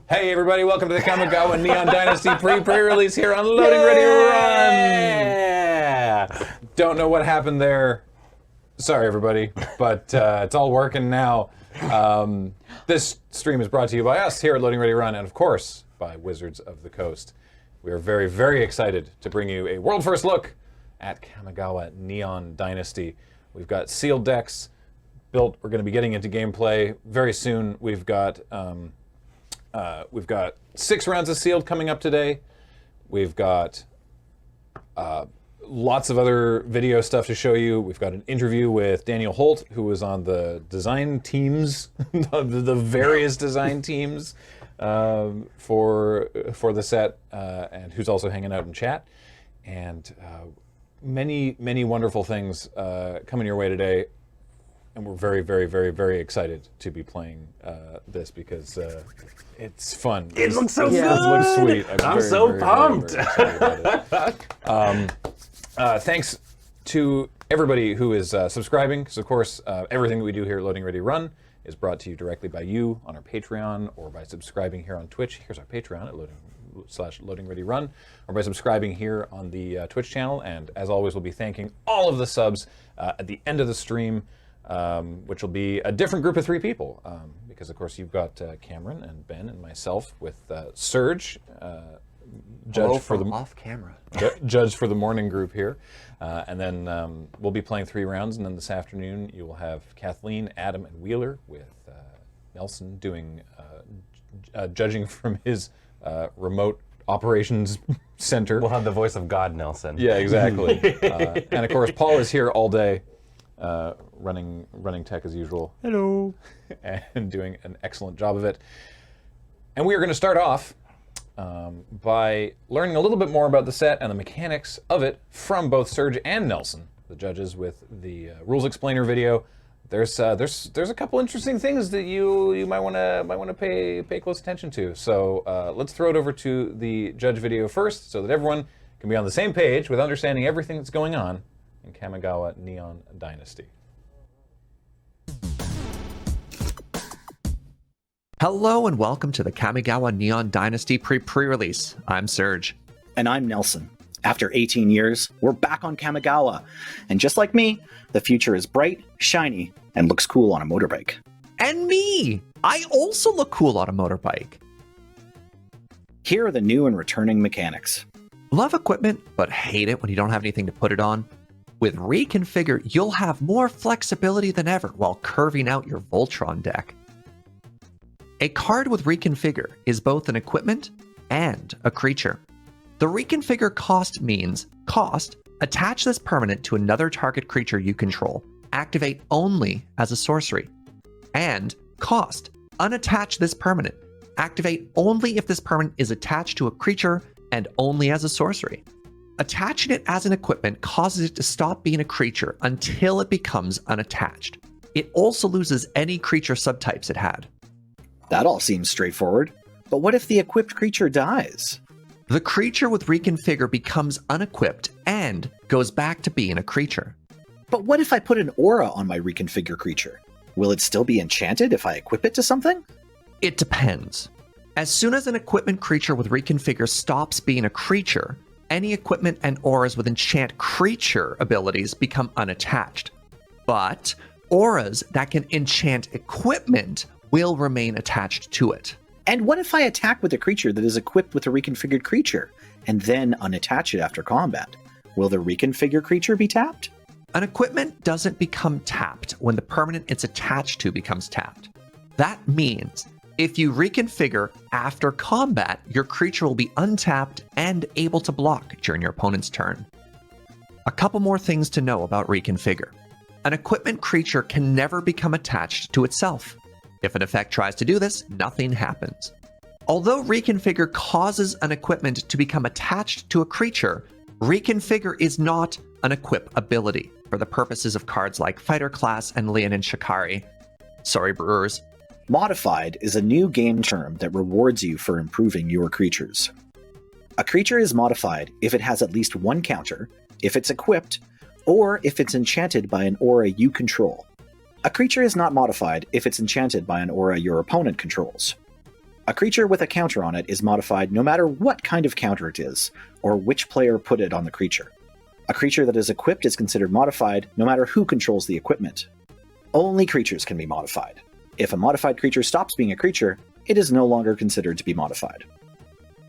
Hey everybody, welcome to the Kamigawa Neon Dynasty pre-release here on Loading Ready Run! Don't know what happened there. Sorry everybody, but it's all working now. This stream is brought to you by us here at Loading Ready Run, and of course, by Wizards of the Coast. We are very, very excited to bring you a world first look at Kamigawa Neon Dynasty. We've got sealed decks built. We're going to be getting into gameplay very soon. We've got 6 rounds of sealed coming up today. We've got lots of other video stuff to show you. We've got an interview with Daniel Holt, who was on the design teams, the various design teams for the set, and who's also hanging out in chat. And many, many wonderful things coming your way today. And we're very, very, very, very excited to be playing this because it's fun. It looks so good. It looks sweet. I'm so pumped. Thanks to everybody who is subscribing, because of course everything that we do here at Loading Ready Run is brought to you directly by you on our Patreon or by subscribing here on Twitch. Here's our Patreon at Loading Ready Run, or by subscribing here on the Twitch channel. And as always, we'll be thanking all of the subs at the end of the stream. Which will be a different group of 3 people, because of course you've got Cameron and Ben and myself with Serge, judge for the off camera, judge for the morning group here, and then we'll be playing 3 rounds, and then this afternoon you will have Kathleen, Adam, and Wheeler with Nelson doing judging from his remote operations center. We'll have the voice of God, Nelson. Yeah, exactly. And of course Paul is here all day. Running tech as usual. Hello. And doing an excellent job of it. And we are going to start off by learning a little bit more about the set and the mechanics of it from both Serge and Nelson, the judges, with the rules explainer video. There's a couple interesting things that you might want to pay close attention to. So let's throw it over to the judge video first, so that everyone can be on the same page with understanding everything that's going on in Kamigawa Neon Dynasty. Hello and welcome to the Kamigawa Neon Dynasty pre-release. I'm Serge. And I'm Nelson. After 18 years, we're back on Kamigawa. And just like me, the future is bright, shiny, and looks cool on a motorbike. And me! I also look cool on a motorbike. Here are the new and returning mechanics. Love equipment, but hate it when you don't have anything to put it on? With Reconfigure, you'll have more flexibility than ever while curving out your Voltron deck. A card with Reconfigure is both an equipment and a creature. The Reconfigure cost means cost, attach this permanent to another target creature you control, activate only as a sorcery. And cost, unattach this permanent, activate only if this permanent is attached to a creature and only as a sorcery. Attaching it as an equipment causes it to stop being a creature until it becomes unattached. It also loses any creature subtypes it had. That all seems straightforward, but what if the equipped creature dies? The creature with Reconfigure becomes unequipped and goes back to being a creature. But what if I put an aura on my Reconfigure creature? Will it still be enchanted if I equip it to something? It depends. As soon as an equipment creature with Reconfigure stops being a creature, any equipment and auras with enchant creature abilities become unattached. But auras that can enchant equipment will remain attached to it. And what if I attack with a creature that is equipped with a reconfigured creature, and then unattach it after combat? Will the reconfigured creature be tapped? An equipment doesn't become tapped when the permanent it's attached to becomes tapped. That means if you reconfigure after combat, your creature will be untapped and able to block during your opponent's turn. A couple more things to know about Reconfigure. An equipment creature can never become attached to itself. If an effect tries to do this, nothing happens. Although Reconfigure causes an equipment to become attached to a creature, Reconfigure is not an equip ability for the purposes of cards like Fighter Class and Leonin Shikari. Sorry, Brewers. Modified is a new game term that rewards you for improving your creatures. A creature is modified if it has at least one counter, if it's equipped, or if it's enchanted by an aura you control. A creature is not modified if it's enchanted by an aura your opponent controls. A creature with a counter on it is modified no matter what kind of counter it is, or which player put it on the creature. A creature that is equipped is considered modified no matter who controls the equipment. Only creatures can be modified. If a modified creature stops being a creature, it is no longer considered to be modified.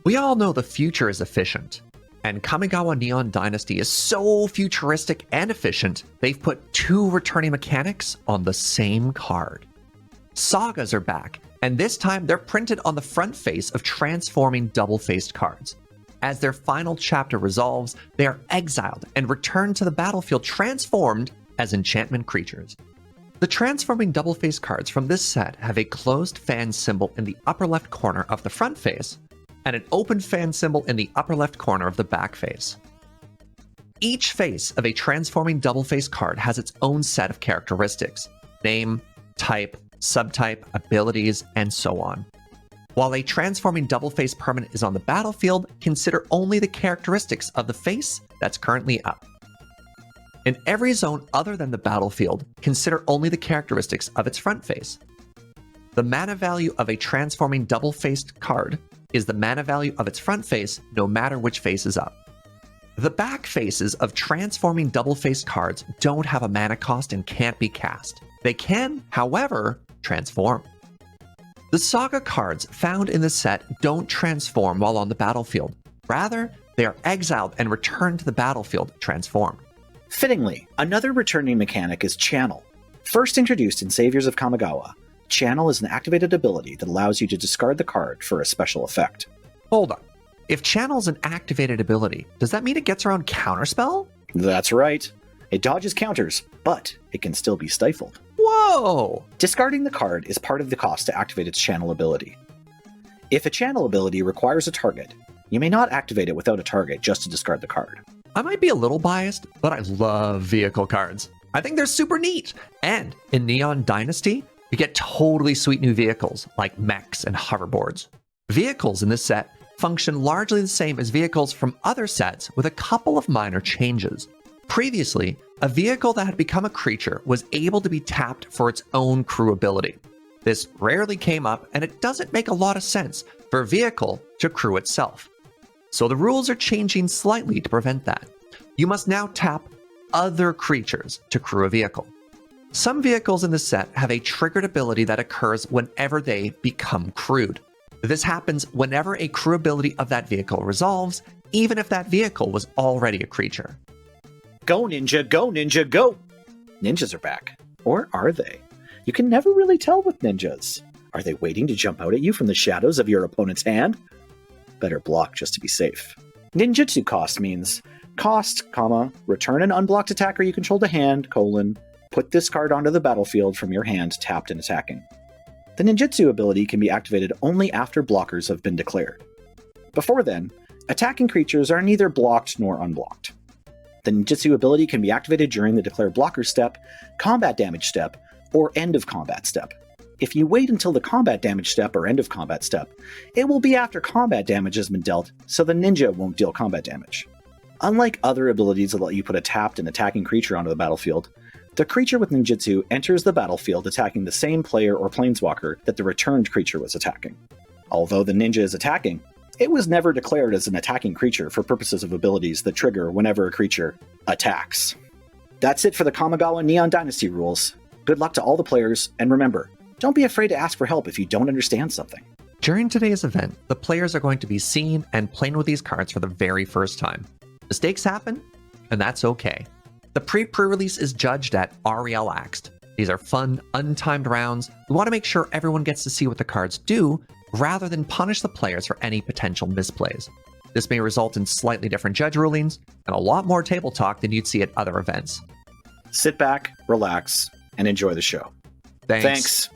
We all know the future is efficient, and Kamigawa Neon Dynasty is so futuristic and efficient, they've put 2 returning mechanics on the same card. Sagas are back, and this time they're printed on the front face of transforming double-faced cards. As their final chapter resolves, they are exiled and returned to the battlefield transformed as enchantment creatures. The transforming double-faced cards from this set have a closed fan symbol in the upper left corner of the front face, and an open fan symbol in the upper left corner of the back face. Each face of a transforming double-faced card has its own set of characteristics: name, type, subtype, abilities, and so on. While a transforming double-faced permanent is on the battlefield, consider only the characteristics of the face that's currently up. In every zone other than the battlefield, consider only the characteristics of its front face. The mana value of a transforming double-faced card is the mana value of its front face, no matter which face is up. The back faces of transforming double-faced cards don't have a mana cost and can't be cast. They can, however, transform. The Saga cards found in the set don't transform while on the battlefield. Rather, they are exiled and returned to the battlefield transformed. Fittingly, another returning mechanic is Channel. First introduced in Saviors of Kamigawa, Channel is an activated ability that allows you to discard the card for a special effect. Hold on. If Channel's an activated ability, does that mean it gets around Counterspell? That's right. It dodges counters, but it can still be stifled. Whoa! Discarding the card is part of the cost to activate its Channel ability. If a Channel ability requires a target, you may not activate it without a target just to discard the card. I might be a little biased, but I love vehicle cards. I think they're super neat. And in Neon Dynasty, you get totally sweet new vehicles like mechs and hoverboards. Vehicles in this set function largely the same as vehicles from other sets with a couple of minor changes. Previously, a vehicle that had become a creature was able to be tapped for its own crew ability. This rarely came up, and it doesn't make a lot of sense for a vehicle to crew itself. So the rules are changing slightly to prevent that. You must now tap other creatures to crew a vehicle. Some vehicles in the set have a triggered ability that occurs whenever they become crewed. This happens whenever a crew ability of that vehicle resolves, even if that vehicle was already a creature. Go ninja, go ninja, go! Ninjas are back. Or are they? You can never really tell with ninjas. Are they waiting to jump out at you from the shadows of your opponent's hand? Better block just to be safe. Ninjutsu cost means cost, comma, return an unblocked attacker you control to hand, colon, put this card onto the battlefield from your hand tapped and attacking. The ninjutsu ability can be activated only after blockers have been declared. Before then, attacking creatures are neither blocked nor unblocked. The ninjutsu ability can be activated during the declare blocker step, combat damage step, or end of combat step. If you wait until the combat damage step or end of combat step, it will be after combat damage has been dealt, so the ninja won't deal combat damage. Unlike other abilities that let you put a tapped and attacking creature onto the battlefield, the creature with ninjutsu enters the battlefield attacking the same player or planeswalker that the returned creature was attacking. Although the ninja is attacking, it was never declared as an attacking creature for purposes of abilities that trigger whenever a creature attacks. That's it for the Kamigawa Neon Dynasty rules. Good luck to all the players, and remember, don't be afraid to ask for help if you don't understand something. During today's event, the players are going to be seeing and playing with these cards for the very first time. Mistakes happen, and that's okay. The pre-pre-release is judged at REL Axed. These are fun, untimed rounds. We want to make sure everyone gets to see what the cards do, rather than punish the players for any potential misplays. This may result in slightly different judge rulings, and a lot more table talk than you'd see at other events. Sit back, relax, and enjoy the show. Thanks.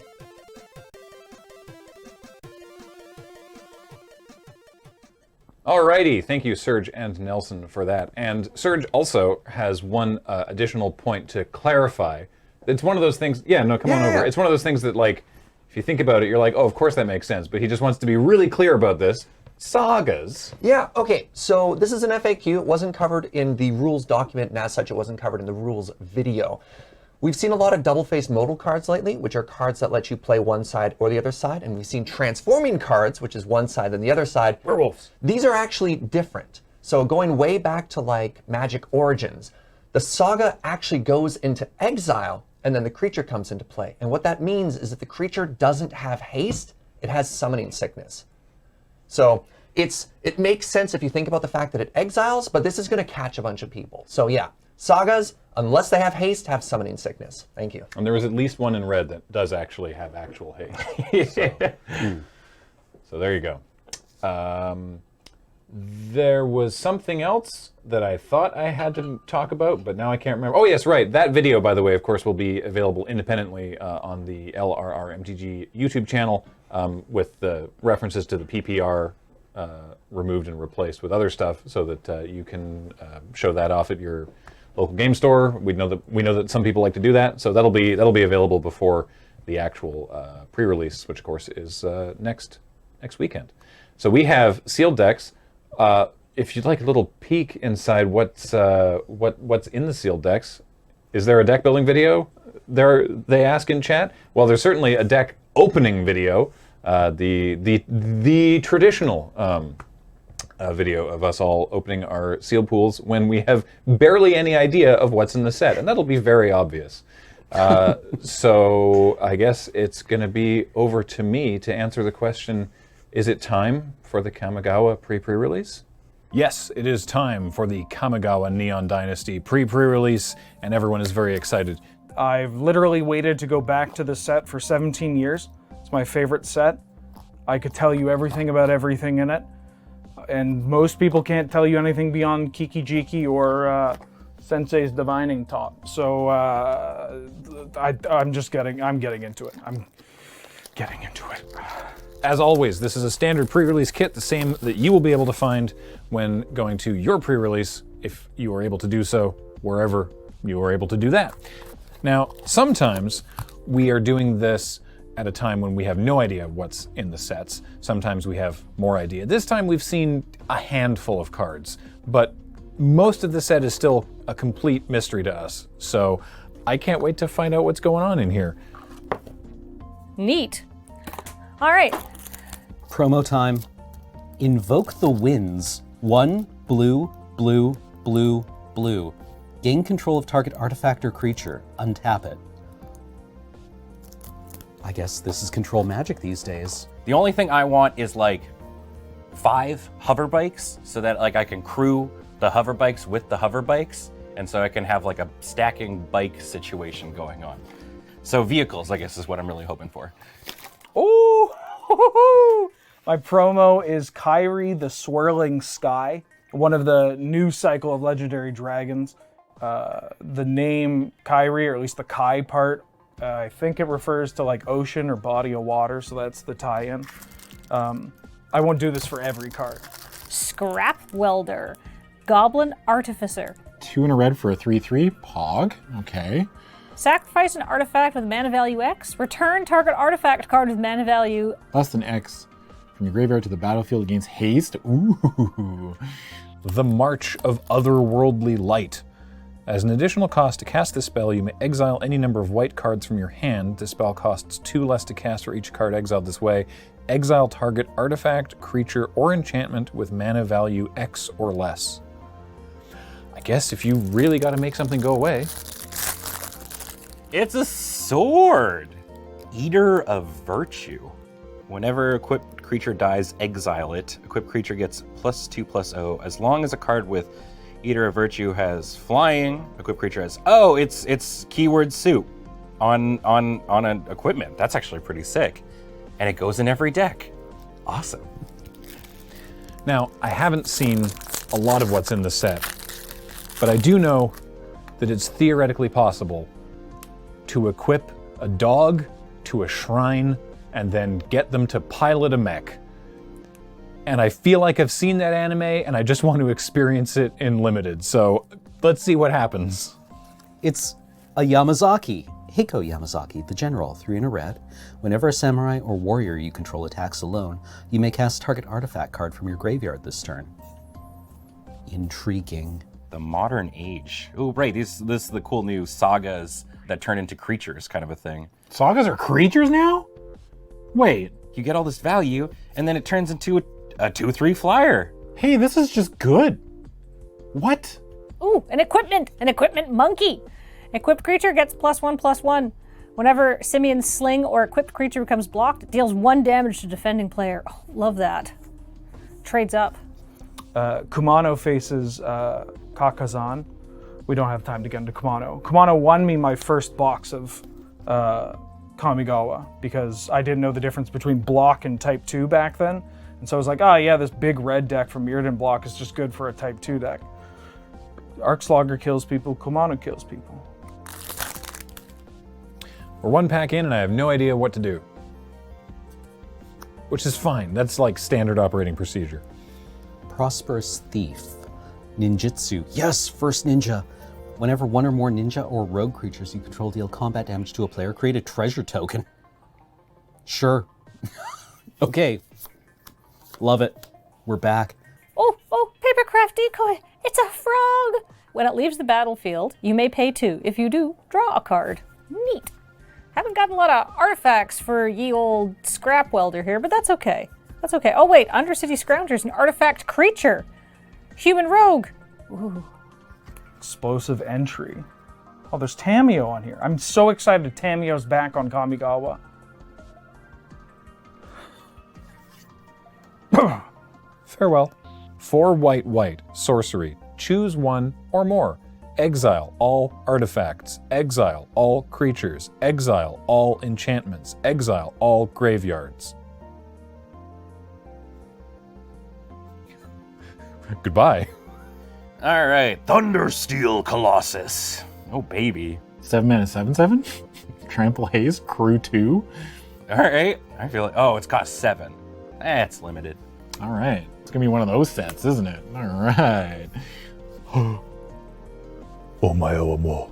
Alrighty, thank you, Serge and Nelson, for that. And Serge also has one additional point to clarify. It's one of those things, come on over. It's one of those things that, like, if you think about it, you're like, oh, of course that makes sense. But he just wants to be really clear about this. Sagas. Yeah, okay, so this is an FAQ. It wasn't covered in the rules document, and as such, it wasn't covered in the rules video. We've seen a lot of double-faced modal cards lately, which are cards that let you play one side or the other side. And we've seen transforming cards, which is one side and the other side. Werewolves. These are actually different. So going way back to like Magic Origins, the Saga actually goes into exile and then the creature comes into play. And what that means is that the creature doesn't have haste, it has summoning sickness. So it makes sense if you think about the fact that it exiles, but this is going to catch a bunch of people. So yeah, Sagas, unless they have haste, have summoning sickness. Thank you. And there was at least one in red that does actually have actual haste. So there you go. There was something else that I thought I had to talk about, but now I can't remember. Oh, yes, right. That video, by the way, of course, will be available independently on the LRRMTG YouTube channel with the references to the PPR removed and replaced with other stuff so that you can show that off at your local game store. We know that some people like to do that, so that'll be available before the actual pre-release, which, of course, is next weekend. So we have sealed decks. If you'd like a little peek inside what's in the sealed decks, is there a deck building video? They ask in chat. Well, there's certainly a deck opening video, the traditional video of us all opening our sealed pools when we have barely any idea of what's in the set, and that'll be very obvious. So I guess it's going to be over to me to answer the question. Is it time for the Kamigawa pre-release? Yes, it is time for the Kamigawa Neon Dynasty pre-release, and everyone is very excited. I've literally waited to go back to the set for 17 years. It's my favorite set. I could tell you everything about everything in it, and most people can't tell you anything beyond Kiki Jiki or Sensei's Divining Top. So I'm getting into it. I'm getting into it. As always, this is a standard pre-release kit, the same that you will be able to find when going to your pre-release, if you are able to do so, wherever you are able to do that. Now, sometimes we are doing this at a time when we have no idea what's in the sets. Sometimes we have more idea. This time we've seen a handful of cards, but most of the set is still a complete mystery to us. So I can't wait to find out what's going on in here. Neat. All right. Promo time. Invoke the Winds. 1 blue, blue, blue, blue. Gain control of target artifact or creature. Untap it. I guess this is control magic these days. The only thing I want is like 5 hover bikes so that like I can crew the hover bikes with the hover bikes, and so I can have like a stacking bike situation going on. So vehicles, I guess, is what I'm really hoping for. Oh, my promo is Kyrie the Swirling Sky, one of the new cycle of legendary dragons. The name Kyrie, or at least the Kai part, I think it refers to like ocean or body of water, so that's the tie-in. I won't do this for every card. Scrap Welder. Goblin Artificer. 2 in a red for a 3/3. Pog. Okay. Sacrifice an artifact with mana value X. Return target artifact card with mana value Less than X. From your graveyard to the battlefield against haste. Ooh. The March of Otherworldly Light. As an additional cost to cast this spell, you may exile any number of white cards from your hand. This spell costs 2 less to cast for each card exiled this way. Exile target artifact, creature, or enchantment with mana value X or less. I guess if you really got to make something go away. It's a sword! Eater of Virtue. Whenever equipped creature dies, exile it. Equipped creature gets +2/+0. As long as a card with Eater of Virtue has flying, equipped creature has... Oh, it's keyword soup on an equipment. That's actually pretty sick. And it goes in every deck. Awesome. Now, I haven't seen a lot of what's in the set, but I do know that it's theoretically possible to equip a dog to a shrine and then get them to pilot a mech. And I feel like I've seen that anime and I just want to experience it in limited. So let's see what happens. It's a Yamazaki. Heiko Yamazaki, the general, 3 in a red. Whenever a samurai or warrior you control attacks alone, you may cast target artifact card from your graveyard this turn. Intriguing. The modern age. Oh, right. This is the cool new sagas that turn into creatures kind of a thing. Sagas are creatures now? Wait. You get all this value, and then it turns into a 2/3 flyer. Hey, this is just good. What? Ooh, an equipment monkey. Equipped creature gets +1/+1. Whenever Simian Sling or equipped creature becomes blocked, it deals 1 damage to defending player. Oh, love that. Trades up. Kumano faces Kakazan. We don't have time to get into Kumano. Kumano won me my first box of Kamigawa because I didn't know the difference between block and type 2 back then. And so I was like, oh yeah, this big red deck from Mirrodin block is just good for a type 2 deck. Arcslogger kills people, Kumano kills people. We're 1 pack in and I have no idea what to do. Which is fine. That's like standard operating procedure. Prosperous Thief. Ninjutsu. Yes, first ninja. Whenever 1 or more ninja or rogue creatures you control deal combat damage to a player, create a treasure token. Sure. Okay. Love it. We're back. Oh, papercraft decoy. It's a frog. When it leaves the battlefield, you may pay 2. If you do, draw a card. Neat. Haven't gotten a lot of artifacts for ye old scrap welder here, but that's okay. That's okay. Oh wait, Undercity Scrounger's an artifact creature. Human rogue. Ooh. Explosive entry. Oh, there's Tamio on here. I'm so excited Tamio's back on Kamigawa. Farewell. 4 white, sorcery. Choose 1 or more. Exile all artifacts. Exile all creatures. Exile all enchantments. Exile all graveyards. Goodbye. All right, Thundersteel Colossus. Oh, baby. 7 mana, 7/7? Trample Haze, Crew 2. All right. I feel like, oh, it's got 7. That's limited. All right. It's going to be one of those sets, isn't it? All right. Omae mo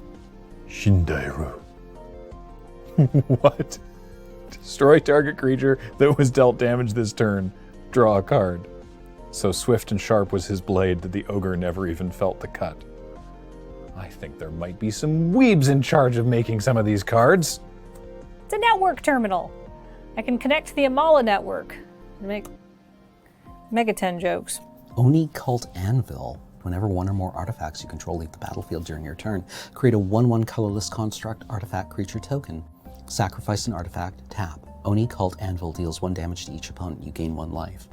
shindairu. What? Destroy target creature that was dealt damage this turn. Draw a card. So swift and sharp was his blade that the ogre never even felt the cut. I think there might be some weebs in charge of making some of these cards. It's a network terminal. I can connect to the Amala network and make Megaten jokes. Oni Cult Anvil. Whenever 1 or more artifacts you control leave the battlefield during your turn, create a 1/1 colorless construct artifact creature token. Sacrifice an artifact, tap. Oni Cult Anvil deals 1 damage to each opponent. You gain 1 life.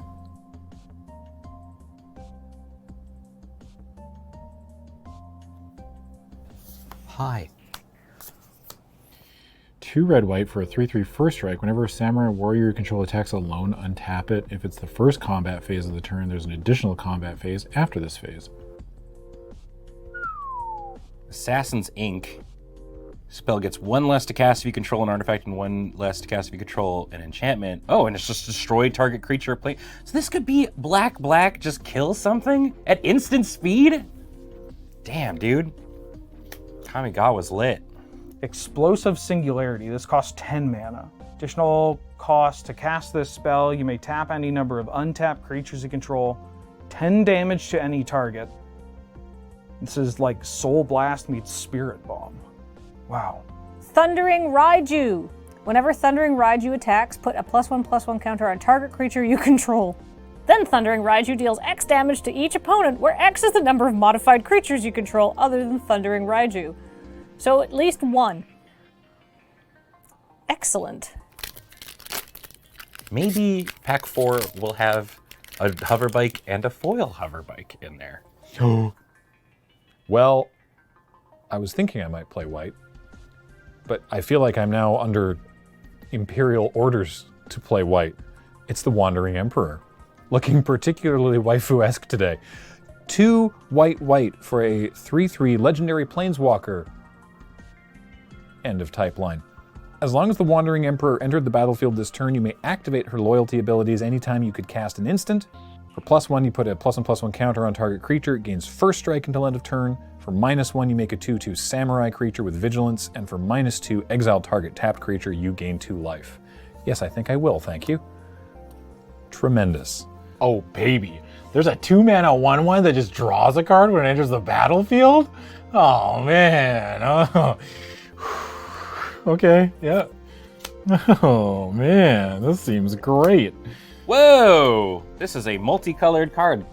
Hi. 2 red-white for a 3/3 first strike. Whenever a samurai warrior you control attacks alone, untap it. If it's the first combat phase of the turn, there's an additional combat phase after this phase. Assassin's Ink. Spell gets 1 less to cast if you control an artifact and 1 less to cast if you control an enchantment. Oh, and it's just destroy target creature play. So this could be black, just kill something at instant speed? Damn, dude. Kamigawa's lit. Explosive Singularity. This costs 10 mana. Additional cost to cast this spell, you may tap any number of untapped creatures you control. 10 damage to any target. This is like Soul Blast meets Spirit Bomb. Wow. Thundering Raiju. Whenever Thundering Raiju attacks, put a +1/+1 counter on target creature you control. Then Thundering Raiju deals X damage to each opponent, where X is the number of modified creatures you control other than Thundering Raiju. So at least 1. Excellent. Maybe pack 4 will have a hover bike and a foil hover bike in there. Well, I was thinking I might play white, but I feel like I'm now under imperial orders to play white. It's the Wandering Emperor, looking particularly waifu-esque today. 2 white for a 3/3 legendary planeswalker. End of type line. As long as the Wandering Emperor entered the battlefield this turn, you may activate her loyalty abilities anytime you could cast an instant. For +1, you put a +1/+1 counter on target creature. It gains first strike until end of turn. For -1, you make a 2/2 samurai creature with vigilance. And for -2, exile target tapped creature, you gain 2 life. Yes, I think I will, thank you. Tremendous. Oh, baby. There's a 2-mana 1/1 that just draws a card when it enters the battlefield? Oh, man. Oh. Okay, yeah. Oh, man. This seems great. Whoa! This is a multicolored card.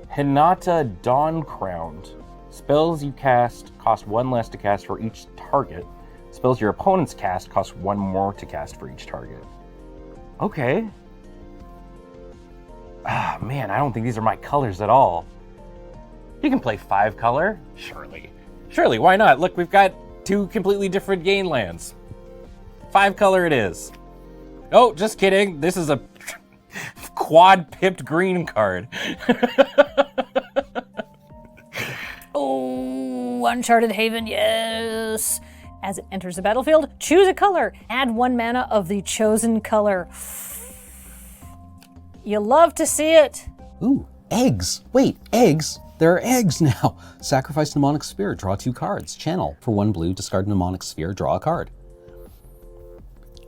Hinata Dawn Crowned. Spells you cast cost 1 less to cast for each target. Spells your opponents cast cost 1 more to cast for each target. Okay. Ah, man, I don't think these are my colors at all. You can play 5 color? Surely. Surely, why not? Look, we've got 2 completely different gain lands. 5 color it is. Oh, just kidding. This is a quad pipped green card. Oh, Uncharted Haven, yes. As it enters the battlefield, choose a color. Add 1 mana of the chosen color. You love to see it. Ooh, eggs. Wait, eggs? There are eggs now. Sacrifice Mnemonic Sphere, draw 2 cards. Channel. For 1 blue, discard Mnemonic Sphere, draw a card.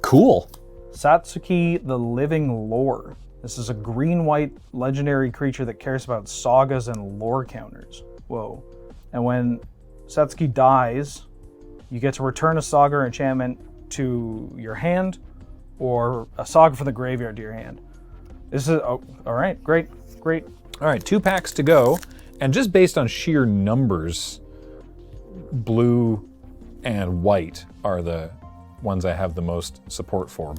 Cool. Satsuki the Living Lore. This is a green-white legendary creature that cares about sagas and lore counters. Whoa. And when Satsuki dies, you get to return a saga or enchantment to your hand, or a saga from the graveyard to your hand. This is, oh, all right, great. All right, 2 packs to go. And just based on sheer numbers, blue and white are the ones I have the most support for.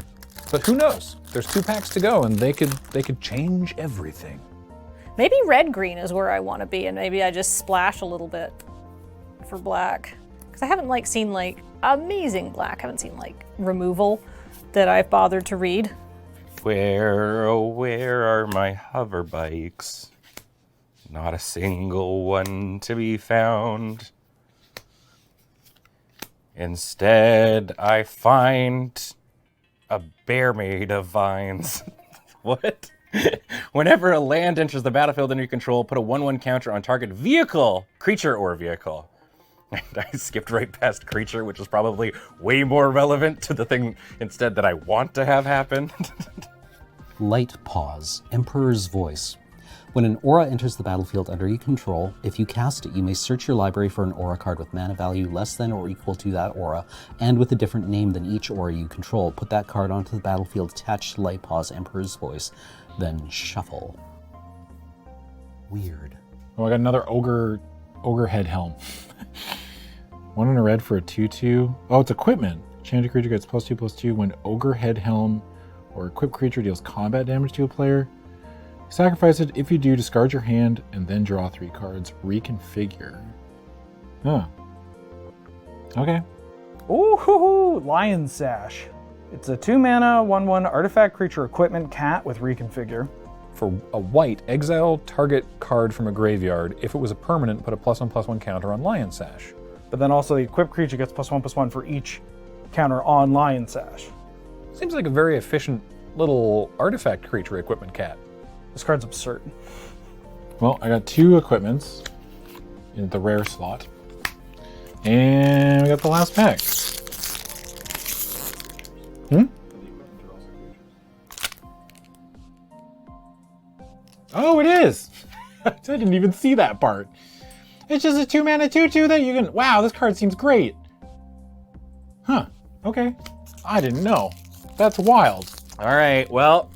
But who knows? There's 2 packs to go, and they could change everything. Maybe red-green is where I want to be, and maybe I just splash a little bit for black. Because I haven't seen amazing black. I haven't seen removal that I've bothered to read. Where, oh, where are my hover bikes? Not a single one to be found. Instead, I find a bear made of vines. What? Whenever a land enters the battlefield under your control, put a 1/1 counter on target vehicle, creature or vehicle. And I skipped right past creature, which is probably way more relevant to the thing instead that I want to have happen. Light Pause, Emperor's Voice. When an aura enters the battlefield under your control, if you cast it, you may search your library for an aura card with mana value less than or equal to that aura, and with a different name than each aura you control. Put that card onto the battlefield attached to Light Pause, Emperor's Voice, then shuffle. Weird. Oh, I got another ogre head helm. 1 and a red for a 2/2. Oh, it's equipment. Enchanted creature gets +2/+2 when ogre head helm or equipped creature deals combat damage to a player. Sacrifice it. If you do, discard your hand and then draw 3 cards. Reconfigure. Huh. Okay. Ooh, Lion Sash. It's a 2 mana 1/1 artifact creature equipment cat with reconfigure. For a white, exile target card from a graveyard. If it was a permanent, put a +1/+1 counter on Lion Sash. But then also the equipped creature gets +1/+1 for each counter on Lion Sash. Seems like a very efficient little artifact creature equipment cat. This card's absurd. Well, I got 2 equipments in the rare slot. And we got the last pack. Oh, it is! I didn't even see that part. It's just a 2 mana 2/2 that you can... Wow, this card seems great. Huh, okay. I didn't know. That's wild. All right, well,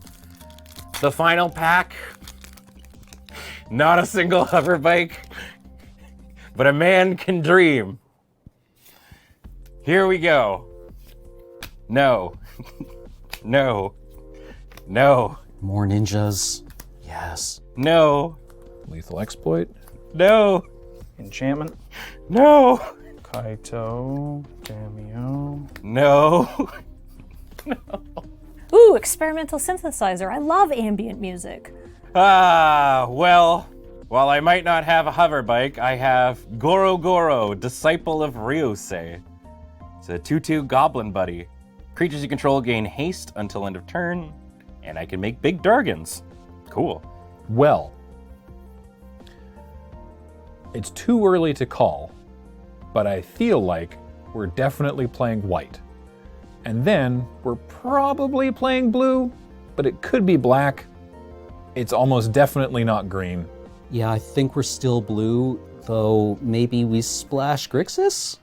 the final pack. Not a single hover bike, but a man can dream. Here we go. No. No. No. More ninjas. Yes. No. Lethal Exploit. No. Enchantment. No. Kaito. Cameo. No. Ooh, experimental synthesizer. I love ambient music. Ah, well, while I might not have a hover bike, I have Goro Goro, Disciple of Ryusei. It's a 2/2 goblin buddy. Creatures you control gain haste until end of turn, and I can make big Dargans. Cool. Well, it's too early to call, but I feel like we're definitely playing white. And then we're probably playing blue, but it could be black. It's almost definitely not green. Yeah, I think we're still blue, though maybe we splash Grixis?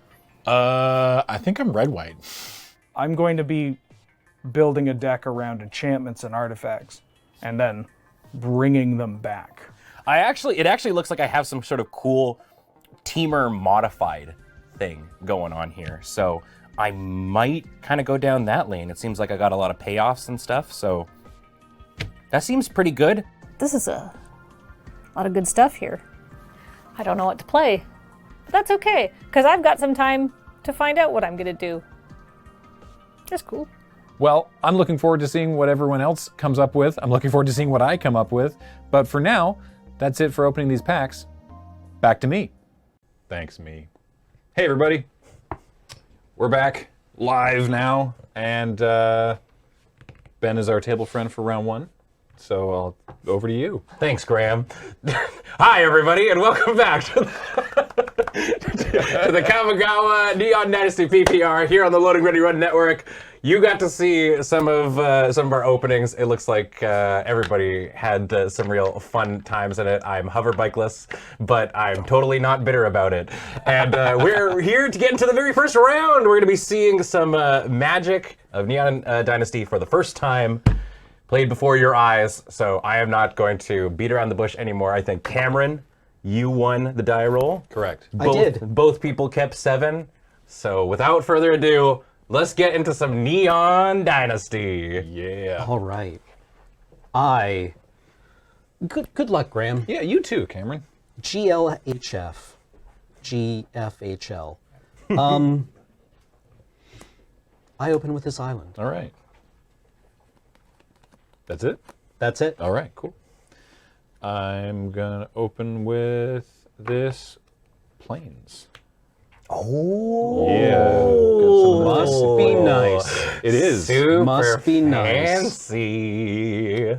I think I'm red-white. I'm going to be building a deck around enchantments and artifacts, and then bringing them back. It actually looks like I have some sort of cool teamer modified thing going on here. So I might kind of go down that lane. It seems like I got a lot of payoffs and stuff, so that seems pretty good. This is a lot of good stuff here. I don't know what to play, but that's okay, because I've got some time to find out what I'm gonna do. That's cool. Well, I'm looking forward to seeing what everyone else comes up with. I'm looking forward to seeing what I come up with. But for now, that's it for opening these packs. Back to me. Thanks, me. Hey, everybody. We're back live now, and Ben is our table friend for round one. So over to you. Thanks, Graham. Hi, everybody, and welcome back to the Kamigawa Neon Dynasty PPR here on the Loading Ready Run Network. You got to see some of our openings. It looks like everybody had some real fun times in it. I'm hoverbikeless, but I'm totally not bitter about it. And we're here to get into the very first round. We're going to be seeing some Magic of Neon Dynasty for the first time, played before your eyes. So I am not going to beat around the bush anymore. I think, Cameron, you won the die roll. Correct. I did. Both people kept 7. So without further ado, let's get into some Neon Dynasty. Yeah. All right. Good luck, Graham. Yeah, you too, Cameron. GLHF. GFHL. I open with this island. All right. That's it? That's it. All right, cool. I'm going to open with this Plains. Oh. Yeah. Must be nice. It is. Super Must be nice. fancy.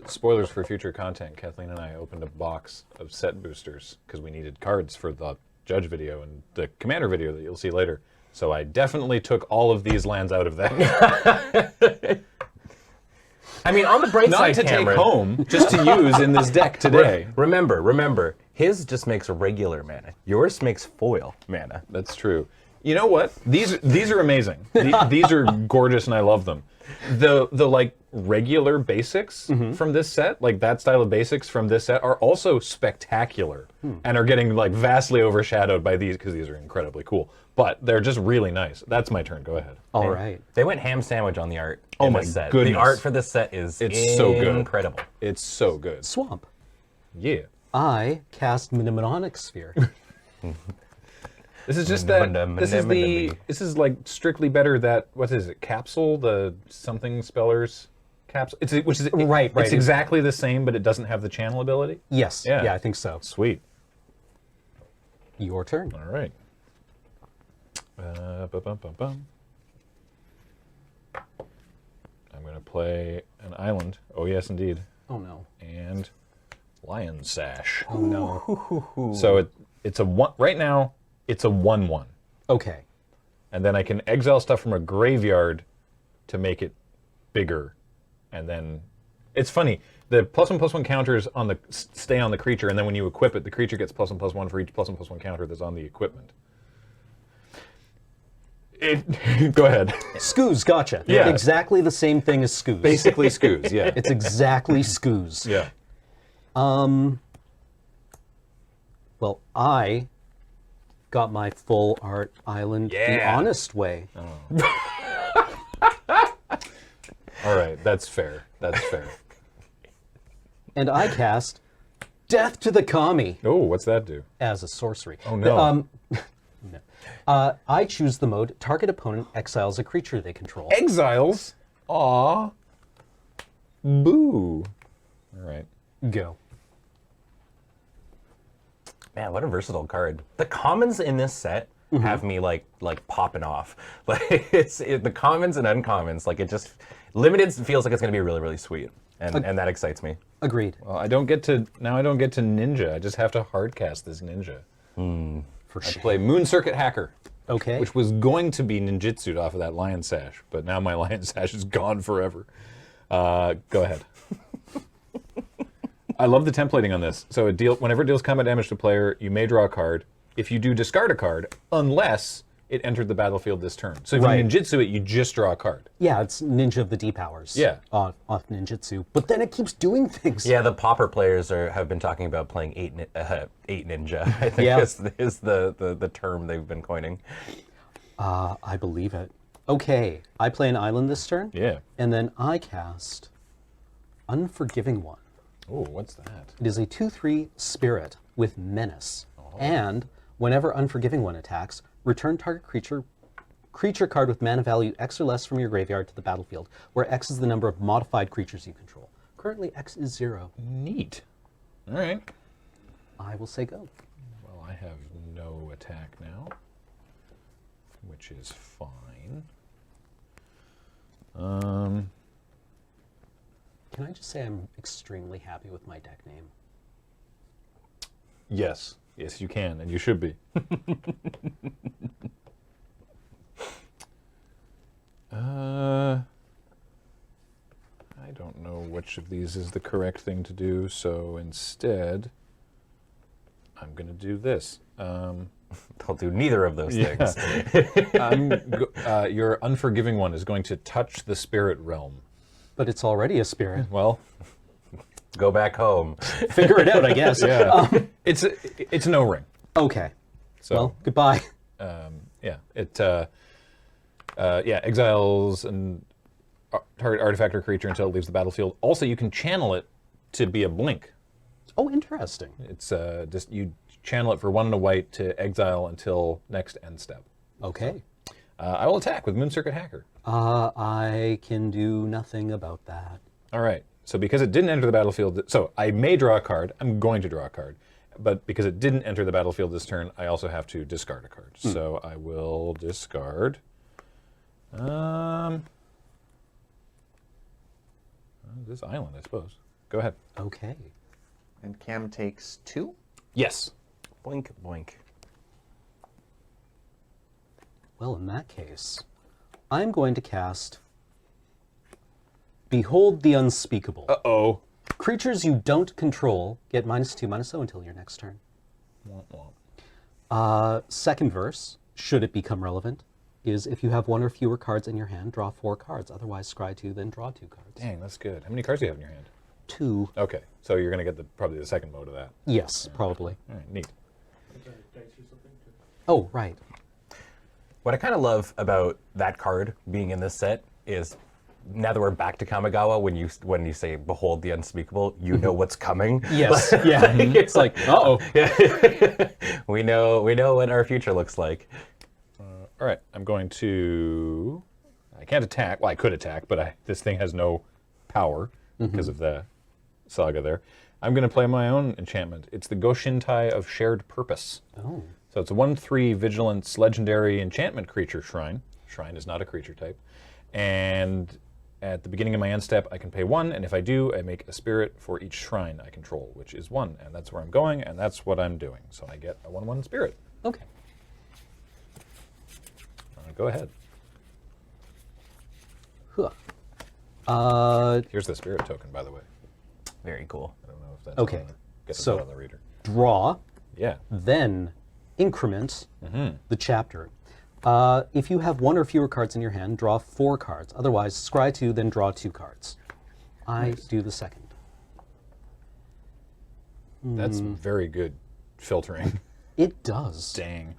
Spoilers for future content. Kathleen and I opened a box of set boosters because we needed cards for the Judge video and the Commander video that you'll see later. So I definitely took all of these lands out of that. I mean, on the bright Not side, to Cameron, take home, just to use in this deck today. Remember, his just makes regular mana. Yours makes foil mana. That's true. You know what? These are amazing. These are gorgeous, and I love them. The like regular basics from this set, like that style of basics from this set, are also spectacular and are getting like vastly overshadowed by these because these are incredibly cool. But they're just really nice. That's my turn. Go ahead. All right. They went ham sandwich on the art. Oh in my this set. goodness. The art for this set is so good. incredible. It's so good. Swamp. Yeah. I cast Mnemonic Sphere. This is just that. This is like strictly better that. What is it? Capsule, the something spellers capsule. Which is Right. It's exactly the same, but it doesn't have the channel ability. Yes. Yeah. Yeah, I think so. Sweet. Your turn. All right. Bum. I'm going to play an island. Oh yes, indeed. Oh no. And Lion Sash. Oh no. So it's a one right now. It's a 1/1, Okay. and then I can exile stuff from a graveyard to make it bigger, and then it's funny. The +1/+1 counters on the stay on the creature, and then when you equip it, the creature gets +1/+1 for each +1/+1 counter that's on the equipment. Go ahead. Scoos, gotcha. Yeah. Exactly the same thing as Scoos. Basically, Scoos. Yeah. It's exactly Scoos. Yeah. Well, I got my full art island the Yeah. honest way. All right. That's fair. That's fair. And I cast Death to the Kami Oh, what's that do? as a sorcery. Oh no. I choose the mode, target opponent exiles a creature they control. Exiles. Aw. Boo. All right. Go. Man, what a versatile card. The commons in this set have me like popping off. Like the commons and uncommons, like it just limited feels like it's gonna be really, really sweet. And that excites me. Agreed. Well, I don't get to ninja. I just have to hardcast this ninja. For I sure. play Moon Circuit Hacker, Okay. which was going to be ninjutsu'd off of that Lion Sash, but now my Lion Sash is gone forever. Go ahead. I love the templating on this. So whenever it deals combat damage to a player, you may draw a card. If you do, discard a card, unless it entered the battlefield this turn. So if you ninjutsu it, you just draw a card. Yeah, it's Ninja of the D powers. Yeah. Off ninjutsu. But then it keeps doing things. Yeah, the Pauper players have been talking about playing eight ninja. I think is the term they've been coining. I believe it. Okay, I play an island this turn. Yeah. And then I cast Unforgiving One. Oh, what's that? It is a 2/3 spirit with menace. And whenever Unforgiving One attacks, return target creature card with mana value X or less from your graveyard to the battlefield, where X is the number of modified creatures you control. Currently, X is 0. Neat. All right. I will say go. Well, I have no attack now, which is fine. Can I just say I'm extremely happy with my deck name? Yes. Yes, you can, and you should be. I don't know which of these is the correct thing to do, so instead, I'm going to do this. I'll do neither of those things. Your Unforgiving One is going to touch the spirit realm. But it's already a spirit. Well, Go back home. Figure it out, I guess. yeah, it's no ring. Okay. So Well, goodbye. Exiles and target artifact or creature until it leaves the battlefield. Also, you can channel it to be a blink. Oh, interesting. It's just you channel it for 1 and a white to exile until next end step. Okay. I will attack with Moon Circuit Hacker. I can do nothing about that. All right. So because it didn't enter the battlefield, so I may draw a card. I'm going to draw a card. But because it didn't enter the battlefield this turn, I also have to discard a card. So I will discard. This island, I suppose. Go ahead. Okay. And Cam takes 2. Yes. Boink, boink. Well, in that case, I'm going to cast Behold the Unspeakable. Uh-oh. Creatures you don't control get -2/-0 until your next turn. Womp womp. Second verse, should it become relevant, is if you have 1 or fewer cards in your hand, draw 4 cards. Otherwise, scry 2, then draw 2 cards. Dang, that's good. How many cards do you have in your hand? 2. Okay, so you're going to get probably the second mode of that. Yes, probably. All right, neat. Oh, right. What I kind of love about that card being in this set is now that we're back to Kamigawa, when you say "Behold the Unspeakable," you know what's coming. Yes. Yeah. It's like, uh-oh. we know what our future looks like. All right, I'm going to... I can't attack. Well, I could attack, but this thing has no power because of the saga there. I'm going to play my own enchantment. It's the Goshintai of Shared Purpose. Oh. So it's a 1/3 Vigilance Legendary Enchantment Creature Shrine. Shrine is not a creature type. And at the beginning of my end step, I can pay 1, and if I do, I make a spirit for each shrine I control, which is 1. And that's where I'm going, and that's what I'm doing. So I get a 1/1 spirit. Okay. Go ahead. Huh. Here's the spirit token, by the way. Very cool. I don't know if that's Okay. on the reader. Draw, Yeah. then increment the chapter. If you have 1 or fewer cards in your hand, draw 4 cards. Otherwise, scry 2, then draw 2 cards. I do the second. That's very good filtering. It does. Dang.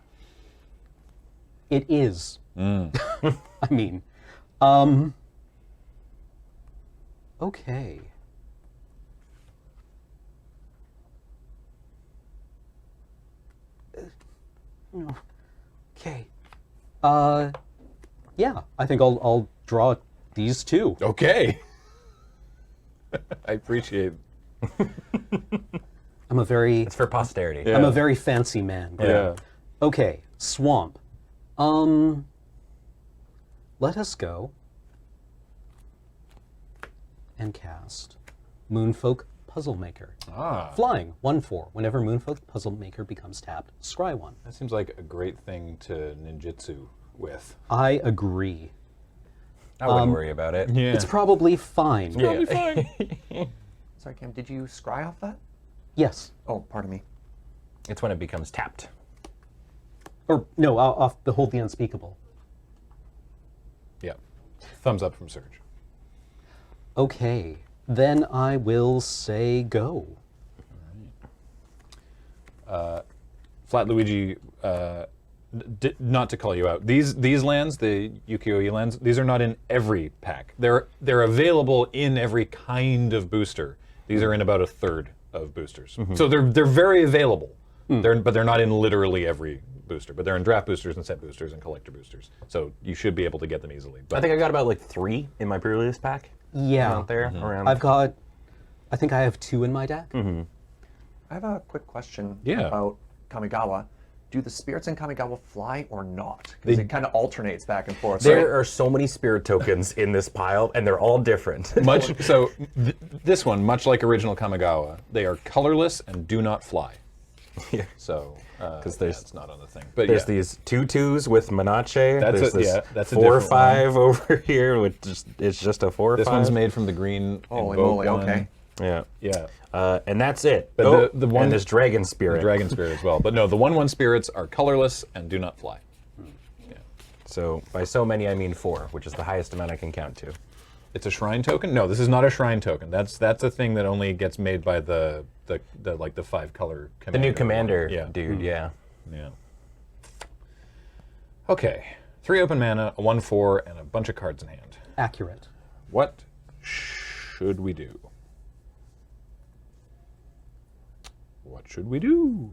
It is. I mean, okay. Okay. Yeah, I think I'll draw these 2. Okay. I appreciate I'm a very It's for posterity. Yeah. I'm a very fancy man. Yeah. Okay, swamp. Let us go and cast Moonfolk Puzzle Maker. Ah. Flying, 1/4. Whenever Moonfolk Puzzle Maker becomes tapped, scry 1. That seems like a great thing to ninjutsu with. I agree. I wouldn't worry about it. Yeah. It's probably fine. Probably fine. Sorry, Cam, did you scry off that? Yes. Oh, pardon me. It's when it becomes tapped. Or, no, off Behold the Unspeakable. Yeah. Thumbs up from Surge. Okay. Then I will say go. Flat Luigi, not to call you out, these lands, the Ukiyo-e lands, these are not in every pack. They're available in every kind of booster. These are in about a third of boosters. So they're very available. But they're not in literally every booster. But they're in draft boosters and set boosters and collector boosters. So you should be able to get them easily. But I think I got about like 3 in my pre-release pack. Yeah. Out there around. I think I have 2 in my deck. I have a quick question Yeah. about Kamigawa. Do the spirits in Kamigawa fly or not? Because it kind of alternates back and forth. There are so many spirit tokens in this pile, and they're all different. This one, much like original Kamigawa, they are colorless and do not fly. Yeah. So, because there's not on the thing. But There's these 2/2s with Manache. That's There's a 4/5 over here, which it's just a 4/5. This one's made from the green. Holy Invoke moly, one. okay. Yeah. Yeah. And that's it. But the one- and this dragon spirit. The dragon spirit as well. But no, the 1/1 spirits are colorless and do not fly. So by so many, I mean 4, which is the highest amount I can count to. It's a shrine token? No, this is not a shrine token. That's a thing that only gets made by the 5 color commander. The new commander one. dude, yeah. Yeah. Okay. 3 open mana, a 1/4, and a bunch of cards in hand. Accurate. What should we do? What should we do?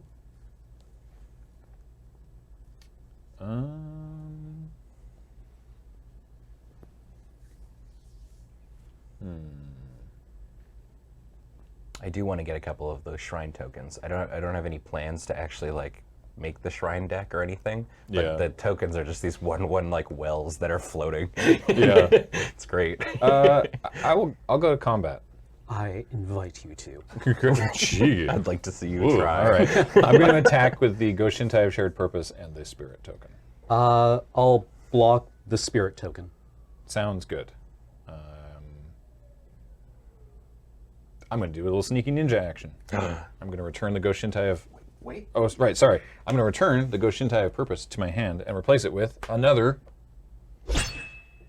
I do want to get a couple of those shrine tokens. I don't have any plans to actually like make the shrine deck or anything. But Yeah. the tokens are just these 1/1 like wells that are floating. Yeah. It's great. I'll go to combat. I invite you to. Gee. I'd like to see you Ooh, try. all right. I'm going to attack with the Goshintai of Shared Purpose and the Spirit token. I'll block the spirit token. Sounds good. I'm going to do a little sneaky ninja action. I'm going to return the Goshintai of... Wait. Oh, right, sorry. I'm going to return the Goshintai of Purpose to my hand and replace it with another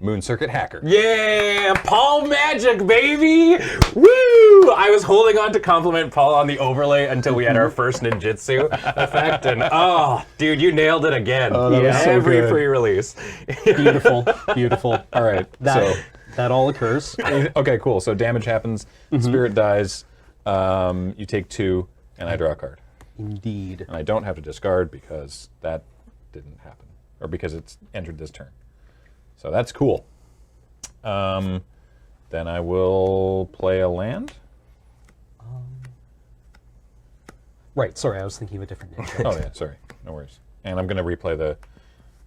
Moon Circuit Hacker. Yeah, Paul magic, baby! Woo! I was holding on to compliment Paul on the overlay until we had our first ninjutsu effect, and oh, dude, you nailed it again. Oh, that was so Every good. pre-release. Beautiful, beautiful. All right, That all occurs. okay, cool. So damage happens, Spirit dies, you take 2, and I draw a card. Indeed. And I don't have to discard because that didn't happen, or because it's entered this turn. So that's cool. Then I will play a land. Right, sorry, I was thinking of a different ninja. Oh yeah, sorry, no worries. And I'm going to replay the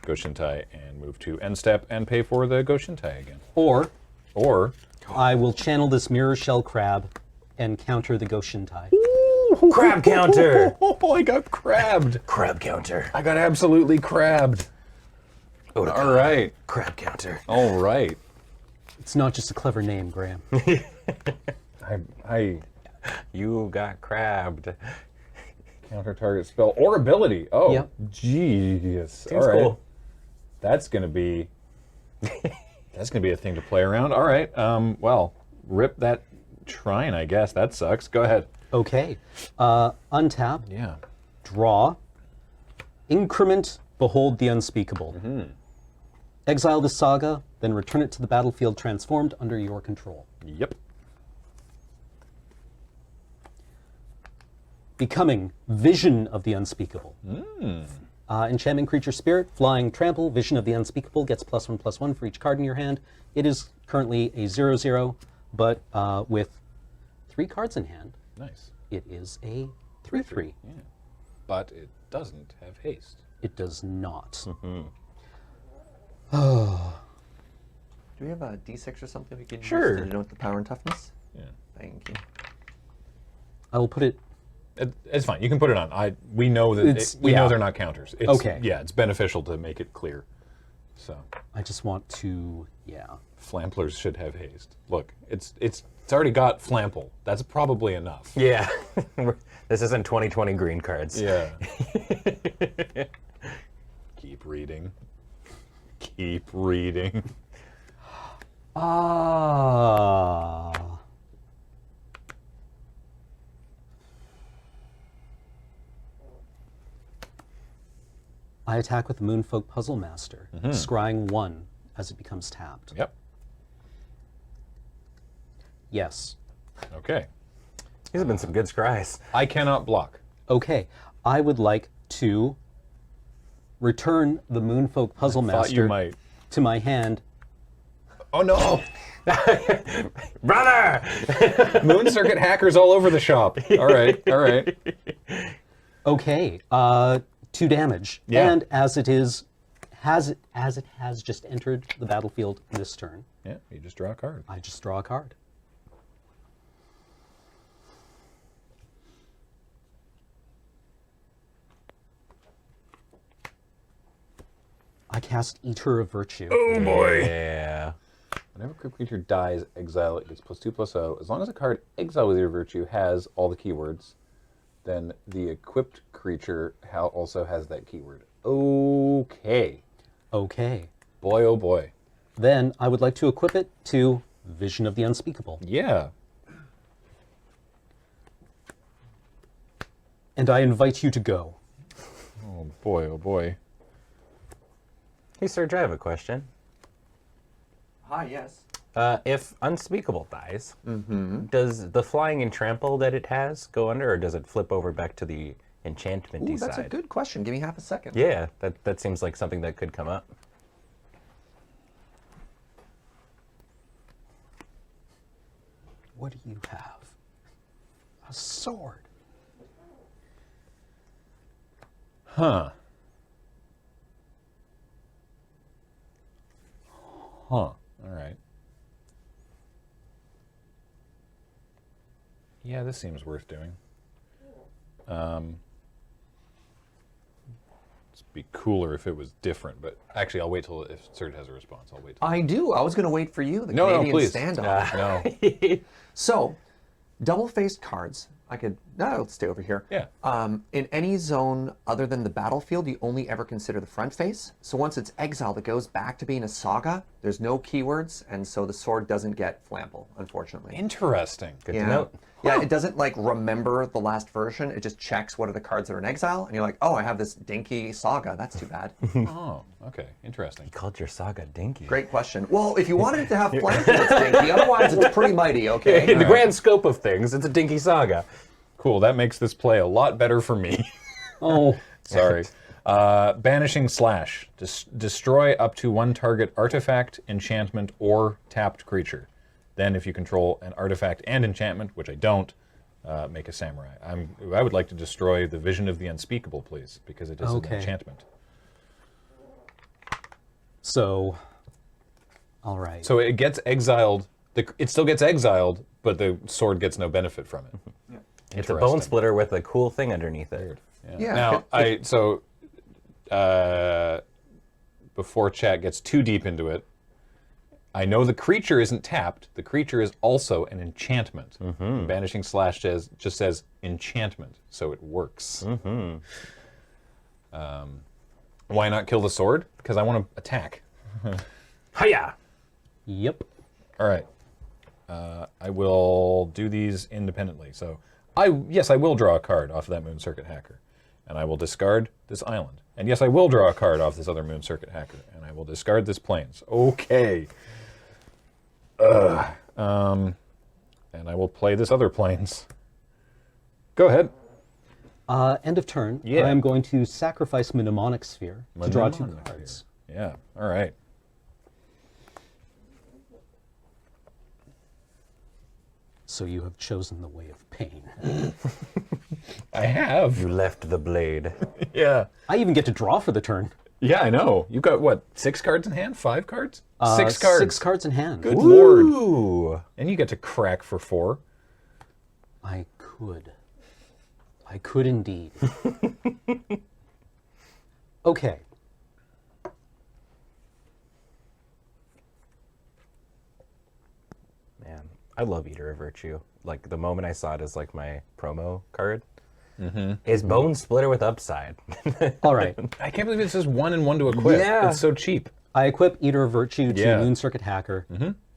Goshintai and move to end step and pay for the Goshintai again. Or Or I will channel this Mirror Shell Crab and counter the Goshintai. Crab counter! oh, I got crabbed. Crab counter. I got absolutely crabbed. All right, Crab counter. all right. It's not just a clever name, Graham. I You got crabbed. counter target spell or ability. Oh, Yep. jeez. Seems All right. cool. That's gonna be a thing to play around. All right. Well, rip that shrine. I guess that sucks. Go ahead. Okay. Untap, Yeah. draw, increment, behold the unspeakable. Exile the saga, then return it to the battlefield transformed under your control. Yep. Becoming Vision of the Unspeakable. Enchantment creature spirit, flying trample, Vision of the Unspeakable gets +1/+1 for each card in your hand. It is currently a 0/0, but with 3 cards in hand, Nice. it is a 3/3. Yeah. But it doesn't have haste. It does not. Do we have a D6 or something we can Sure. use to denote the power and toughness? Yeah. Thank you. I will put it. It's fine. You can put it on. We know that we know they're not counters. It's, Okay. Yeah, it's beneficial to make it clear. So I just want to. Yeah. Flamplers should have haste. Look, it's It's already got Flample. That's probably enough. Yeah. This isn't 2020 green cards. Yeah. Keep reading. Keep reading. Ah. I attack with the Moonfolk Puzzle Master, scrying 1 as it becomes tapped. Yep. Yes. Okay. These have been some good scries. I cannot block. Okay. I would like to return the Moonfolk Puzzle Thought Master you might. to my hand. Oh no! Brother! Moon Circuit hackers all over the shop. All right, all right. Okay. 2 damage. Yeah. And as it has just entered the battlefield this turn, Yeah, you just draw a card. I just draw a card. I cast Eater of Virtue. Oh boy! Yeah. Whenever a crypt creature dies, exile it gets +2/+0. As long as a card exiled with your virtue has all the keywords, then the equipped creature also has that keyword. Okay. Okay. Boy, oh boy. Then I would like to equip it to Vision of the Unspeakable. Yeah. And I invite you to go. Oh boy, oh boy. Hey, Serge, I have a question. Hi, yes. If Unspeakable dies, does the flying and trample that it has go under, or does it flip over back to the enchantment-y Ooh, that's side? a good question. Give me half a second. Yeah, that seems like something that could come up. What do you have? A sword. Huh. Huh. All right. Yeah, this seems worth doing. It'd be cooler if it was different, but actually, I'll wait till if Serge has a response. I'll wait. Till I do. I was going to wait for you, the No, Canadian please. standoff. No. So, double-faced cards. Let's stay over here. Yeah. In any zone other than the battlefield, you only ever consider the front face. So once it's exiled, it goes back to being a saga. There's no keywords, and so the sword doesn't get flample, unfortunately. Interesting. Good Yeah. to note. Yeah, it doesn't like remember the last version. It just checks what are the cards that are in exile, and you're like, oh, I have this dinky saga. That's too bad. Oh, okay. Interesting. Called your saga dinky. Great question. Well, if you wanted it to have flample, it's dinky. Otherwise, it's pretty mighty. Okay. In the grand scope of things, it's a dinky saga. Cool. That makes this play a lot better for me. Oh. Sorry. Banishing Slash. Destroy up to 1 target artifact, enchantment, or tapped creature. Then, if you control an artifact and enchantment, which I don't, make a samurai. I would like to destroy the Vision of the Unspeakable, please, because it is an enchantment. So, all right. So it gets exiled. It still gets exiled, but the sword gets no benefit from it. Yeah. It's a bone splitter with a cool thing underneath it. Yeah. Now, before chat gets too deep into it, I know the creature isn't tapped. The creature is also an enchantment. Banishing Slash just says enchantment, so it works. Why not kill the sword? Because I want to attack. Hiya! Yep. All right. I will do these independently. So, yes, I will draw a card off of that Moon Circuit Hacker. And I will discard this island. And yes, I will draw a card off this other Moon Circuit Hacker. And I will discard this Plains. Okay. And I will play this other Plains. Go ahead. End of turn. Yeah. I'm going to sacrifice my Mnemonic Sphere to draw 2 Mnemonic cards. Yeah, all right. So you have chosen the way of pain. I have. You left the blade. Yeah. I even get to draw for the turn. Yeah, I know. You've got, what, 6 cards in hand? 5 cards? 6 cards. 6 cards in hand. Good lord. Ooh. And you get to crack for 4. I could. I could indeed. Okay. Man, I love Eater of Virtue. Like the moment I saw it as like my promo card, is Bone Splitter with upside. All right. I can't believe it says 1 and 1 to equip. Yeah. It's so cheap. I equip Eater of Virtue to Yeah. Moon Circuit Hacker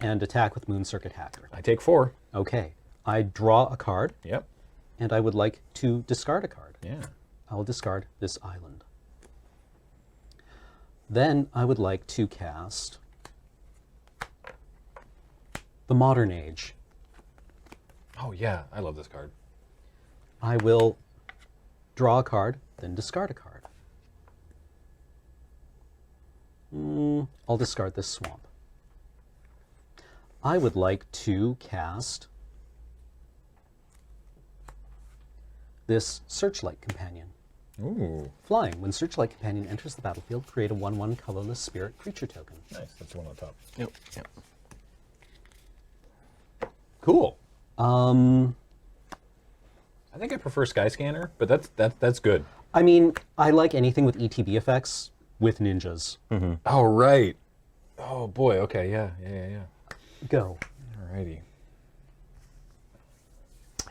and attack with Moon Circuit Hacker. I take 4. Okay. I draw a card, Yep. and I would like to discard a card. Yeah. I will discard this island. Then I would like to cast the Modern Age. Oh yeah, I love this card. I will draw a card, then discard a card. I'll discard this swamp. I would like to cast this Searchlight Companion. Ooh, Flying. When Searchlight Companion enters the battlefield, create a 1/1 colorless spirit creature token. nice. That's the one on top. Yep. Yep. Cool. Um, I think I prefer Skyscanner, but that's good. I mean, I like anything with ETB effects with ninjas. Oh right. Oh boy. Okay. Yeah. Go. Alrighty.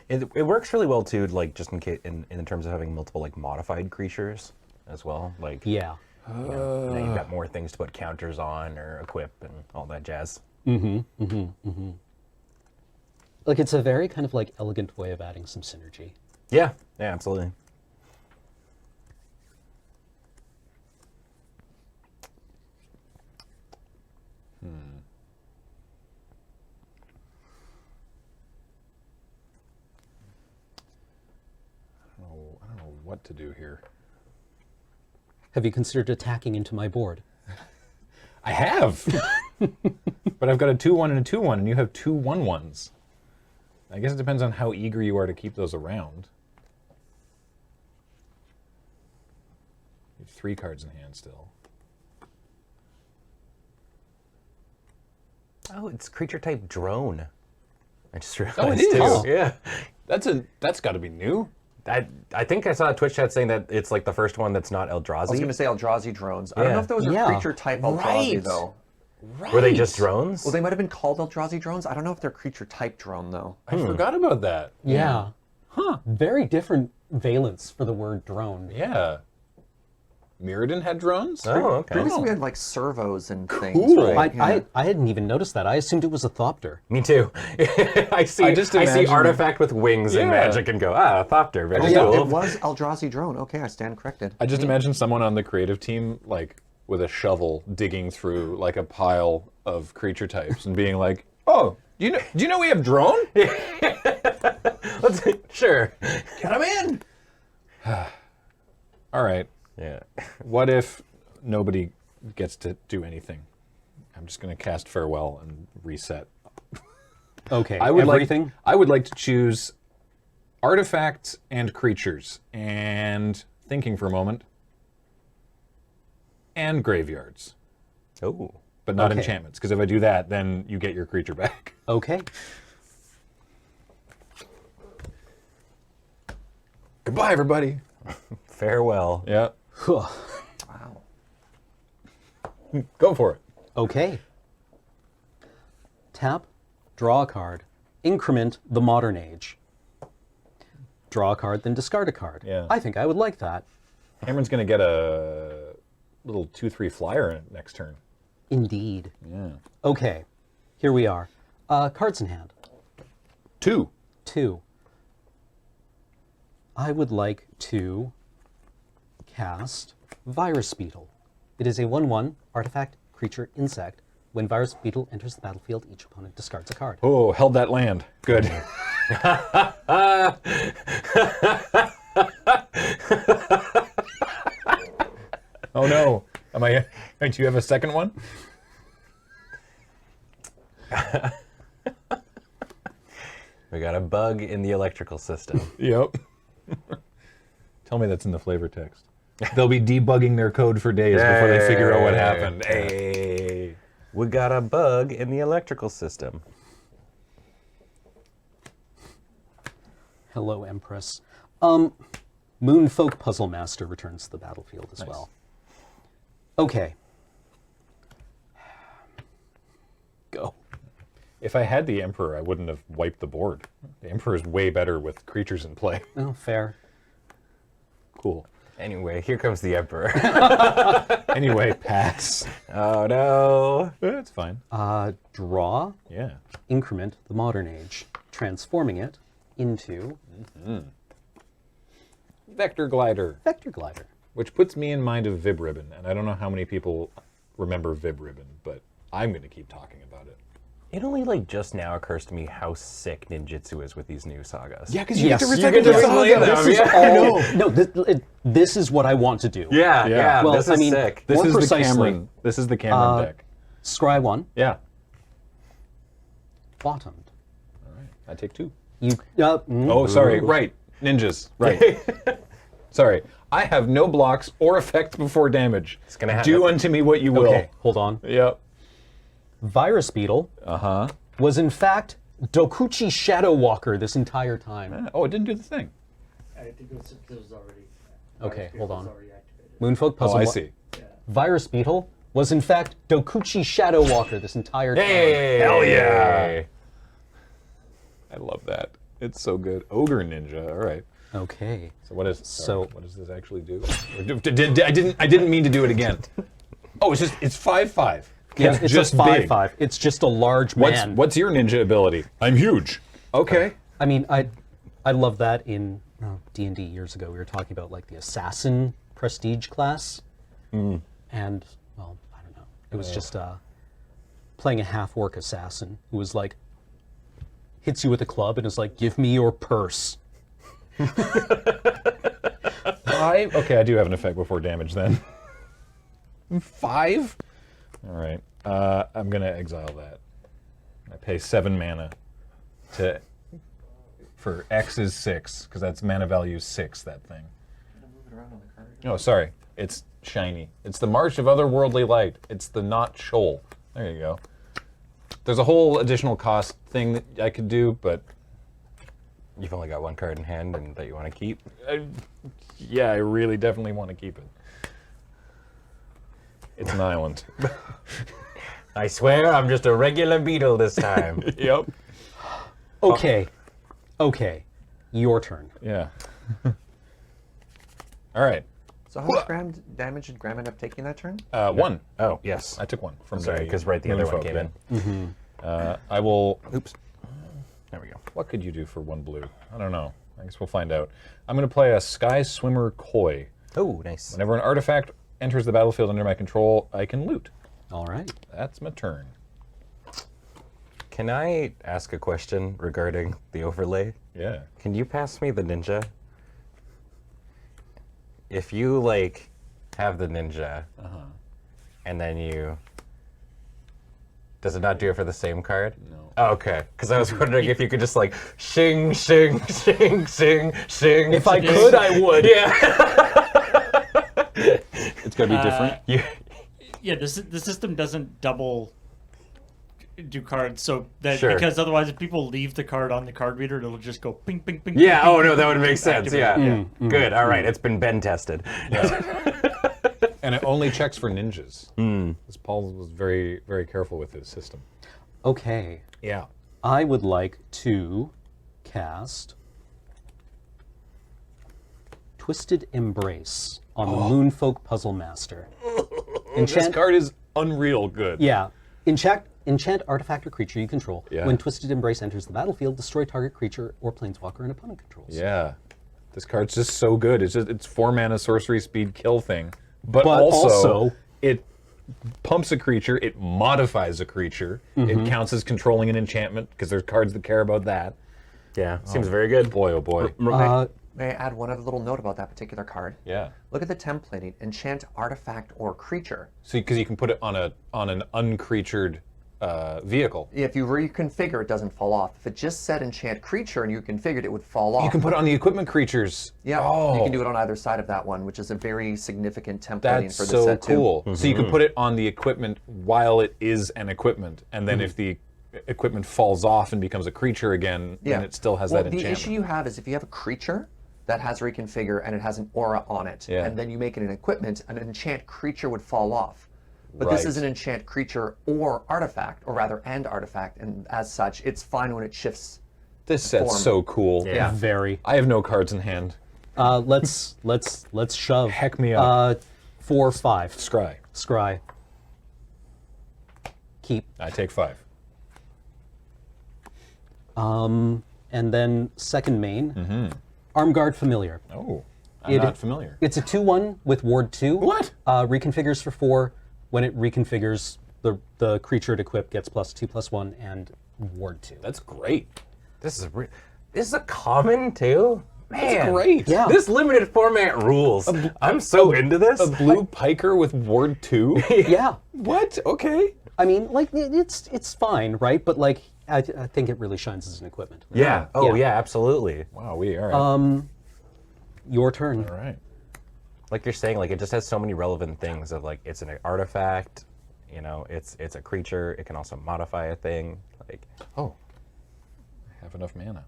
It works really well too, like just in case in terms of having multiple like modified creatures as well. Like Yeah. you know, now you've got more things to put counters on or equip and all that jazz. Like, it's a very kind of like elegant way of adding some synergy. Yeah. Yeah. Absolutely. I don't know what to do here. Have you considered attacking into my board? I have, but I've got a 2/1 and a 2/1, and you have 2 1/1s. I guess it depends on how eager you are to keep those around. You have 3 cards in hand still. Oh, it's creature type drone. I just realized. Oh, it is. Too. Oh. Yeah. That's got to be new. I think I saw a Twitch chat saying that it's like the first one that's not Eldrazi. I was going to say Eldrazi drones. I don't know Yeah. if those are Yeah. creature type Eldrazi Right. though. Right. Were they just drones? Well, they might have been called Eldrazi drones. I don't know if they're creature type drone though. I forgot about that. Yeah. Huh. Very different valence for the word drone. Yeah. Mirrodin had drones? Oh, okay. Previously we had like servos and things. Cool. Right? I hadn't even noticed that. I assumed it was a Thopter. Me too. I see imagine- artifact with wings and Yeah. magic and go, Thopter, very Yeah, cool. it was Eldrazi drone. Okay, I stand corrected. I just imagine someone on the creative team, like, with a shovel digging through, like, a pile of creature types and being like, oh, do you know we have drone? Sure. Get them in! All right. Yeah. What if nobody gets to do anything? I'm just going to cast Farewell and reset. Okay. I would everything. I would like to choose artifacts and creatures, and thinking for a moment, and graveyards, Oh. but not Okay. enchantments. Because if I do that, then you get your creature back. Okay. Goodbye, everybody. Farewell. Yeah, Wow. go for it. Okay. Tap, draw a card, increment the Modern Age. Draw a card, then discard a card. Yeah. I think I would like that. Cameron's going to get a little 2/3 flyer in it next turn. Indeed. Yeah. Okay. Here we are. Cards in hand. 2. 2. I would like to cast Virus Beetle. It is a 1/1 artifact, creature, insect. When Virus Beetle enters the battlefield, each opponent discards a card. Oh, held that land. Good. Oh no. Do you have a second one? We got a bug in the electrical system. Yep. Tell me that's in the flavor text. They'll be debugging their code for days before they figure out what happened. Hey. We got a bug in the electrical system. Hello, Empress. Moonfolk Puzzle Master returns to the battlefield as well. Okay. Go. If I had the Emperor, I wouldn't have wiped the board. The Emperor is way better with creatures in play. Oh, fair. Cool. Anyway, here comes the Emperor. Anyway, pass. Oh no. It's fine. Draw, Yeah. increment the modern age, transforming it into Vector Glider, Vector Glider. which puts me in mind of Vib Ribbon, and I don't know how many people remember Vib Ribbon, but I'm going to keep talking about it. It only like just now occurs to me how sick ninjutsu is with these new sagas. Yeah, because Yes, you you get to recycle get to replay them. them. This is Yeah. all. No, this is what I want to do. Yeah, Yeah. yeah. Well, this I is mean, sick. This More is the precisely, Cameron. This is the Cameron deck. Scry 1, Yeah. bottomed. I take 2. You. Oh, sorry. Right. Ninjas. Right. Sorry. I have no blocks or effects before damage. It's gonna happen. Do unto me what you will. Okay, hold on. Yep. Virus Beetle was in fact Dokuchi Shadow Walker this entire time. Oh, it didn't do the thing. I think it was already. Okay, hold on. Already activated. Moonfolk Puzzle. Oh, I see. Virus Beetle was in fact Dokuchi Shadow Walker this entire time. Hey, Hell yeah. I love that. It's so good. Ogre Ninja. All right. Okay. So what is So- what does this actually do? I didn't mean to do it again. Oh, it's 5/5. Yeah, it's just a 5/5. big. It's just a large man. What's your ninja ability? I'm huge. Okay. I mean, I love that in D&D years ago. We were talking about like the assassin prestige class, and well, I don't know. It was just playing a half-orc assassin who was like hits you with a club and is like, "Give me your purse." 5? Okay, I do have an effect before damage then. 5? All right. I'm going to exile that. I pay 7 mana for X is 6, because that's mana value 6, that thing. Oh, sorry. It's shiny. It's the March of Otherworldly Light. It's the not shoal. There you go. There's a whole additional cost thing that I could do, but You've only got one card in hand and that you want to keep. yeah, I really definitely want to keep it. It's an island. I swear I'm just a regular beetle this time. Yep. Okay, okay, your turn. Yeah. All right. So how much damage did Graham end up taking that turn? 1. Oh, yes. I took 1 from Sorry, the because the other one Moonfolk, came in. I will. Oops. There we go. What could you do for 1 blue? I don't know. I guess we'll find out. I'm going to play a Sky Swimmer Koi. Oh, nice. Whenever an artifact enters the battlefield under my control, I can loot. All right. That's my turn. Can I ask a question regarding the overlay? Yeah. Can you pass me the ninja? If you, like, have the ninja, and then you... Does it not do it for the same card? No. Oh, okay. Because I was wondering if you could just, like, shing, shing, shing, shing, shing. If I could, I would. Yeah. It's going to be different. Yeah, the system doesn't double do cards, so that Sure. because otherwise, if people leave the card on the card reader, it'll just go ping, ping, ping. Yeah, ping, oh ping, no, that ping, would make ping, sense. activate. Yeah. Good, all right. It's been Ben tested. And it only checks for ninjas. Because Paul was very, very careful with his system. Okay. Yeah. I would like to cast Twisted Embrace on the Moonfolk Puzzle Master. This card is unreal good. Yeah. Enchant artifact or creature you control. Yeah. When Twisted Embrace enters the battlefield, destroy target creature or planeswalker an opponent controls. Yeah. This card's just so good. It's 4 mana sorcery speed kill thing. But But also it pumps a creature, it modifies a creature, it counts as controlling an enchantment, because there's cards that care about that. Yeah, seems very good. Boy, oh boy. May I add one other little note about that particular card? Yeah. Look at the templating. Enchant artifact or creature. So because you can put it on an uncreatured vehicle. If you reconfigure, it doesn't fall off. If it just said enchant creature and you configured, it would fall off. You can put it on the equipment creatures. Yeah, Oh. you can do it on either side of that one, which is a very significant templating That's for the so set too. cool. So you can put it on the equipment while it is an equipment, and then if the equipment falls off and becomes a creature again, then it still has that the enchantment. issue you have is if you have a creature that has reconfigure and it has an aura on it, Yeah. and then you make it an equipment, an enchant creature would fall off. But this Right. is an enchant creature or artifact, or rather, and artifact, and as such, it's fine when it shifts. This set's Form. so cool. Yeah. Very. I have no cards in hand. Let's shove. Heck me up. 4, 5. Scry. Scry. Keep. I take 5. And then second main. Armguard Familiar. Oh, I'm not familiar. It's a 2/1 with Ward 2. What? Reconfigures for 4. When it reconfigures, the creature it equipped gets +2/+1 and Ward 2. That's great. This is a common too. Man, That's great. Yeah. This limited format rules. I'm so into this. A blue piker with Ward 2? Yeah. What? Okay. I mean, like, it's fine, right? But, like, I think it really shines as an equipment. Yeah. Oh Yeah. yeah, absolutely. Wow, all right. Your turn. All right. Like you're saying, like it just has so many relevant things of like it's an artifact, you know, it's a creature. It can also modify a thing. Like Oh, I have enough mana.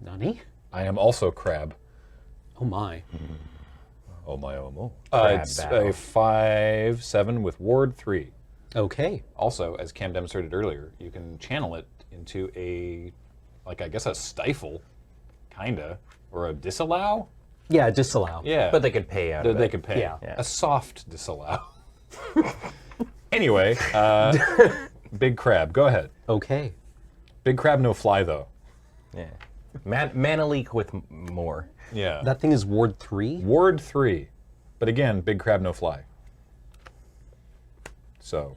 Nani? I am also crab. Oh, my. Oh my, oh mo. Crab It's battle. a 5/7 with Ward 3. Okay. Also, as Cam demonstrated earlier, you can channel it into a, like, I guess a stifle, kinda, or a disallow? Yeah, disallow. Yeah. but they could pay out. They, of they it. could pay. Yeah. A soft disallow. Anyway, Big Crab, go ahead. Okay. Big Crab, no fly, though. Yeah. Mana leak with more. Yeah. That thing is Ward 3? Ward 3. But again, Big Crab, no fly. So,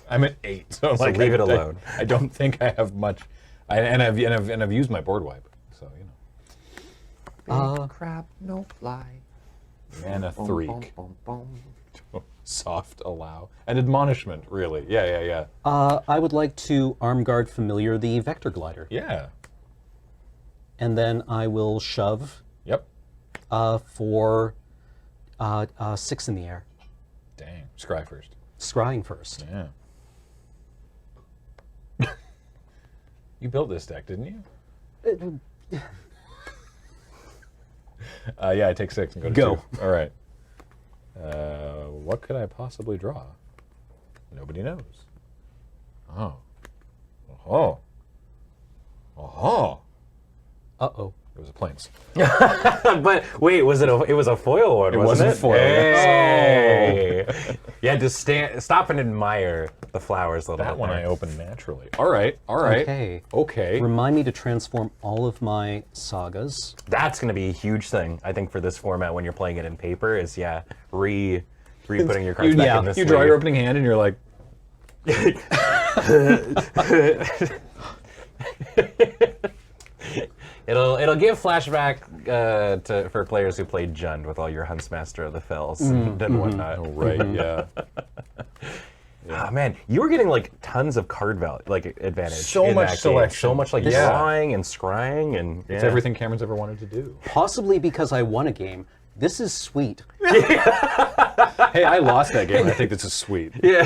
I'm at 8. So, like, leave it I- alone. I don't think I have much. I've used my board wipe. So, you know. Big crab, no fly. Mana Boom, 3. boom, boom, boom. Soft allow. And admonishment, really. Yeah. I would like to Armguard Familiar the Vector Glider. Yeah. And then I will shove Yep. for 6 in the air. Dang. Scry first. Scrying first. Yeah. You built this deck, didn't you? Yeah, I take 6 and go to Go. 2. All right. What could I possibly draw? Nobody knows. Oh. Oh. Oh. Uh-oh. It was a plains. But wait, was it was a foil one? It wasn't wasn't foil, Hey. You had to stop and admire the flowers a little That bit one there. I opened naturally. All right. Okay. Okay. Remind me to transform all of my sagas. That's going to be a huge thing, I think, for this format when you're playing it in paper. Is re-putting your cards back in this. You draw your opening hand and you're like, It'll give flashback for players who played Jund with all your Huntsmaster of the Fells and whatnot. oh, right, yeah. Ah, man, you were getting like tons of card value, like advantage. So in much that game. selection. So much like Yeah. drawing and scrying and It's everything Cameron's ever wanted to do. Possibly because I won a game. This is sweet. Hey, I lost that game. I think this is sweet. Yeah.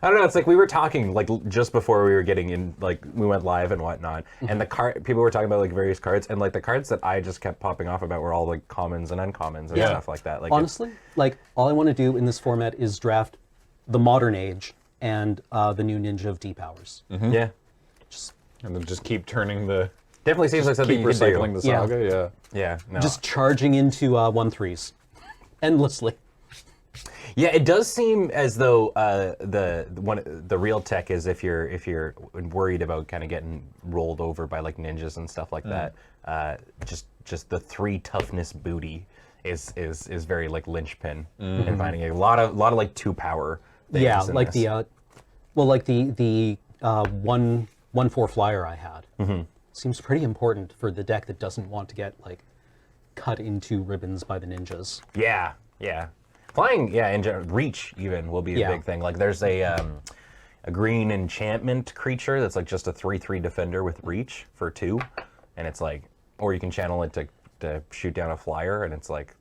I don't know. It's like we were talking like just before we were getting in, like we went live and whatnot, and the people were talking about like various cards, and like the cards that I just kept popping off about were all like commons and uncommons and Yeah. stuff like that. Like Honestly, like, all I want to do in this format is draft the Modern Age and the new Ninja of Deep Hours. yeah, And then just keep turning the, definitely seems like something keep you could do. recycling the Yeah. saga. Yeah. Yeah, no. Just charging into 1/3s endlessly. Yeah, it does seem as though the real tech is if you're worried about kind of getting rolled over by like ninjas and stuff like that. Just the 3 toughness booty is very like linchpin in finding a lot of like 2 power. things Yeah, in like this. the 1/4 flyer I had. Seems pretty important for the deck that doesn't want to get like cut into ribbons by the ninjas. Yeah. Flying, and reach even will be a Yeah. big thing. Like there's a green enchantment creature that's like just a 3/3 defender with reach for 2, and it's like, or you can channel it to shoot down a flyer, and it's like,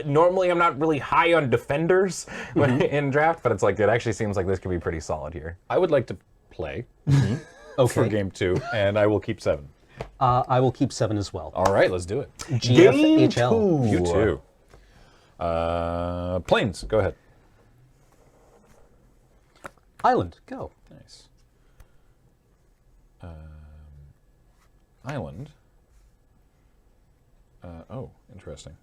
normally I'm not really high on defenders when in draft, but it's like it actually seems like this could be pretty solid here. I would like to play for Okay. game 2, and I will keep 7. I will keep 7 as well. All right, let's do it. GFHL. You too. Planes, go ahead. Island, go. Nice. Island. Oh, interesting.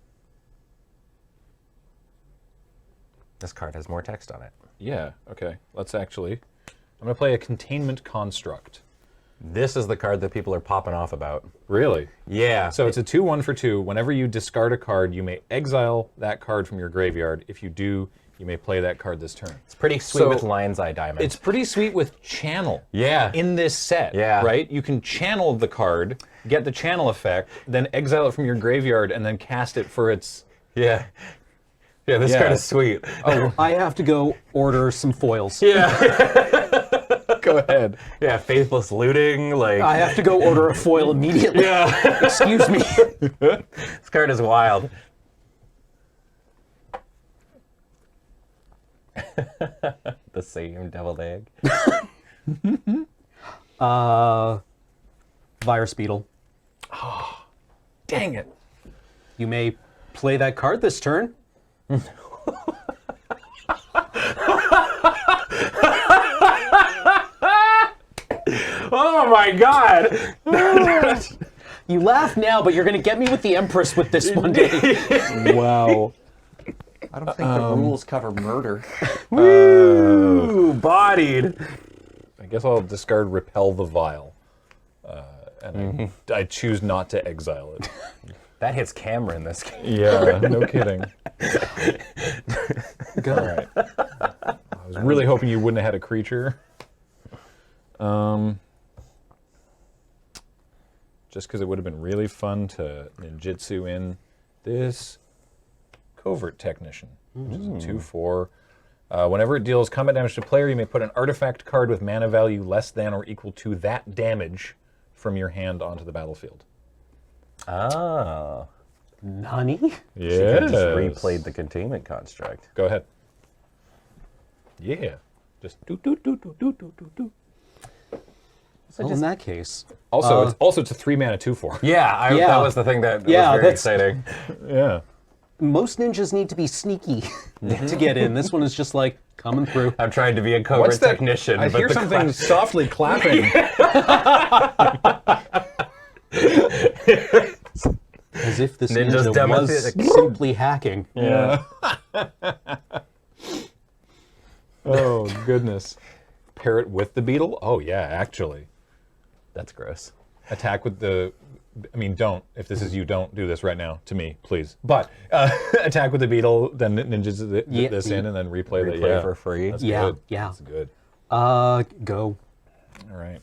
This card has more text on it. Yeah, okay. Let's actually... I'm going to play a Containment Construct. This is the card that people are popping off about. Really? Yeah. So it's a 2/1 for 2. Whenever you discard a card, you may exile that card from your graveyard. If you do, you may play that card this turn. It's pretty sweet with Lion's Eye Diamond. It's pretty sweet with Channel. Yeah. In this set. Yeah. Right? You can channel the card, get the channel effect, then exile it from your graveyard, and then cast it for its... Yeah. Yeah, this card is sweet. Oh, I have to go order some foils. Yeah. Go ahead. Yeah, faithless looting, like... I have to go order a foil immediately. Yeah. Excuse me. This card is wild. The same deviled egg. Virus Beetle. Oh, dang it. You may play that card this turn. Oh my god! You laugh now, but you're going to get me with the Empress with this one day. Wow. I don't think the rules cover murder. Ooh, bodied. I guess I'll discard Repel the Vial. And I choose not to exile it. That hits camera in this game. Yeah, no kidding. All right. I was really hoping you wouldn't have had a creature. Just because it would have been really fun to ninjutsu in this Covert Technician, which is a 2/4. Whenever it deals combat damage to a player, you may put an artifact card with mana value less than or equal to that damage from your hand onto the battlefield. Ah. Nani? She could have just replayed the Containment Construct. Go ahead. Yeah. Just do do do do do do do do. Well, in that case. Also, it's a 3-mana 2/4. Yeah, Yeah. that was the thing that was very exciting. Yeah. Most ninjas need to be sneaky to get in. This one is just like coming through. I'm trying to be a covert technician. I but hear the something softly clapping. As if this Ninja's ninja done with was it. simply hacking. Yeah. Oh, goodness. Pair it with the beetle? Oh, yeah, actually. That's gross. Attack with the... I mean, don't. If this is you, don't do this right now to me, please. But attack with the beetle, then ninjas this in, and then replay the... Yeah. for free. That's Yeah, good. yeah. That's good. Go. All right.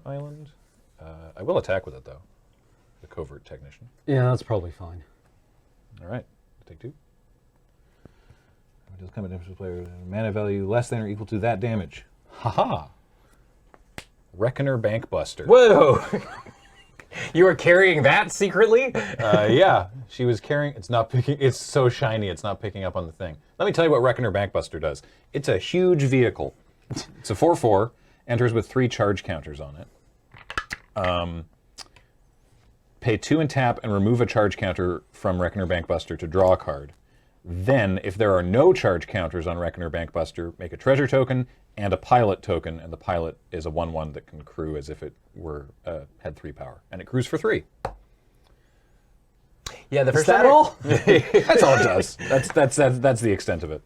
Island. I will attack with it, though. The Covert Technician. Yeah, that's probably fine. All right. Take 2. Deals combat damage to the player. Mana value less than or equal to that damage. Haha. Reckoner Bankbuster. Whoa! You were carrying that secretly? Yeah, she was carrying. It's not picking. It's so shiny. It's not picking up on the thing. Let me tell you what Reckoner Bankbuster does. It's a huge vehicle. It's a 4/4. Enters with 3 charge counters on it. Pay 2 and tap and remove a charge counter from Reckoner Bankbuster to draw a card. Then, if there are no charge counters on Reckoner Bankbuster, make a treasure token and a pilot token, and the pilot is a 1/1 that can crew as if it were had 3 power, and it crews for 3. Yeah, the Is first that time all? That's all it does. That's the extent of it.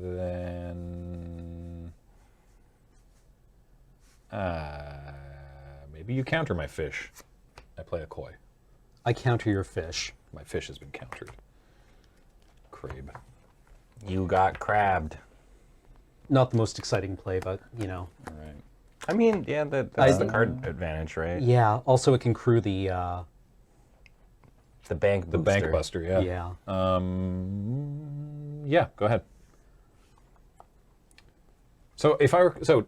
Then maybe you counter my fish. I play a koi. I counter your fish. My fish has been countered. Crabe. You got crabbed. Not the most exciting play, but, you know. All right. I mean, yeah, that's the card advantage, right? Yeah, also it can crew the bank booster. The bank buster, yeah. Yeah. Yeah, go ahead. So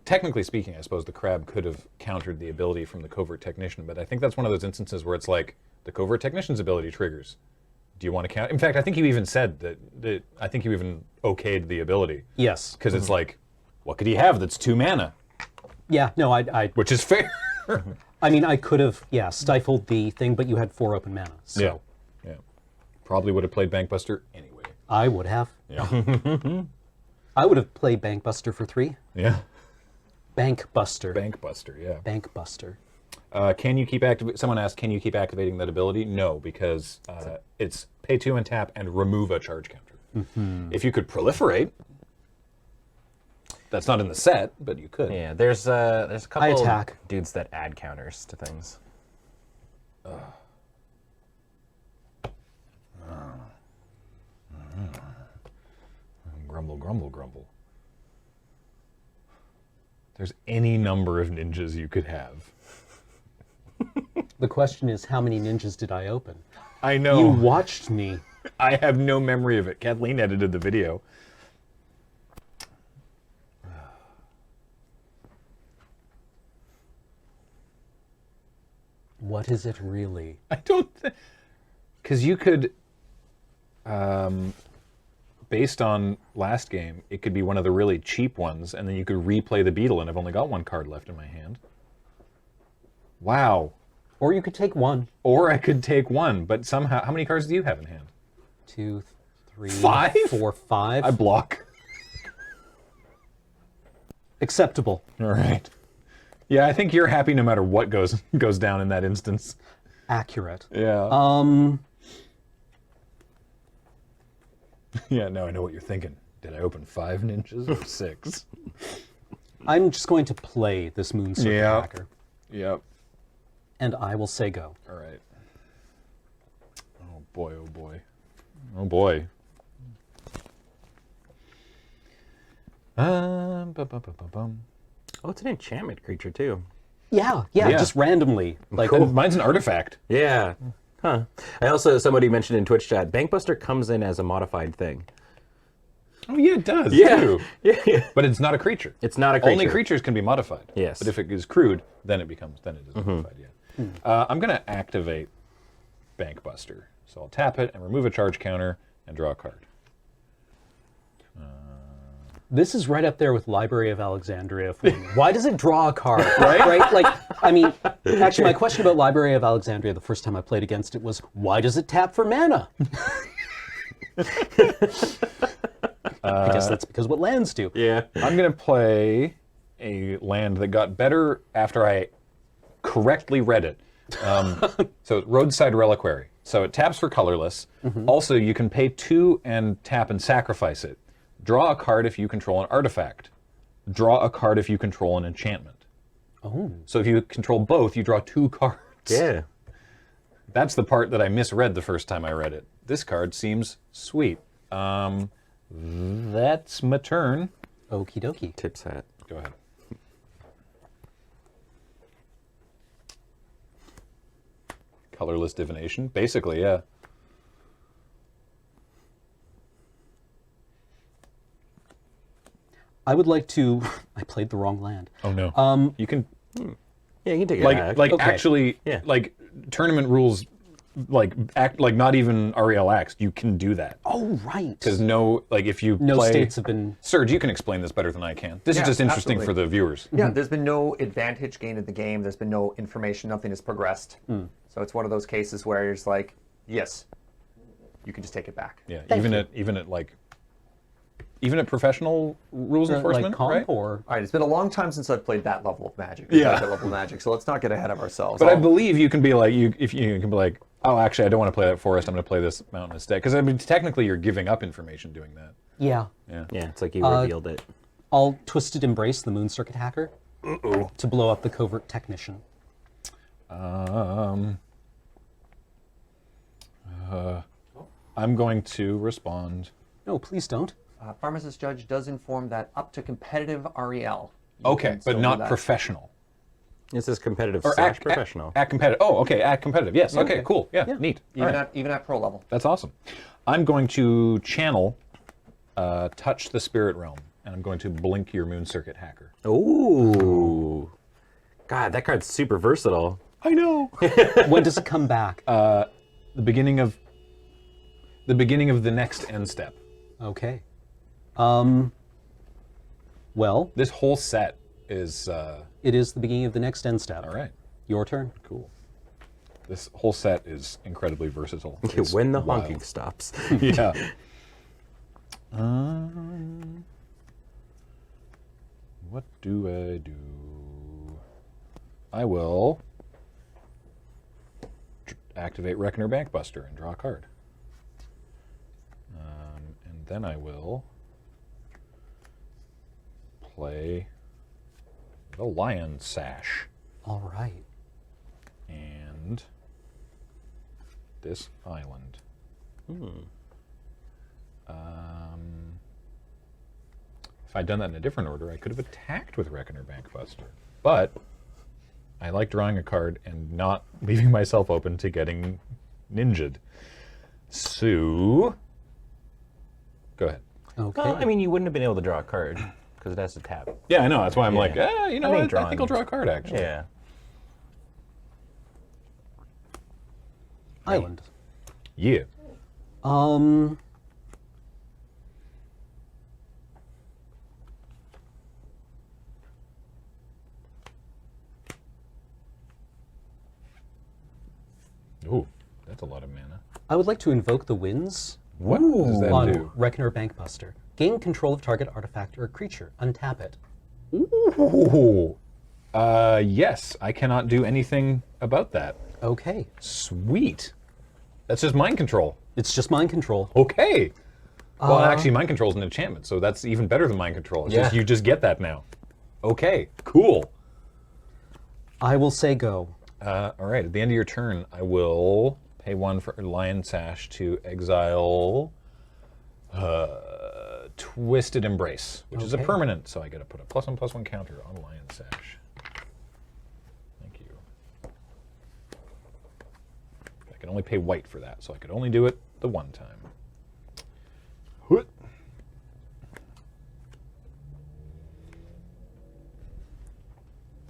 technically speaking, I suppose the crab could have countered the ability from the Covert Technician, but I think that's one of those instances where it's like the Covert Technician's ability triggers, do you want to count? In fact, I think you even said that I think you even okayed the ability. Yes. Because it's like, what could he have that's 2 mana? Yeah, no, I Which is fair. I mean, I could have, stifled the thing, but you had 4 open mana. So Yeah. Probably would have played Bankbuster anyway. I would have. Yeah. I would have played Bankbuster for 3. Yeah. Bankbuster. Bankbuster, yeah. Bankbuster. Can you keep Someone asked, can you keep activating that ability? No, because it's pay 2 and tap and remove a charge counter. If you could proliferate, that's not in the set, but you could. Yeah, there's a couple attack. dudes that add counters to things. Grumble, grumble, grumble. There's any number of ninjas you could have. The question is, how many ninjas did I open? I know. You watched me. I have no memory of it. Kathleen edited the video. What is it really? I don't think... Because you could... based on last game, it could be one of the really cheap ones, and then you could replay the beetle, and I've only got 1 card left in my hand. Wow. Or you could take 1. Or I could take 1, but somehow... How many cards do you have in hand? 2, 3, 5? 4, 5. I block. Acceptable. All right. Yeah, I think you're happy no matter what goes down in that instance. Accurate. Yeah. Yeah, no, I know what you're thinking. Did I open 5 ninjas or 6? I'm just going to play this Moon Circuit Hacker. Yep. And I will say go. All right. Oh boy, oh boy. Oh boy. Oh, it's an enchantment creature too. Yeah, Yeah. just randomly. Like, Cool. Mine's an artifact. Yeah. Huh. Somebody mentioned in Twitch chat, Bankbuster comes in as a modified thing. Oh yeah, it does. Yeah. Too. Yeah. But it's not a creature. It's not a creature. Only creatures can be modified. Yes. But if it is crude, then it is modified. Yeah. I'm gonna activate Bankbuster. So I'll tap it and remove a charge counter and draw a card. this is right up there with Library of Alexandria for me. Why does it draw a card, right? Like, I mean, actually, my question about Library of Alexandria the first time I played against it was, why does it tap for mana? I guess that's because what lands do. Yeah. I'm going to play a land that got better after I correctly read it. So Roadside Reliquary. So it taps for colorless. Also, you can pay 2 and tap and sacrifice it. Draw a card if you control an artifact. Draw a card if you control an enchantment. Oh. So if you control both, you draw 2 cards. Yeah. That's the part that I misread the first time I read it. This card seems sweet. That's my turn. Okie dokie. Tips hat. Go ahead. Colorless divination, basically, yeah. I would like to. I played the wrong land. Oh no. You can Yeah, you can take it like back. like Okay. actually Yeah. like tournament rules like act like not even REL Axe. You can do that Oh, right. because no like if you No play, states have been. Serge, you can explain this better than I can. This is Yeah, just interesting absolutely. for the viewers. Yeah, there's been no advantage gained in the game. There's been no information. Nothing has progressed. So it's one of those cases where you're just like, yes, you can just take it back. Yeah, Thank even you. at professional rules enforcement, Like comp right? or. All right, it's been a long time since I've played that level of Magic. Yeah. That level of Magic. So let's not get ahead of ourselves. But I believe you can be like you can be like, oh, actually, I don't want to play that forest. I'm going to play this mountain instead. Because I mean, technically, you're giving up information doing that. Yeah. Yeah. Yeah, it's like you revealed it. I'll Twisted Embrace the Moon Circuit Hacker to blow up the Covert Technician. I'm going to respond. No, please don't. Pharmacist Judge does inform that up to competitive REL. you Okay, can still but do not that. professional. This is competitive Or / professional. At competitive. Oh, okay, at competitive. Yes. Okay, cool. Yeah, neat. All Even right. even at pro level. That's awesome. I'm going to channel Touch the Spirit Realm, and I'm going to blink your Moon Circuit Hacker. Ooh. God, that card's super versatile. I know. When does it come back? The beginning of the beginning of the next end step. Okay. Well, This whole set is it is the beginning of the next end step. all right. Your turn. Cool. This whole set is incredibly versatile. It's when the wild. honking stops. Yeah. What do I do? I will activate Reckoner Bankbuster and draw a card. And then I will play the Lion Sash All right. and this island. If I'd done that in a different order, I could have attacked with Reckoner Bankbuster. But I like drawing a card and not leaving myself open to getting ninja'd. So, go ahead. Okay. Well, I mean, you wouldn't have been able to draw a card because it has to tap. Yeah, I know. That's why I'm like, Yeah. you know I what? think I think I'll draw a card, actually. Yeah. Island. Yeah. Ooh, that's a lot of mana. I would like to invoke the winds What does that on do? Reckoner Bankbuster. Gain control of target artifact or creature. Untap it. Ooh. Yes, I cannot do anything about that. Okay. Sweet. That's just mind control. It's just mind control. Okay. Well, actually, mind control is an enchantment, so that's even better than mind control. It's just Yeah. you just get that now. Okay, cool. I will say go. All right, at the end of your turn, I will pay 1 for Lion Sash to exile Twisted Embrace, which is a Okay. permanent, so I get to put a +1/+1 counter on Lion Sash. Thank you. I can only pay white for that, so I could only do it the one time. Hoot.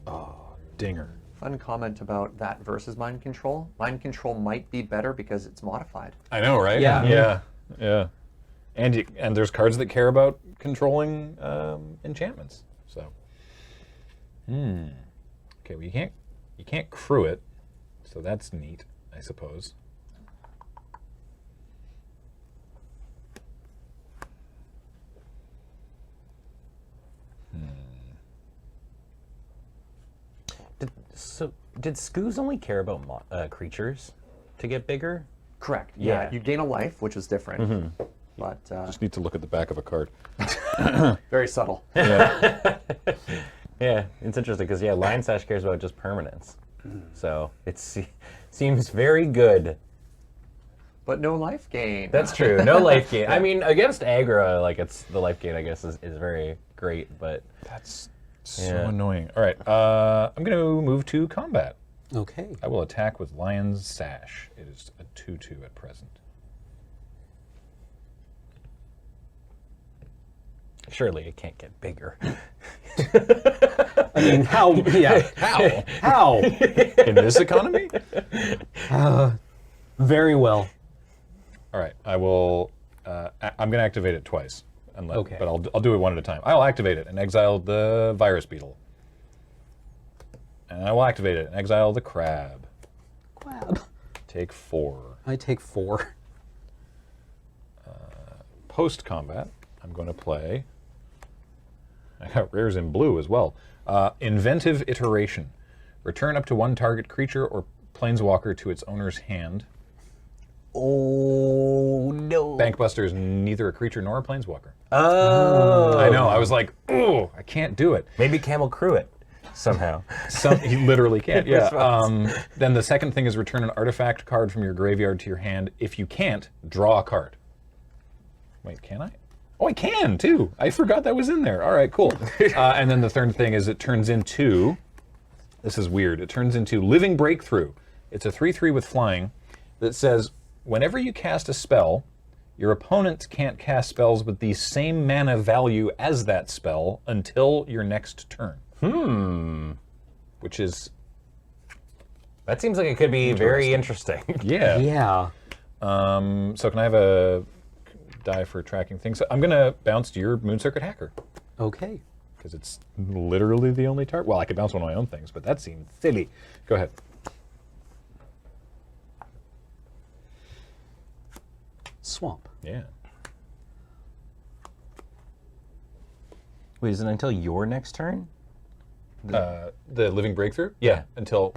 Oh, dinger. Fun comment about that versus mind control. Mind control might be better because it's modified. I know, right? Yeah. Yeah. Yeah. And there's cards that care about controlling enchantments. So. Okay, well you can't crew it, so that's neat, I suppose. Did Skoos only care about creatures to get bigger? Correct. Yeah. Yeah. You'd gain a life, which was different. But Just need to look at the back of a card. very subtle. Yeah. Yeah, it's interesting because Lion Sash cares about just permanence, so it seems very good. But no life gain. That's true. No life gain. I mean, against aggro, like it's the life gain, I guess, is very great, but That's so Yeah. annoying. All right, I'm going to move to combat. Okay. I will attack with Lion's Sash. It is a 2/2 at present. surely it can't get bigger. I mean, how? Yeah. How? How? In this economy? Very well. All right, I will. I'm going to activate it twice, Okay. but I'll do it one at a time. I'll activate it and exile the virus beetle, and I will activate it and exile the crab. Quab. Take 4. I take 4. Post combat, I'm going to play. I got rares in blue as well. Inventive Iteration. Return up to 1 target creature or planeswalker to its owner's hand. Oh no! Bankbuster is neither a creature nor a planeswalker. Oh, I know. I was like, oh, I can't do it. maybe Camel crew it somehow. He literally can't. Yeah. Response. Then the second thing is return an artifact card from your graveyard to your hand. If you can't, draw a card. Wait, can I? Oh, I can too. I forgot that was in there. All right, cool. And then the third thing is it turns into. This is weird. It turns into Living Breakthrough. It's a 3/3 with flying that says whenever you cast a spell, your opponent can't cast spells with the same mana value as that spell until your next turn. Which is, That seems like it could be very interesting. yeah. Yeah. So can I have a die for tracking things? So I'm going to bounce to your Moon Circuit Hacker. Okay. Because it's literally the only target. Well, I could bounce one of my own things, but that seemed silly. Go ahead. Swamp. Yeah. Wait, is it until your next turn? The Living Breakthrough? Yeah, until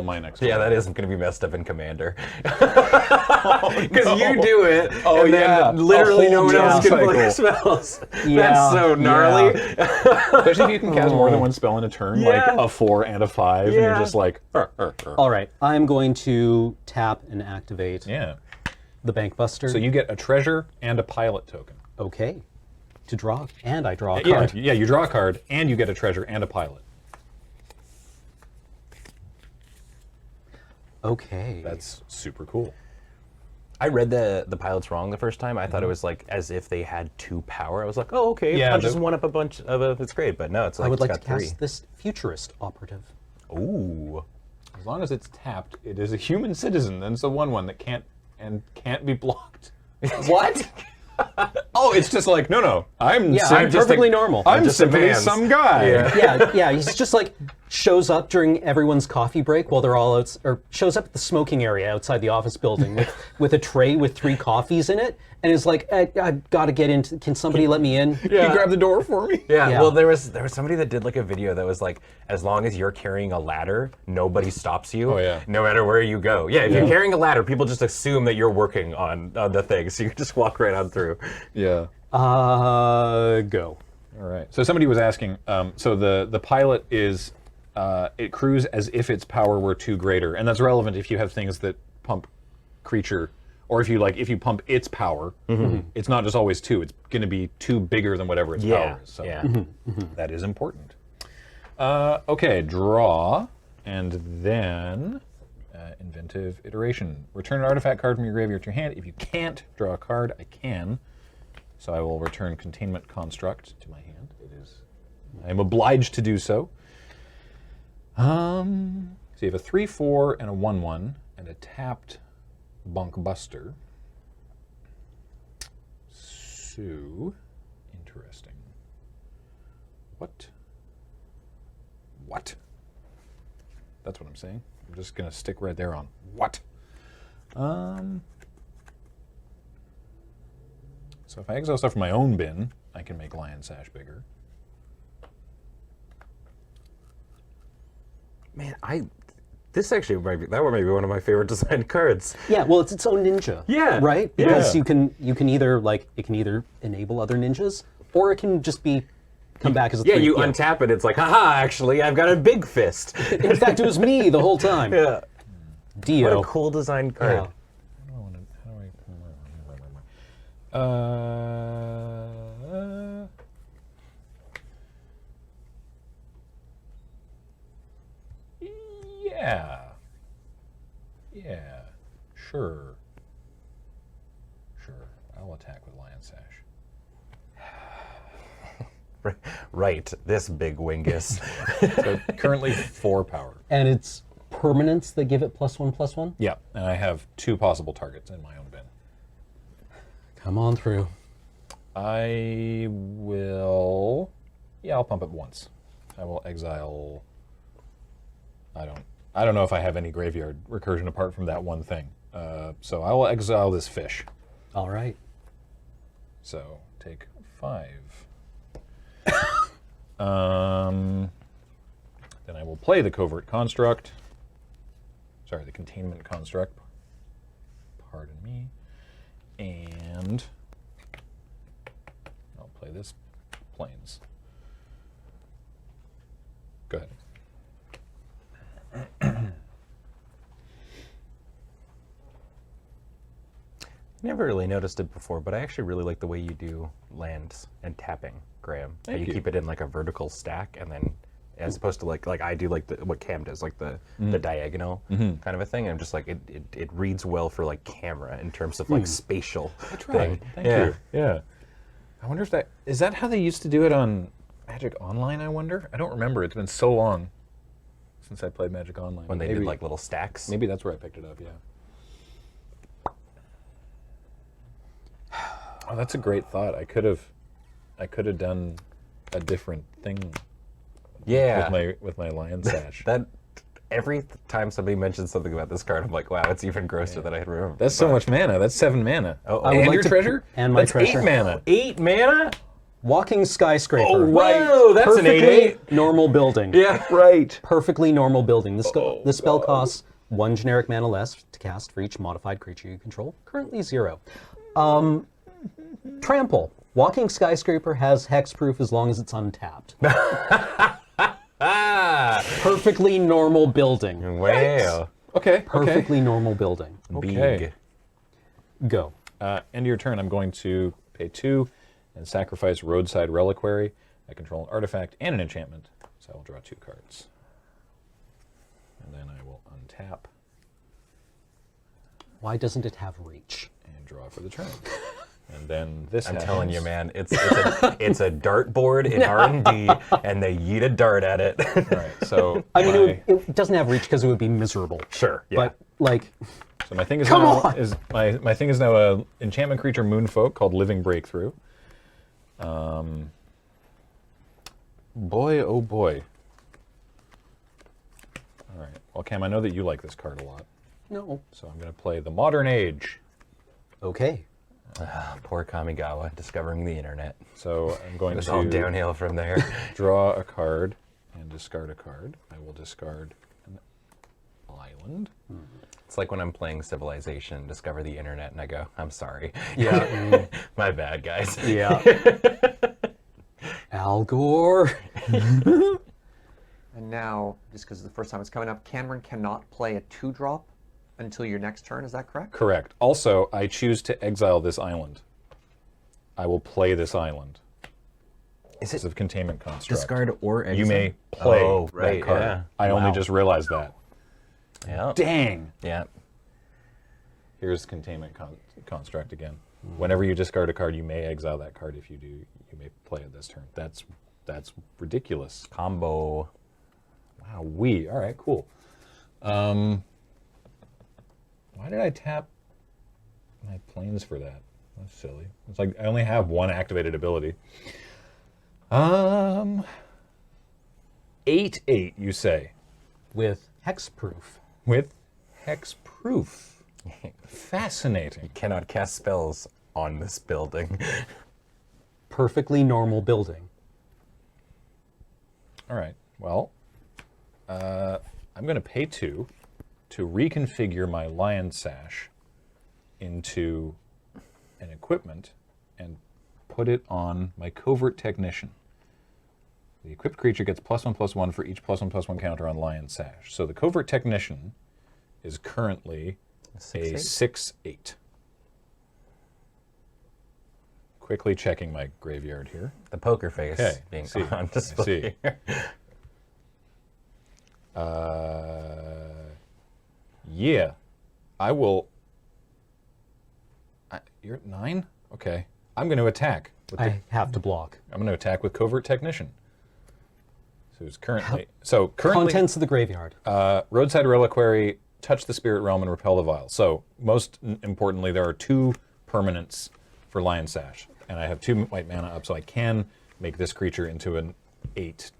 my next Yeah, turn. that isn't going to be messed up in Commander. Because you do it, and then literally no one else can play spells. That's so gnarly. Especially if you can cast more than one spell in a turn, like a 4 and a 5, and you're just like, All right, I'm going to tap and activate the Bank Buster. So you get a treasure and a pilot token. Okay. To draw, and I draw a card. Yeah, you draw a card, and you get a treasure and a pilot. Okay. That's super cool. I read the pilots wrong the first time. I thought it was like as if they had 2 power. I was like, oh, okay, Yeah, punches one up a bunch of it's great, but no, it's like I would like it's to got cast 3. this Futurist Operative. Ooh. As long as it's tapped, it is a human citizen, then it's a 1/1 that can't be blocked. What? Oh, it's just like, no, I'm perfectly normal. I'm just a simply man. some guy. yeah, he's just like shows up during everyone's coffee break while they're all out, or shows up at the smoking area outside the office building with a tray with 3 coffees in it, and is like, I've got to get into. Can somebody let me in? Can you grab the door for me? Yeah, Yeah. well, there was somebody that did like a video that was like, as long as you're carrying a ladder, nobody stops you. Oh, yeah. No matter where you go. Yeah, if you're carrying a ladder, people just assume that you're working on the thing, so you just walk right on through. Yeah. Go. All right. So somebody was asking. So the pilot is it crews as if its power were 2 greater, and that's relevant if you have things that pump creature, or if you pump its power, it's not just always 2. It's going to be 2 bigger than whatever its power is. So that is important. Okay, draw, and then inventive iteration. Return an artifact card from your graveyard to your hand. If you can't draw a card, I can. So I will return Containment Construct to my hand. I am obliged to do so. So you have a 3/4 and a 1/1 and a tapped Bunk Buster. So interesting. What? That's what I'm saying. I'm just gonna stick right there on what. So if I exile stuff from my own bin, I can make Lion Sash bigger. Man, this actually might be one of my favorite designed cards. Yeah, well, it's its own ninja. Yeah. Right? Because you can either enable other ninjas, or it can just come back as a 3. Yeah, you untap it, it's like, haha, actually, I've got a big fist. In fact, it was me the whole time. Yeah. Dio. What a cool designed card. Yeah. Yeah, sure. I'll attack with Lion Sash. Right, this big wingus. So currently 4 power. And it's permanents that give it +1/+1? Yeah, and I have 2 possible targets in my own bin. Come on through. I will... Yeah, I'll pump it once. I will exile... I don't know if I have any graveyard recursion apart from that one thing. So I will exile this fish. All right. So take 5. Then I will play the Covert Construct. Sorry, the Containment Construct. Pardon me. And I'll play this Plains. Go ahead. Never really noticed it before, but I actually really like the way you do lands and tapping, Graham. How Thank you you. keep it in like a vertical stack, and then as opposed to like I do like what Cam does, like the diagonal kind of a thing. I'm just like it reads well for like camera in terms of like spatial thing. Thank you. Yeah. I wonder if is that how they used to do it on Magic Online, I wonder? I don't remember. It's been so long since I played Magic Online. When they did like little stacks. Maybe that's where I picked it up, yeah. Oh, that's a great thought. I could have done a different thing. Yeah. With my lion sash. That every time somebody mentions something about this card, I'm like, wow, it's even grosser than I had remembered. That's so much mana. That's 7 mana. Oh, I would and like your to- treasure? and my That's treasure. 8 mana. 8 mana? Walking skyscraper. Oh, whoa, that's an Perfectly 8/8. normal building. Yeah. Right. Perfectly normal building. The spell costs 1 generic mana less to cast for each modified creature you control. Currently 0. Trample. Walking skyscraper has hexproof as long as it's untapped. Perfectly normal building. Wow. Okay. Perfectly normal building. Okay. Go. End of your turn, I'm going to pay 2 and sacrifice Roadside Reliquary. I control an artifact and an enchantment, so I will draw 2 cards. And then I will untap Why doesn't it have reach? and draw for the turn. And then this I'm happens. telling you, man, it's a dartboard in R&D, and they yeet a dart at it. All right, so I mean, it doesn't have reach because it would be miserable. Sure, yeah. But, like, so my thing is Come now on! is my thing is now a enchantment creature Moonfolk called Living Breakthrough. Boy, oh boy. All right. Well, Cam, I know that you like this card a lot, no. so I'm going to play the Modern Age. Okay. Poor Kamigawa, discovering the internet. So I'm going It's all to downhill from there. draw a card and discard a card. I will discard an island. It's like when I'm playing Civilization, discover the internet, and I go, I'm sorry. Yeah. My bad, guys. Yeah. Al Gore. And now, just because it's the first time it's coming up, Cameron cannot play a 2-drop until your next turn. Is that correct? Correct. Also, I choose to exile this island. I will play this island. Is Because it of Containment Construct. discard or exile? You may play Oh, right, that card. yeah. I only Wow. just realized that. Yeah. Dang. Yeah. Here's Containment Construct again. Whenever you discard a card, you may exile that card. If you do, you may play it this turn. That's ridiculous. Combo. Wow, all right, cool. Why did I tap my planes for that? That's silly. It's like I only have 1 activated ability. 8/8, you say, With hexproof. with hexproof. Fascinating. Cannot cast spells on this building. Perfectly normal building. All right. Well, I'm going to pay 2 to reconfigure my Lion Sash into an equipment and put it on my Covert Technician. The equipped creature gets +1/+1 for each +1/+1 counter on Lion Sash. So the Covert Technician is currently a 6/8. Quickly checking my graveyard here. The poker face Okay, being I see. on display. Yeah, I will. You're at 9? Okay. I'm going to attack. I have to block. I'm going to attack with Covert Technician. So it's currently. Currently, Contents of the graveyard. Roadside Reliquary, Touch the Spirit Realm, and Repel the Vile. So most importantly, there are 2 permanents for Lion Sash, and I have 2 white mana up, so I can make this creature into an 8.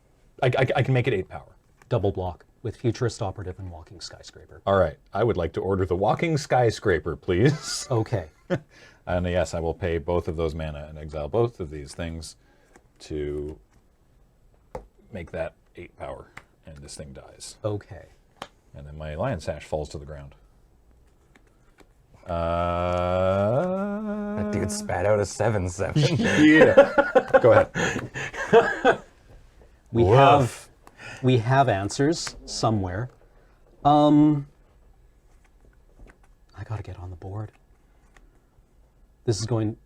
I can make it 8 power. Double block with Futurist Operative and Walking Skyscraper. All right. I would like to order the Walking Skyscraper, please. Okay. And yes, I will pay both of those mana and exile both of these things to make that 8 power, and this thing dies. Okay. And then my Lion Sash falls to the ground. That dude spat out a 7/7. Yeah. Go ahead. We have answers somewhere. I gotta get on the board. This is going.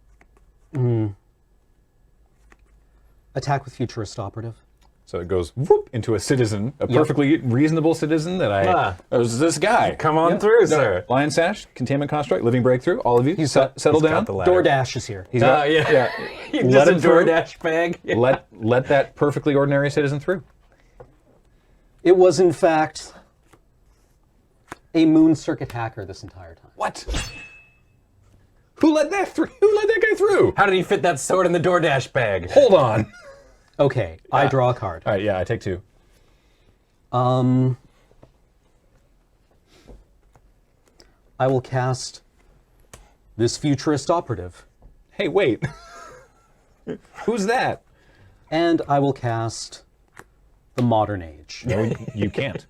Attack with Futurist Operative. So it goes whoop into a citizen, a perfectly reasonable citizen that it was this guy. Come on through, sir. Lion Sash, Containment Construct, Living Breakthrough, all of you, settle down. the ladder. DoorDash is here. He's got, Yeah. Let Just a him through. DoorDash bag. Yeah. Let that perfectly ordinary citizen through. It was, in fact, a Moon Circuit hacker this entire time. What? Who let that through? Who let that guy through? How did he fit that sword in the DoorDash bag? Hold on. Okay, I draw a card. All right, yeah, I take 2. I will cast this futurist operative. Hey, wait. Who's that? And I will cast the modern age. No, you can't.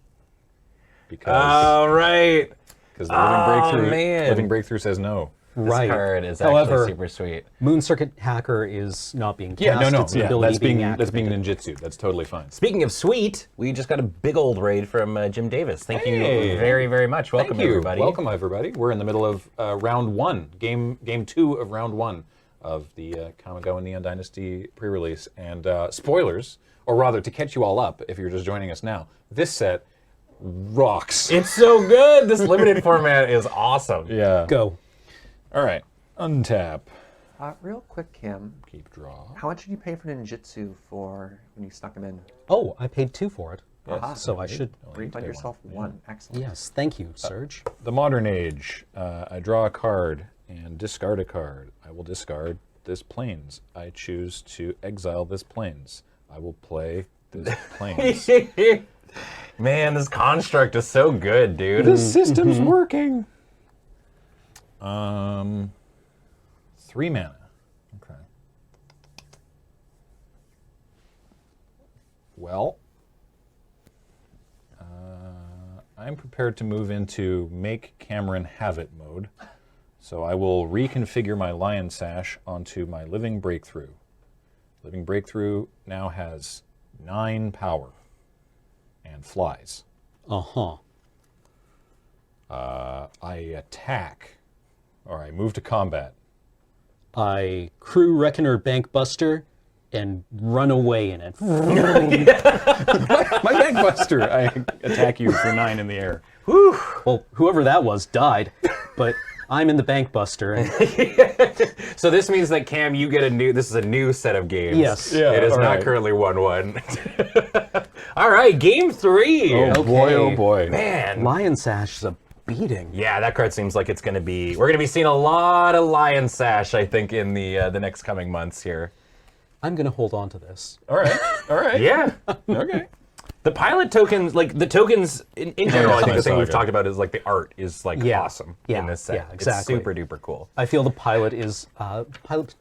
Because All right. the living man. living breakthrough says no. Right. This card is However, actually super sweet. Moon Circuit Hacker is not being cast. Yeah, no. It's an Yeah, ability that's being activated. ninjutsu. That's totally fine. Speaking of sweet, we just got a big old raid from Jim Davis. Thank you Hey. very, very much. Welcome, Thank you. everybody. Welcome, everybody. We're in the middle of round 1, game 2 of round 1 of the Kamigawa Neon Dynasty pre-release. And spoilers, or rather, to catch you all up, if you're just joining us now, this set rocks. It's so good. This limited format is awesome. Yeah. Go. All right. Untap. Real quick, Cam. Keep draw. How much did you pay for ninjutsu for when you snuck him in? Oh, I paid 2 for it. Aha. So I should. Refund yourself 1. Excellent. Yes, thank you, Serge. The Modern Age. I draw a card and discard a card. I will discard this plains. I choose to exile this plains. I will play this plains. Man, this construct is so good, dude. The system's working. 3 mana. Okay. Well, I'm prepared to move into make Cameron have it mode. So I will reconfigure my Lion Sash onto my Living Breakthrough. Living Breakthrough now has 9 power and flies. Uh-huh. I attack, or I move to combat. I crew Reckoner Bankbuster and run away in it. My Bankbuster! I attack you for 9 in the air. Whew. Well, whoever that was died, but I'm in the Bankbuster. And So this means that Cam, you get this is a new set of games. Yes. Yeah, It is all not right. currently 1-1. All right, game 3. Oh boy, oh boy. Man. Lion Sash is a beating. Yeah, that card seems like it's going to be. We're going to be seeing a lot of Lion Sash, I think, in the next coming months here. I'm going to hold on to this. All right, all right. Yeah. Okay. The pilot tokens, like the tokens in general, I think the thing we've Saga. talked about is like the art is like Yeah. awesome Yeah. in this set. Yeah, exactly. It's super duper cool. I feel the pilot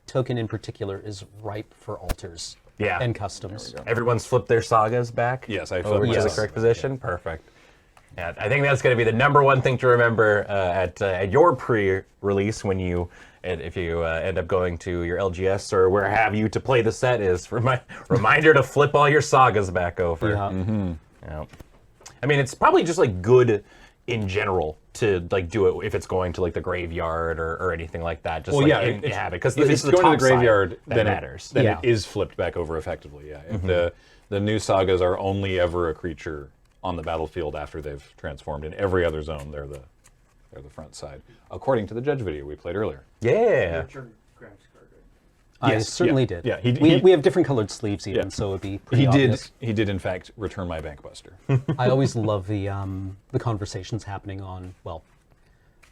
token in particular is ripe for alters. Yeah. And customs. Everyone's flipped their sagas back. Yes, I over flipped to my the sagas correct back, position. Perfect. Yeah, I think that's going to be the #1 thing to remember at your pre-release when you, if you end up going to your LGS or where have you to play the set is reminder to flip all your sagas back over. Yeah. Yeah. I mean, it's probably just like good in general to like do it if it's going to like the graveyard or anything like that. Just Well, like yeah, you have it because if it's going to the graveyard, then matters. Then Yeah. it is flipped back over effectively. Yeah. If the new sagas are only ever a creature on the battlefield after they've transformed. In every other zone, they're the front side, according to the Judge video we played earlier. Yeah. I Yes, certainly yeah, did. yeah, We have different colored sleeves even, Yeah. so it'd be pretty obvious. He did in fact return my Bankbuster. I always love the conversations happening on, well,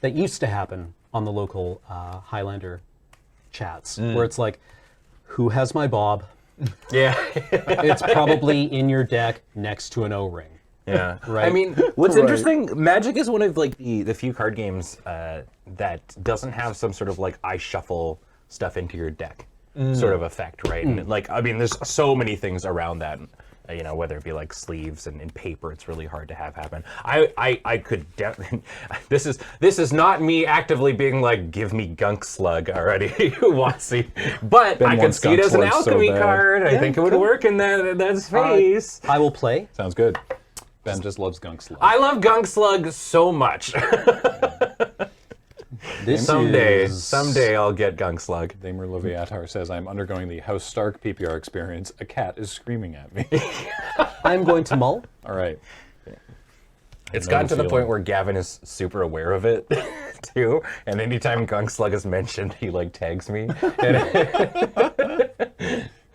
that used to happen on the local Highlander chats, where it's like, who has my Bob? Yeah. It's probably in your deck next to an O-ring. Yeah. Right. I mean, what's Right. interesting, Magic is one of like the few card games that doesn't have some sort of like I shuffle stuff into your deck sort of effect, right? And like, I mean, there's so many things around that. You know, whether it be like sleeves and in paper, it's really hard to have happen. I could this is not me actively being like, give me Gunk Slug already, WotC. But Ben I could wants see it Gunk as an Slug so alchemy bad. card. I think it would work in that space. I will play. Sounds good. Ben just loves Gunk Slug. I love Gunk Slug so much. This Someday I'll get Gunk Slug. Damer Leviatar says, I'm undergoing the House Stark PPR experience. A cat is screaming at me. I'm going to mull. All right. It's know gotten the to the feeling. point where Gavin is super aware of it, too. And anytime Gunk Slug is mentioned, he like tags me.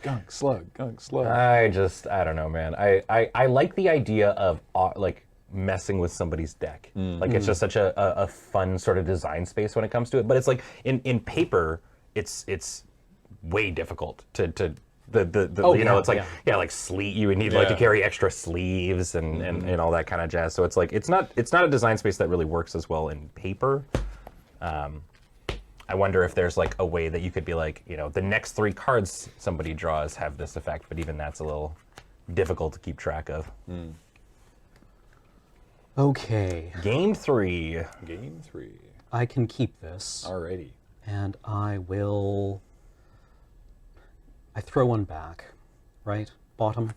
Gunk Slug, Gunk Slug. I don't know, man. I like the idea of like messing with somebody's deck. Like it's just such a fun sort of design space when it comes to it. But it's like in paper, it's way difficult to it's like like sleeve. You would need like to carry extra sleeves and all that kind of jazz. So it's like it's not a design space that really works as well in paper. I wonder if there's like a way that you could be like, the next 3 cards somebody draws have this effect, but even that's a little difficult to keep track of. Okay. Game 3. Game 3. I can keep this. Alrighty. And I throw one back, right? Bottom.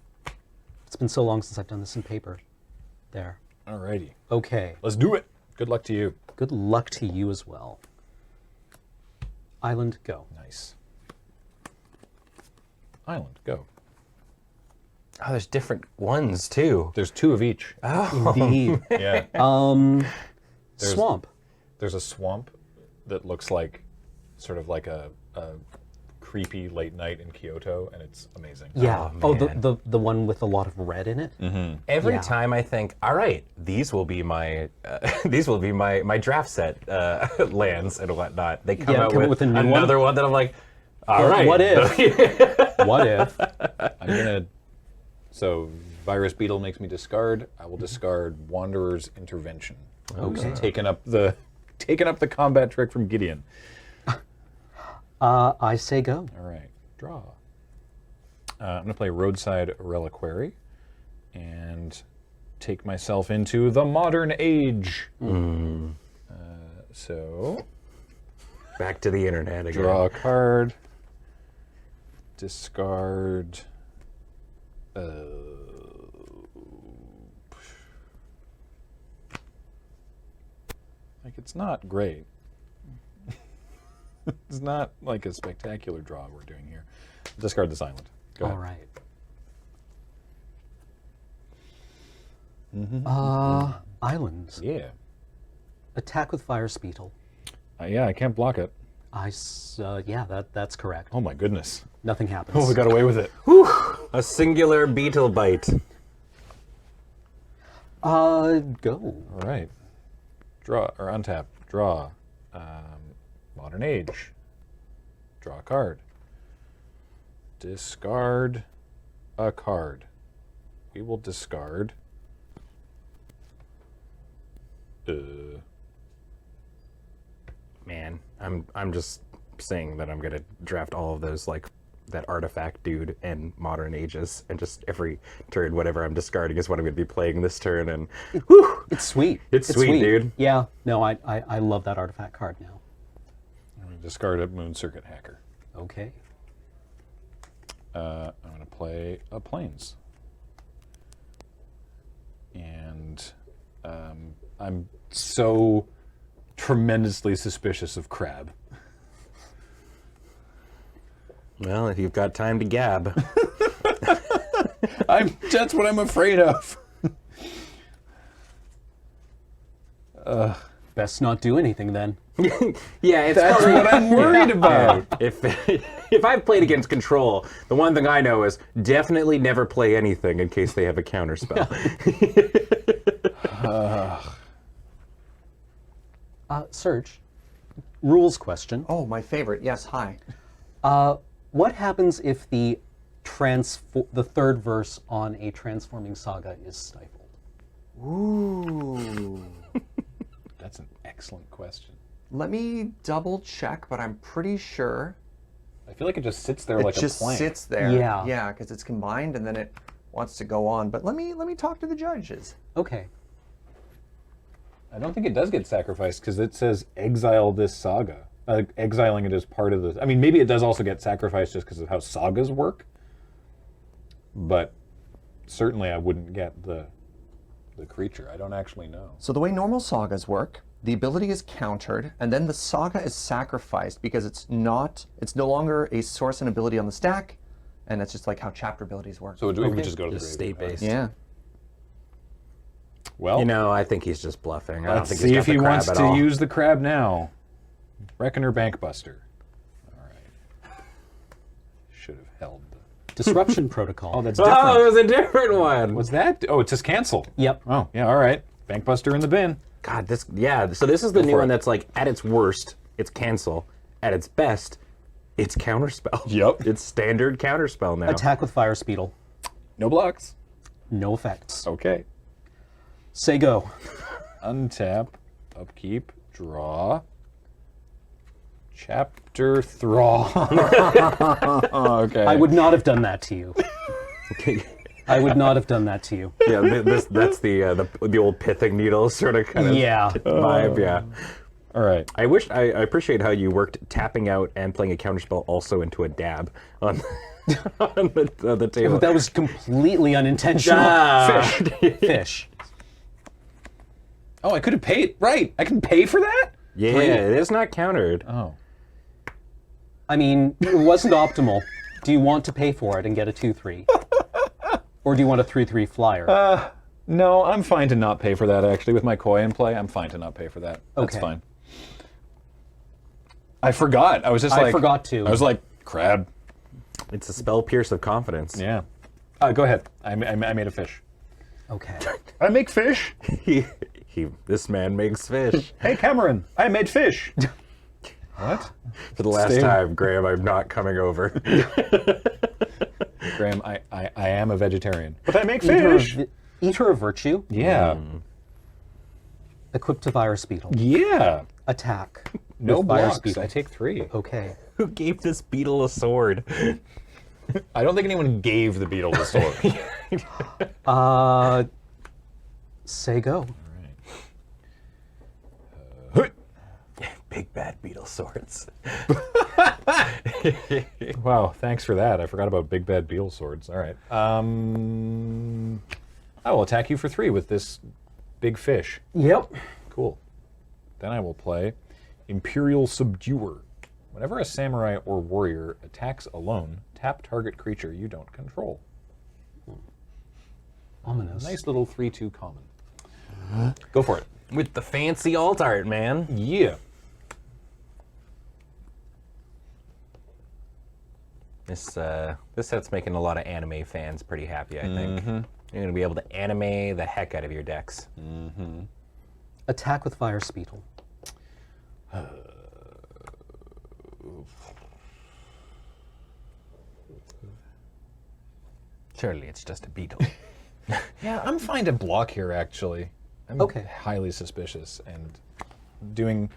It's been so long since I've done this in paper. There. Alrighty. Okay. Let's do it. Good luck to you. Good luck to you as well. Island, go. Nice. Island, go. Oh, there's different ones too. There's 2 of each. Oh, Indeed. Yeah. Swamp. There's a swamp that looks like sort of like a creepy late night in Kyoto, and it's amazing. Yeah. Oh, the one with a lot of red in it. Every time I think, all right, these will be my my draft set lands and whatnot. They come out with a new another one that I'm like, all right. What if? What if? I'm gonna. So Virus Beetle makes me discard. I will discard Wanderer's Intervention. Okay. Taking up the combat trick from Gideon. I say go. All right, draw. I'm going to play Roadside Reliquary and take myself into the modern age. So, Back to the internet again. draw a card, discard. Like, it's not great. It's not like a spectacular draw we're doing here. Discard this island. Go All ahead. right. Islands. Yeah. Attack with Fire Beetle. Yeah, I can't block it. That's correct. Oh my goodness. Nothing happens. Oh, we got away with it. A singular beetle bite. Go. All right. Draw, or untap. Draw. Modern Age. Draw a card. Discard a card. We will discard. Man, I'm just saying that I'm gonna draft all of those like that artifact dude and modern ages, and just every turn whatever I'm discarding is what I'm gonna be playing this turn, and It's sweet. It's sweet, dude. Yeah. No, I love that artifact card now. I'm going to discard a Moon Circuit Hacker. Okay. I'm going to play a Plains. And I'm so tremendously suspicious of Crab. well, if you've got time to gab. That's what I'm afraid of. Best not do anything then. Yeah, it's That's probably what I'm worried about. If I've played against Control, the one thing I know is definitely never play anything in case they have a counterspell. Serge, rules question. Oh, my favorite. Yes, hi. What happens if the third verse on a transforming saga is stifled? Ooh. That's an excellent question. Let me double check, but I'm pretty sure I feel like it just sits there like it just a plank. sits there. Yeah. Yeah, because it's combined and then it wants to go on. But let me talk to the judges. Okay. I don't think it does get sacrificed because it says exile this saga. Exiling it as part of the. I mean, maybe it does also get sacrificed just because of how sagas work. But certainly, I wouldn't get the creature. I don't actually know. So the way normal sagas work, the ability is countered, and then the saga is sacrificed because it's no longer a source and ability on the stack, and that's just like how chapter abilities work. So we would just go to the Just graveyard. state-based. Yeah. Well, You know, I think he's just bluffing. I don't let's think see he's got if the he crab wants at to all. use the crab now. Reckoner Bankbuster. All right. Should have held the Disruption Protocol. Oh, that's different. Oh, it was a different one. What's that? Oh, it's just cancel. Yep. Oh, yeah, all right. Bankbuster in the bin. God, this, yeah. So this is the new for one it. that's like, at its worst, it's cancel. At its best, it's counterspell. Yep. It's standard counterspell now. Attack with Fire Speedle. No blocks. No effects. Okay. Say go. Untap, upkeep, draw. Chapter Thrall. Okay. I would not have done that to you. I would not have done that to you. Yeah, that's the old pithing needle sort of kind of Yeah. vibe. Yeah. All right. I appreciate how you worked tapping out and playing a counterspell also into a dab on, on the table. That was completely unintentional. Fish. Oh, I could have paid. Right. I can pay for that? Yeah, it is not countered. Oh. I mean, it wasn't optimal. Do you want to pay for it and get a 2/3? Or do you want a 3/3 flyer? No, I'm fine to not pay for that, actually. With my koi in play, I'm fine to not pay for that. That's Okay. fine. I forgot. I was just I like... forgot to. I was like, crab. It's a spell pierce of confidence. Yeah. Go ahead. I made a fish. Okay. I make fish. This man makes fish. Hey, Cameron, I made fish. What? For the last time, Graham, I'm not coming over. Graham, I am a vegetarian. But I make Eater fish. Eater of Virtue. Yeah. Equipped to Virus Beetle. Yeah. Attack. No with Virus blocks. Beetle. I take 3. Okay. Who gave this beetle a sword? I don't think anyone gave the beetle the sword. Say go. Big bad beetle swords. Wow, thanks for that. I forgot about big bad beetle swords. All right. I will attack you for 3 with this big fish. Yep. Cool. Then I will play Imperial Subduer. Whenever a samurai or warrior attacks alone, tap target creature you don't control. Ominous. Nice little 3/2 common. Go for it. With the fancy alt art, man. Yeah. This set's making a lot of anime fans pretty happy, I think. You're going to be able to anime the heck out of your decks. Attack with Fire Speetle. Surely it's just a beetle. Yeah, I'm fine to block here, actually. I'm Okay. highly suspicious, and getting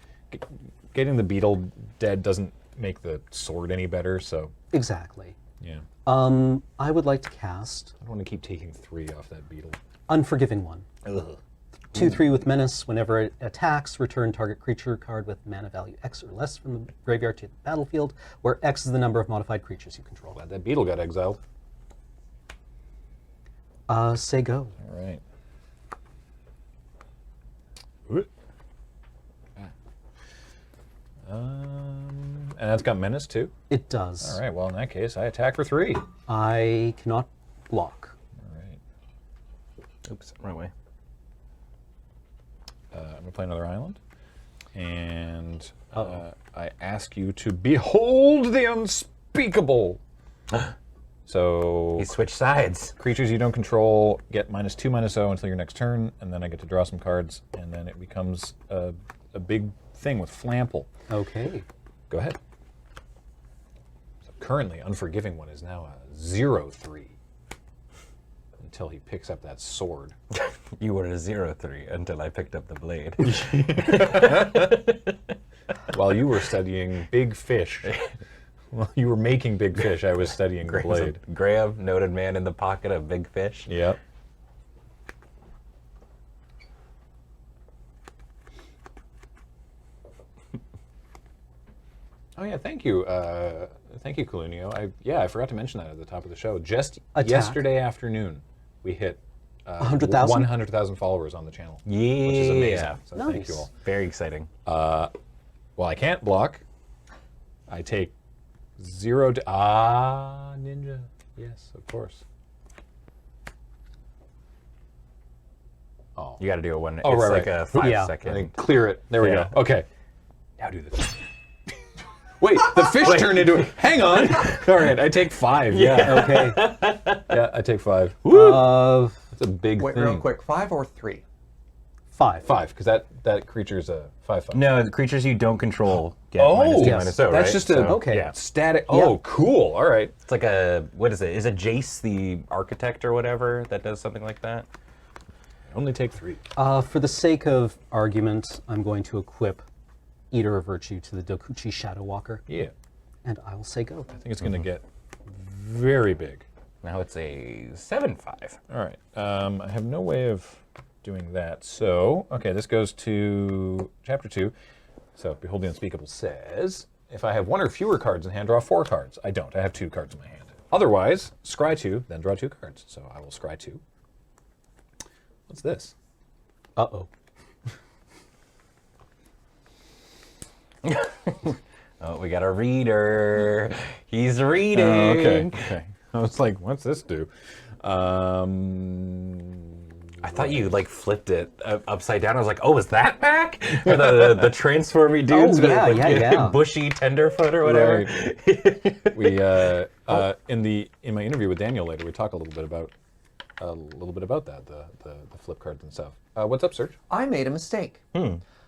the beetle dead doesn't make the sword any better, so Exactly. yeah. I would like to cast I don't want to keep taking 3 off that beetle. Unforgiving One. Ugh. 2/3 with Menace. Whenever it attacks, return target creature card with mana value X or less from the graveyard to the battlefield, where X is the number of modified creatures you control. Glad that beetle got exiled. Say go. All right. And that's got menace too? It does. All right, well, in that case, I attack for 3. I cannot block. All right. Oops, wrong way. I'm going to play another island. And I ask you to behold the unspeakable. So He switched sides. creatures you don't control get -2/-0 until your next turn, and then I get to draw some cards, and then it becomes a big thing with Flample. Okay. Go ahead. So currently, Unforgiving One is now a 0/3 until he picks up that sword. You were a 0/3 until I picked up the blade. While you were studying Big Fish. While you were making Big Fish, I was studying the blade. Graham, noted man in the pocket of big fish. Yep. Oh yeah, thank you, Colunio. I forgot to mention that at the top of the show. Just Attack. yesterday afternoon, we hit 100,000? 100,000 followers on the channel. Yeah. Which is amazing. So thank Nice. you all. Very exciting. Well, I can't block. I take 0 to ninja. Yes, of course. Oh, You got to do a one. Oh, it's right, like right. a 5 Yeah. second. I think clear it. There we Yeah. go. Okay. Now do this. Wait, the fish turned into it. Hang on. All right, I take 5. Yeah. Okay. Yeah, I take 5. Woo! That's a big Wait, thing. real quick. 5 or 3? 5. 5, because that creature's a 5/5. No, the creatures you don't control get Oh, -2, yes. -0, that's right? just a Okay. Yeah. static. Oh, cool. All right. It's like a, what is it? Is it Jace the architect or whatever that does something like that? I only take 3. For the sake of argument, I'm going to equip Eater of Virtue to the Dokuchi Shadow Walker, Yeah. and I will say go. I think it's going to get very big. Now it's a 7/5. All right. I have no way of doing that. So, okay, this goes to chapter 2. So, Behold the Unspeakable says, if I have 1 or fewer cards in hand, draw 4 cards. I don't. I have 2 cards in my hand. Otherwise, scry 2, then draw 2 cards. So, I will scry 2. What's this? Uh-oh. Oh, we got a reader. He's reading. Okay. I was like, what's this do? I thought you like flipped it upside down. I was like, oh, is that back? Or the transformy dudes Oh, yeah, with like, yeah. bushy tenderfoot or whatever. Right. We in my interview with Daniel later, we talk a little bit about that, the flip cards and stuff. What's up, Serge? I made a mistake.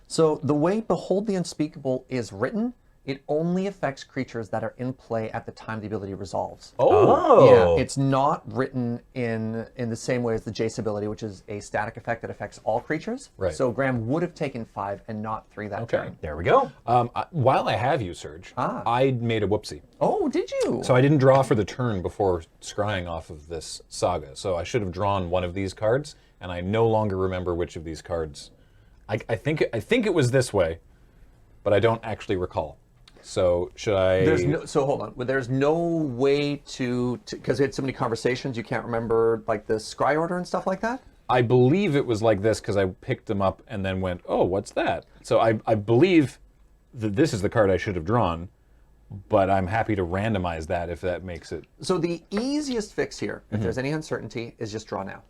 So the way Behold the Unspeakable is written, it only affects creatures that are in play at the time the ability resolves. Oh. Yeah, it's not written in the same way as the Jace ability, which is a static effect that affects all creatures. Right. So Graham would have taken 5 and not 3 that turn. There we go. While I have you, Serge, I made a whoopsie. Oh, did you? So I didn't draw for the turn before scrying off of this saga. So I should have drawn one of these cards, and I no longer remember which of these cards. I think it was this way, but I don't actually recall. So should I? So hold on. There's no way to because we had so many conversations, you can't remember like the scry order and stuff like that. I believe it was like this because I picked them up and then went, oh, what's that? So I believe that this is the card I should have drawn, but I'm happy to randomize that if that makes it. So the easiest fix here, if there's any uncertainty, is just draw now.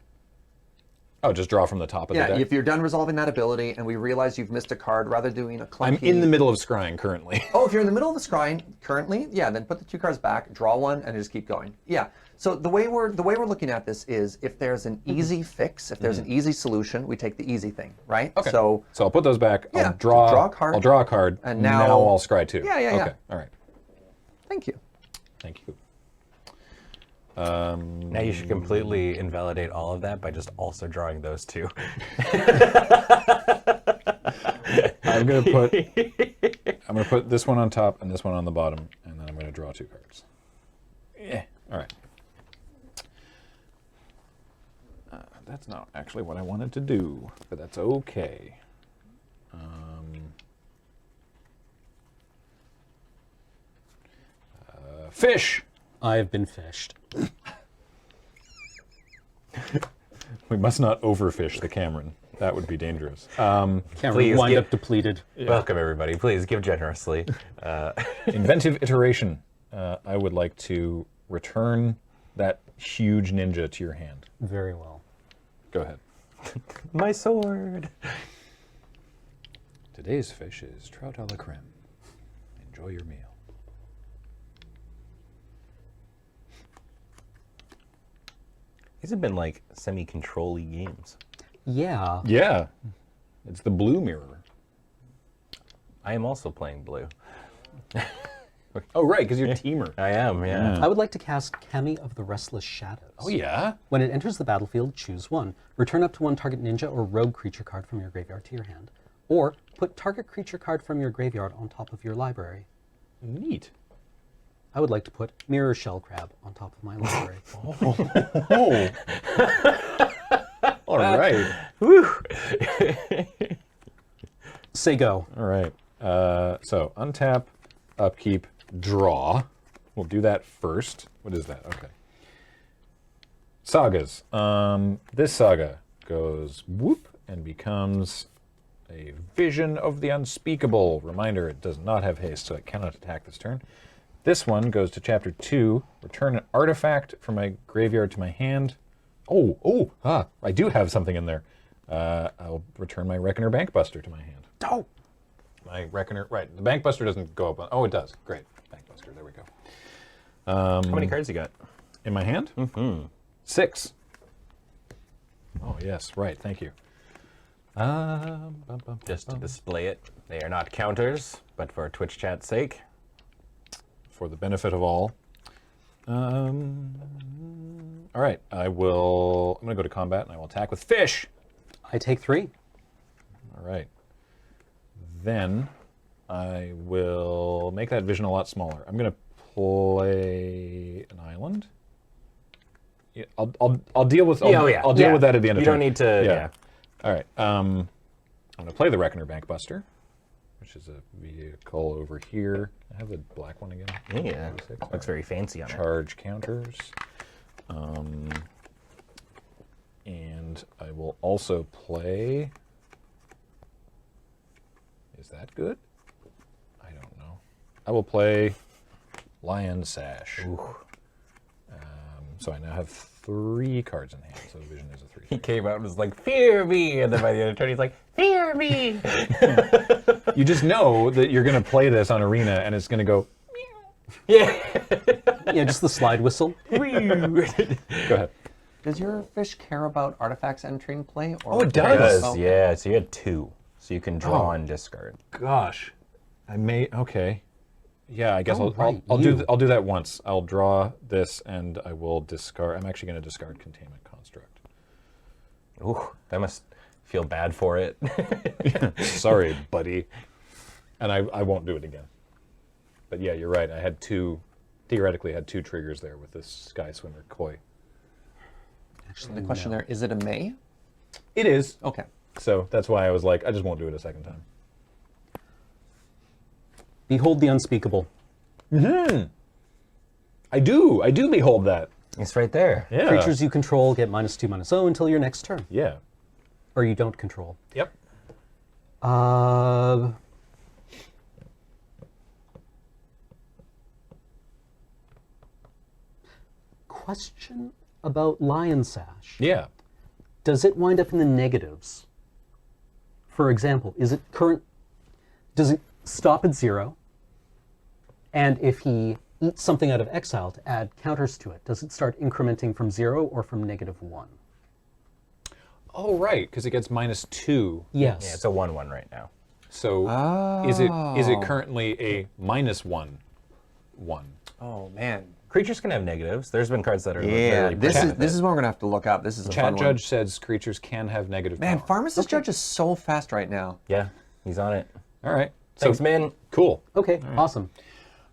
Oh, just draw from the top of the deck? Yeah, if you're done resolving that ability and we realize you've missed a card, rather doing a clunky... I'm in the middle of scrying currently. Oh, if you're in the middle of the scrying currently, yeah, then put the 2 cards back, draw 1, and just keep going. Yeah. So the way we're looking at this is if there's an easy fix, if there's an easy solution, we take the easy thing, right? Okay. So I'll put those back. Yeah, I'll draw a card. I'll draw a card. And now I'll scry 2. Yeah. Okay. All right. Thank you. Thank you. Now you should completely invalidate all of that by just also drawing those 2. I'm gonna put this one on top and this one on the bottom, and then I'm gonna draw 2 cards. Yeah. All right. That's not actually what I wanted to do, but that's okay. Fish. I have been fished. We must not overfish the Cameron. That would be dangerous. Can't Please wind get- up depleted. Welcome, everybody. Please give generously. Inventive iteration. I would like to return that huge ninja to your hand. Very well. Go ahead. My sword. Today's fish is trout a la creme. Enjoy your meal. These have been like semi-control-y games. Yeah. Yeah. It's the blue mirror. I am also playing blue. Oh, right, because you're teamer. I am, yeah. I would like to cast Kami of the Restless Shadows. Oh, yeah? When it enters the battlefield, choose 1. Return up to 1 target ninja or rogue creature card from your graveyard to your hand. Or put target creature card from your graveyard on top of your library. Neat. I would like to put Mirror Shell Crab on top of my library. Oh. All right. Say go. All right. So untap, upkeep, draw. We'll do that first. What is that? Okay. Sagas. This saga goes whoop and becomes a Vision of the Unspeakable. Reminder, it does not have haste, so it cannot attack this turn. This one goes to chapter 2. Return an artifact from my graveyard to my hand. I do have something in there. I'll return my Reckoner Bankbuster to my hand. Oh! my Reckoner. Right, the Bank Buster doesn't go up on. Oh, it does. Great, Bank Buster. There we go. How many cards you got? In my hand? 6. Oh yes, right. Thank you. Just to display it, they are not counters, but for Twitch chat's sake. For the benefit of all. All right, I'm going to go to combat and I will attack with fish. I take 3. All right. Then I will make that vision a lot smaller. I'm going to play an island. Yeah, I'll deal with I'll deal with that at the end of You turn. don't need to. Yeah. All right. I'm going to play the Reckoner Bank Buster, which is a vehicle over here. I have the black one again. Yeah. Looks very fancy on it. Charge counters. And I will also play. Is that good? I don't know. I will play Lion Sash. So I now have 3 cards in hand. So Vision is a 3. He came out and was like, "Fear me," and then by the end of the turn, he's like, "Fear me." You just know that you're going to play this on Arena, and it's going to go. Yeah. Yeah, just the slide whistle. Go ahead. Does your fish care about artifacts entering play? Or Oh, it does. Oh. Yeah, so you had 2. So you can draw and discard. Gosh, I may. Okay. Yeah, I guess Oh, right, I'll do that once. I'll draw this and I will discard. I'm actually going to discard Containment Construct. Ooh, that must feel bad for it. Sorry, buddy. And I won't do it again. But yeah, you're right. I had 2, theoretically had 2 triggers there with this Sky Swimmer Koi. The question there, is it a May? It is. Okay. So that's why I was like, I just won't do it a second time. Behold the unspeakable. I do behold that. It's right there. Yeah. Creatures you control get -2/-0 until your next turn. Yeah. Or you don't control. Yep. Question about Lion Sash. Yeah. Does it wind up in the negatives? For example, does it stop at 0? And if he eats something out of exile to add counters to it, does it start incrementing from 0 or from -1? Oh, right, because it gets -2. Yes. Yeah, it's a 1/1 right now. So is it currently a -1/1? Oh man. Creatures can have negatives. There's been cards that are Yeah, literally this protected. is what we're gonna have to look up. This is a Chat fun Judge says creatures can have negative one. Man, power. Pharmacist Judge is so fast right now. Yeah, he's on it. All right. Thanks, Min. Cool. Okay, awesome.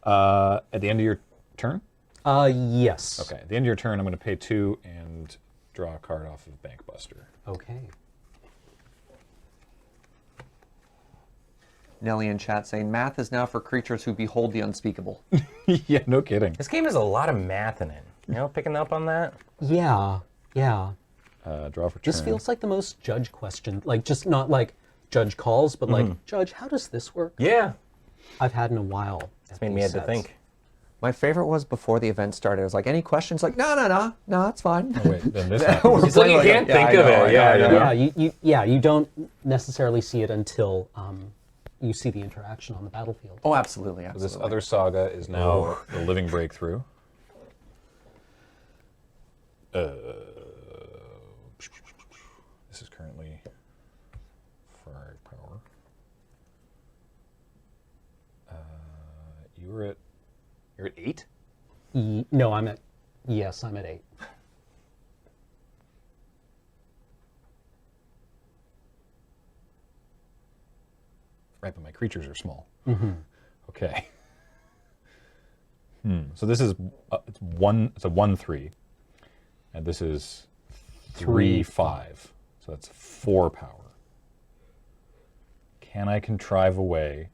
At the end of your turn? Yes. Okay, at the end of your turn, I'm going to pay 2 and draw a card off of Bank Buster. Okay. Nelly in chat saying, math is now for creatures who behold the unspeakable. Yeah, no kidding. This game has a lot of math in it. You know, picking up on that? Yeah, yeah. Draw for turn. This feels like the most Judge question, like just not like Judge calls, but like, Judge, how does this work? Yeah. I've had in a while. It's made me have to think. My favorite was before the event started. I was like, any questions? Like, no, it's fine. Oh, wait, then this happens. It's like you can't think of it. Yeah, you don't necessarily see it until you see the interaction on the battlefield. Oh, absolutely. This other saga is now the Living Breakthrough. This is currently Firepower. You're at 8? No, I'm at 8. Right, but my creatures are small. Okay. So this is it's a 1/3, and this is 3/5. So that's 4 power. Can I contrive a way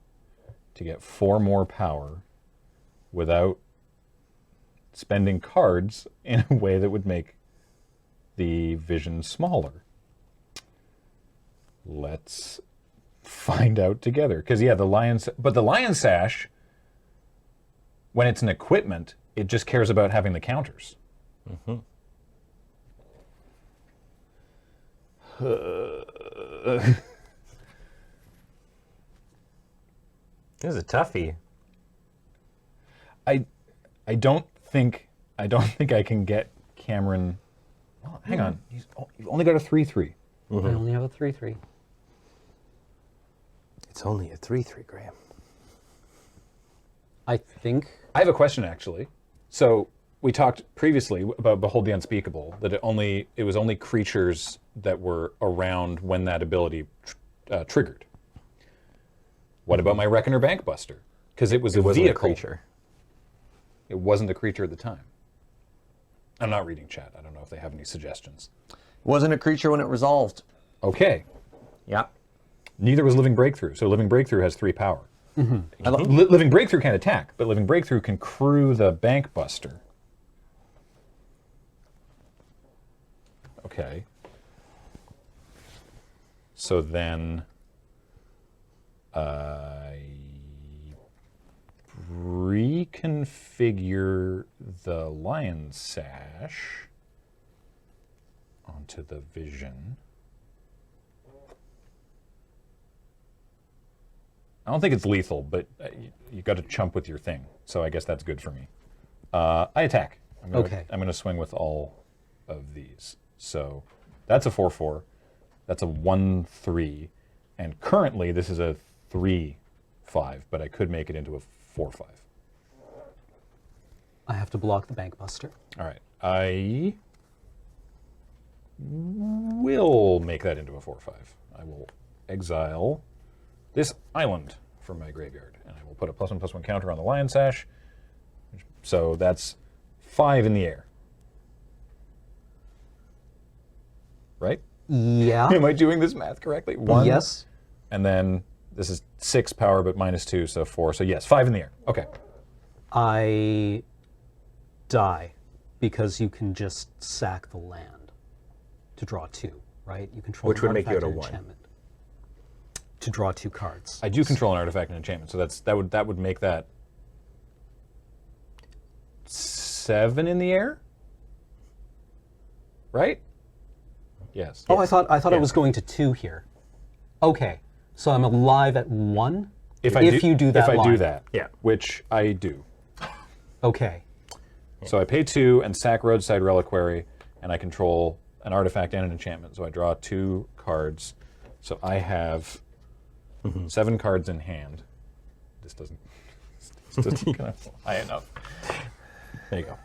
to get 4 more power without spending cards in a way that would make the vision smaller? Let's find out together. Because yeah, the Lion Sash, when it's an equipment, it just cares about having the counters. This is a toughie. I don't think I can get Cameron. Well, hang on. You've only got a 3/3. I only have a 3/3. It's only a 3/3, Graham. I think. I have a question actually. So we talked previously about Behold the Unspeakable, that it was only creatures that were around when that ability triggered. What about my Reckoner Bankbuster? Because it was a wasn't a vehicle. creature. It wasn't a creature at the time. I'm not reading chat. I don't know if they have any suggestions. Wasn't a creature when it resolved. Okay. Yeah. Neither was Living Breakthrough. So Living Breakthrough has 3 power. Living Breakthrough can't attack, but Living Breakthrough can crew the Bankbuster. Okay. So then I reconfigure the Lion Sash onto the Vision. I don't think it's lethal, but you got to chump with your thing, so I guess that's good for me. I attack. I'm going to swing with all of these. So that's a 4/4. That's a 1/3, and currently this is a 3/5, but I could make it into a 4/5. I have to block the Bankbuster. All right, I will make that into a 4/5. I will exile this island from my graveyard, and I will put a +1/+1 counter on the Lion Sash. So that's 5 in the air. Right? Yeah. Am I doing this math correctly? 1. Yes. And then this is 6 power, but -2, so 4. So yes, 5 in the air. Okay. I die because you can just sack the land to draw 2, right? You control Which an would make you artifact at a or 1. enchantment to draw 2 cards. I do control an artifact and enchantment, so that would make that 7 in the air, right? Yes. Oh, I thought it was going to 2 here. Okay, so I'm alive at 1 if you do that. If I do line. that, Yeah. which I do. Okay. So I pay 2 and sack Roadside Reliquary, and I control an artifact and an enchantment. So I draw 2 cards. So I have 7 cards in hand. This doesn't kind of high enough. There you go.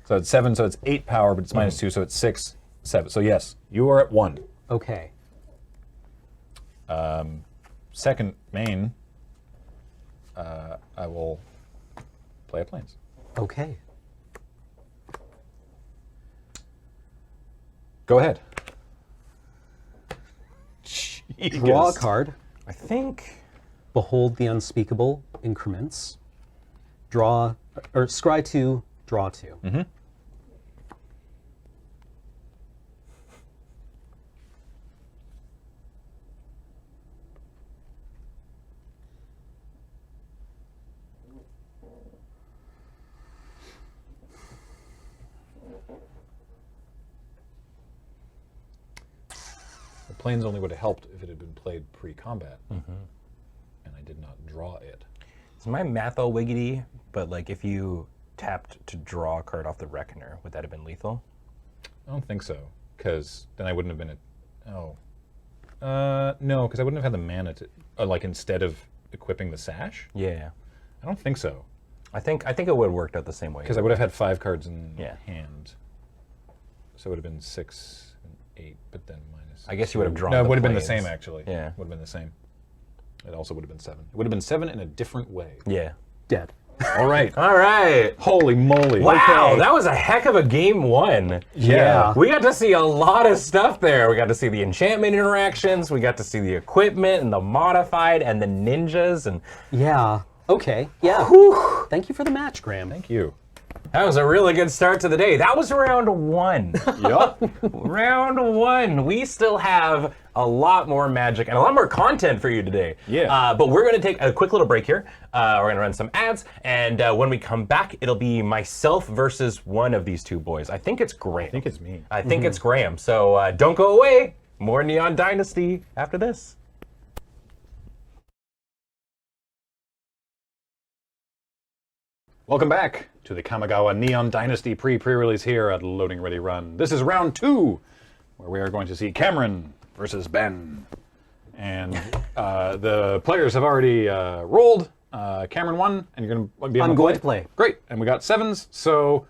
So it's 7, so it's 8 power, but it's -2, so it's 6, 7. So yes, you are at 1. Okay. Second main, I will play a Plains. Okay. Go ahead. Draw a card. I think. Behold the Unspeakable increments. Draw, or scry 2, draw 2. Mm-hmm. The Plains only would have helped if it had been played pre-combat, and I did not draw it. Is my math all wiggity? But like, if you tapped to draw a card off the Reckoner, would that have been lethal? I don't think so, because then I wouldn't have been no, because I wouldn't have had the mana to, like, instead of equipping the Sash. Yeah. I don't think so, I think it would have worked out the same way. because I would have had 5 cards in Yeah. hand. So it would have been 6 and 8, but then minus. I guess you would have drawn No, it the would have been the Plains. same actually. Yeah. Would have been the same. It also would have been 7. It would have been 7 in a different way. Yeah. Dead. All right. All right. Holy moly. Wow, that was a heck of a game 1. Yeah. We got to see a lot of stuff there. We got to see the enchantment interactions. We got to see the equipment and the modified and the ninjas. And Yeah. Okay. Yeah. Thank you for the match, Graham. Thank you. that was a really good start to the day. That was round 1. Yup. Round 1. We still have a lot more magic and a lot more content for you today. Yeah. But we're going to take a quick little break here. We're going to run some ads. And when we come back, it'll be myself versus one of these two boys. I think it's Graham. I think it's me. I think it's Graham. So don't go away. More Neon Dynasty after this. Welcome back to the Kamigawa Neon Dynasty pre-release here at Loading Ready Run. This is round 2, where we are going to see Cameron versus Ben. And the players have already rolled. Cameron won, and you're going to be on I'm the going to play. Great, and we got 7s, so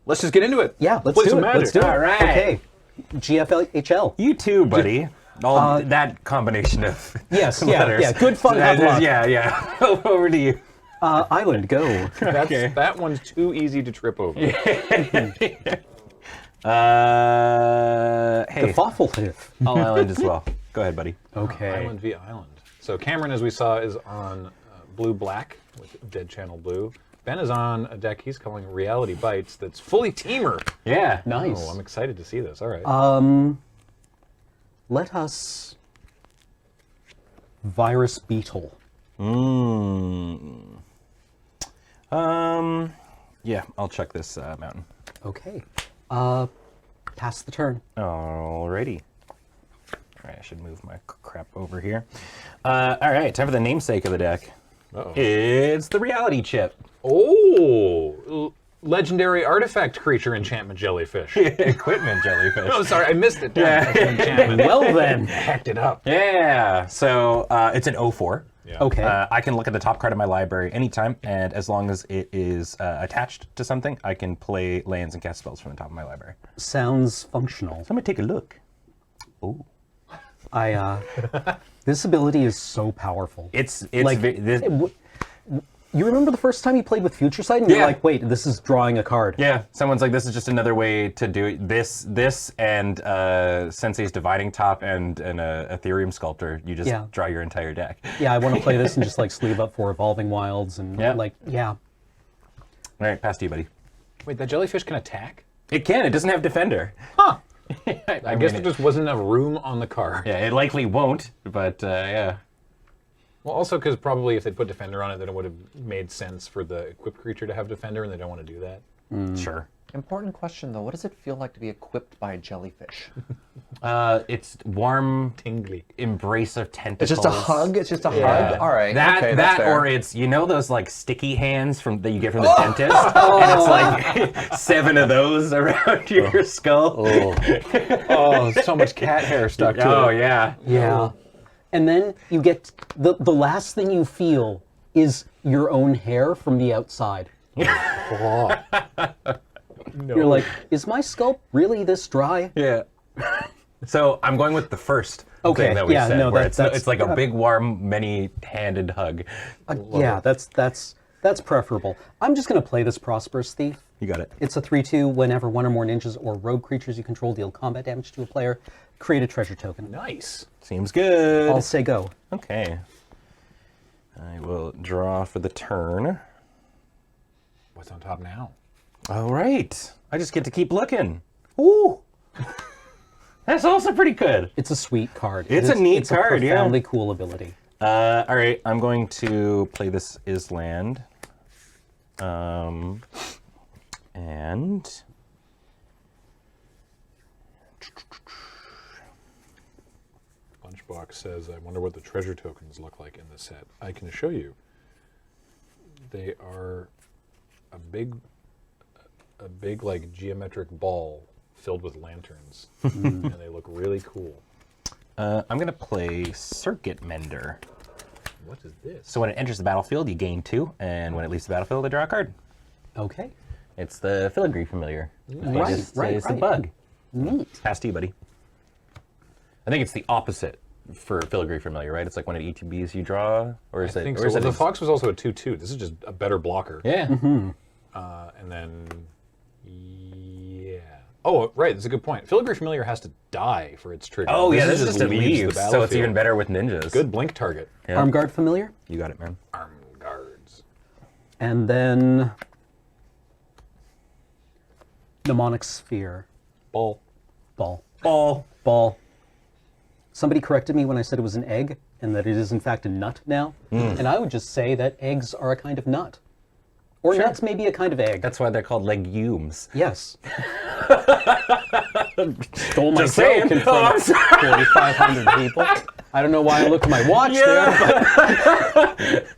let's just get into it. Yeah, let's Play do some it. Magic. Let's do it. All right. Okay. GFHL. You too, buddy. All that combination of Yes, letters. yeah. Good fun, have luck. Yeah. Over to you. Island, go. That one's too easy to trip over. Hey. The Foffelhiff. All island as well. Go ahead, buddy. Okay. Island via island. So Cameron, as we saw, is on blue-black with Dead Channel Blue. Ben is on a deck he's calling Reality Bites that's fully teamer. Yeah. Nice. Oh, I'm excited to see this. All right. Let us Virus Beetle. Yeah, I'll check this mountain. Okay. Pass the turn. Alrighty. Alright, I should move my crap over here. Alright, time for the namesake of the deck. Uh-oh. It's the reality chip. Oh, legendary artifact creature enchantment jellyfish. Equipment jellyfish. Oh, sorry, I missed it. Enchantment. Well then. Hacked it up. Yeah, so it's an 0/4. Yeah. Okay. I can look at the top card of my library anytime, and as long as it is attached to something, I can play lands and cast spells from the top of my library. Sounds functional. So I'm gonna take a look. Oh, This ability is so powerful. it's Like, you remember the first time you played with Future Sight, and you're Yeah. like, wait, this is drawing a card. yeah. Someone's like, this is just another way to do it. This and Sensei's Dividing Top and an Ethereum Sculptor. You just Yeah. draw your entire deck. Yeah, I want to play this and just like sleeve up for Evolving Wilds and Yeah. yeah. All right, pass to you, buddy. Wait, that jellyfish can attack? It can. It doesn't have Defender. I guess there just wasn't enough room on the card. Yeah, it likely won't, but yeah. Well, also because probably if they put Defender on it, then it would have made sense for the equipped creature to have Defender, and they don't want to do that. Sure. Important question though. What does it feel like to be equipped by a jellyfish? It's warm Tingly. embrace of tentacles. It's just a hug. It's just a hug. All right. That okay, that's fair. or it's those like sticky hands that you get from the dentist, and it's like 7 of those around your skull. Oh, so much cat hair stuck to it. Oh yeah. Yeah. And then you get the last thing you feel is your own hair from the outside. You're like, is my scalp really this dry? Yeah. So I'm going with the first Okay, thing that we yeah, said, no, where that's it's like a big, warm, many-handed hug. Yeah, that's preferable. I'm just gonna play this Prosperous Thief. You got it. It's a 3/2. Whenever one or more ninjas or rogue creatures you control deal combat damage to a player, create a treasure token. Nice. Seems good. I'll say go. Okay. I will draw for the turn. What's on top now? All right. I just get to keep looking. Ooh. That's also pretty good. It's a sweet card. It's a neat card, a yeah. profoundly cool ability. All right. I'm going to play this Island. And Lunchbox says, I wonder what the treasure tokens look like in this set. I can show you. They are a big like geometric ball filled with lanterns, and they look really cool. I'm going to play Circuit Mender. What is this? So when it enters the battlefield, you gain 2, and when it leaves the battlefield, I draw a card. Okay. It's the Filigree Familiar. Right, It's right. the bug. Neat. Pass to you, buddy. I think it's the opposite for Filigree Familiar, right? It's like when it ETBs, you draw, or is I it? think or so. is Well, it the Fox was also a 2/2. This is just a better blocker. Yeah. And then, yeah. Oh, right. That's a good point. Filigree Familiar has to die for its trigger. Oh yeah, this is is just leaves leaves, the so it's battlefield. even better with ninjas. Good blink target. Yeah. Arm Guard Familiar. You got it, man. Arm guards. And then Mnemonic Sphere. Ball. Ball. Ball. Ball. Somebody corrected me when I said it was an egg, and that it is in fact a nut now. And I would just say that eggs are a kind of nut. Or nuts may be a kind of egg. That's why they're called legumes. Yes. Stole my Just saying. joke in front of 4,500 people. I don't know why I looked at my watch there,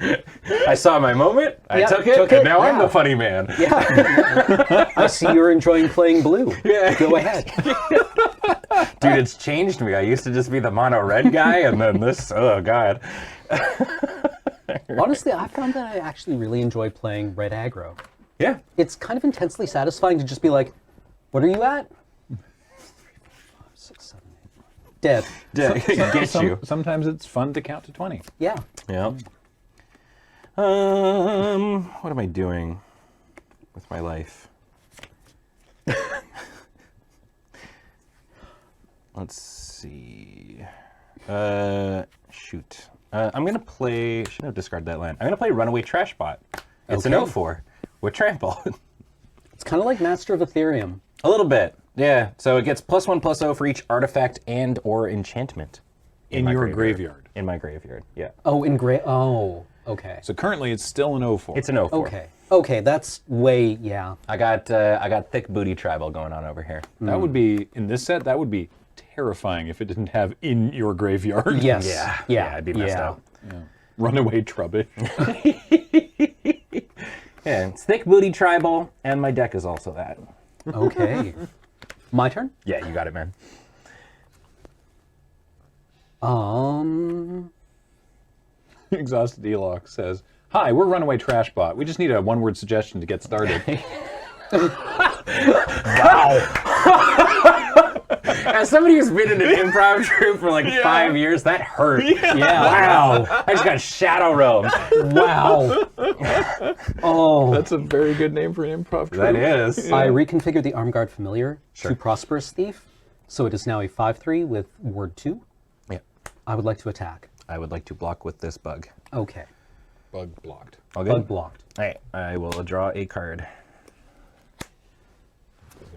but I I saw my moment. I Yeah, took it, took and it, now I'm yeah. the funny man. Yeah. I see you're enjoying playing blue. Yeah. Go ahead. Dude, it's changed me. I used to just be the mono red guy, and then this. Oh God. Honestly, I found that I actually really enjoy playing red aggro. Yeah. It's kind of intensely satisfying to just be like, what are you at? 3, 4, 5, 6, 7, 8. Dead. Get you. Sometimes it's fun to count to 20. Yeah. Yeah. What am I doing with my life? Let's see. Shoot. I'm gonna play. Should have discarded that land. I'm gonna play Runaway Trashbot. It's an Okay. 0/4 with Trample. It's kind of like Master of Ethereum. A little bit, yeah. So it gets +1/+0 for each artifact and/or enchantment In my your graveyard. In my graveyard, yeah. Oh, in gray. Oh, okay. So currently it's still an 0/4. It's an 0/4. Okay. Okay, that's way, yeah. I got thick booty tribal going on over here. That would be, in this set, that would be terrifying if it didn't have in your graveyard. Yes. Yeah, Yeah. I'd be messed up. Runaway Trubbish. Yeah, it's thick booty tribal, and my deck is also that. Okay. My turn? Yeah, you got it, man. Exhausted Elok says, "Hi, we're Runaway Trashbot. We just need a one-word suggestion to get started." As somebody who's been in an improv troupe for like 5 years, that hurt. Yeah. Wow. I just got shadow roamed. Wow. Oh. That's a very good name for an improv troupe. That is. I reconfigured the Arm Guard Familiar to Prosperous Thief, so it is now a 5/3 with Ward 2. Yeah. I would like to attack. I would like to block with this bug. Okay. Bug blocked. All good? Bug blocked. All right, I will draw a card.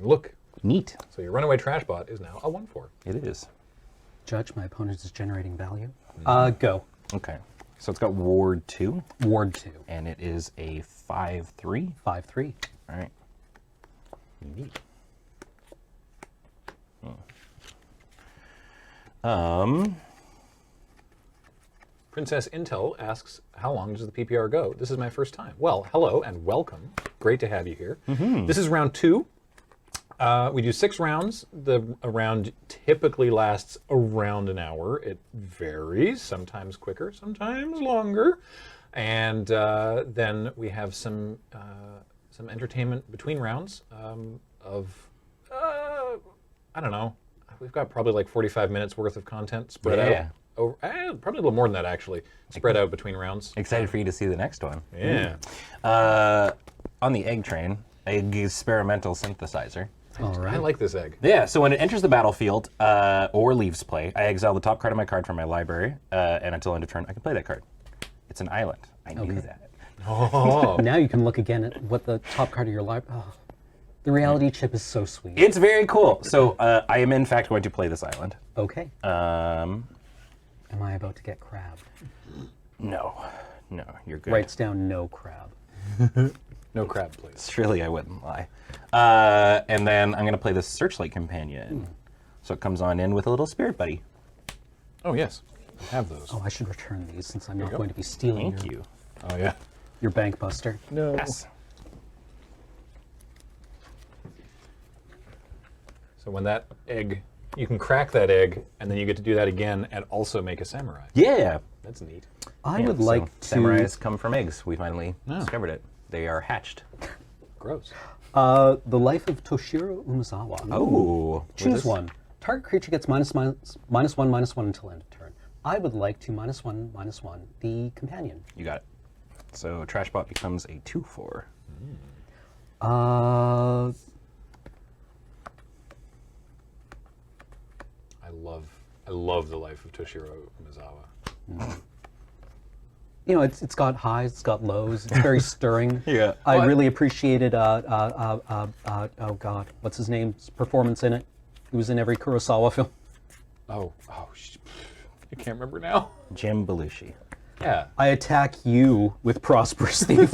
Look. Neat. So your Runaway Trashbot is now a 1/4. It is. Judge, my opponent is generating value. Go. Okay. So it's got Ward 2, Ward 2. and it is a 5/3. 5/3. All right. Neat. Princess Intel asks, how long does the PPR go? This is my first time. Well, hello and welcome. Great to have you here. This is round 2. We do 6 rounds. The round typically lasts around an hour. It varies, sometimes quicker, sometimes longer. And then we have some entertainment between rounds I don't know. We've got probably like 45 minutes worth of content spread out. Over, probably a little more than that, actually. Spread out between rounds. Excited for you to see the next one. Yeah. On the egg train, egg experimental synthesizer. All right. I like this egg. Yeah, so when it enters the battlefield or leaves play, I exile the top card of my card from my library, and until end of turn, I can play that card. It's an island. I knew that. Oh. Now you can look again at what the top card of your library. Oh, the reality chip is so sweet. It's very cool. So I am in fact going to play this island. Okay. Am I about to get crabbed? No, you're good. Writes down no crab. No crab, please. Surely I wouldn't lie. And then I'm going to play this Searchlight Companion. So it comes on in with a little spirit buddy. Oh, yes. I have those. Oh, I should return these since I'm not going to be stealing Thank you. Oh, yeah. your bank buster. No. Yes. So when that egg, you can crack that egg, and then you get to do that again and also make a samurai. Yeah. That's neat. I Yeah, would so like to. Samurais come from eggs. We finally discovered it. They are hatched. Gross. The Life of Toshiro Umezawa. Oh. Choose one. Target creature gets -1/-1 until end of turn. I would like to -1/-1 the companion. You got it. So Trashbot becomes a 2/4. I love the life of Toshiro Umezawa. You know, it's got highs, it's got lows. It's very stirring. Yeah. I really appreciated. Oh God, what's his name's performance in it? He was in every Kurosawa film. I can't remember now. Jim Belushi. Yeah. I attack you with Prosperous Thief.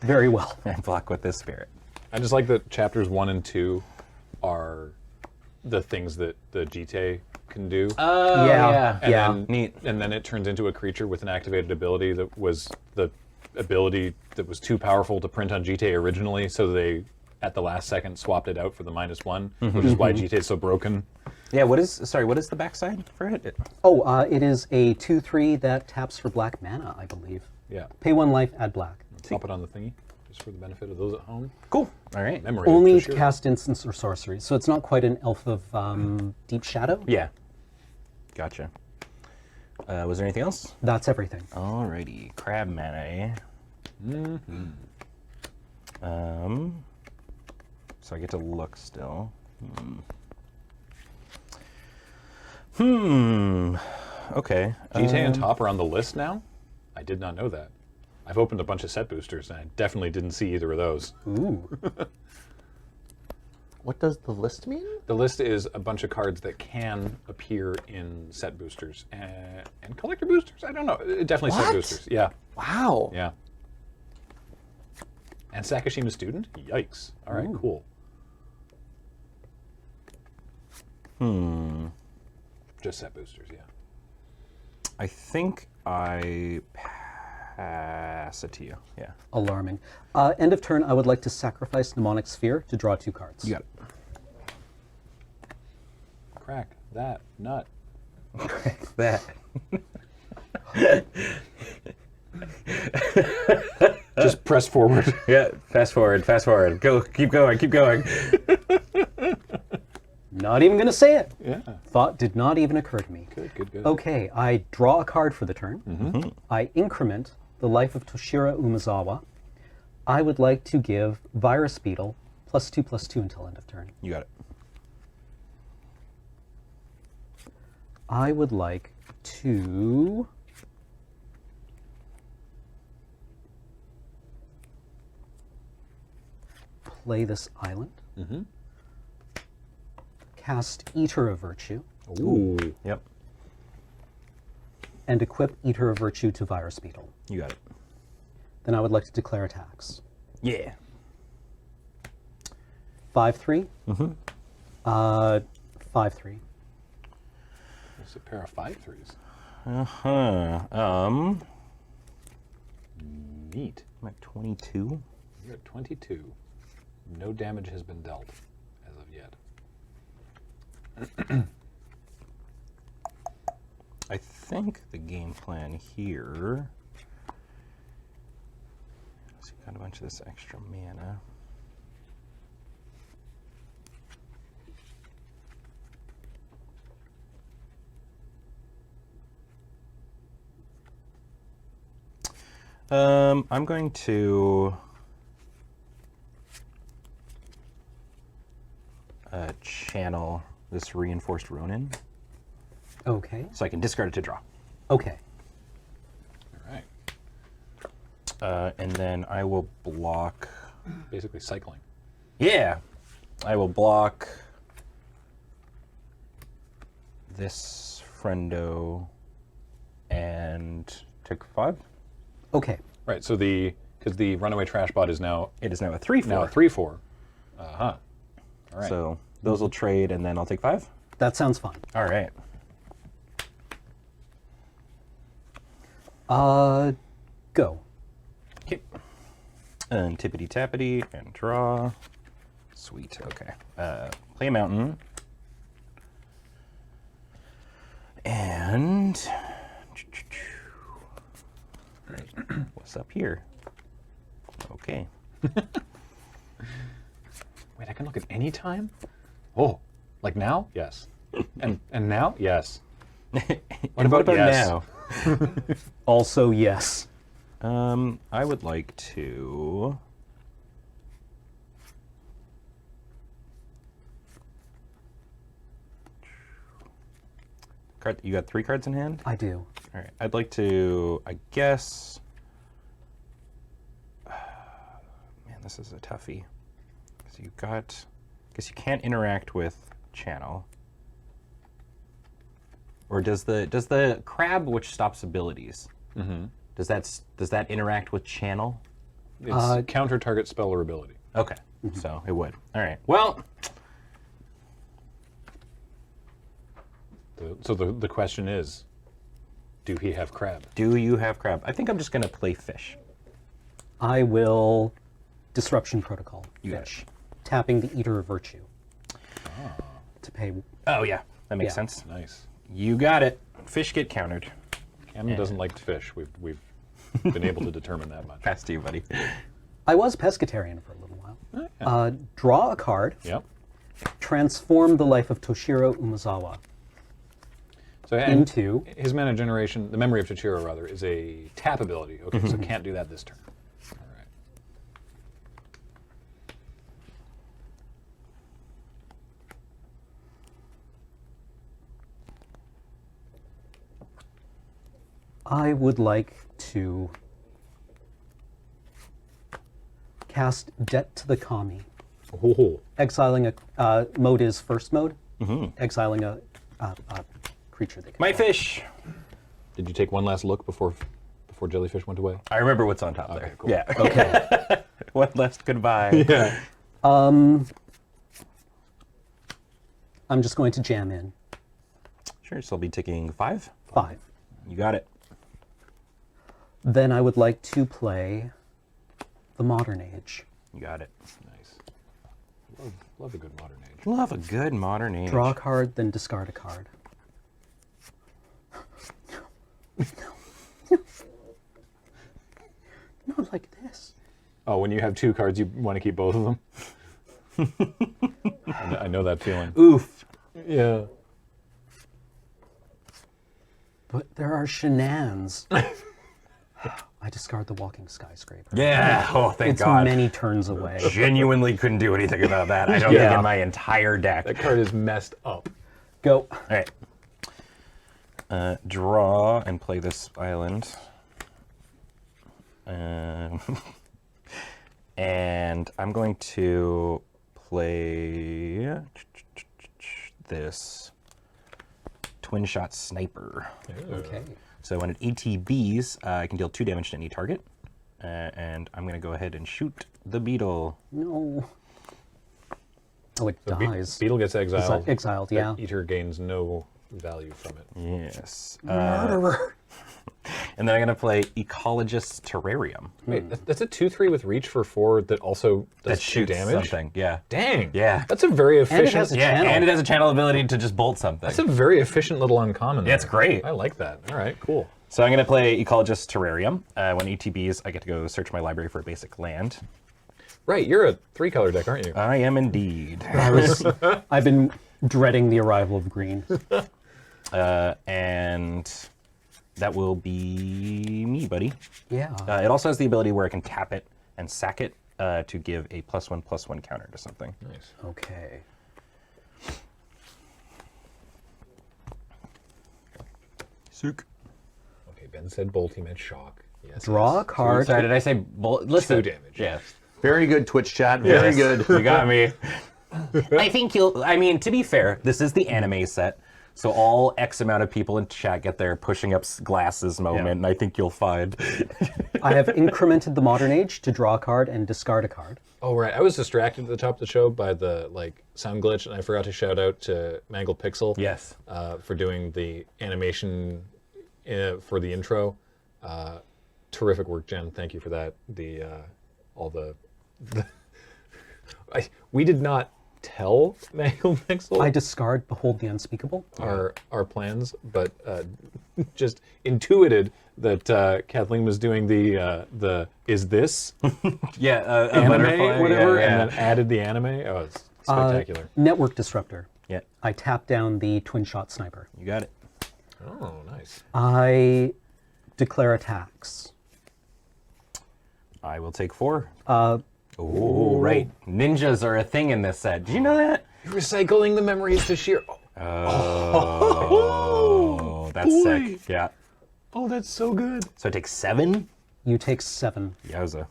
Very well. And block with this spirit. I just like that chapters 1 and 2 are the things that the Jite can do. Yeah. And Yeah. then, Neat. And then it turns into a creature with an activated ability that was the ability that was too powerful to print on GTA originally, so they, at the last second, swapped it out for the -1, which is why GTA is so broken. Yeah, what is the backside for it? Oh, it is a 2/3 that taps for black mana, I believe. Yeah. Pay 1 life, add black. Pop it on the thingy, just for the benefit of those at home. Cool. All right. Memory. Only for to sure. cast instants or sorceries, so it's not quite an Elf of Deep Shadow. Yeah. Gotcha. Was there anything else? That's everything. Alrighty. Crab mana, eh? So I get to look still. Okay. GTA and Top are on the list now? I did not know that. I've opened a bunch of set boosters, and I definitely didn't see either of those. Ooh. What does the list mean? The list is a bunch of cards that can appear in set boosters and collector boosters. I don't know. Definitely set What? boosters. Yeah, Wow. yeah. And Sakashima Student? Yikes. All right, cool. Just set boosters, yeah. I think I pass it to you. Yeah. Alarming. End of turn, I would like to sacrifice Mnemonic Sphere to draw 2 cards. You got it. Crack that nut. That. Just press forward. Yeah. Fast forward. Fast forward. Go. Keep going. Keep going. Not even going to say it. Yeah. Thought did not even occur to me. Good, good, good. Okay, I draw a card for the turn. I increment the life of Toshiro Umezawa. I would like to give Virus Beetle +2/+2 until end of turn. You got it. I would like to play this island. Cast Eater of Virtue. Ooh. Yep. And equip Eater of Virtue to Virus Beetle. You got it. Then I would like to declare attacks. Yeah. 5/3. 5/3. It's a pair of 5/3s. Neat. I'm at 22. You're at 22. No damage has been dealt as of yet. I think the game plan here. So you got a bunch of this extra mana. I'm going to channel this Reinforced Ronin, Okay. so I can discard it to draw. Okay. All right. And then I will block. Basically cycling. Yeah, I will block this friendo and take 5. Okay. Right. So because the runaway trash bot is now It is now a 3/4. now a 3/4. All right. So those will trade, and then I'll take 5. That sounds fine. All right. Go. Okay. And tippity tappity and draw. Sweet. Okay. Play a mountain. And right. What's up here? Okay. Wait, I can look at any time? Oh, like now? Yes. And now? Yes. What about yes? now? Also, yes. I would like to. You got 3 cards in hand? I do. All right. I'd like to, I guess. Man, this is a toughie. So you got. I guess you can't interact with channel. Or does the crab, which stops abilities, does that interact with channel? It's counter target spell or ability. Okay, so it would. All right. Well, So the question is, do he have crab? do you have crab? I think I'm just gonna play fish. I will Disruption Protocol. You got Fish. Tapping the Eater of Virtue. To pay. Oh, yeah. That makes Yeah. sense. Nice. You got it. Fish get countered. Cameron doesn't like to fish. We've been able to determine that much. Pass to you, buddy. I was pescatarian for a little while. Draw a card. Yep. Transform the life of Toshiro Umezawa So and into. his mana generation, the memory of Toshiro rather, is a tap ability. Okay, so can't do that this turn. All right. I would like to cast Debt to the Kami. Oh, Exiling a mode is first mode. Exiling a creature they can. My fish. did you take one last look before Jellyfish went away? I remember what's on top there. Cool. Yeah. Okay. One last goodbye. Yeah. I'm just going to jam in Sure, so I'll be taking 5. 5. You got it. Then I would like to play the Modern Age. You got it. Nice. Love a good modern age. Love a good modern age. Draw a card, then discard a card. Not like this. Oh, when you have 2 cards, you want to keep both of them? I know that feeling. Oof. Yeah. But there are shenanigans. I discard the Walking Skyscraper. Yeah. Oh, thank It's God. many turns away. Genuinely couldn't do anything about that. I don't think Yeah. in my entire deck. That card is messed up. Go. All right. Draw and play this island. And I'm going to play this Twin Shot Sniper. Okay. So when it ETBs, I can deal 2 damage to any target. And I'm going to go ahead and shoot the beetle. No. Oh, it The dies. Beetle gets exiled. Exiled, The yeah. Eater gains no value from it. Yes. Murderer. And then I'm going to play Ecologist's Terrarium. Wait, that's a 2/3 with reach for 4 that also does That 2 shoots damage? something. Yeah. Dang. Yeah. That's a very efficient. has a Yeah, channel. and it has a channel ability to just bolt something. That's a very efficient little uncommon. Yeah, it's there. great. I like that. All right, cool. So I'm going to play Ecologist's Terrarium. When ETBs, I get to go search my library for a basic land. Right, you're a 3-color deck, aren't you? I am indeed. I've been dreading the arrival of green. And that will be me, buddy. Yeah. It also has the ability where I can tap it and sack it to give a +1/+1 counter to something. Nice. Okay. Sook. Okay, Ben said bolt, he meant shock. Yes. Draw a card. Sorry, did I say bolt? Listen. 2 damage. Yes. Very good, Twitch chat. Very Yes, good. You got me. I think I mean, to be fair, this is the anime set. So all X amount of people in chat get their pushing up glasses moment, and I think you'll find. I have incremented the Modern Age to draw a card and discard a card. Oh, right. I was distracted at the top of the show by the sound glitch, and I forgot to shout out to Mangled Pixel. Yes. For doing the animation for the intro. Terrific work, Jen. Thank you for that. We did not tell Mangled Pixel I discard Behold the Unspeakable. our plans, but just intuited that Kathleen was doing the is this Yeah, a anime, butterfly, whatever, yeah, and then added the anime. Oh, it's spectacular. Network Disruptor. Yeah, I tap down the Twin Shot Sniper. you got it. Oh, nice. I declare attacks. I will take 4. Oh, right. Ninjas are a thing in this set. Did you know that? You're recycling the memories to sheer. Oh, that's sick. Yeah. Oh, that's so good. So I take 7? You take 7. Yowza.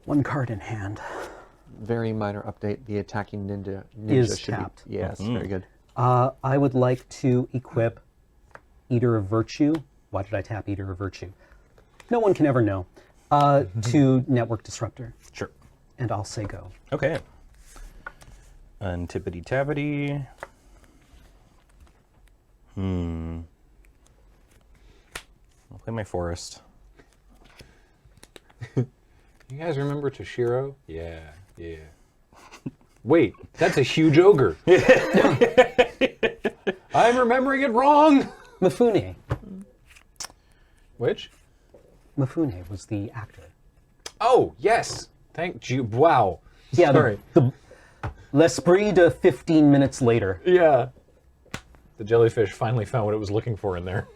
One card in hand. Very minor update. The attacking ninja Is should tapped. Be, yes, very good. I would like to equip Eater of Virtue. Why did I tap Eater of Virtue? No one can ever know. To Network Disruptor. Sure. And I'll say go. Okay. Untippity tappity. Play my forest. You guys remember Toshiro? Yeah, yeah. Wait, that's a huge ogre. I'm remembering it wrong. Mifune. Which? Mifune was the actor. Oh, yes. Thank you. Wow. Yeah, Sorry. the L'Esprit de 15 minutes later. Yeah. The jellyfish finally found what it was looking for in there.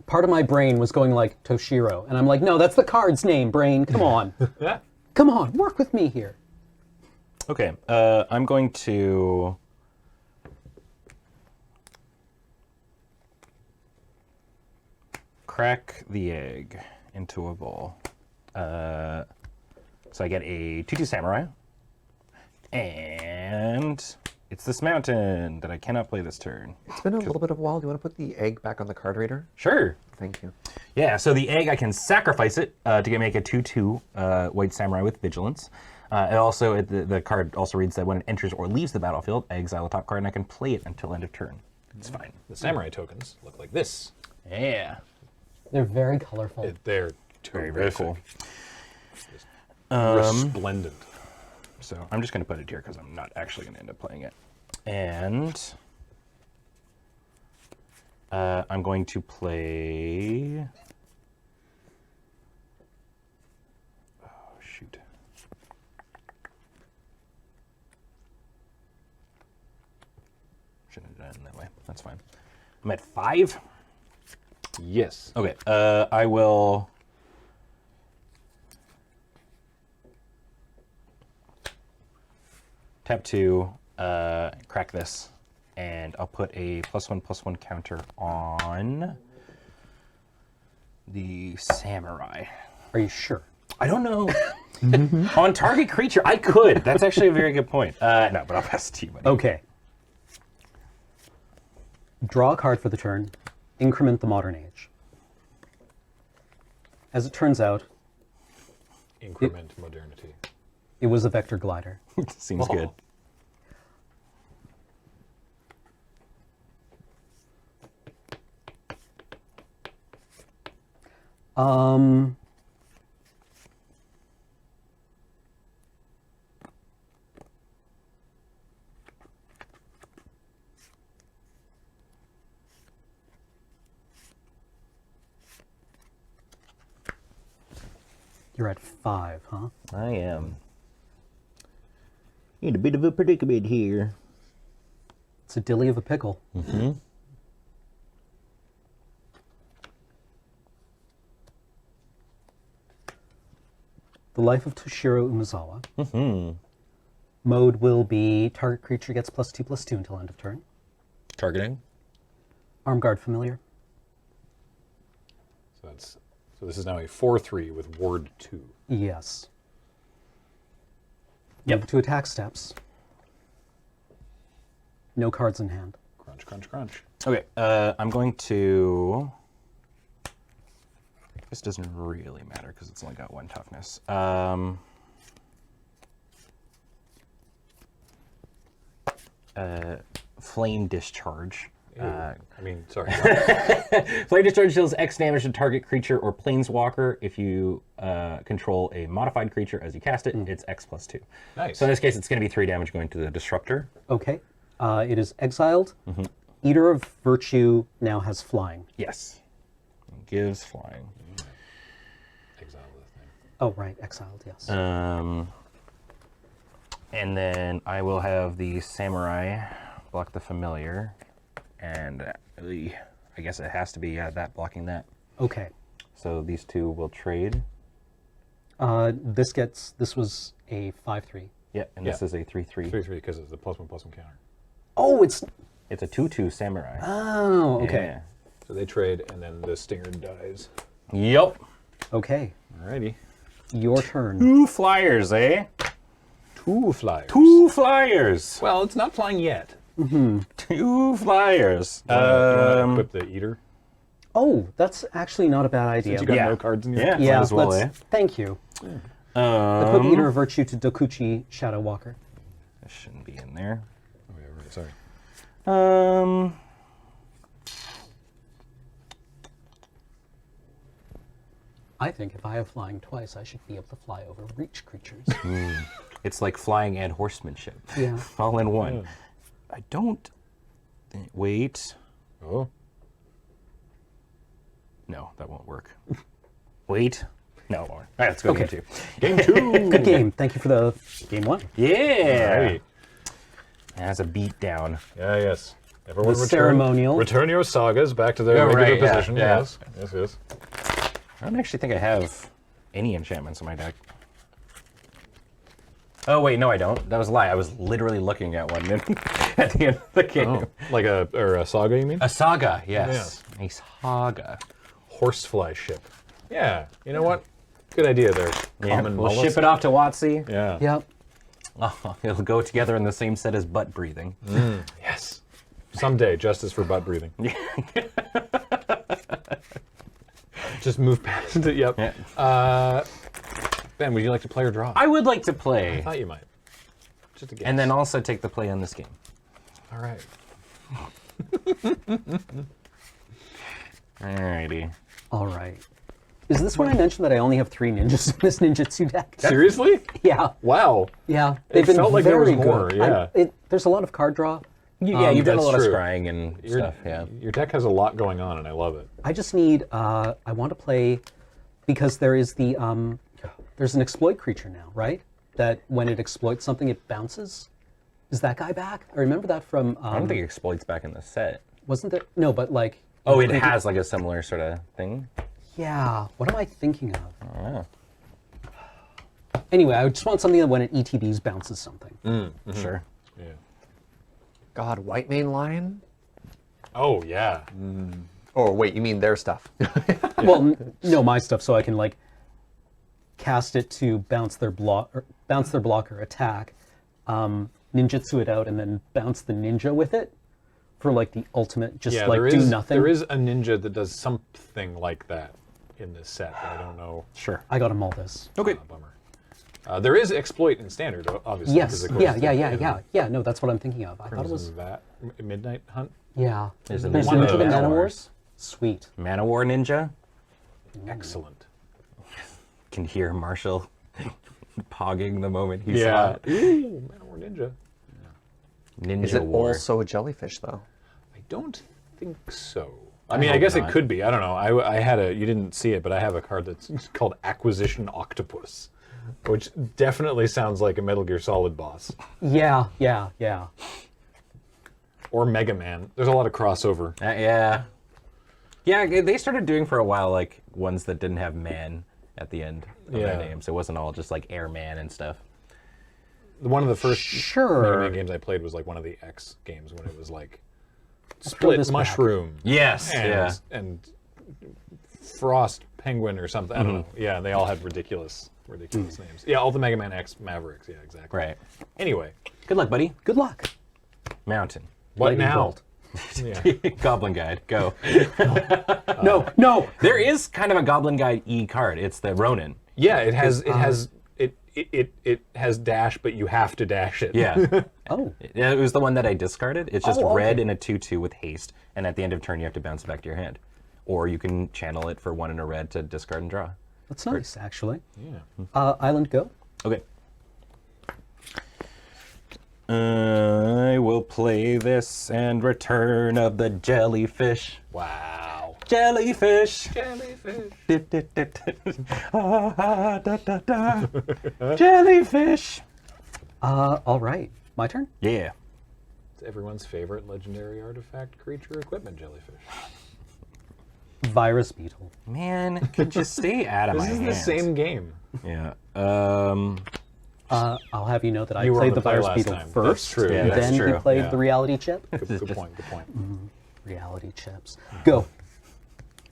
Part of my brain was going like Toshiro, and I'm like, no, that's the card's name, brain. Come on. Come on, work with me here. Okay, I'm going to crack the egg into a bowl. So I get a 2/2 samurai, and it's this mountain that I cannot play this turn. It's been a little bit of a while. Do you want to put the egg back on the card reader? Sure. Thank you. Yeah, so the egg, I can sacrifice it to make a 2/2 white samurai with vigilance. It also, the card also reads that when it enters or leaves the battlefield, I exile a top card and I can play it until end of turn. It's fine. The samurai tokens look like this. Yeah. They're very colorful. They're Very cool. Resplendent. So I'm just going to put it here because I'm not actually going to end up playing it. And I'm going to play... Oh, shoot. Shouldn't have done it that way. That's fine. I'm at 5. Yes. Okay, I will... Tap 2, crack this, and I'll put a +1/+1 counter on the samurai. Are you sure? I don't know. On target creature, I could. That's actually a very good point. No, but I'll pass it to you, buddy. Okay. Draw a card for the turn. Increment the Modern Age. As it turns out, Increment modernity. it was a vector glider. Seems good. You're at 5, huh? I am. In a bit of a predicament here. It's a dilly of a pickle. Mm-hmm. The Life of Toshiro Umezawa. Mm-hmm. Mode will be target creature gets +2/+2 until end of turn. Targeting. Arm Guard Familiar. So this is now a 4/3 with Ward 2. Yes. Yep. Move to attack steps. No cards in hand. Crunch, crunch, crunch. Okay, I'm going to... This doesn't really matter because it's only got 1 toughness. Flame Discharge. Sorry. Flame Discharge deals X damage to target creature or planeswalker. If you control a modified creature as you cast it, it's X+2. Nice. So in this case, it's going to be 3 damage going to the Disruptor. Okay. It is exiled. Eater of Virtue now has flying. Yes. It gives flying. Exile the thing. Oh, right. Exiled, yes. And then I will have the Samurai block the Familiar. And I guess it has to be that blocking that. Okay. So these two will trade. This was a 5/3. Yeah, and this is a 3/3. 3/3 because it's the +1/+1 counter. Oh, it's a 2/2 Samurai. Oh, okay. Yeah. So they trade, and then the stinger dies. Yep. Okay. Alrighty. Your turn. 2 flyers, eh? 2 flyers. 2 flyers. Well, it's not flying yet. 2 flyers. You wanna equip the eater? Oh, that's actually not a bad idea. Since you got no cards in your Yeah, Yeah, might as well, let's- Thank you. Yeah. I put Eater of Virtue to Dokuchi Shadow Walker. This shouldn't be in there. Oh, yeah, right. Sorry. I think if I have flying twice, I should be able to fly over reach creatures. It's like flying and horsemanship. Yeah. All in one. I don't... Wait. Oh. No, that won't work. Wait. No, it won't. All right, let's go Okay. game 2. Game 2. Good game. Thank you for the game 1. Yeah! Right. That's a beat down. Yeah, yes. Everyone The ceremonial. Return your sagas back to their Oh, regular right, yeah, position. yeah. Yes, yes, yes. I don't actually think I have any enchantments in my deck. Oh, wait, no, I don't. That was a lie. I was literally looking at one at the end of the game. Oh, like a saga, you mean? A saga, yes. A saga. Horsefly ship. Yeah. You know what? Good idea there. Yeah, Common we'll mullet. ship it off to WotC. Yeah. Yep. Oh, it'll go together in the same set as butt breathing. Yes. Someday, justice for butt breathing. Just move past it. Yep. Yeah. Ben, would you like to play or draw? I would like to I play. thought you might. Just a guess. And then also take the play on this game. All right. Alrighty. All right. Is this when I mentioned that I only have 3 ninjas in this ninjutsu deck? Seriously? Yeah. Wow. Yeah. It felt like there was more, good. yeah. There's a lot of card draw. Yeah, you've done a that's lot of true. scrying and stuff, yeah. Your deck has a lot going on, and I love it. I just need, I want to play, because there is the, there's an exploit creature now, right? That when it exploits something, it bounces. Is that guy back? I remember that from, I don't think Exploit's back in the set. wasn't there? No, but like. Oh, it has like a similar sort of thing? Yeah. What am I thinking of? I don't know. Anyway, I just want something that when it ETBs bounces something. Sure. Yeah. God, White Mane Lion? Oh, yeah. Oh, wait, you mean their stuff? Well, no, my stuff, so I can like cast it to bounce their blocker attack, ninjutsu it out, and then bounce the ninja with it for like the ultimate, just Yeah, like there do is, nothing. There is a ninja that does something like that in this set, but I don't know. Sure. I got him all this. Okay. Bummer. There is exploit in standard, obviously. Yes. because it goes Yeah. No, that's what I'm thinking of. I thought it was. Midnight Hunt. Yeah. There's a There's Ninja Ninja the Mana Mana Wars. Wars. Sweet. Mana War Ninja. Excellent. Can hear Marshall pogging the moment he saw Yeah. it. Ooh, Man War Ninja. Ninja Is it War. also a jellyfish, though? I don't think so. I mean, I hope guess not. it could be. I don't know. I had you didn't see it, but I have a card that's called Acquisition Octopus, which definitely sounds like a Metal Gear Solid boss. Yeah. Or Mega Man. There's a lot of crossover. Yeah. Yeah, they started doing for a while like ones that didn't have man at the end of their names. It wasn't all just like Airman and stuff. One of the first Sure. Mega Man games I played was like one of the X games when it was like throw Split this back. Mushroom. Yes. And, and Frost Penguin or something. I don't know. Yeah, they all had ridiculous names. Yeah, all the Mega Man X Mavericks. Yeah, exactly. Right. Anyway, Good luck, buddy. Good luck. Mountain. what Lightning now? bolt. Yeah. Goblin Guide. Go. No. There is kind of a Goblin Guide E card. It's the Ronin. Yeah, it has dash, but you have to dash it. Yeah. Oh. It was the one that I discarded. It's just Oh, okay. red in a 2/2 with haste, and at the end of turn you have to bounce it back to your hand. Or you can channel it for 1 in a red to discard and draw. That's nice, actually. Yeah. Island go. Okay. I will play this and Return of the Jellyfish. Wow. Jellyfish. Jellyfish. Jellyfish. All right. My turn? Yeah. It's everyone's favorite legendary artifact creature equipment jellyfish. Virus Beetle. Man, could you stay out of This my is hands? the same game. Yeah. I'll have you know that I You were on played the the play Virus last Beetle time. first. That's true. Yeah, that's then true. you played Yeah. the reality chip. Good point. Good point. Reality chips. Go.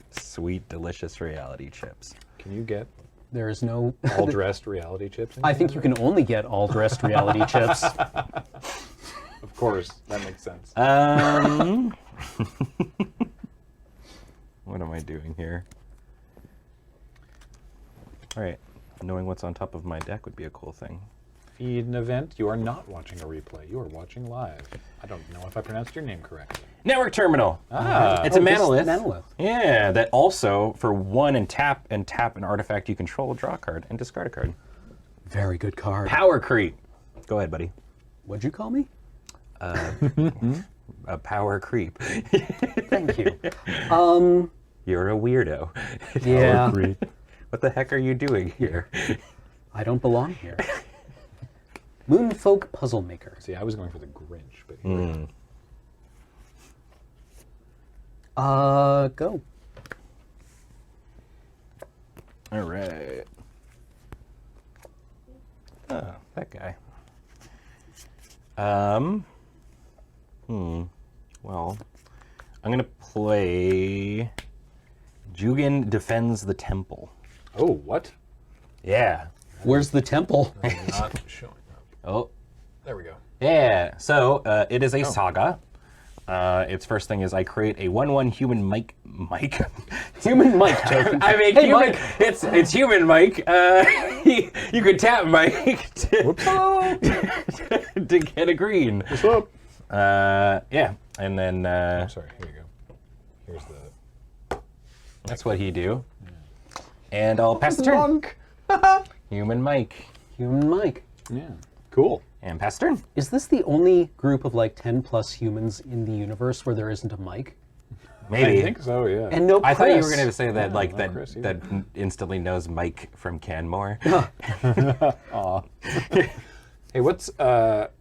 Sweet, delicious reality chips. Can you get There is no. all dressed reality chips? In I here? think you can only get all dressed reality chips. Of course, that makes sense. What am I doing here? All right. Knowing what's on top of my deck would be a cool thing. Feed an event. You are not watching a replay. You are watching live. I don't know if I pronounced your name correctly. Network Terminal. It's a this manolith. manolith. Yeah, that also for 1 and tap an artifact you control, draw a card and discard a card. Very good card. Power creep. Go ahead, buddy. What'd you call me? A power creep. Thank you. You're a weirdo. Yeah. What the heck are you doing here? I don't belong here. Moonfolk Puzzle Maker. See, I was going for the Grinch, but Go. All right. Oh, that guy. Well, I'm gonna play Jugan Defends the Temple. oh, what? Yeah. Where's the temple? Not showing up. Oh. There we go. Yeah. So it is a saga. Its first thing is I create a 1/1 human Mike. Human Mike token. I mean, Hey, human. Mike. It's human, Mike. You could tap Mike to get a green. What's up? Yeah, and then Oh, sorry, here you go. Here's the... that's what he do. And I'll pass the turn. Human Mike. Human Mike. Yeah, cool. And pass the turn. Is this the only group of like 10 plus humans in the universe where there isn't a Mike? Maybe. I think so, yeah. And no I Chris. thought you were going to say that, like, not that Chris either. that instantly knows Mike from Canmore. Aw. Hey, what's... that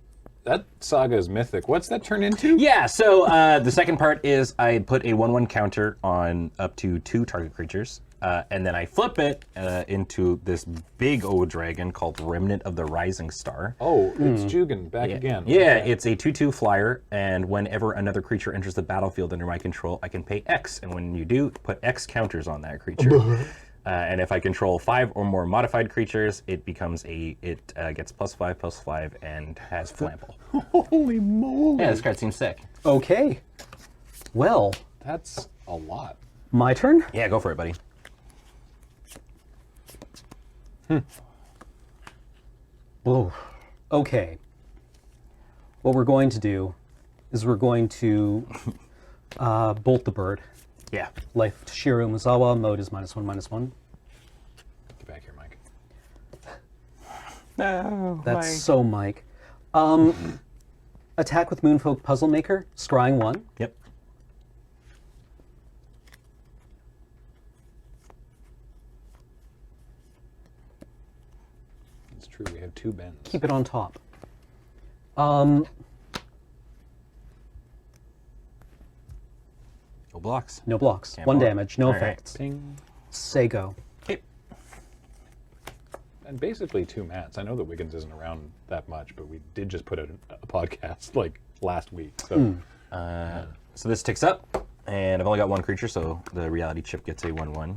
saga is mythic. What's that turn into? Yeah, so the second part is I put a 1/1 counter on up to 2 target creatures, and then I flip it into this big old dragon called Remnant of the Rising Star. Oh, it's Jugan back again. Yeah, it's a 2/2 flyer, and whenever another creature enters the battlefield under my control, I can pay X, and when you do, put X counters on that creature. And if I control 5 or more modified creatures, it becomes it gets +5/+5 and has flample. Holy moly. Yeah, this card seems sick. Okay. Well, That's a lot. my turn. Yeah, go for it, buddy. Whoa. Okay. What we're going to do is we're going to bolt the bird. Yeah. Life Toshiro Muzawa. Mode is -1/-1. Get back here, Mike. No. That's so Mike. Attack with Moonfolk Puzzle Maker. Scrying 1. Yep. It's true, we have 2 bends. Keep it on top. No blocks. No blocks. Can't 1 block. damage. No All right. effects. Ping. Say go. Okay. And basically 2 mats. I know that Wiggins isn't around that much, but we did just put out a podcast like last week. So So this ticks up, and I've only got 1 creature, so the reality chip gets a 1/1.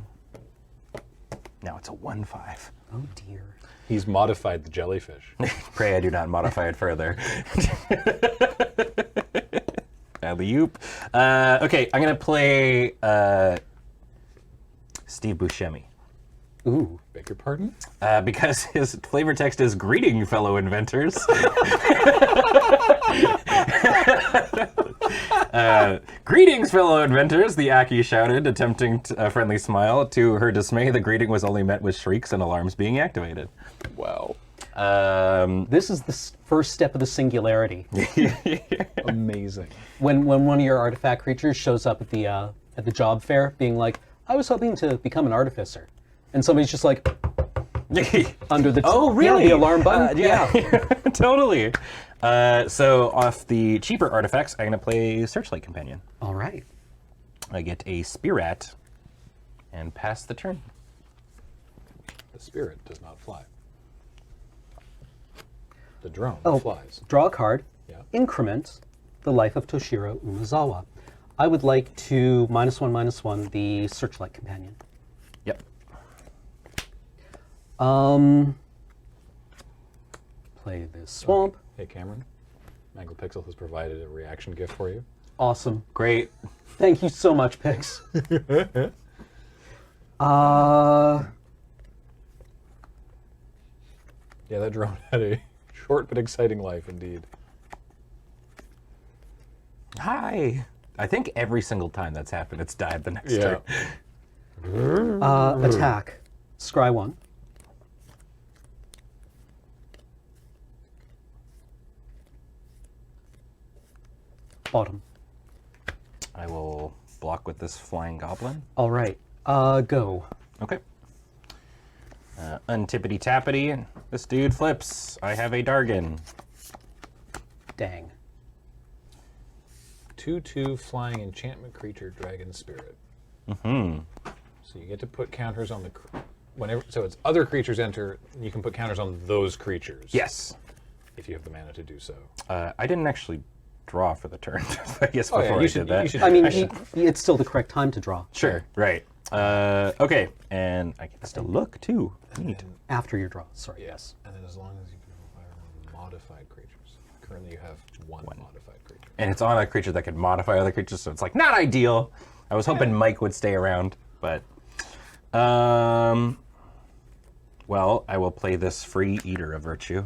Now it's a 1/5. Oh dear. he's modified the jellyfish. Pray I do not modify it further. Alley-oop. Okay, I'm gonna play Steve Buscemi. Ooh. Beg your pardon? Because his flavor text is "Greeting, fellow inventors." Greetings, fellow inventors, the Aki shouted, attempting a friendly smile. To her dismay, the greeting was only met with shrieks and alarms being activated. Wow. This is the first step of the singularity. Amazing. When one of your artifact creatures shows up at the job fair, being like, "I was hoping to become an artificer," and somebody's just like, under the Oh, really? the alarm button. Yeah, totally. So off the cheaper artifacts, I'm gonna play Searchlight Companion. All right. I get a Spirat and pass the turn. The spirit does not fly. The drone Oh. flies. Draw a card. Yeah. Increment the life of Toshiro Umezawa. I would like to -1/-1 the Searchlight Companion. Yep. Play this swamp. Hey, Cameron. Mangled Pixel has provided a reaction gift for you. Awesome. Great. Thank you so much, Pix. Yeah, that drone had a short but exciting life indeed. Hi. I think every single time that's happened, it's died the next Yeah. turn. Attack. Scry 1. Bottom. I will block with this flying goblin. All right. Go. Okay. Untippity tappity. This dude flips. I have a Dargon. Dang. 2/2 flying enchantment creature, dragon spirit. Mm-hmm. So you get to put counters on the whenever. So it's other creatures enter. You can put counters on those creatures. Yes. If you have the mana to do so. I didn't actually draw for the turn. I guess Oh, yeah, before you I should- did that. you should I mean, I should- it's still the correct time to draw. Sure. Right. Okay. And I can still look too. Neat. After your draw. Sorry. Yes. And then as long as you can fire modified creatures. Currently you have one modified creature. And it's on a creature that can modify other creatures, so it's like not ideal. I was hoping Mike would stay around, but well, I will play this free Eater of Virtue.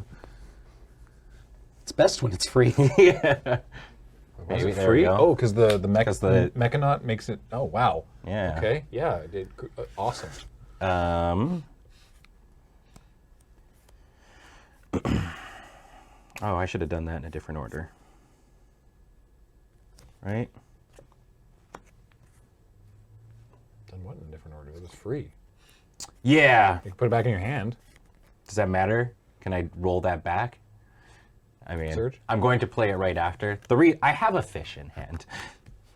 It's best when it's free. Yeah. Was Maybe, it there we free? go. Oh, because the the- Mechanaut makes it. Oh, wow. Yeah. Okay. Yeah. It did. Awesome. Oh, I should have done that in a different order. Right? Done what in a different order? It was free. Yeah. You can put it back in your hand. Does that matter? Can I roll that back? I mean, Surge? I'm going to play it right after. I have a fish in hand.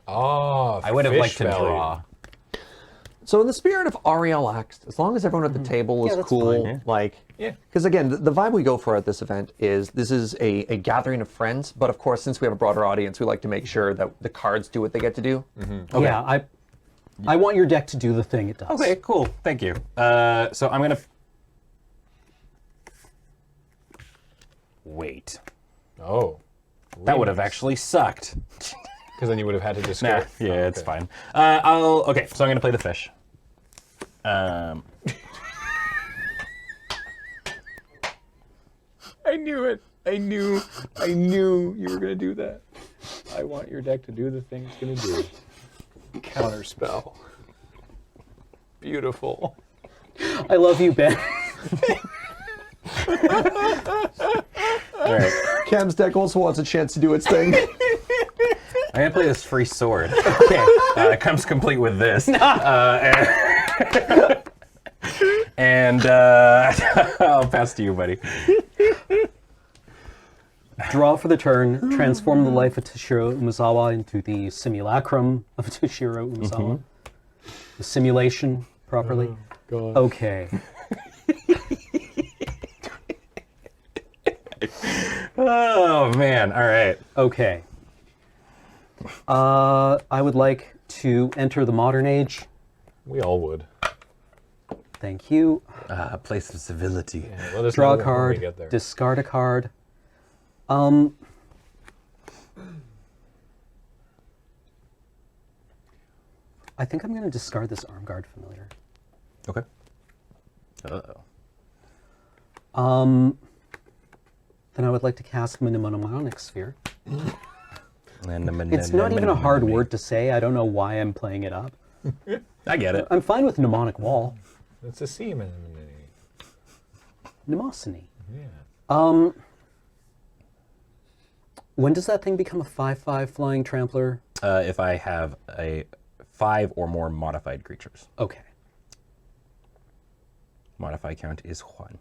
Oh, I would have liked to fish value. draw. So in the spirit of Ariel Axt, as long as everyone at the table is that's cool, fine, yeah. like, Yeah. because again, the vibe we go for at this event is this is a gathering of friends, but of course, since we have a broader audience, we like to make sure that the cards do what they get to do. Yeah, I want your deck to do the thing it does. Okay, cool. Thank you. So I'm gonna wait. Oh. That would have actually sucked. Because then you would have had to Nah, discard. yeah, Oh, it's okay. fine. Okay, so I'm gonna play the fish. I knew it. I knew you were gonna do that. I want your deck to do the thing it's gonna do. Counterspell. Beautiful. I love you, Ben. All right, Cam's deck also wants a chance to do its thing. I'm gonna play this free sword. Okay. It comes complete with this. And I'll pass to you, buddy. Draw for the turn. Transform the life of Toshiro Umezawa into the simulacrum of Toshiro Umezawa. The simulation properly. God. Okay. Oh man! All right. Okay. I would like to enter the modern age. We all would. Thank you. A place of civility. Yeah, let us Draw know a when we card. get there. Discard a card. I think I'm going to discard this Armguard Familiar. Okay. Uh-oh. Then I would like to cast Mnemonic Sphere. And It's not even a hard word to say. I don't know why I'm playing it up. I get it. I'm fine with Mnemonic Wall. It's a seaman. Mnemosiny. Yeah. When does that thing become a 5/5 flying trampler? If I have a 5 or more modified creatures. Okay, Modify count is 1.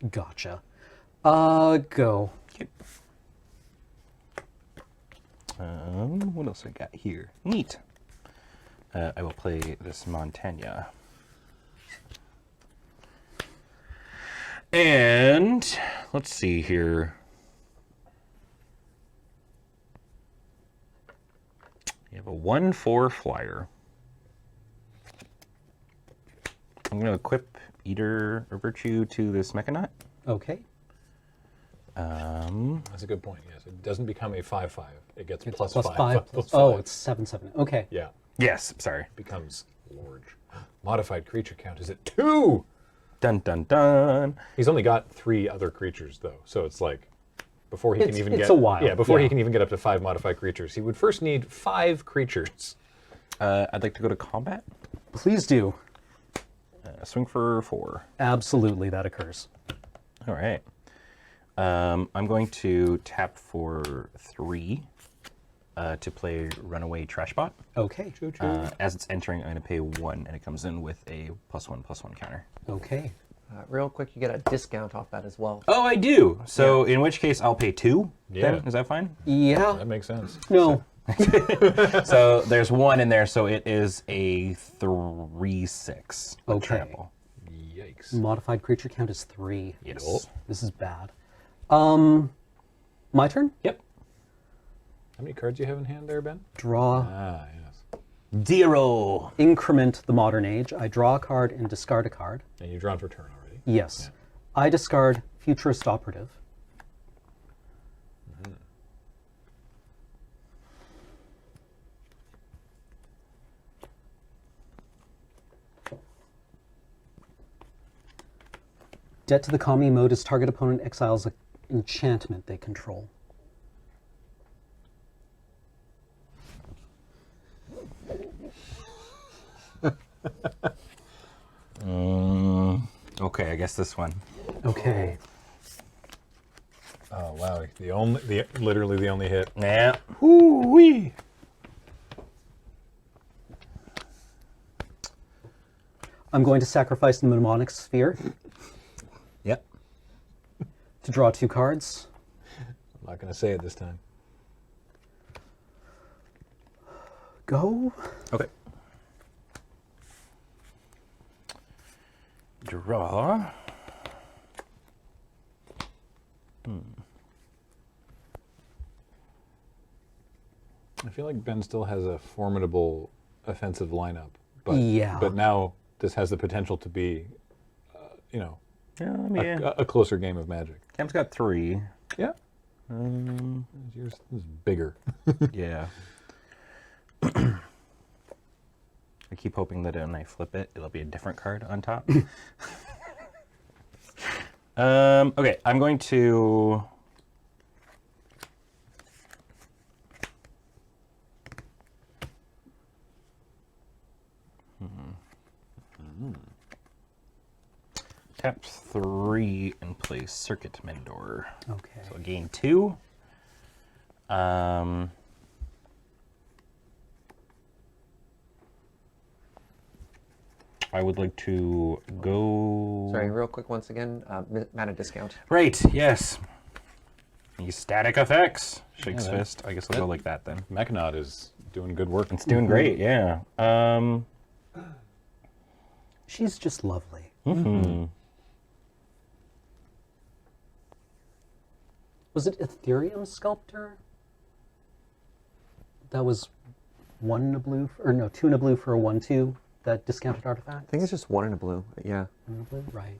gotcha. Go. What else I got here? Neat. I will play this Montaigne. And let's see here. You have a 1/4 flyer. I'm going to equip Eater of Virtue to this Mechanaut. Okay. That's a good point. Yes, it doesn't become a 5/5. It gets plus Plus 5. 5. plus Oh, 5. it's 7/7. Okay. Yeah. Yes, sorry. It becomes large. Modified creature count is at 2. Dun dun dun. He's only got 3 other creatures though, so it's like before he can even it's get a while, Yeah, before he yeah. can even get up to 5 modified creatures. He would first need 5 creatures. I'd like to go to combat. Please do. Swing for 4. Absolutely, that occurs. All right. I'm going to tap for 3 to play Runaway Trashbot. Okay. As it's entering, I'm going to pay 1, and it comes in with a +1/+1 counter. Okay. Real quick, you get a discount off that as well. Oh, I do. So in which case, I'll pay 2. Yeah. Then? Is that fine? Yeah. That makes sense. No. So there's 1 in there, so it is a 3/6. with Okay. Trample. Yikes. Modified creature count is 3. Yes. This is bad. My turn? Yep. How many cards do you have in hand there, Ben? Draw. Ah, yes. Zero. Increment the Modern Age. I draw a card and discard a card. And you've drawn for turn already. Yes. I discard Futurist Operative. Debt to the Kami mode is target opponent exiles an enchantment they control. Okay, I guess this one. Okay. Oh wow, literally the only hit. Yeah. Ooh-wee. I'm going to sacrifice the Mnemonic Sphere Yep. to draw 2 cards. I'm not going to say it this time. Go. Okay. Draw. I feel like Ben still has a formidable offensive lineup, but Yeah. but now this has the potential to be, Yeah, a closer game of Magic. Cam's got 3. Yeah. Yours is bigger. Yeah. I keep hoping that when I flip it, it'll be a different card on top. Okay, I'm going to... Tap 3 and play Circuit Mendor. Okay. So gain 2. I would like to go... Sorry, real quick once again, mana discount. Right, yes. These static effects. Shakes Yeah, that- fist. I guess I'll go like that then. Mechanod is doing good work. It's doing great, yeah. She's just lovely. Was it Ethereum Sculptor? That was 1 in a blue, or no, 2 in a blue for a 1/2. That discounted artifact. I think it's just 1 in a blue. Yeah. 1 in a blue, right?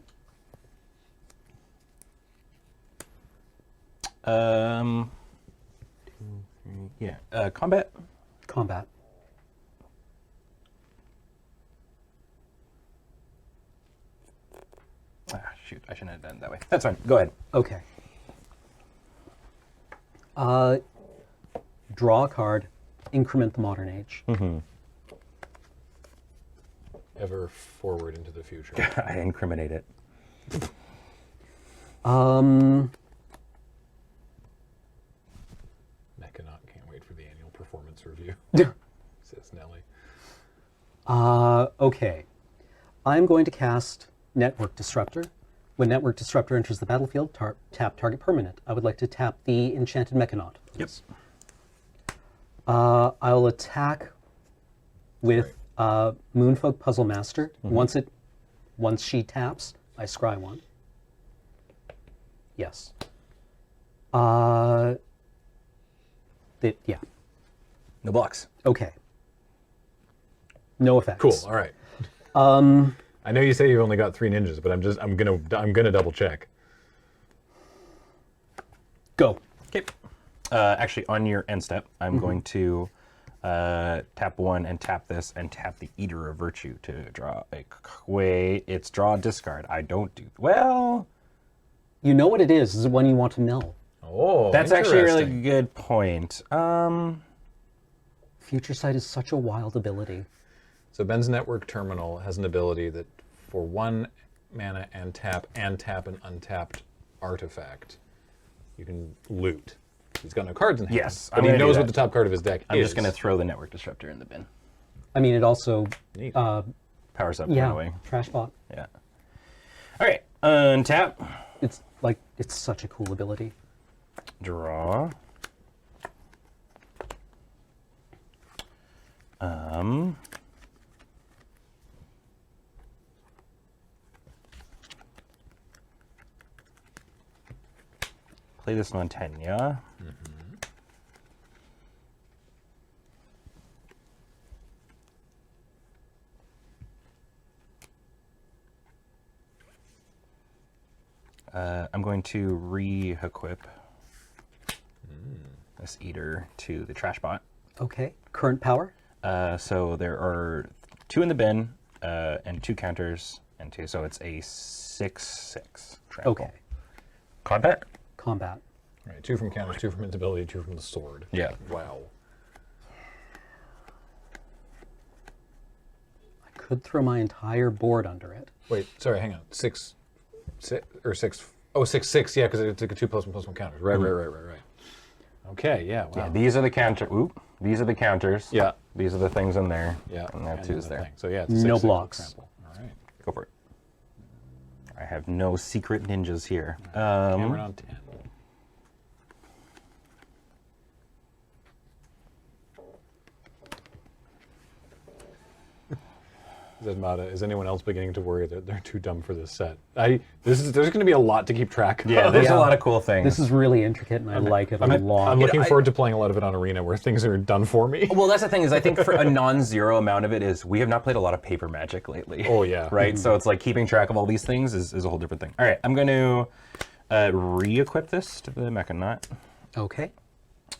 Yeah. Combat. Combat. Ah, shoot, I shouldn't have done it that way. That's fine. Go ahead. Okay. Draw a card. Increment the Modern Age. Ever forward into the future. I incriminate it. Mechanot can't wait for the annual performance review. Says Nelly. Okay. I'm going to cast Network Disruptor. When Network Disruptor enters the battlefield, tap target permanent. I would like to tap the Enchanted Mechanot. Yes. I'll attack with Moonfolk Puzzle Master. Once she taps, I scry 1. Yes. Yeah. No blocks. Okay. No effects. Cool. All right. I know you say you've only got 3 ninjas, but I'm gonna double check. Go. Okay. Actually, on your end step, I'm going to tap 1 and tap this and tap the Eater of Virtue to draw a... Wait, it's draw discard. I don't do... Well... You know what it is. This is one you want to know. Oh, That's actually a really interesting. good point. Future Sight is such a wild ability. So Ben's Network Terminal has an ability that for 1 mana and tap an untapped artifact, you can loot. He's got no cards in hand. Yes, but I'm he gonna do knows that. what the top card of his deck I'm is. just going to throw the Network Disruptor in the bin. I mean, it also, Neat. Powers up yeah, away. trash bot. Yeah. All right, untap. It's such a cool ability. Draw. Play this Montaigne. I'm going to re-equip this Eater to the trash bot. Okay. Current power? So there are 2 in the bin and 2 counters and 2, so it's a 6/6 trample. Okay. Combat? Combat. Right, 2 from counters, 2 from invincibility, 2 from the sword. Yeah. Wow. I could throw my entire board under it. Wait, sorry, hang on. 6, or 6. Oh, 6/6. Yeah, because it's like a 2+1/+1 counters. Right. Okay. Yeah. Wow. Yeah, these are the counter. Oop. These are the counters. Yeah. These are the things in there. Yeah. And that and 2 then is the there. thing. So yeah, it's No 6/6 blocks. trample. All right. Go for it. I have no secret ninjas here. Hammered on 10. Zedmata, is anyone else beginning to worry that they're too dumb for this set? There's going to be a lot to keep track of. Yeah, there's Yeah. a lot of cool things. This is really intricate, and I like it a lot. I'm looking forward to playing a lot of it on Arena where things are done for me. Well, that's the thing is I think for a non-zero amount of it is we have not played a lot of paper Magic lately. Oh, yeah. Right? So it's like keeping track of all these things is a whole different thing. All right, I'm going to re-equip this to the Mechanaut. Okay.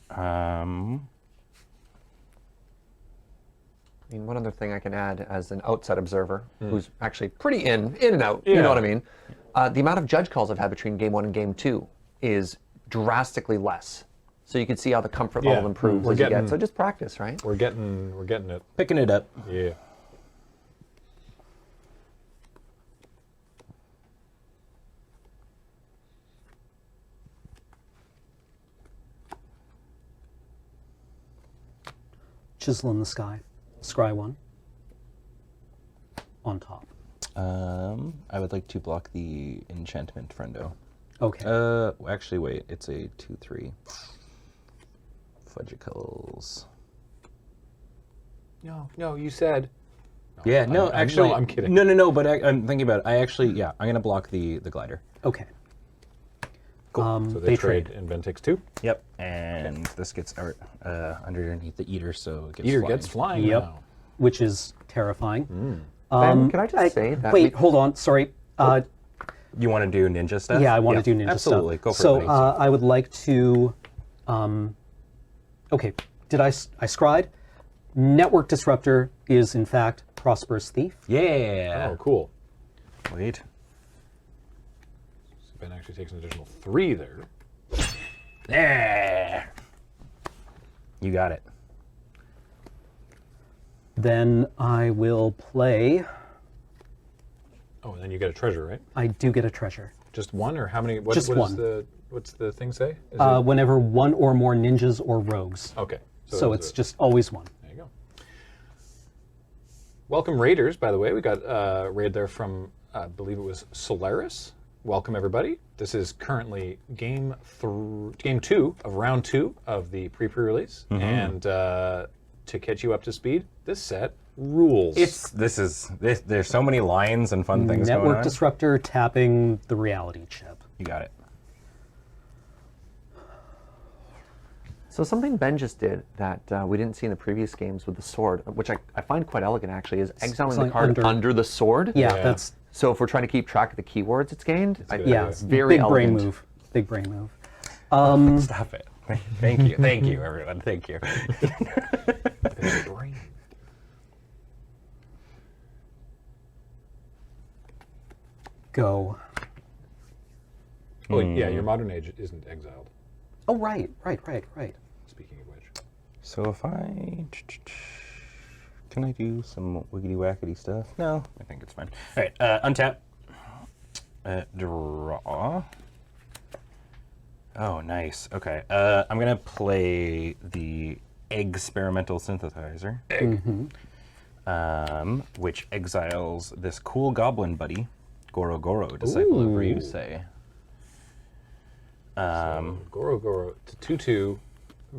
I mean, one other thing I can add as an outside observer, who's actually pretty in and out, you know what I mean? The amount of judge calls I've had between game 1 and game 2 is drastically less. So you can see how the comfort level improves as you get. So just practice, right? We're getting it. Picking it up. Yeah. Chisel in the sky. Scry 1. On top. I would like to block the enchantment friendo. Okay. Actually, wait. It's a 2/3. Fudgicles. No, you said. Yeah, no, actually, I'm kidding. No. But I'm thinking about it. I'm gonna block the glider. Okay. Cool. So they trade and Ben takes 2. Yep. And this gets underneath the Eater, so it gets Eater flying. gets flying Yep. now. Which is terrifying. Ben, can I just say that Wait, hold on. Sorry. You want to do ninja stuff? Yeah, I want to do ninja absolutely. stuff. Go for so, it. buddy. I would like to. Okay, did I scryed? Network Disruptor is in fact Prosperous Thief. Yeah. Oh, cool. Wait. So Ben actually takes an additional 3 there. There. You got it. Then I will play. Oh, and then you get a treasure, right? I do get a treasure. Just 1, or how many? Just what one. What's the thing say? Is Whenever 1 or more ninjas or rogues. okay. So it's just always 1. There you go. Welcome, Raiders, by the way. We got a raid there from, I believe it was Solaris. Welcome, everybody. This is currently game 2 of round 2 of the pre-release. And to catch you up to speed, this set rules. There's so many lines and fun things going Network on. Disruptor tapping the reality chip. You got it. So something Ben just did that we didn't see in the previous games with the sword, which I find quite elegant actually, is exiling the card under the sword. Yeah, that's So if we're trying to keep track of the keywords it's gained, it's very big brain elegant. move. Big brain move. Stop it. Thank you. Thank you, everyone. Thank you. Go. Oh, yeah, your modern age isn't exiled. Oh, right. Speaking of which. So if I... Can I do some wiggity-wackety stuff? No, I think it's fine. All right, untap. Draw. Oh, nice. Okay, I'm going to play the Experimental Synthesizer. Which exiles this cool goblin buddy, Goro Goro, Disciple of Ryusei. Goro Goro, it's a 2/2.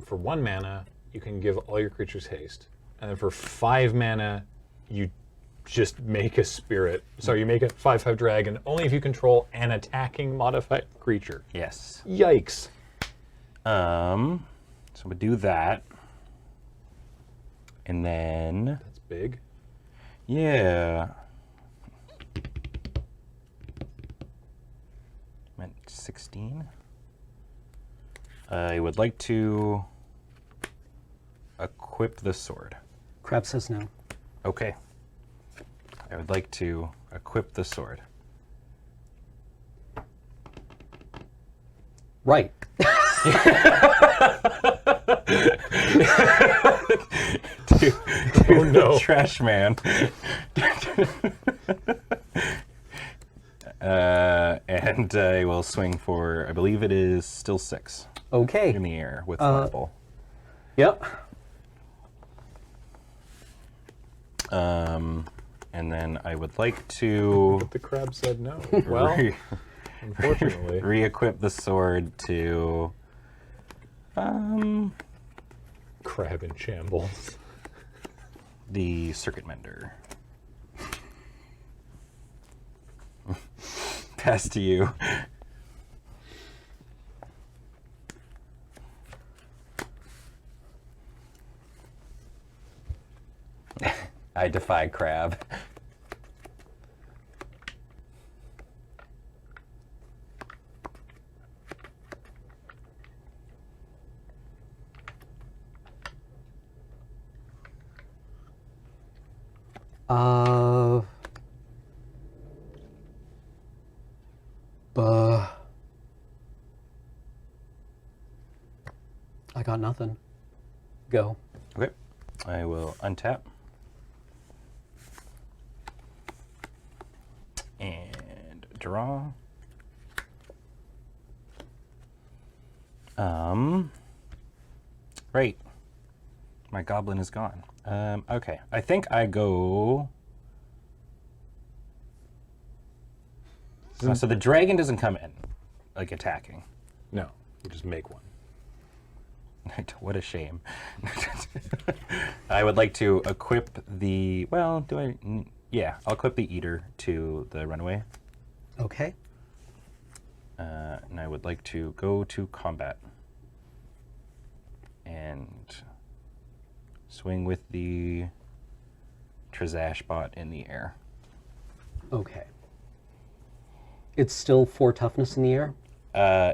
For 1 mana, you can give all your creatures haste. And then for 5 mana, you just make a spirit. So you make a 5/5 dragon only if you control an attacking modified creature. Yes. Yikes. So we do that. And then... That's big. Yeah. Meant 16. I would like to equip the sword. Crab says no. Okay. I would like to equip the sword. Right. Oh no. Trash man. And I will swing for, I believe it is still 6 Okay. in the air with Firebolt. Yep. And then I would like to The crab said no. Well, unfortunately. re-equip the sword to Crab in shambles. the Circuit Mender. Pass to you. I defy crab. I got nothing. Go. Okay. I will untap. And draw. Right. My goblin is gone. Okay. I think I go... So the dragon doesn't come in, like attacking. No, you just make one. What a shame. I would like to equip the... Well, do I... Yeah, I'll equip the Eater to the Runaway. Okay. And I would like to go to combat. And swing with the Trizash bot in the air. Okay. It's still 4 toughness in the air?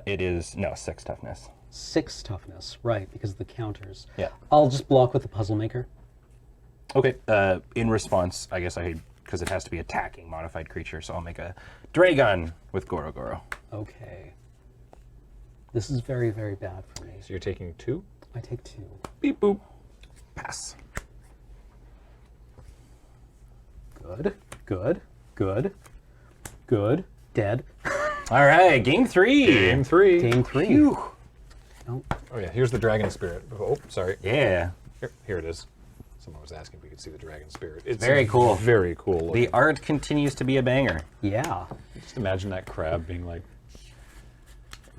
It is... No, 6 toughness. 6 toughness, right, because of the counters. Yeah. I'll just block with the Puzzle Maker. Okay, in response, I guess because it has to be attacking modified creature, so I'll make a Dragon with Goro Goro. Okay. This is very, very bad for me. So you're taking 2? I take 2. Beep boop. Pass. Good, good, good, good. Dead. All right, game 3. Game 3. Game 3. Phew. Nope. Oh yeah, here's the dragon spirit. Oh, sorry. Yeah. Here it is. Someone was asking if we could see the dragon spirit. It's Very cool. Very cool looking. The art continues to be a banger. Yeah. Just imagine that crab being like,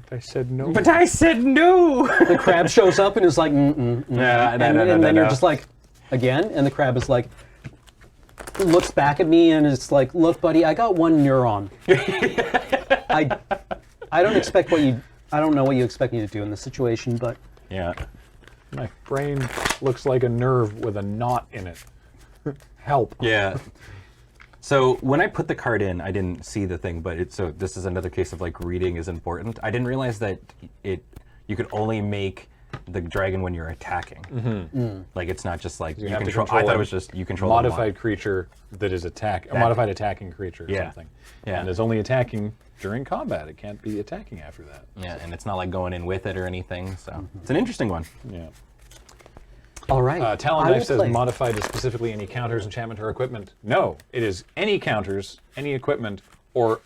"But I said no." But I said no! The crab shows up and is like, No, and then you're just like, again, and the crab is like, looks back at me and is like, look, buddy, I got 1 neuron. I don't expect I don't know what you expect me to do in this situation, but Yeah. My brain looks like a nerve with a knot in it. Help. Yeah. So when I put the card in, I didn't see the thing, but so this is another case of like reading is important. I didn't realize that you could only make the dragon when you're attacking. Mm-hmm. Like it's not just like you have to control. control I thought a it was just you control modified creature that is a modified attacking creature or Yeah. something. Yeah. And it's only attacking during combat. It can't be attacking after that. Yeah, and it's not like going in with it or anything, so it's an interesting one. Yeah. All right. Talon I Knife will says play. modified is specifically any counters, enchantment, or equipment. No, it is any counters, any equipment, or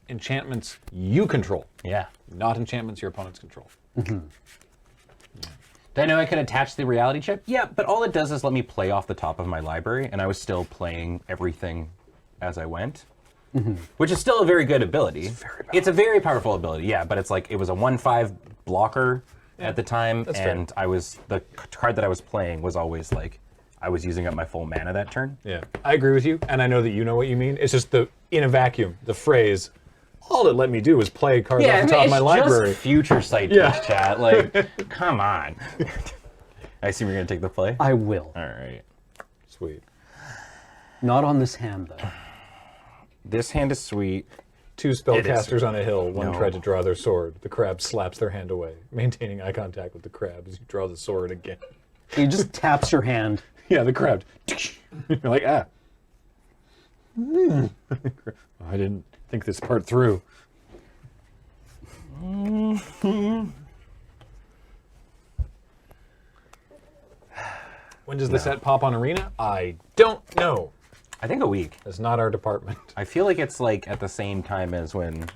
enchantments you control. Yeah. Not enchantments your opponents control. Did I know I could attach the reality chip? Yeah, but all it does is let me play off the top of my library, and I was still playing everything as I went, which is still a very good ability. It's a very powerful ability, yeah, but it's like, it was a 1/5 blocker at the time, and the card that I was playing was always like, I was using up my full mana that turn. Yeah, I agree with you, and I know that you know what you mean. It's just in a vacuum, the phrase, all it let me do was play cards off the top of my library. Just future sight Twitch chat, like, come on. I assume you're gonna take the play? I will. All right. Sweet. Not on this hand, though. This hand is sweet. 2 It is spellcasters on a hill. One No. tried to draw their sword. The crab slaps their hand away, maintaining eye contact with the crab as you draw the sword again. He just taps your hand. Yeah, the crab. You're like, ah. I didn't think this part through. When does the set pop on Arena? I don't know. I think a week. That's not our department. I feel like it's like at the same time as when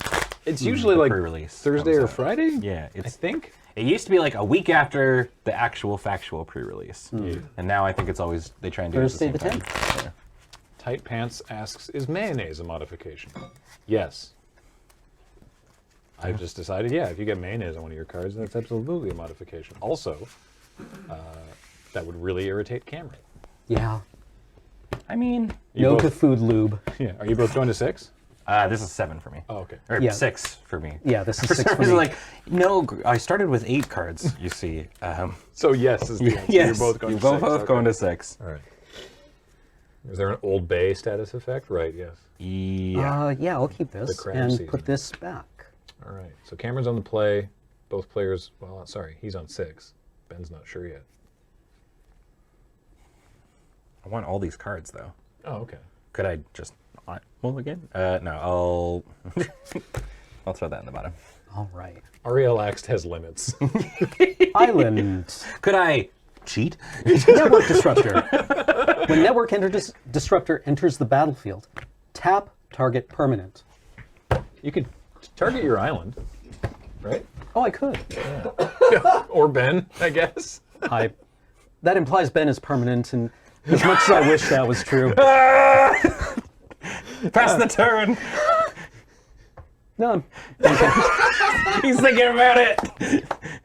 It's usually the like pre-release Thursday comes or out. Friday? Yeah, I it's. think. It used to be like a week after the actual factual pre-release, and now I think it's always they try and do Thursday it at the the same time. Yeah. Tight Pants asks, is mayonnaise a modification? Yes. I've just decided, yeah, if you get mayonnaise on one of your cards, that's absolutely a modification. Also, that would really irritate Cameron. Yeah. I mean, You No both- to food lube. Yeah, are you both going to 6? this is 7 for me. Oh, okay. Or Yeah. 6 for me. Yeah, this is For 6 some for reason, me. like, no, I started with 8 cards, you see. So yes is the answer. Yes, You're both going you're to 6. both Okay. going to 6. All right. Is there an Old Bay status effect? Right, yes. Yeah. Yeah, I'll keep this crab and season. put this back. All right. So Cameron's on the play. Both players, well, sorry, he's on 6. Ben's not sure yet. I want all these cards, though. Oh, okay. Could I just not mulligan? No, I'll throw that in the bottom. All right. Ariel Axt has limits. Island. Could I cheat? Network Disruptor. When Network Disruptor enters the battlefield, tap target permanent. You could target your island, right? Oh, I could. Or Ben, I guess. That implies Ben is permanent, and as much as I wish that was true. Pass the turn. No, He's thinking about it.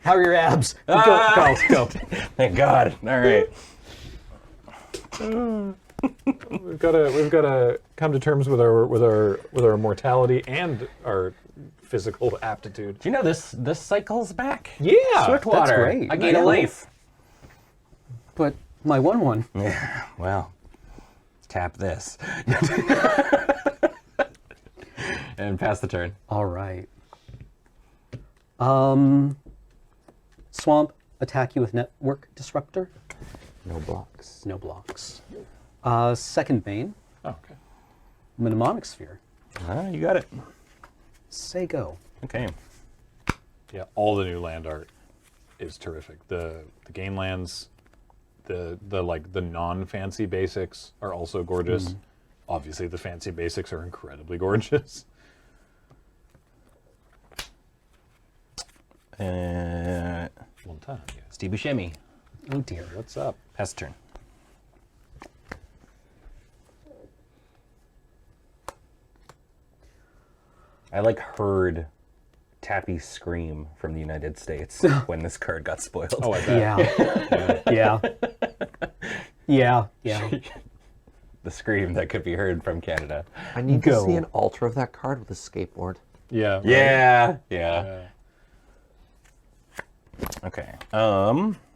how are your abs? Go. Thank God. All right. We've got to come to terms with our mortality and our physical aptitude. Do you know this cycle's back? Yeah, Swiftwater. that's great. I gained a Yeah. life. But my 1/1. Yeah. Well, tap this. And pass the turn. All right. Swamp, attack you with Network Disruptor. No blocks. No blocks. Second Bane, Oh, okay. Mnemonic Sphere. You got it. Say go. Okay. Yeah, all the new land art is terrific. The game lands, the non-fancy basics are also gorgeous. Obviously, the fancy basics are incredibly gorgeous. Montagne. Steve Buscemi. Oh dear. What's up? Pass the turn. I heard Tappy scream from the United States when this card got spoiled. Oh, I bet. Yeah. The scream that could be heard from Canada. I need to see an altar of that card with a skateboard. Yeah. Right. Yeah. Okay.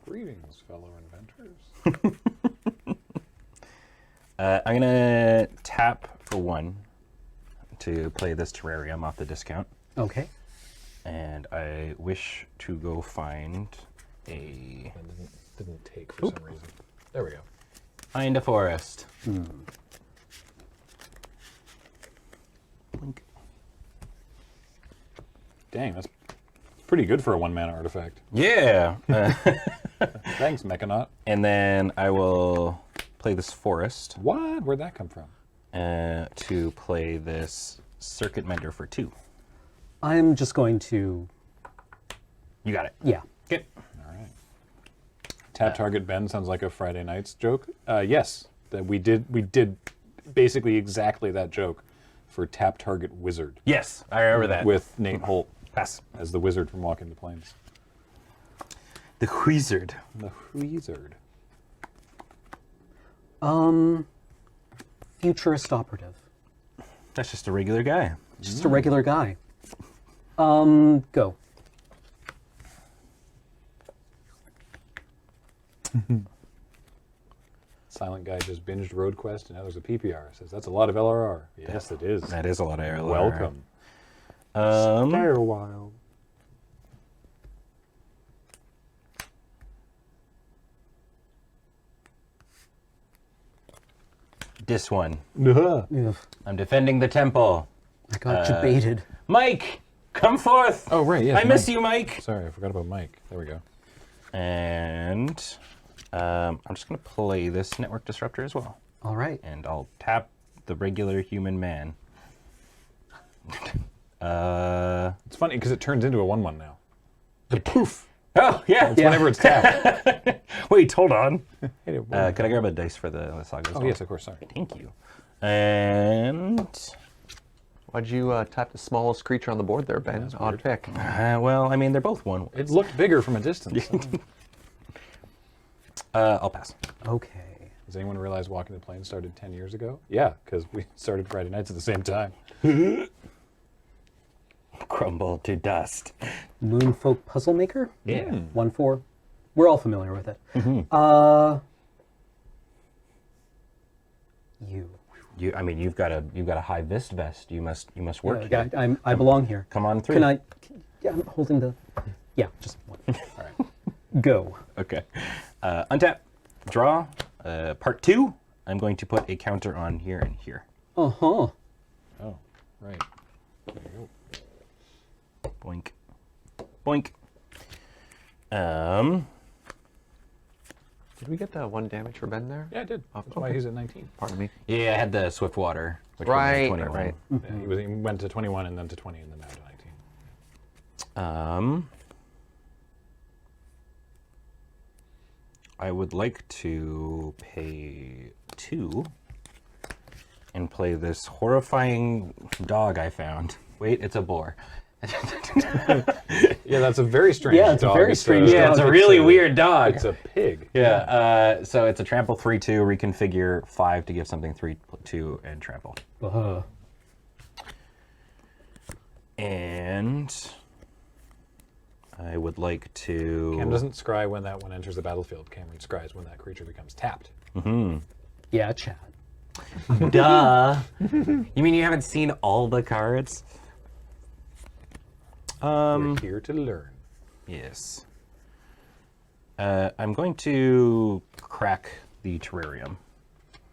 Greetings, fellow inventors. I'm gonna tap for 1 to play this terrarium off the discount, Okay. and I wish to go find a Didn't take for some reason. There we go. find a forest. Blink. Dang, that's pretty good for a 1-mana artifact. Yeah. Thanks, Mechanaut. And then I will play this forest What? Where'd that come from? to play this circuit mender for 2. I'm just going to. You got it. Yeah. Okay. Tap target Ben sounds like a Friday Nights joke. Yes, that we did basically exactly that joke for Tap Target Wizard Yes, I remember that. with Nate Holt Pass. as the wizard from Walking the Plains. The wizard. The wizard. Futurist operative. That's just a regular guy. Just a regular guy. Go. Silent guy just binged Road Quest and now there's a PPR. Says that's a lot of LRR. Yes, it is. That is a lot of air. Welcome. Stay a while. This one. Ugh, I'm defending the temple. I got debated. Mike, come forth. Oh right, yes. I miss Mike. you, Mike. Sorry, I forgot about Mike. There we go. And I'm just going to play this network disruptor as well. All right. And I'll tap the regular human man. It's funny because it turns into a 1/1 now. The poof. Oh, yeah. It's whenever it's tapped. Wait, hold on. Hit it Can I grab a dice for the saga as oh well? yes, of course. Sorry. Thank you. And Why'd you tap the smallest creature on the board there, Ben? Odd pick. well, I mean, they're both 1. It looked bigger from a distance. I'll pass. Okay. Does anyone realize Walking the Plains started 10 years ago? Yeah, because we started Friday nights at the same time. Crumble to dust. Moonfolk Puzzle Maker? Yeah. 1/4. We're all familiar with it. You. I mean, you've got a high vest vest. You must work. Yeah, I belong here. Come on through. Can I? Yeah, I'm holding the. Yeah, just one. All right. Go. Okay. Untap. Draw. Part 2. I'm going to put a counter on here and here. Uh-huh. Oh, right. There you go. Boink. Boink. Did we get the 1 damage for Ben there? Yeah, I did. That's why he's at 19. Pardon me. Yeah, I had the Swift Water. Which Right, was 21. right. Yeah, he went to 21 and then to 20 and then now to 19. I would like to pay 2 and play this horrifying dog I found. Wait, it's a boar. Yeah, that's a very strange dog. Yeah, it's a very strange Yeah, it's a really weird dog. It's a pig. Yeah, so it's a trample 3/2, reconfigure 5 to give something 3/2 and trample. And I would like to. Cam doesn't scry when that one enters the battlefield. Cameron scries when that creature becomes tapped. Yeah, Chad. Duh. You mean you haven't seen all the cards? We're here to learn. Yes. I'm going to crack the terrarium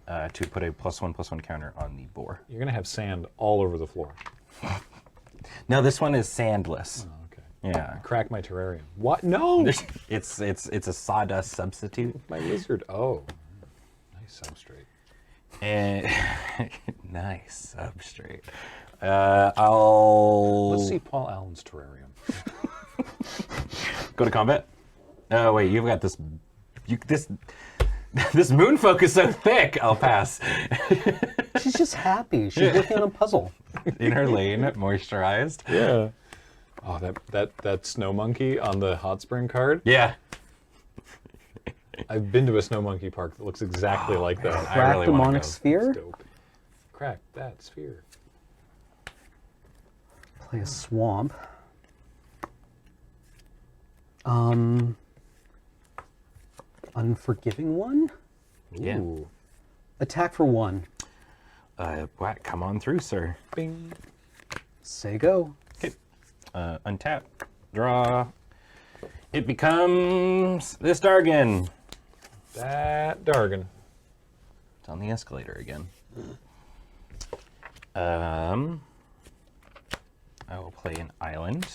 to put a +1/+1 counter on the boar. You're going to have sand all over the floor. No, this one is sandless. Oh, okay. Yeah. Crack my terrarium. What? No! It's a sawdust substitute. My lizard. Oh. Nice substrate. And nice substrate. I'll Let's see Paul Allen's terrarium. go to combat. Oh wait, you've got this. This moonfolk is so thick. I'll pass. She's just happy. She's working on a puzzle. In her lane, moisturized. Yeah. Oh, that snow monkey on the hot spring card. Yeah. I've been to a snow monkey park that looks exactly like that. I Crack really the wanna demonic go. sphere. Dope. Crack that sphere. Play a swamp. Unforgiving one. Yeah. Ooh. Attack for 1. What? Come on through, sir. Bing. Say go. Okay. Untap. Draw. It becomes this Dargan. That Dargan. It's on the escalator again. I will play an island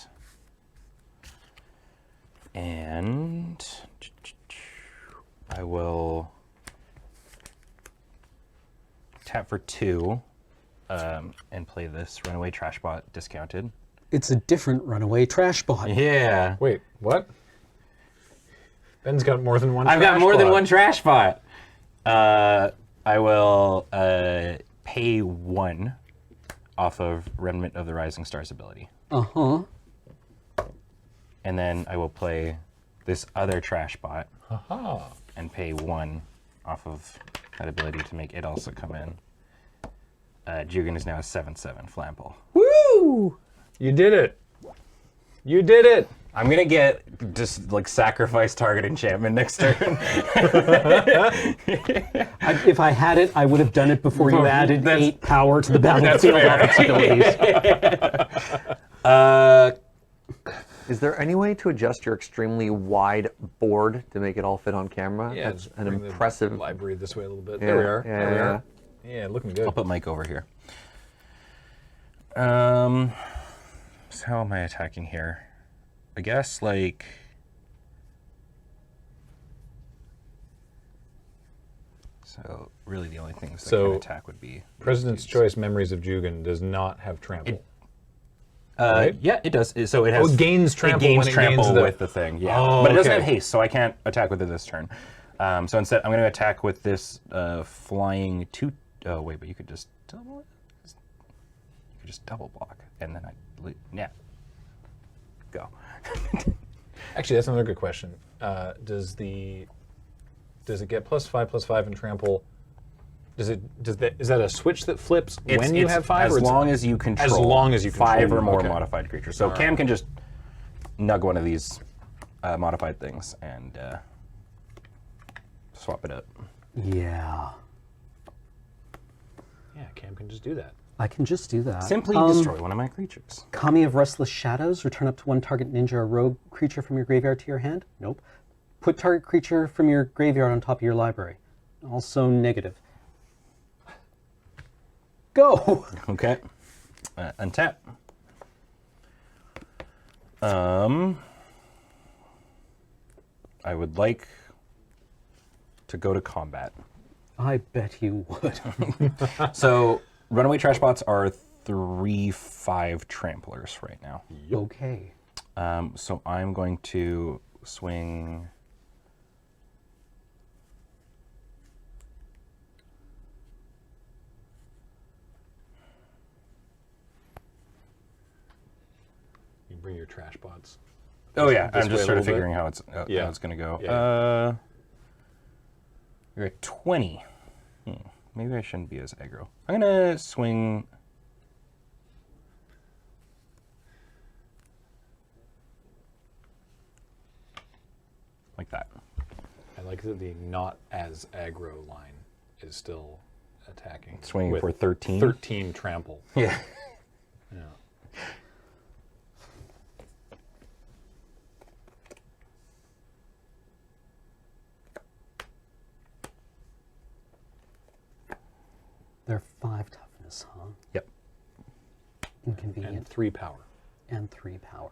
And I will tap for 2 and play this Runaway Trash Bot discounted. It's a different runaway trash bot. Yeah. Wait, what? Ben's got more than one. I've got trash more than bot. one trash bot. I will pay 1 off of Remnant of the Rising Stars ability. Uh-huh. And then I will play this other trash bot Aha. and pay 1 off of that ability to make it also come in. Jugan is now a 7/7 Flample. Woo! You did it. You did it. I'm gonna get just like sacrifice target enchantment next turn. If I had it, I would have done it before you added 8 power to the battlefield abilities. Is there any way to adjust your extremely wide board to make it all fit on camera? Yeah, That's just an bring the impressive. library this way a little bit. Yeah, There we are. yeah, There we yeah. are. Yeah, looking good. I'll put Mike over here. So how am I attacking here? I guess like so. Really, the only things that can attack would be President's Choice Memories of Jugan does not have trample. right? Yeah, it does. So it has. it gains trample. It gains when trample it gains with the thing. Yeah, Oh, but it doesn't okay. have haste, so I can't attack with it this turn. So instead, I'm going to attack with this flying 2. Oh wait, but you could just double it. You could just double block, and then yeah. Go. Actually, that's another good question. Does it get +5/+5 in trample? Is that a switch that flips when you have 5? As long as you control. As long as you control 5 or more okay. modified creatures. So Cam can just nug one of these modified things and swap it up. Yeah. Yeah, Cam can just do that. I can just do that. Simply destroy one of my creatures. Kami of Restless Shadows. Return up to 1 target ninja or rogue creature from your graveyard to your hand. Nope. Put target creature from your graveyard on top of your library. Also negative. Go! Okay. Untap. I would like to go to combat. I bet you would. So, Runaway Trash Bots are 3/5 tramplers right now. Okay. So I'm going to swing. You bring your trash bots. Oh yeah, This I'm way just a sort of little bit? figuring how it's how it's going to go. Yeah. You're at 20. Maybe I shouldn't be as aggro. I'm going to swing. Like that. I like that the not as aggro line is still attacking. Swinging with for 13. 13 trample. Yeah. Yeah. They're 5 toughness, huh? Yep. Inconvenient. And 3 power. And 3 power.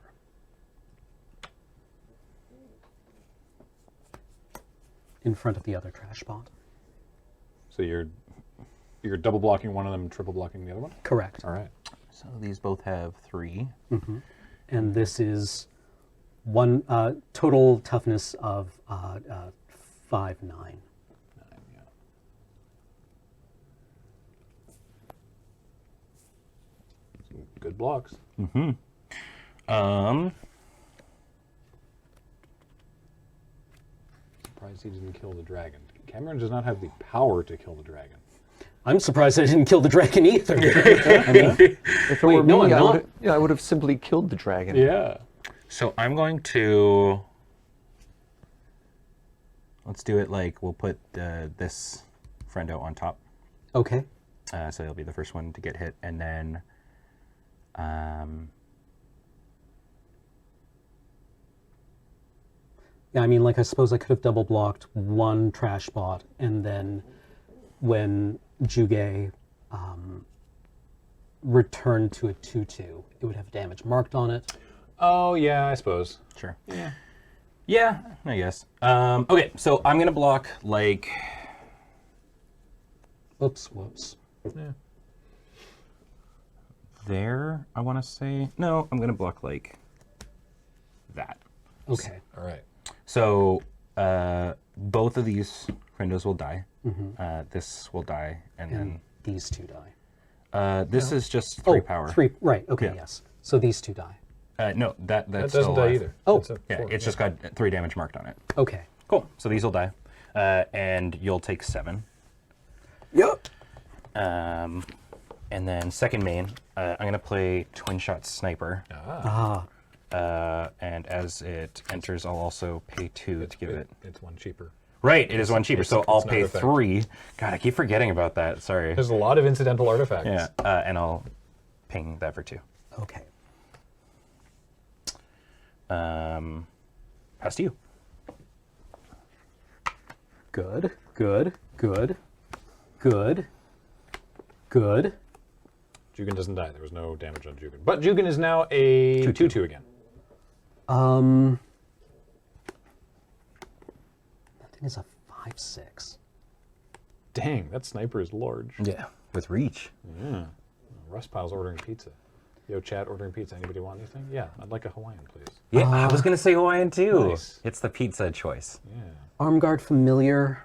In front of the other trash bot. So you're double blocking one of them, triple blocking the other one? Correct. All right. So these both have 3. Mm-hmm. And this is 1 total toughness of 5/9. 9, yeah. Some good blocks. Mm-hmm. Surprised he didn't kill the dragon. Cameron does not have the power to kill the dragon. I'm surprised I didn't kill the dragon either. I mean, If it were no, me, I'm not. I would have simply killed the dragon. Yeah. So I'm going to. Let's do it like we'll put this friendo on top. Okay. So he'll be the first one to get hit, and then. Yeah, I mean, like, I suppose I could have double blocked 1 trash bot, and then when Juge returned to a 2/2, it would have damage marked on it. Oh, yeah, I suppose. Sure. Yeah. Yeah, I guess. Okay, so I'm gonna block like. Whoops. There, I want to say. No, I'm gonna block like that. Okay. All right. So both of these windows will die. This will die, and And these two die. then this is just 3 power. 3. Right. Okay. Yeah. Yes. So these two die. No, that's That still doesn't die alive. either. Oh. It's a Yeah, 4. it's just got 3 damage marked on it. Okay. Cool. So these will die, and you'll take 7. Yep. And then second main, I'm gonna play Twin Shot Sniper. And as it enters, I'll also pay 2 to give it. It's 1 cheaper. Right, it is 1 cheaper, so I'll it's an pay artifact. 3. God, I keep forgetting about that. Sorry. There's a lot of incidental artifacts. Yeah, and I'll ping that for 2. Okay. Pass to you. Good. Jugen doesn't die. There was no damage on Jugen. But Jugen is now a 2/2 again. That thing is a 5/6. Dang, that sniper is large. Yeah, with reach. Yeah. Russ Pile's ordering pizza. Yo, chat, ordering pizza. Anybody want anything? Yeah, I'd like a Hawaiian, please. Yeah, I was gonna say Hawaiian too. Nice. It's the pizza choice. Yeah. Armguard Familiar.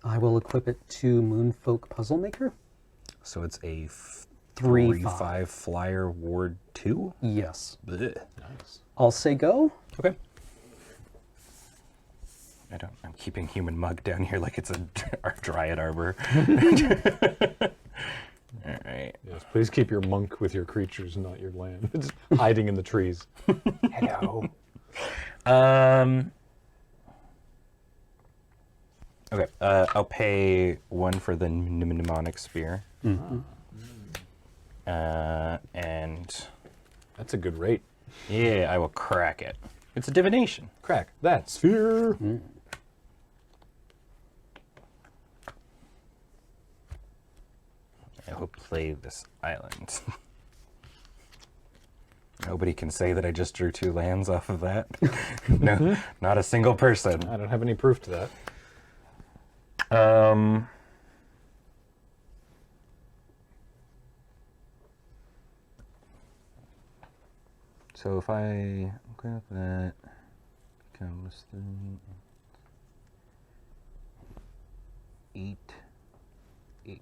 I will equip it to Moonfolk Puzzle Maker. So it's a 3/5 3/5 flyer ward 2. Yes. Blech. Nice. I'll say go. Okay. I'm keeping human mug down here like it's a dryad arbor. All right. Yes, please keep your monk with your creatures, not your land. It's hiding in the trees. Hello. Okay. I'll pay 1 for the mnemonic spear. And That's a good rate. yeah, I will crack it. It's a divination. Crack that sphere. I will play this island. Nobody can say that I just drew 2 lands off of that. No, not a single person. I don't have any proof to that. So if I grab that, comes 3, 8, 8.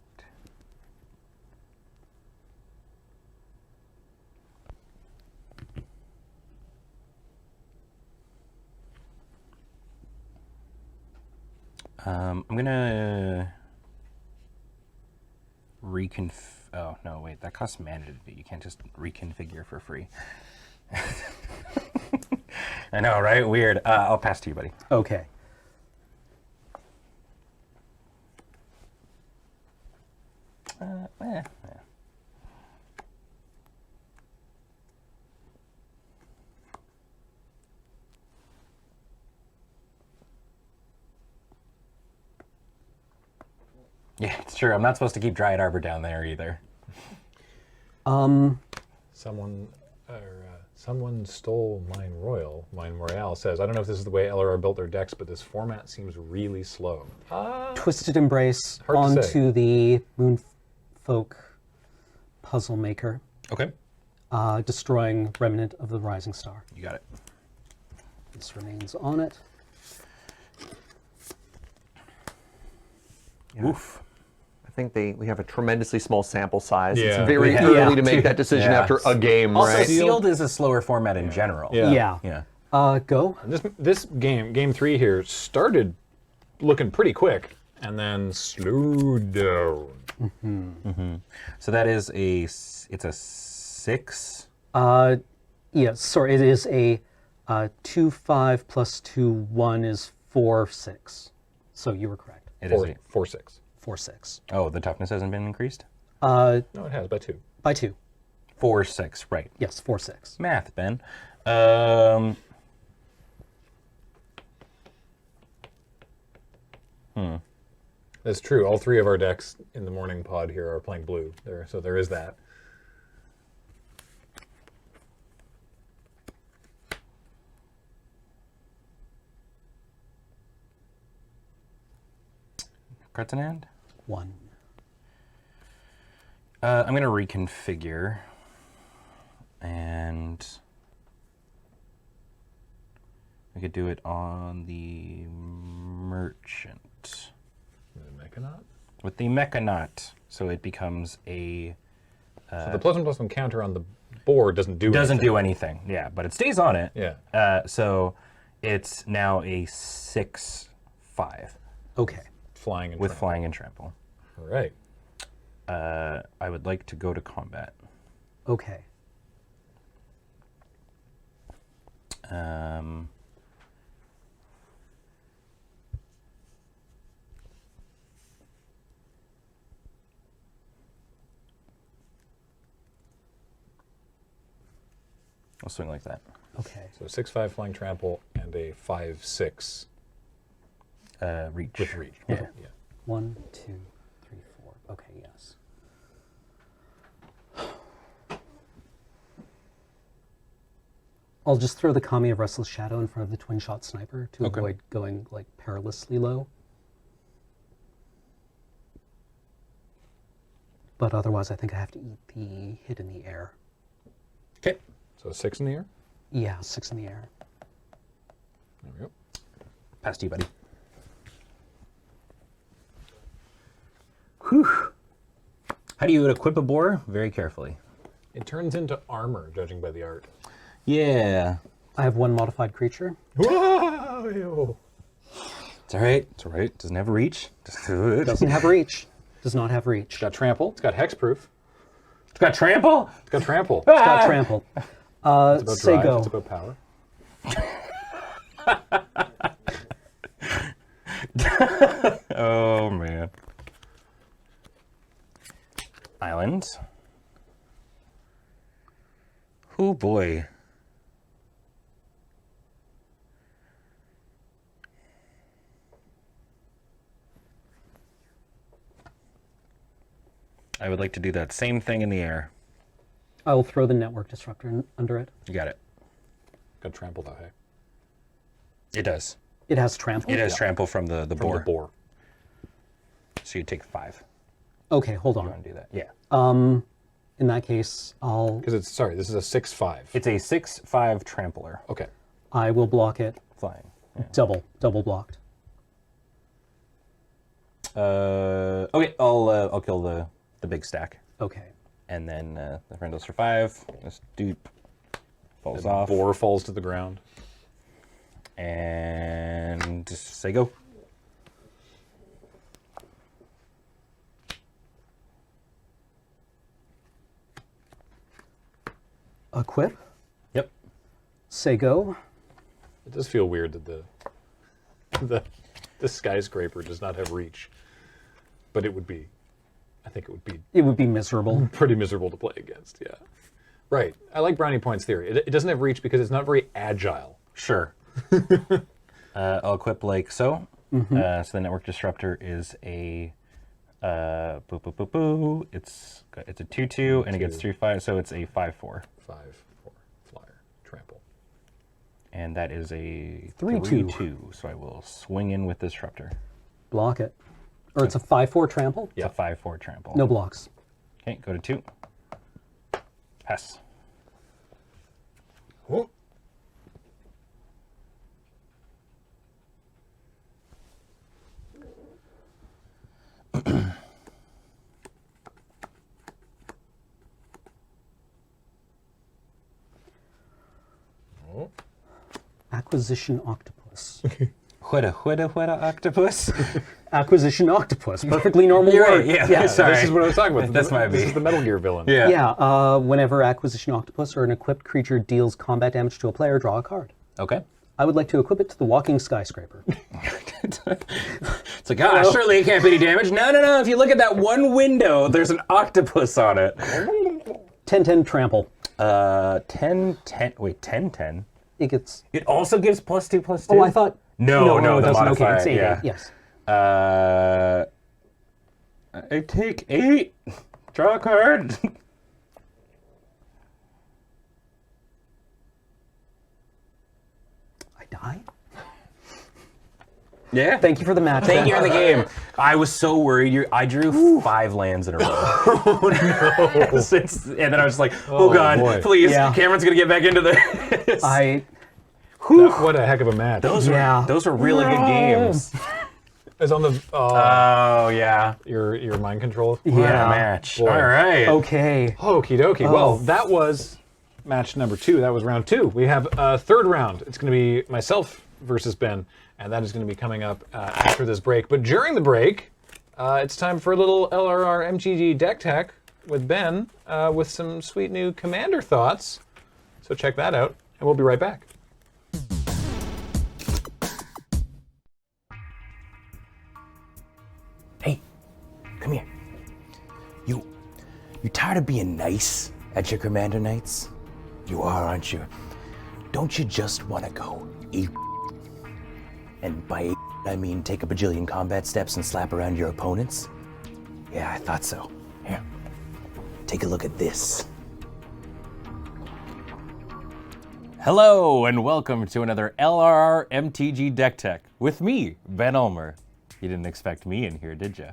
I'm gonna oh no, wait, that costs mana to do. You can't just reconfigure for free. I know, right? Weird. I'll pass to you, buddy. Okay. Yeah. Yeah, it's true. I'm not supposed to keep Dryad Arbor down there either. Someone stole Mine Royal. Mine Royale says, I don't know if this is the way LRR built their decks, but this format seems really slow. Twisted Embrace Hard to say. onto the Moonfolk Puzzle Maker, Okay. destroying Remnant of the Rising Star. You got it. This remains on it. Oof. I think we have a tremendously small sample size. Yeah. It's very Yeah. early to Yeah. make that decision Yeah. after a game, Also, right? sealed is a slower format in general. Yeah. Yeah. Go. This game 3 here, started looking pretty quick and then slowed down. So that is it's a 6. Yes, sorry, it is a 2/5 plus 2/1 is 4/6. So you were correct. It is. 4/6. 4/6. Oh, the toughness hasn't been increased? No, it has by 2. By 2. 4/6, right. Yes, 4/6. Math, Ben. That's true. All 3 of our decks in the morning pod here are playing blue. So there is that. Cards in hand? 1. I'm going to reconfigure. And we could do it on the merchant. The Mechanaut? With the Mechanaut. So it becomes a... so the +1/+1 counter on the board doesn't do Doesn't anything. do anything, yeah, but it stays on it. Yeah. So it's now a 6/5 Okay. Flying and with trample. flying and trample. All right. I would like to go to combat. Okay. I'll swing like that. Okay. So 6/5 flying trample and a 5/6 Reach. with reach. Yeah. Yeah. 1, 2, 3, 4. Okay, yes. I'll just throw the Kami of Restless Shadow in front of the twin shot sniper to Okay. avoid going like perilously low. But otherwise, I think I have to eat the hit in the air. Okay. So 6 in the air. Yeah, 6 in the air. There we go. Pass to you, buddy. Whew. How do you equip a boar? Very carefully. It turns into armor, judging by the art. Yeah. I have 1 modified creature. Whoa! It's all right. It's all right. Doesn't have reach. Just do it. Doesn't have reach. Does not have reach. It's got trample. It's got hexproof. It's got trample. It's got trample. It's got trample. It's about Say drive. go. It's about power. Oh man. Island. Oh boy. I would like to do that same thing in the air. I will throw the network disruptor under it. You got it. Got trample though, hey? It does. It has trample? It has trample from the From boar. the boar. So you take 5. Okay, hold You on. want to do that? Yeah. In that case, Because it's, sorry, this is a 6/5. It's a 6/5 trampler. Okay. I will block it. Flying. Yeah. Double blocked. Okay, I'll kill the big stack. Okay. And then the friend goes for 5. This dude falls The off. boar falls to the ground. And say go. Equip. Yep. Say go. It does feel weird that the skyscraper does not have reach, but it would be, I think it would be It would be miserable. pretty miserable to play against. Yeah. Right. I like Brownie Point's theory. It doesn't have reach because it's not very agile. Sure. I'll equip like so. So the network disruptor is a boo boo boo boo. It's a 2/2 and it gets 3/5, so it's a 5/4. 5/4 flyer trample. And that is a 3/2. 3/2. So I will swing in with disruptor. Block it. Or it's a 5/4 trample? It's a 5/4 trample. No blocks. Okay, go to 2. Pass. Oh. Acquisition octopus. Whitta octopus. Acquisition octopus. Perfectly normal You're word. right, yeah. Sorry. This is what I was talking about. This might This be. is the Metal Gear villain. Yeah. Yeah, whenever Acquisition Octopus or an equipped creature deals combat damage to a player, draw a card. Okay. I would like to equip it to the Walking Skyscraper. It's like, surely it can't be any damage. No. If you look at that one window, there's an octopus on it. 10/10 trample. 10/10. Wait, 10/10. It gets. It also gives +2/+2. Oh, I thought. No, it the doesn't. modifier. Okay, it's 8. Yeah. Yes. I take 8. Draw a card. I die. Yeah. Thank you for the match. Thank you in the game. I was so worried. I drew 5 lands in a row. Oh, no. And then I was like, oh God, boy. please, Yeah. Cameron's going to get back into this. What a heck of a match. Those were really good games. It's on the Oh, yeah. your mind control. What a match. Boy. All right. Okay. Okie dokie. Well, that was match number 2. That was round 2. We have a third round. It's going to be myself versus Ben, and that is going to be coming up after this break. But during the break, it's time for a little LRR MTG deck tech with Ben with some sweet new Commander thoughts. So check that out, and we'll be right back. Hey, come here. You tired of being nice at your commander nights? You are, aren't you? Don't you just want to go eat? And by I mean take a bajillion combat steps and slap around your opponents? Yeah, I thought so. Here, take a look at this. Hello, and welcome to another LRR MTG Deck Tech with me, Ben Ulmer. You didn't expect me in here, did ya?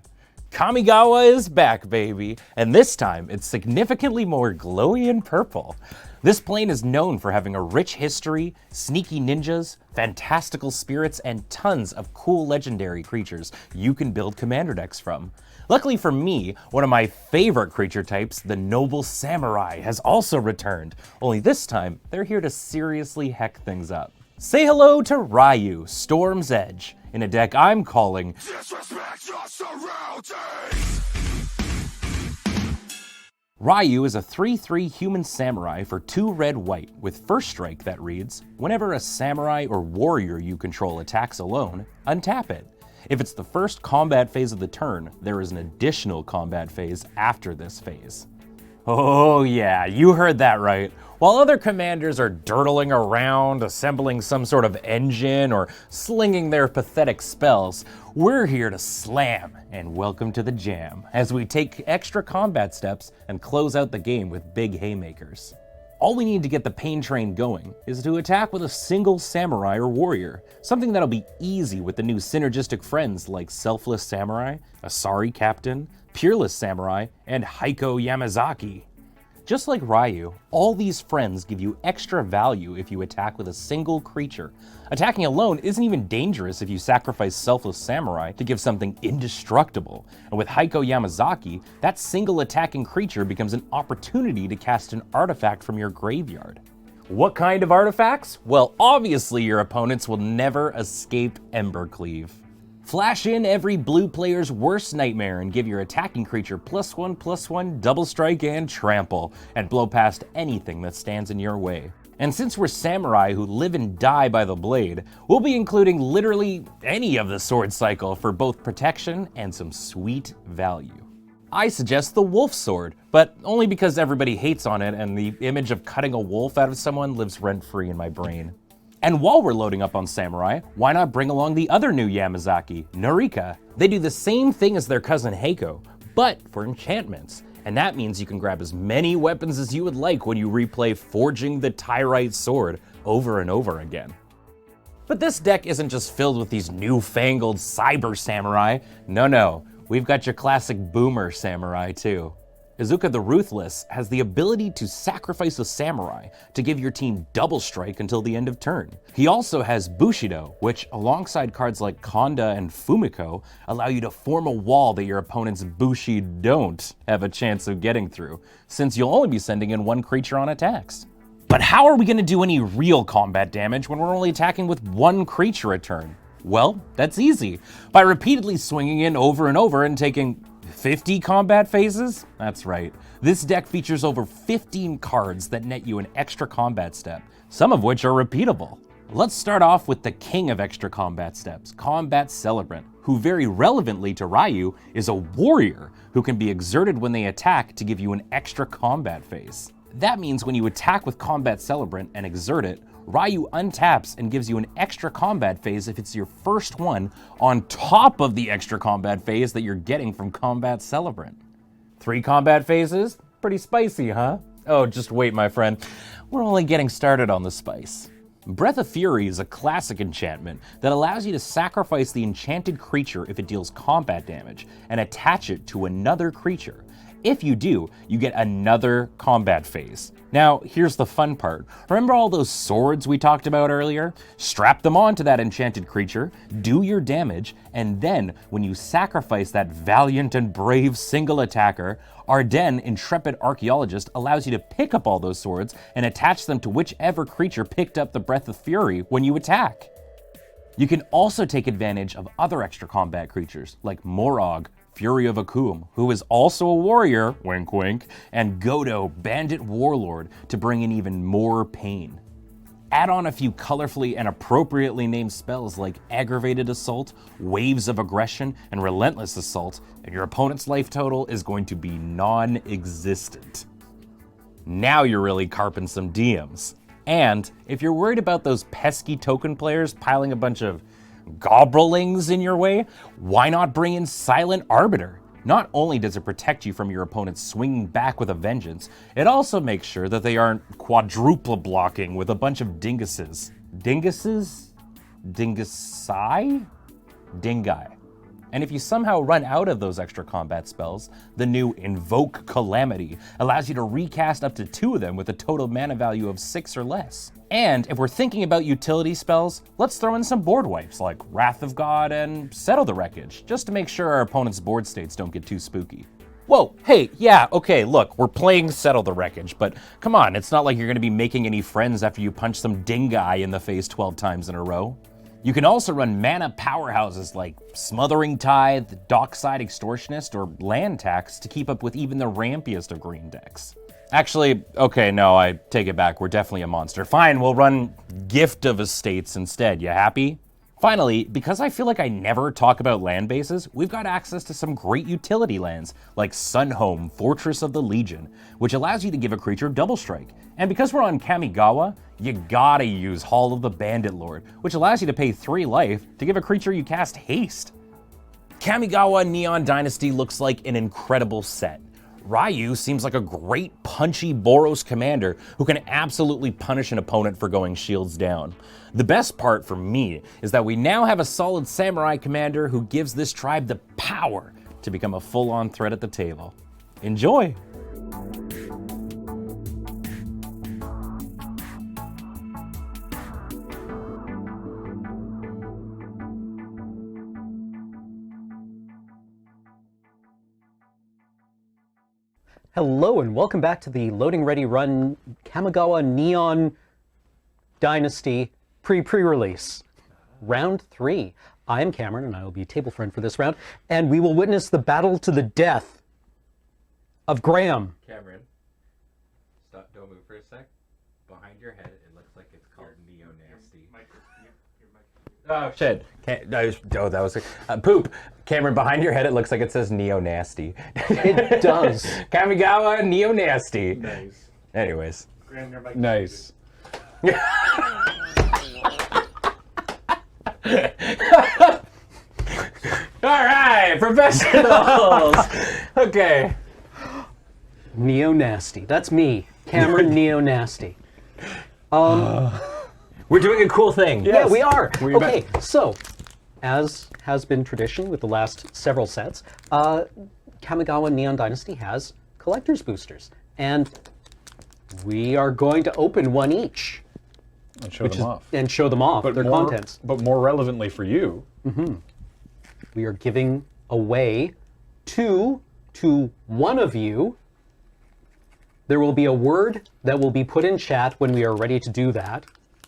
Kamigawa is back, baby, and this time it's significantly more glowy and purple. This plane is known for having a rich history, sneaky ninjas, fantastical spirits, and tons of cool legendary creatures you can build commander decks from. Luckily for me, one of my favorite creature types, the Noble Samurai, has also returned, only this time they're here to seriously heck things up. Say hello to Ryu, Storm's Edge, in a deck I'm calling Disrespect Your Surroundings! Ryu is a 3/3 human samurai for 2 red-white with first strike that reads, whenever a samurai or warrior you control attacks alone, untap it. If it's the first combat phase of the turn, there is an additional combat phase after this phase. Oh yeah, you heard that right. While other commanders are dirtling around, assembling some sort of engine, or slinging their pathetic spells, we're here to slam and welcome to the jam as we take extra combat steps and close out the game with big haymakers. All we need to get the pain train going is to attack with a single samurai or warrior, something that'll be easy with the new synergistic friends like Selfless Samurai, Asari Captain, Peerless Samurai, and Heiko Yamazaki. Just like Ryu, all these friends give you extra value if you attack with a single creature. Attacking alone isn't even dangerous if you sacrifice Selfless Samurai to give something indestructible. And with Heiko Yamazaki, that single attacking creature becomes an opportunity to cast an artifact from your graveyard. What kind of artifacts? Well, obviously your opponents will never escape Embercleave. Flash in every blue player's worst nightmare and give your attacking creature +1/+1, double strike, and trample, and blow past anything that stands in your way. And since we're samurai who live and die by the blade, we'll be including literally any of the sword cycle for both protection and some sweet value. I suggest the wolf sword, but only because everybody hates on it and the image of cutting a wolf out of someone lives rent-free in my brain. And while we're loading up on Samurai, why not bring along the other new Yamazaki, Narika? They do the same thing as their cousin Heiko, but for enchantments. And that means you can grab as many weapons as you would like when you replay Forging the Tyrite Sword over and over again. But this deck isn't just filled with these newfangled cyber samurai. No, we've got your classic boomer samurai too. Izuka the Ruthless has the ability to sacrifice a samurai to give your team double strike until the end of turn. He also has Bushido, which alongside cards like Konda and Fumiko allow you to form a wall that your opponent's Bushi don't have a chance of getting through, since you'll only be sending in 1 creature on attacks. But how are we going to do any real combat damage when we're only attacking with 1 creature a turn? Well, that's easy. By repeatedly swinging in over and over and taking 50 combat phases? That's right. This deck features over 15 cards that net you an extra combat step, some of which are repeatable. Let's start off with the king of extra combat steps, Combat Celebrant, who very relevantly to Ryu is a warrior who can be exerted when they attack to give you an extra combat phase. That means when you attack with Combat Celebrant and exert it, Ryu untaps and gives you an extra combat phase if it's your first one on top of the extra combat phase that you're getting from Combat Celebrant. 3 combat phases? Pretty spicy, huh? Oh, just wait, my friend. We're only getting started on the spice. Breath of Fury is a classic enchantment that allows you to sacrifice the enchanted creature if it deals combat damage and attach it to another creature. If you do, you get another combat phase. Now, here's the fun part. Remember all those swords we talked about earlier? Strap them onto that enchanted creature, do your damage, and then when you sacrifice that valiant and brave single attacker, Ardenn, Intrepid Archaeologist, allows you to pick up all those swords and attach them to whichever creature picked up the Breath of Fury when you attack. You can also take advantage of other extra combat creatures like Morog, Fury of Akum, who is also a warrior, wink wink, and Godo, Bandit Warlord, to bring in even more pain. Add on a few colorfully and appropriately named spells like Aggravated Assault, Waves of Aggression, and Relentless Assault, and your opponent's life total is going to be non-existent. Now you're really carping some DMs. And if you're worried about those pesky token players piling a bunch of goblins in your way, why not bring in Silent Arbiter? Not only does it protect you from your opponents swinging back with a vengeance, it also makes sure that they aren't quadruple blocking with a bunch of dinguses. Dinguses? Dingusai? Dingai. And if you somehow run out of those extra combat spells, the new Invoke Calamity allows you to recast up to 2 of them with a total mana value of 6 or less. And if we're thinking about utility spells, let's throw in some board wipes like Wrath of God and Settle the Wreckage, just to make sure our opponent's board states don't get too spooky. Whoa, hey, yeah, okay, look, we're playing Settle the Wreckage, but come on, it's not like you're gonna be making any friends after you punch some dingai in the face 12 times in a row. You can also run mana powerhouses like Smothering Tithe, Dockside Extortionist, or Land Tax to keep up with even the rampiest of green decks. Actually, okay, no, I take it back, we're definitely a monster. Fine, we'll run Gift of Estates instead, you happy? Finally, because I feel like I never talk about land bases, we've got access to some great utility lands, like Sunhome, Fortress of the Legion, which allows you to give a creature double strike. And because we're on Kamigawa, you gotta use Hall of the Bandit Lord, which allows you to pay 3 life to give a creature you cast haste. Kamigawa Neon Dynasty looks like an incredible set. Ryu seems like a great punchy Boros commander who can absolutely punish an opponent for going shields down. The best part for me is that we now have a solid samurai commander who gives this tribe the power to become a full-on threat at the table. Enjoy! Hello and welcome back to the Loading Ready Run Kamigawa Neon Dynasty pre-release. Round 3. I am Cameron and I will be table friend for this round, and we will witness the battle to the death of Graham. Cameron, stop, don't move for a sec. Behind your head, it looks like it's called Neo Nasty. Oh shit! Oh, that was poop. Cameron, behind your head, it looks like it says Neo Nasty. It does. Kamigawa Neo Nasty. Nice. Anyways. Nice. All right, professionals. Okay. Neo Nasty. That's me, Cameron Neo Nasty. We're doing a cool thing. Yeah, we are. Okay, so, as has been tradition with the last several sets, Kamigawa Neon Dynasty has collector's boosters. And we are going to open one each. And show them off. And show them off, their contents. But more relevantly for you, we are giving away 2 to one of you. There will be a word that will be put in chat when we are ready to do that.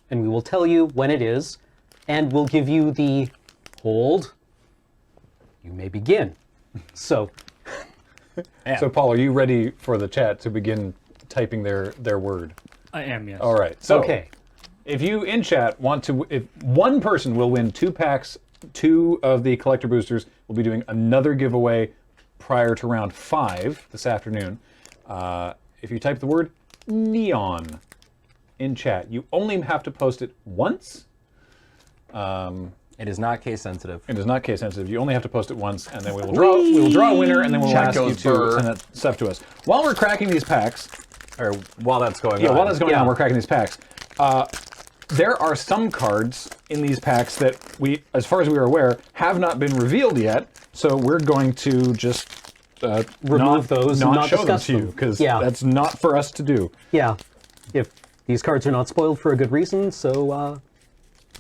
And we will tell you when it is, and we'll give you the hold. You may begin. So, So Paul, are you ready for the chat to begin typing their word? I am, yes. All right. So okay. If you in chat want to, if one person will win 2 packs, 2 of the collector boosters, we'll be doing another giveaway prior to round 5 this afternoon. If you type the word neon in chat, you only have to post it once. It is not case sensitive. It is not case sensitive. You only have to post it once, and then we will draw a winner, and then we'll ask you to send that stuff to us. While we're cracking these packs, Or while that's going on. while that's going on, we're cracking these packs. there are some cards in these packs that we, as far as we are aware, have not been revealed yet. So we're going to just Remove those and not show them discuss to you them. because Yeah. that's not for us to do. Yeah, if these cards are not spoiled for a good reason, so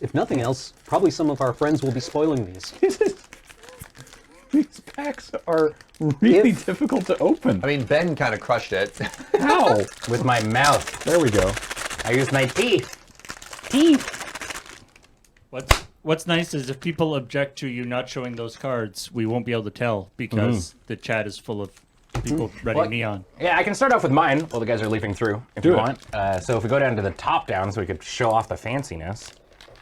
if nothing else, probably some of our friends will be spoiling these. These packs are really difficult to open. I mean, Ben kind of crushed it. How? With my mouth. There we go. I use my teeth. What's nice is if people object to you not showing those cards, we won't be able to tell because the chat is full of people writing neon. Yeah, I can start off with mine while the guys are leaping through, if Do you it. want. So if we go down to the top down so we could show off the fanciness,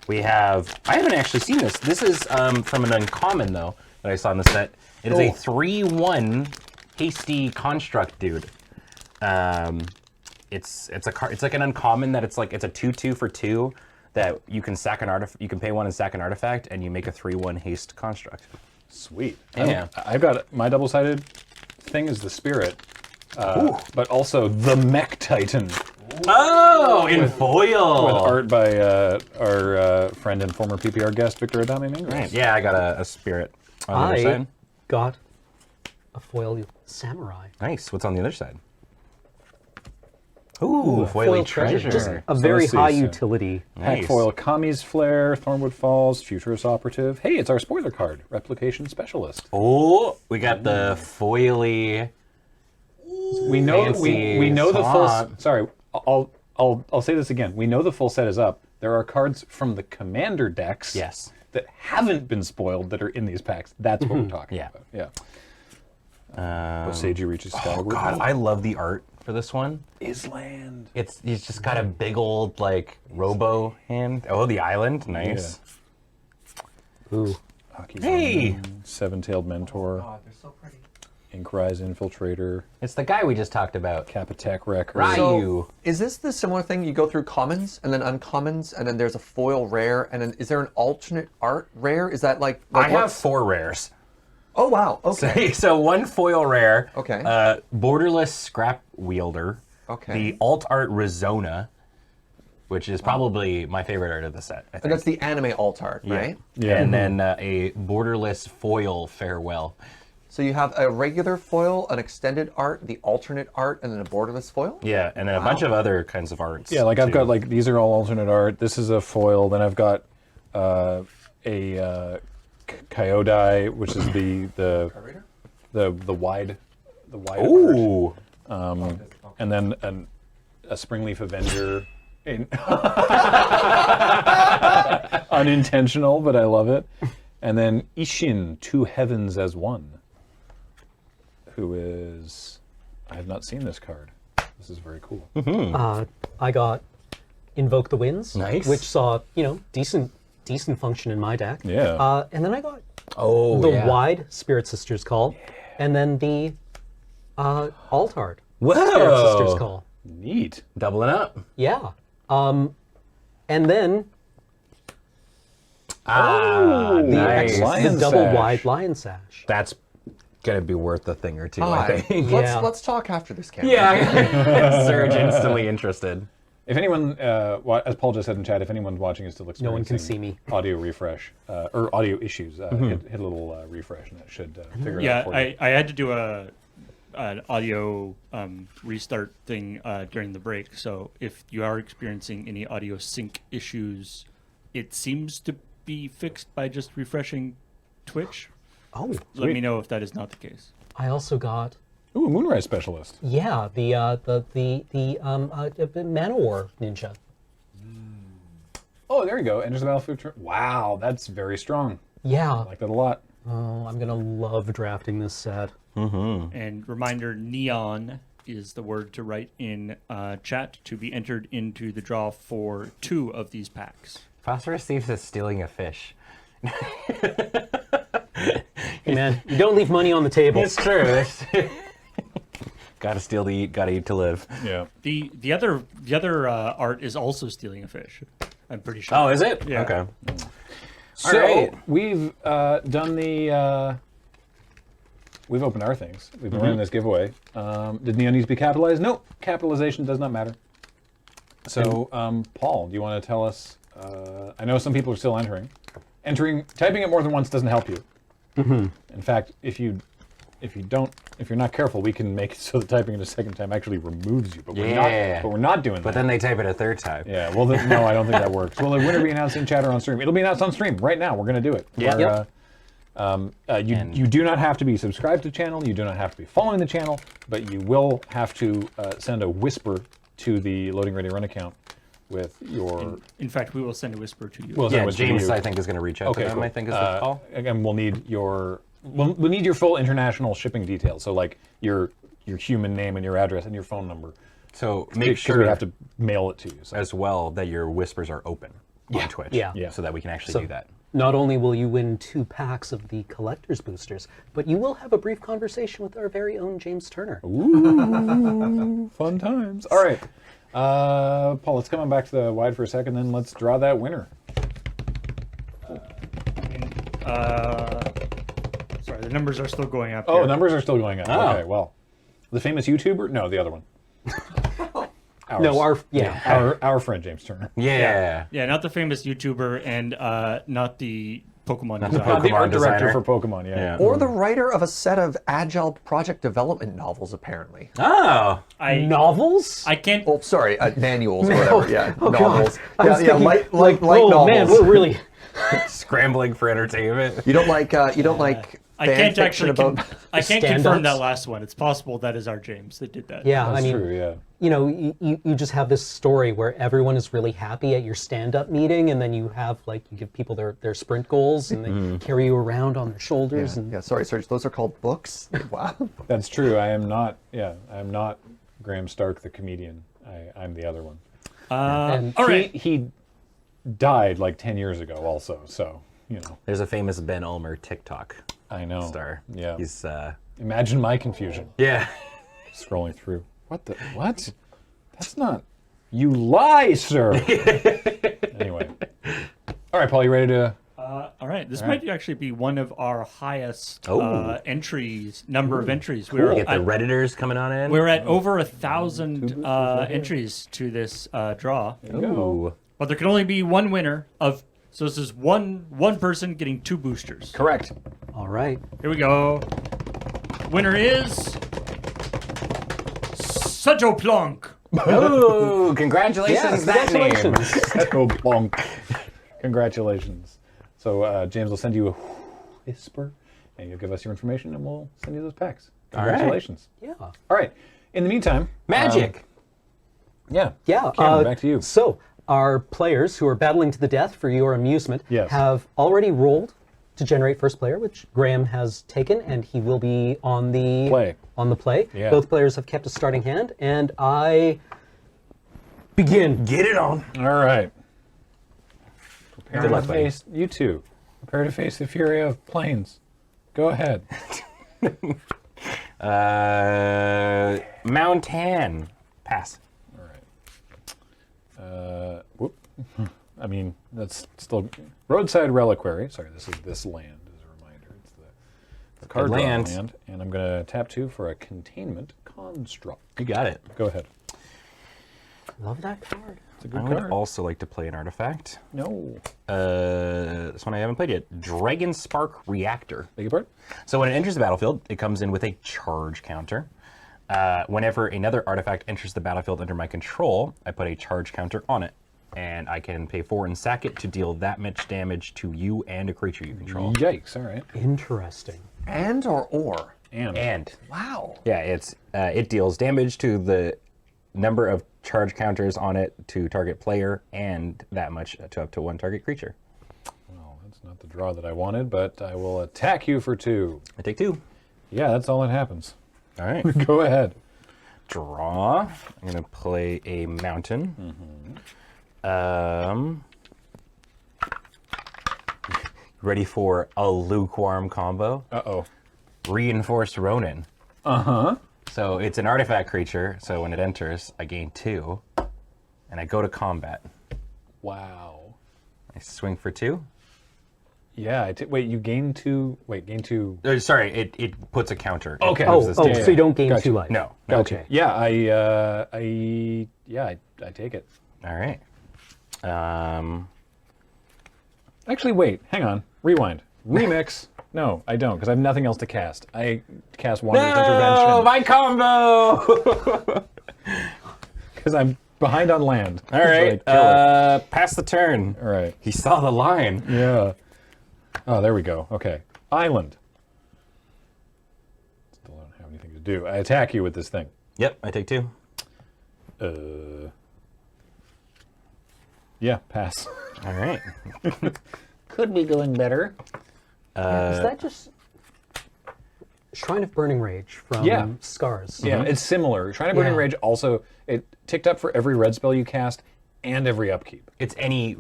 we have... I haven't actually seen this. This is from an uncommon, though, that I saw in the set. It is a 3/1 hasty construct dude. It's like an uncommon that it's a 2/2 for 2 that you can sack an artifact. You can pay 1 and sack an artifact, and you make a 3/1 haste construct. Sweet. Yeah. I've got my double-sided thing is the Spirit, but also the Mech Titan. Oh, in foil. With art by our friend and former PPR guest, Victor Adame Mingres. Right. Yeah, I got a Spirit on the other I side. got a foil samurai. Nice. What's on the other side? Ooh, foily treasure. Just a very let's see, high so- utility. Pack foil Kami's Flare, Thornwood Falls, Futurist Operative. Hey, it's our spoiler card, Replication Specialist. Oh, we got the foily. We know Fancy we know the full. font. Sorry, I'll say this again. We know the full set is up. There are cards from the Commander decks. Yes. That haven't been spoiled that are in these packs. That's what we're talking Yeah. about. Yeah. Osage reaches skyward. Oh God, I love the art for this one. Island. It's just got a big old like robo hand. Oh, the island, nice. Ooh. Hey! Seven-tailed Mentor. Oh, they're so pretty. Inkrise Infiltrator. It's the guy we just talked about. Cap-Attack Wrecker. Ryu. So, is this the similar thing? You go through commons and then uncommons, and then there's a foil rare, and then is there an alternate art rare? Is that like I have what's- 4 rares. Oh wow. Okay. So 1 foil rare. Okay. Borderless Scrap Wielder. Okay. The alt art Rizona, which is probably my favorite art of the set. I think. And that's the anime alt art, right? Yeah. And then a borderless foil Farewell. So you have a regular foil, an extended art, the alternate art, and then a borderless foil? Yeah, and then a bunch of other kinds of arts. Yeah, like I've too. got like these are all alternate art. This is a foil. Then I've got a Kyodai, which is the wide art. Ooh. And then a Springleaf Avenger. Unintentional, but I love it. And then Ishin, 2 Heavens as One, who is... I have not seen this card. This is very cool. I got Invoke the Winds, Nice. which saw, decent function in my deck. Yeah. And then I got Oh, the yeah. wide Spirit Sisters Call, and then the alt art Whoa. Spirit Sisters Call. Neat. Doubling up. Yeah. And then Ah, the, nice. Lion the double Sash. wide Lion Sash. That's gonna be worth a thing or two, Hi. I think. Yeah. Let's talk after this camera. Yeah. Surge instantly interested. If anyone, as Paul just said in chat, if anyone's watching is still experiencing No one can see me. audio refresh or audio issues, hit a little refresh and that should figure it out for you. I had to do an audio restart thing during the break. So if you are experiencing any audio sync issues, it seems to be fixed by just refreshing Twitch. Oh, Let me know if that is not the case. I also got Ooh, Moonrise Specialist. the Manowar Ninja. Oh, there you go. Enters the battlefield. Wow, that's very strong. Yeah. I like that a lot. Oh, I'm gonna love drafting this set. And reminder, neon is the word to write in chat to be entered into the draw for 2 of these packs. Phosphorus Thief is stealing a fish. Hey man, you don't leave money on the table. It's true. Gotta steal to eat, gotta eat to live. Yeah. The other art is also stealing a fish. I'm pretty sure. Oh, is it? Yeah. Okay. So right. we've done the. We've opened our things. We've been running this giveaway. Did Neon need to be capitalized? Nope. Capitalization does not matter. So, Paul, do you want to tell us? I know some people are still entering. Typing it more than once doesn't help you. In fact, if you're not careful, we can make it so that typing it a second time actually removes you. But we're not doing that. But then they type it a third time. Yeah. Well, no, I don't think that works. Will the winner be announced in chat or on stream? It'll be announced on stream right now. We're going to do it. Yeah. You do not have to be subscribed to the channel. You do not have to be following the channel, but you will have to send a whisper to the Loading Ready Run account with your. In fact, we will send a whisper to you. Well, yeah, James, I think, is going to reach out to them. Cool. I think is the call. Again, we'll need your full international shipping details. So like your human name and your address and your phone number. So make sure we have to mail it to you as well that your whispers are open on Twitch. Yeah. So that we can actually do that. Not only will you win 2 packs of the collector's boosters, but you will have a brief conversation with our very own James Turner. Ooh, fun times. All right, Paul, let's come on back to the wide for a second, then let's draw that winner. Sorry, the numbers are still going up. Oh, here. numbers are still going up. Okay, well, the famous YouTuber? No, the other one. Our friend James Turner. Yeah, not the famous YouTuber and not the Pokemon designer. Not the art director for Pokemon, yeah. Or the writer of a set of agile project development novels, apparently. Oh, novels? I can't. Oh, sorry, manuals or whatever. Yeah, novels. I was thinking, light novels. Man, we're really scrambling for entertainment. You don't like I can't actually. I can't confirm stand-ups? that last one. It's possible that is our James that did that. Yeah, That's I mean, true, yeah. you know, you just have this story where everyone is really happy at your stand-up meeting, and then you have you give people their sprint goals, and they carry you around on their shoulders. Yeah, sorry, Serge. Those are called books. Wow. That's true. I am not Graham Stark, the comedian. I'm the other one. And all right. He died like 10 years ago also, so, you know. There's a famous Ben Ulmer TikTok I know. star. Yeah. He's Imagine my confusion. yeah. Scrolling through. What? That's not. You lie, sir. Anyway. All right, Paul, you ready to? All right. This might actually be one of our highest entries, number of entries. We get the Redditors coming on in. We're at over 1,000 entries to this draw. Ooh. But there can only be one winner of. So this is one person getting 2 boosters. Correct. all right. Here we go. Winner is Sujo Plonk. Oh, congratulations! That name. Oh, bonk. Congratulations. So James will send you a whisper, and you'll give us your information, and we'll send you those packs. Congratulations. Yeah. All right. In the meantime, Magic. Yeah. Yeah. Back to you. So our players who are battling to the death for your amusement have already rolled to generate first player, which Graham has taken, and he will be on the play. Yeah. Both players have kept a starting hand, and I begin. Get it on. All right. Good Prepare luck, to buddy. face you two. Prepare to face the fury of planes. Go ahead. Mountain. Pass. All right. Whoop. I mean, that's still roadside reliquary. Sorry, this is this land as a reminder. It's the card draw land. and I'm going to tap 2 for a containment construct. You got it. Go ahead. Love that card. It's a good I card. would also like to play an artifact. No. This one I haven't played yet. Dragon Spark Reactor. Beg your pardon? So when it enters the battlefield, it comes in with a charge counter. Whenever another artifact enters the battlefield under my control, I put a charge counter on it. And I can pay 4 and sack it to deal that much damage to you and a creature you control. Yikes, all right. Interesting. And or? And. Wow. Yeah, it deals damage to the number of charge counters on it to target player and that much to up to 1 target creature. Well, that's not the draw that I wanted, but I will attack you for 2. I take 2. Yeah, that's all that happens. All right. Go ahead. Draw. I'm going to play a mountain. Mm-hmm. Ready for a lukewarm combo? Uh-oh. Reinforced Ronin. Uh-huh. So it's an artifact creature, so when it enters, I gain 2, and I go to combat. Wow. I swing for 2. Yeah, wait, you gain 2. Wait, gain 2. Sorry, it puts a counter. Okay. So you don't gain Gotcha. 2 life. No. Gotcha. Okay. Yeah, I take it. All right. Actually, wait. Hang on. Rewind. Remix. No, I don't, because I have nothing else to cast. I cast Wanderer's Intervention. My combo! Because I'm behind on land. All right. So I kill it. Pass the turn. All right. He saw the line. Yeah. Oh, there we go. Okay. Island. Still don't have anything to do. I attack you with this thing. Yep, I take 2. Yeah, pass. All right. Could be doing better. Is that just Shrine of Burning Rage from Scars? Yeah, it's similar. Shrine of Burning Yeah. Rage also, it ticked up for every red spell you cast and every upkeep. It's any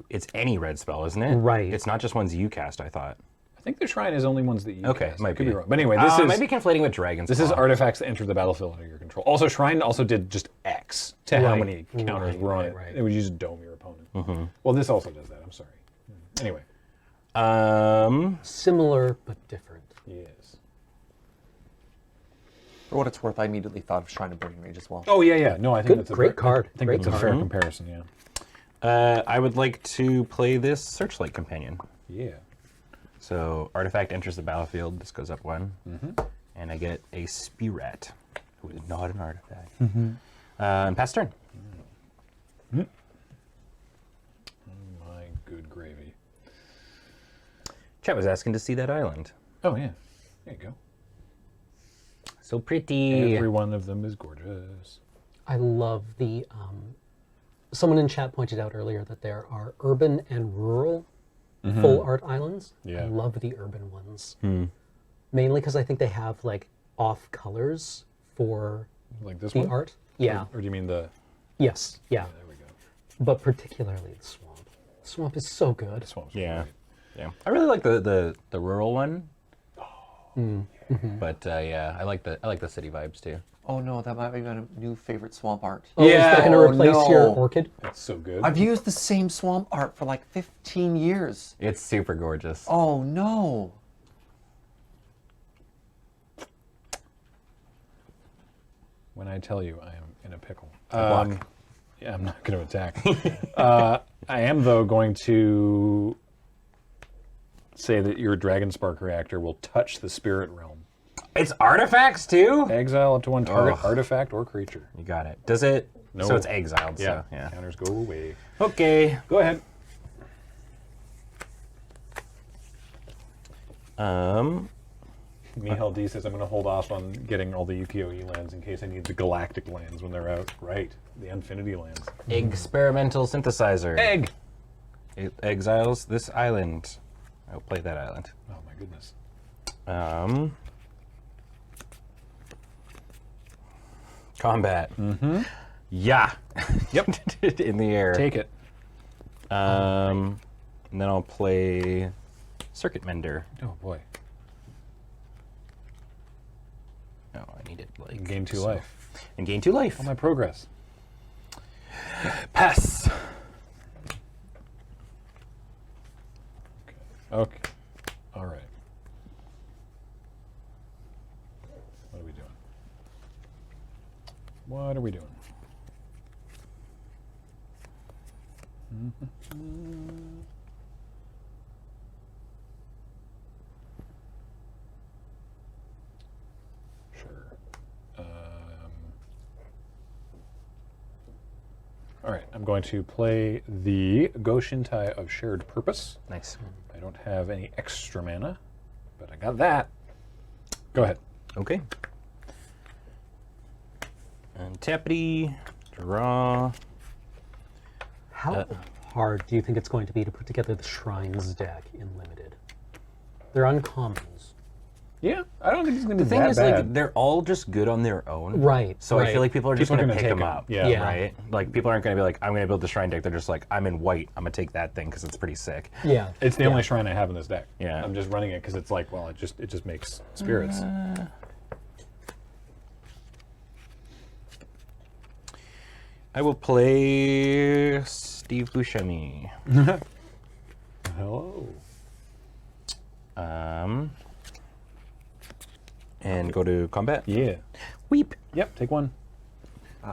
red spell, isn't it? Right. It's not just ones you cast, I thought. I think the Shrine is only ones that you cast. Might Could be. be wrong. But anyway, this is... maybe conflating with Dragon's This is Claw. artifacts that enter the battlefield under your control. Also, Shrine also did just X to how Right. many counters were on it. Right. It would just dome your opponent. Well, this also does that. I'm sorry. Anyway. Similar but different. Yes. For what it's worth, I immediately thought of Shrine of Burning Rage as well. Oh, yeah. No, I think that's a great card. I think Great that's a card. fair comparison, yeah. I would like to play this Searchlight Companion. Yeah. So, artifact enters the battlefield. This goes up 1. And I get a Spearat, who is not an artifact. And pass turn. Oh, my good gravy. Chat was asking to see that island. Oh, yeah. There you go. So pretty. Every one of them is gorgeous. I love the. Someone in chat pointed out earlier that there are urban and rural full art islands. Yeah. I love the urban ones. Mainly because I think they have like off colors for Like this the one? art. Yeah. Or do you mean the... Yes. Yeah. There we go. But particularly the swamp. The swamp is so good. This one's Yeah. great. Yeah. I really like the rural one. But yeah, I like the city vibes too. Oh no, that might be my new favorite swamp art. Oh, is that going to Oh, replace your no. orchid? That's so good. I've used the same swamp art for like 15 years. It's super gorgeous. Oh no. When I tell you I am in a pickle. Block. Yeah, I'm not going to attack. I am, though, going to say that your Dragonspark reactor will touch the spirit realm. It's artifacts too? Exile up to one target artifact or creature. You got it. Does it? No. So it's exiled. Yeah. So, yeah. Counters go away. Okay. Go ahead. Mihail D says I'm going to hold off on getting all the Yukio-E lands in case I need the galactic lands when they're out. Right. The Infinity lands. Experimental synthesizer. Egg! It exiles this island. I'll play that island. Oh my goodness. Combat. Yeah. Yep. In the air. Take it. And then I'll play Circuit Mender. Oh boy. No, I need it like Gain 2 so. life. And gain 2 life. All my progress. Pass. Okay. All right. What are we doing? What are we doing? Sure. All right, I'm going to play the Goshintai of Shared Purpose. Nice. I don't have any extra mana, but I got that. Go ahead. Okay. And tappity, draw. How hard do you think it's going to be to put together the Shrines deck in Limited? They're uncommons. Yeah, I don't think it's going to The be thing that is, bad. like, they're all just good on their own. Right. So I feel like people are just People are going to gonna pick take them 'em. up. Yeah. Yeah. Right? Like, people aren't going to be like, I'm going to build the shrine deck. They're just like, I'm in white. I'm going to take that thing because it's pretty sick. Yeah. It's the only shrine I have in this deck. Yeah. I'm just running it because it's like, well, it just makes spirits. I will play Steve Buscemi. Hello. And go to combat. Yeah. Weep. Yep, take one.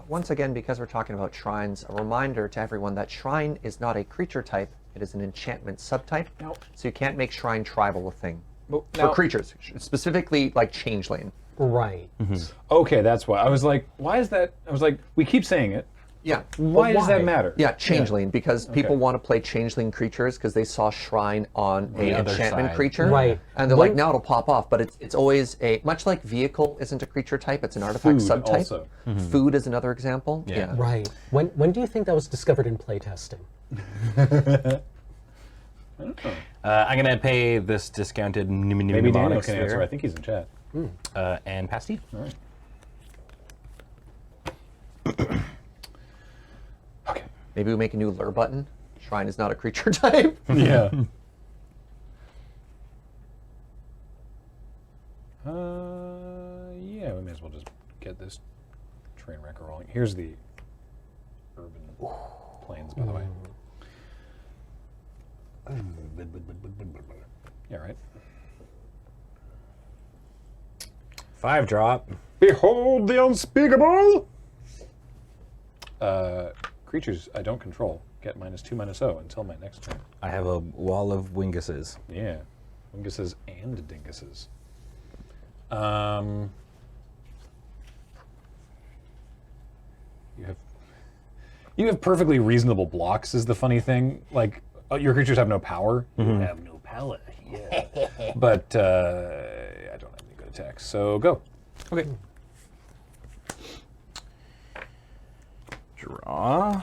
Once again, because we're talking about shrines, a reminder to everyone that shrine is not a creature type, it is an enchantment subtype. So you can't make shrine tribal a thing. For creatures, specifically like changeling. Right. Okay, that's why. I was like, why is that? I was like, we keep saying it. Yeah. Why does that matter? Yeah, changeling, because people want to play changeling creatures because they saw shrine on The an other enchantment side. creature. Right. And they're like, now it'll pop off, but it's always much like vehicle isn't a creature type, it's an artifact Food subtype. also. Food is another example. Yeah. Right. When do you think that was discovered in playtesting? I'm gonna pay this discounted Maybe Daniel mnemonic can answer. sphere. I think he's in chat. And pasty. All right. Okay. Maybe we make a new lure button. Shrine is not a creature type. Yeah. Yeah, we may as well just get this train wreck rolling. Here's the urban plains, by the way. Yeah, right. 5 drop. Behold the unspeakable! Creatures I don't control get -2/-0 until my next turn. I have a wall of winguses. Yeah. Winguses and dinguses. You have perfectly reasonable blocks is the funny thing. Like, your creatures have no power. You have no power. Yeah. But I don't have any good attacks, so go. Okay. Draw.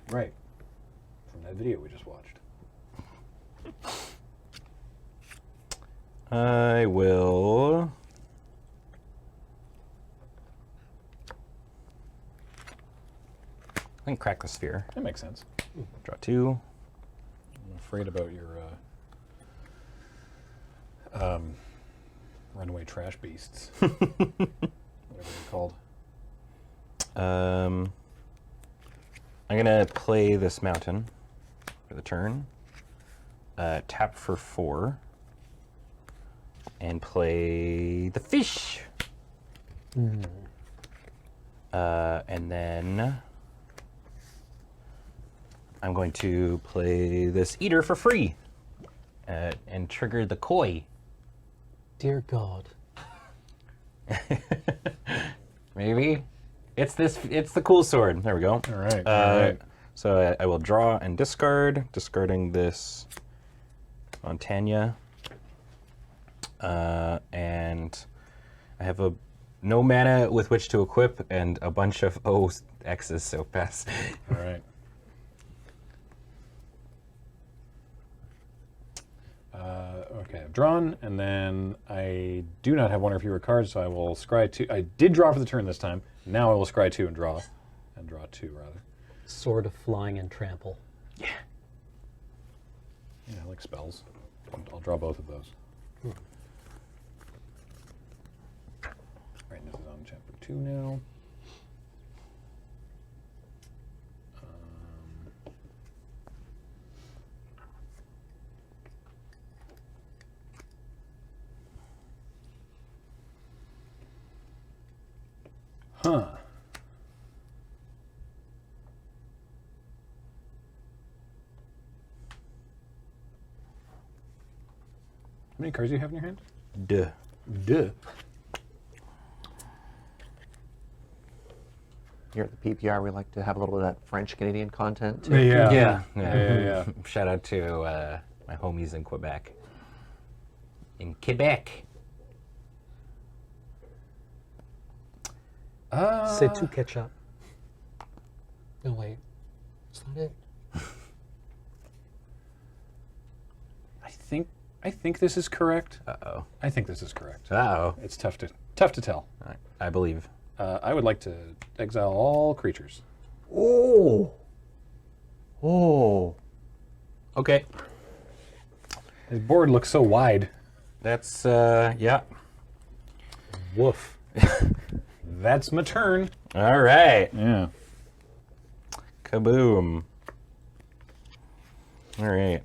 Right. From that video we just watched. I will. I can crack the sphere. That makes sense. Draw 2. I'm afraid about your runaway trash beasts. Whatever they're called. I'm gonna play this mountain for the turn. Tap for 4. And play the fish. And then I'm going to play this eater for free and trigger the koi. Dear God. Maybe. It's the cool sword. There we go. All right. All right. So I will draw and discard, discarding this on Tanya. And I have no mana with which to equip and a bunch of X's, so pass. All right. Okay, I've drawn, and then I do not have one or fewer cards, so I will scry 2. I did draw for the turn this time. Now I will scry 2 and draw 2 rather. Sword of Flying and Trample. Yeah, I like spells. I'll draw both of those. Right, this is on chapter 2 now. Huh. How many cards do you have in your hand? Duh. Here at the PPR, we like to have a little bit of that French-Canadian content, too. Yeah. Shout out to my homies in Quebec. In Quebec. C'est tout ketchup. No, wait. Is that it? I think this is correct. Uh-oh. I think this is correct. Uh-oh. It's tough to tell. I believe. I would like to exile all creatures. Oh. Okay. His board looks so wide. That's, yeah. Woof. That's my turn. All right. Yeah. Kaboom. All right.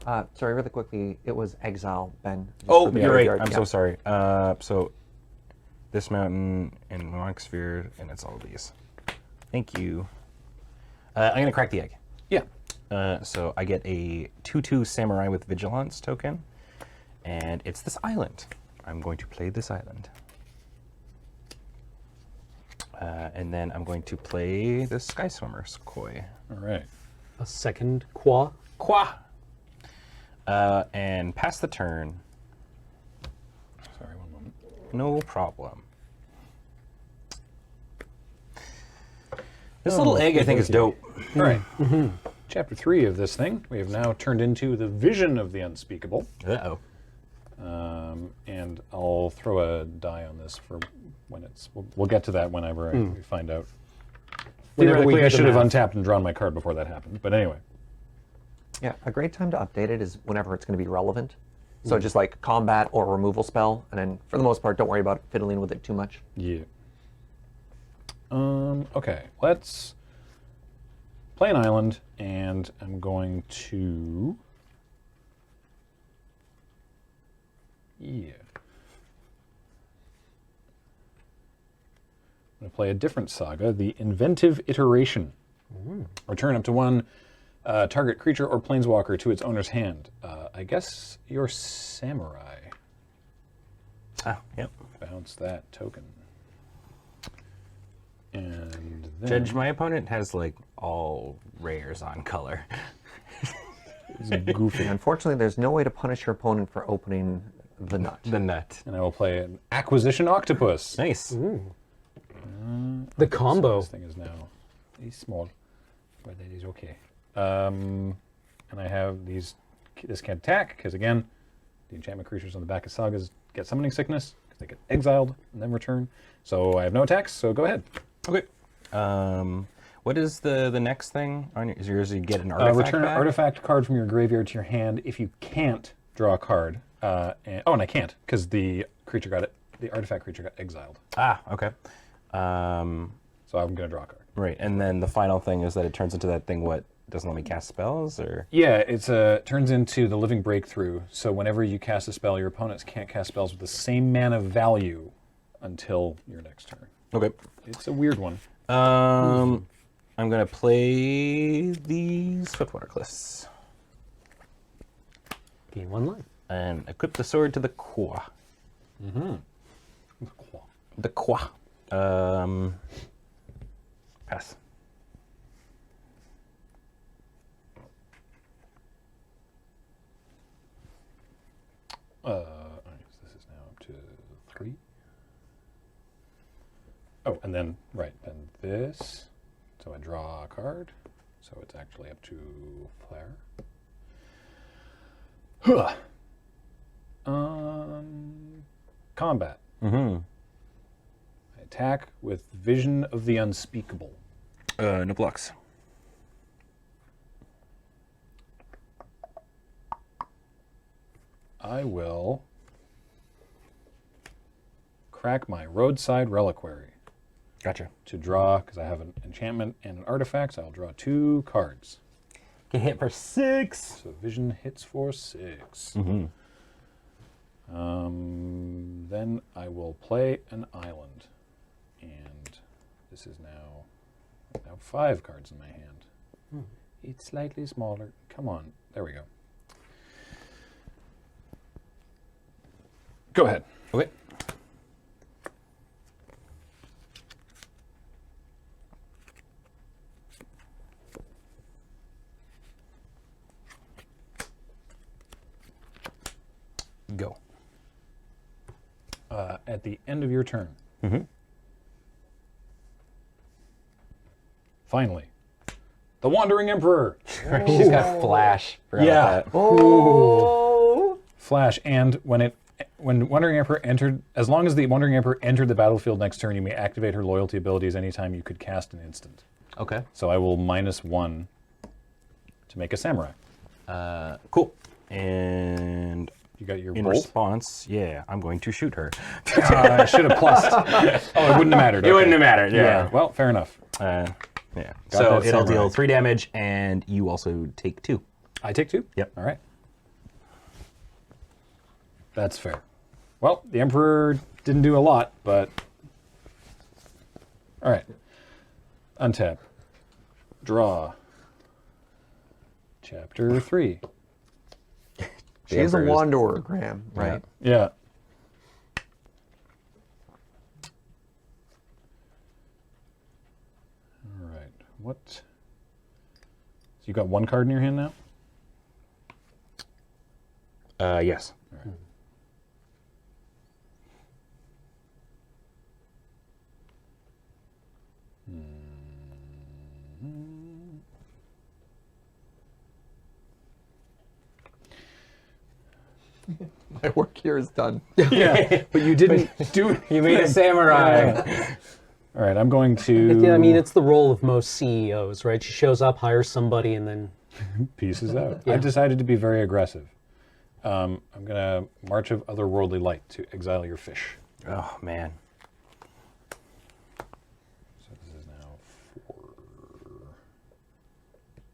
Sorry, really quickly, it was exile, Ben. Just Oh, for the you're right. graveyard. I'm Yeah. so sorry. So this mountain and Mnemonic Sphere, and it's all these. Thank you. I'm going to crack the egg. Yeah. So I get a 2/2 Samurai with Vigilance token, and it's this island. I'm going to play this island. And then I'm going to play the Sky Swimmer's Koi. All right. A second Qua. Qua! And pass the turn. Sorry, one moment. No problem. This little egg, I think, is dope. All right. Chapter 3 of this thing, we have now turned into the vision of the unspeakable. Uh-oh. And I'll throw a die on this for when it's. We'll get to that whenever we find out. Whenever we Theoretically, do I the should have math. untapped and drawn my card before that happened. But anyway. Yeah, a great time to update it is whenever it's going to be relevant. So just like combat or removal spell, and then for the most part, don't worry about fiddling with it too much. Yeah. Okay, let's play an island, and I'm going to. Yeah. I'm going to play a different saga, the Inventive Iteration. Return up to one target creature or planeswalker to its owner's hand. I guess your samurai. Ah, yep. Bounce that token. And then Judge, my opponent has like all rares on color. it's goofy. Unfortunately, there's no way to punish your opponent for opening the nut. The nut. And I will play an Acquisition Octopus. Nice. The combo. This thing is now small, but that is okay. And I have these. This can't attack because again, the enchantment creatures on the back of sagas get summoning sickness because they get exiled and then return. So I have no attacks. So go ahead. Okay. What is the next thing on is yours? You get an artifact. Return an back? artifact card from your graveyard to your hand if you can't draw a card. And I can't because the creature got it. The artifact creature got exiled. Ah, okay. So I'm gonna draw a card. Right, and then the final thing is that it turns into that thing. What doesn't let me cast spells, or Yeah, it's turns into the Living Breakthrough. So whenever you cast a spell, your opponents can't cast spells with the same mana value until your next turn. okay. It's a weird one. I'm gonna play the Swiftwater Cliffs Gain 1 life. and equip the sword to the Qua. The Qua. Pass. This is now up to 3. Oh, and then then this. So I draw a card. So it's actually up to Flare. Huh. Combat. I attack with Vision of the Unspeakable. No blocks. I will crack my Roadside Reliquary Gotcha. to draw, because I have an enchantment and an artifact, so I'll draw 2 cards. Get hit for 6. So Vision hits for 6. Then I will play an island. And this is now 5 cards in my hand. It's slightly smaller. Come on. There we go. Go ahead. Okay. Go. At the end of your turn. Finally. The Wandering Emperor. She's got flash. Forgot Yeah. about that. Flash, and when Wandering Emperor entered, as long as the Wandering Emperor entered the battlefield next turn, you may activate her loyalty abilities anytime you could cast an instant. Okay. So I will -1 to make a samurai. Cool. And You got your in bolt. response, yeah, I'm going to shoot her. I should have plussed. Oh, it wouldn't have mattered. It wouldn't have mattered, yeah. Well, fair enough. Yeah. Got So that it'll samurai. deal 3 damage, and you also take 2. I take 2. Yep. All right. That's fair. Well, the Emperor didn't do a lot, but... All right. Untap. Draw. Chapter 3. She is a wanderer, Graham, right? Yeah. All right. What? So you got one card in your hand now? Yes. All right. My work here is done. Yeah, but you didn't do it. You made a samurai. All right, I'm going to... Yeah, I mean, it's the role of most CEOs, right? She shows up, hires somebody, and then... pieces out. Yeah. I decided to be very aggressive. I'm going to March of Otherworldly Light to exile your fish. Oh, man. So this is now 4.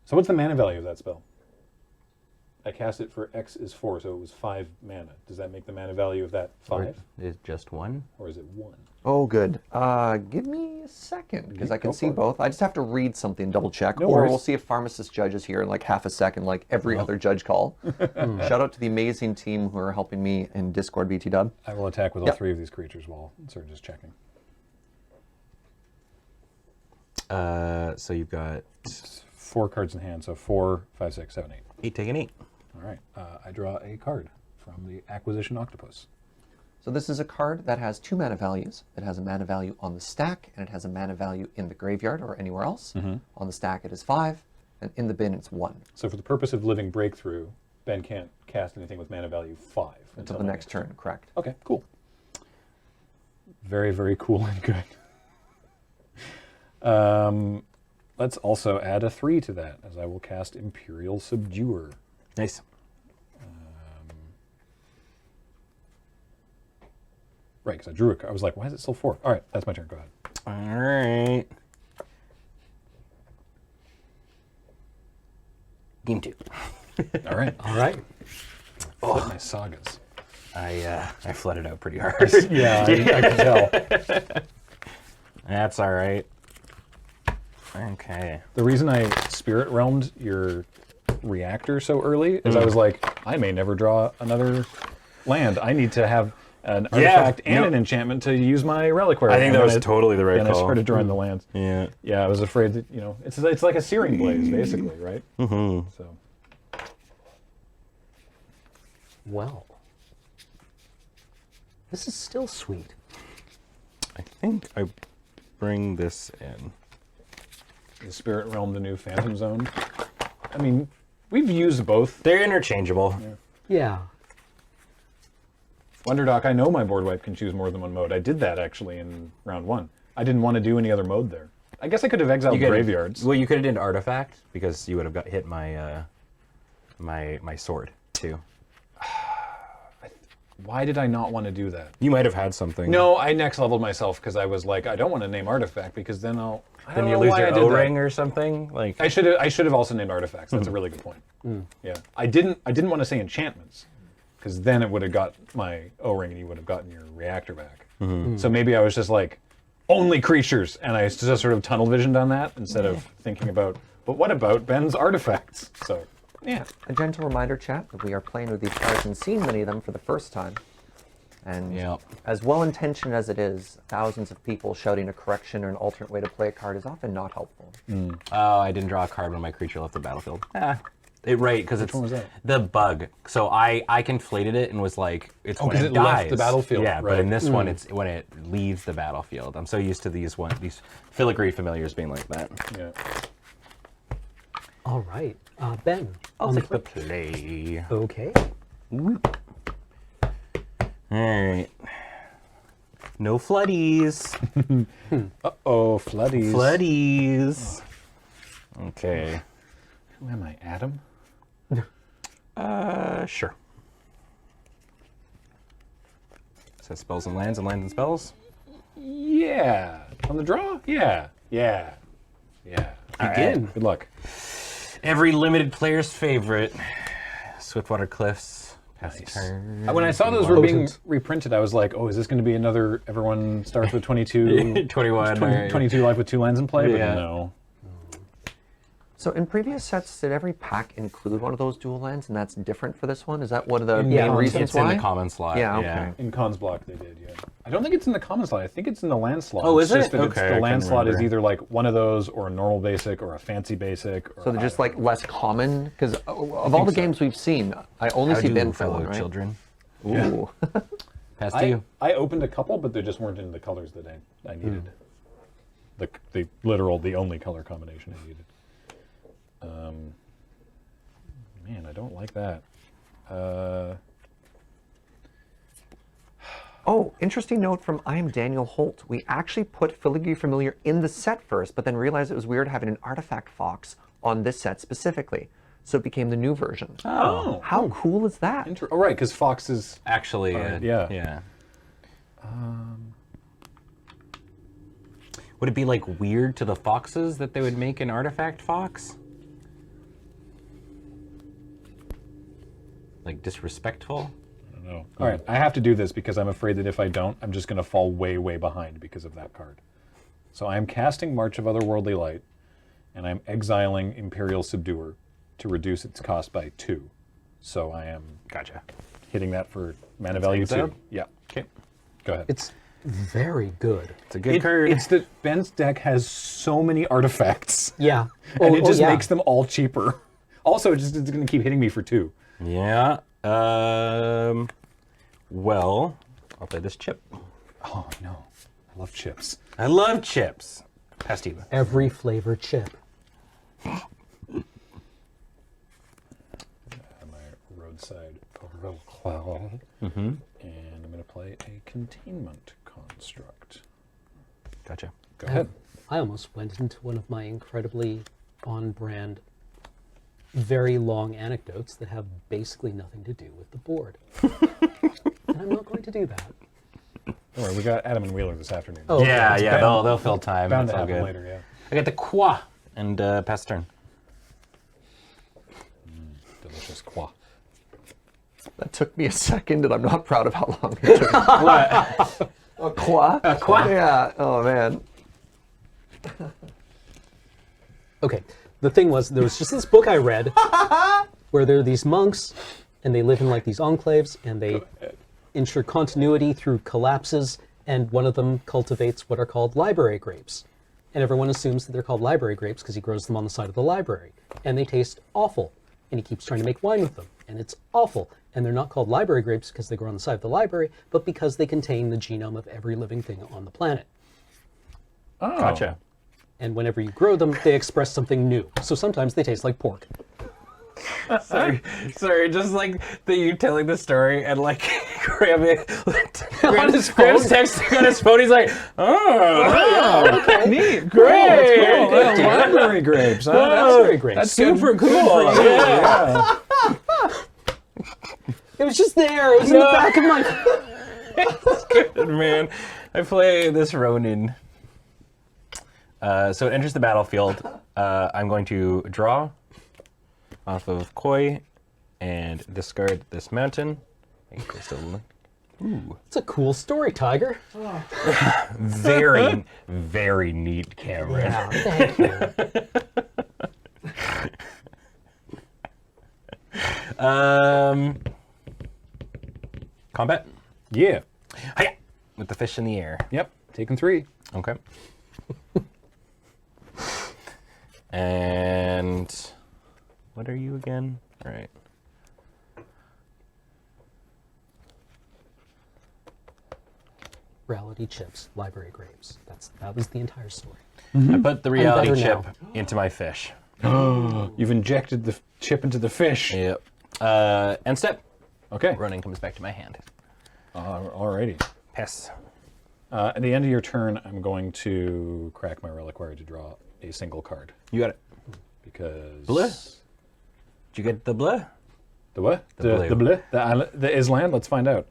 So what's the mana value of that spell? I cast it for X is 4, so it was 5 mana. Does that make the mana value of that 5? Is just 1? Or is it 1? Oh, good. Give me a second, because I can see both. I just have to read something, double check. No or worries. we'll see if Pharmacist Judge is here in like half a second, like every other Judge call. Shout out to the amazing team who are helping me in Discord, BT Dub. I will attack with all 3 of these creatures while Serge is checking. So you've got... 4 cards in hand, so 4, 5, 6, 7, 8. 8, taking 8. All right, I draw a card from the Acquisition Octopus. So this is a card that has 2 mana values. It has a mana value on the stack, and it has a mana value in the graveyard or anywhere else. On the stack it is 5, and in the bin it's 1. So for the purpose of Living Breakthrough, Ben can't cast anything with mana value 5. Until the next turn, correct. Okay, cool. Very, very cool and good. Let's also add a 3 to that, as I will cast Imperial Subduer. Nice. Right, because I drew a card. I was like, why is it still 4? All right, that's my turn. Go ahead. All right. Game 2. All right. All right. Oh, my sagas. I flooded out pretty hard. Yeah, I can tell. That's all right. Okay. The reason I Spirit Realmed your reactor so early is I was like, I may never draw another land. I need to have an artifact and an enchantment to use my reliquary. I think that was totally the right call. And I started drawing the lands. Yeah. Yeah, I was afraid that, it's like a Searing Blaze, basically, right? Mm-hmm. So. Well. This is still sweet. I think I bring this in. The Spirit Realm, the new Phantom Zone. I mean, we've used both. They're interchangeable. Yeah. Wonderdoc, I know my board wipe can choose more than one mode. I did that actually in round 1. I didn't want to do any other mode there. I guess I could have exiled graveyards. Well, you could have done artifact because you would have hit my my sword too. Why did I not want to do that? You might have had something. No, I next leveled myself because I was like, I don't want to name artifact because then I Then don't you know lose why your I did O-ring that. or something. Like I should have also named artifacts. That's a really good point. Yeah, I didn't want to say enchantments because then it would have got my O-ring and you would have gotten your reactor back. So maybe I was just like only creatures, and I just sort of tunnel visioned on that instead of thinking about. But what about Ben's artifacts? So yeah, A gentle reminder, chat, that we are playing with these cards and seeing many of them for the first time. And as well-intentioned as it is, thousands of people shouting a correction or an alternate way to play a card is often not helpful. Oh, I didn't draw a card when my creature left the battlefield. Right, because it's one was that? the bug. So I conflated it and was like, it's when 'cause it it dies. left the battlefield, Yeah, but right. in this one, it's when it leaves the battlefield. I'm so used to these filigree familiars being like that. yeah. All right. Ben. I'll take the play. Okay. All right. No floodies. Uh-oh, floodies. Floodies. Okay. Who am I, Adam? Sure. Says spells and lands and lands and spells. Yeah. On the draw? Yeah. Yeah. Yeah. Begin. Good luck. Every limited player's favorite. Swiftwater Cliffs When I saw those were being reprinted, I was like, oh, is this going to be another everyone starts with 22, 21, 22 life with 2 lands in play? But no. So in previous sets, did every pack include one of those dual lands, and that's different for this one? Is that one of the main reasons it's why? in the common slot. Yeah, okay. In Khan's block, they did, yeah. I don't think it's in the common slot. I think it's in the land slot. Oh, it's is just it? That Okay, the I land couldn't slot is remember. either like one of those, or a normal basic, or a fancy basic. Or So they're just like less common? Because of all the games we've seen, I only see Ben for one, right? children. Ooh. Pass to you. I opened a couple, but they just weren't in the colors that I needed. The literal, the only color combination I needed. Man, I don't like that. Oh, interesting note from I am Daniel Holt. We actually put Filigree Familiar in the set first, but then realized it was weird having an artifact fox on this set specifically. So it became the new version. Oh. How cool is that? Oh, right, because Fox is... Actually, yeah. Would it be like weird to the foxes that they would make an artifact fox? Like disrespectful? I don't know. All right, I have to do this because I'm afraid that if I don't, I'm just going to fall way, way behind because of that card. So I'm casting March of Otherworldly Light, and I'm exiling Imperial Subduer to reduce its cost by 2. So I am hitting that for mana value 2. Yeah. Okay. Go ahead. It's very good. It's a good card. It's that Ben's deck has so many artifacts. Yeah. And it just makes them all cheaper. Also, it's going to keep hitting me for 2. Yeah. Well, I'll play this chip. Oh, no. I love chips. I love chips. Pass to you. Every flavor chip. My roadside cloud. And I'm going to play a containment construct. Gotcha. Go ahead. I almost went into one of my incredibly on-brand, very long anecdotes that have basically nothing to do with the board. And I'm not going to do that. Don't worry, we got Adam and Wheeler this afternoon. Oh, okay. Yeah, they'll fill time. Bound That's to all happen good. later, yeah. I got the qua and pass the turn. Delicious qua. That took me a second, and I'm not proud of how long it took. What? A qua? A qua? Yeah. Oh, man. Okay, the thing was, there was just this book I read where there are these monks, and they live in like these enclaves, and they ensure continuity through collapses, and one of them cultivates what are called library grapes. And everyone assumes that they're called library grapes because he grows them on the side of the library. And they taste awful, and he keeps trying to make wine with them, and it's awful. And they're not called library grapes because they grow on the side of the library, but because they contain the genome of every living thing on the planet. Oh. Gotcha. And whenever you grow them, they express something new. So sometimes they taste like pork. Sorry, just like you telling the story and like Graham's texting on his phone. He's like, okay. Neat, great, library grapes. Huh? That's very great. That's super good. cool. Good for you. Yeah. It was just there. It was in the back of my... It's good, man. I play this Ronin. So it enters the battlefield. I'm going to draw off of Koi and discard this mountain. Ooh. It's a cool story, Tiger. Very, very neat, Cameron. Yeah, thank you. Combat? Yeah. Hiya! With the fish in the air. Yep. Taking 3. Okay. And what are you again? All right. Reality chips, library grapes. That was the entire story. I put the reality better chip now. into my fish. You've injected the chip into the fish. Yep. End step. Okay. Running comes back to my hand. Alrighty. Pass. At the end of your turn, I'm going to crack my reliquary to draw a single card. You got it. Because... Bleh? Did you get the bleh? The what? The the bleh? The Island? Let's find out.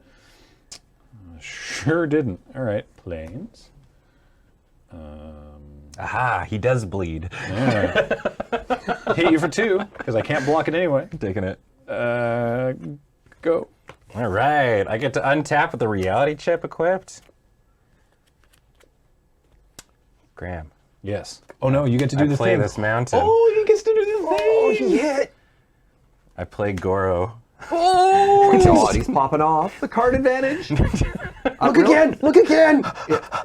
Sure didn't. All right. Planes. Aha, he does bleed. Hit you for 2, because I can't block it anyway. Taking it. go. All right, I get to untap with the reality chip equipped. Graham. Yes. Oh no, you get to do I the play thing. this mountain. Oh, he gets to do the thing. Oh, he hit. I play Goro. Oh, God, he's popping off. The card advantage. Look again. Look again.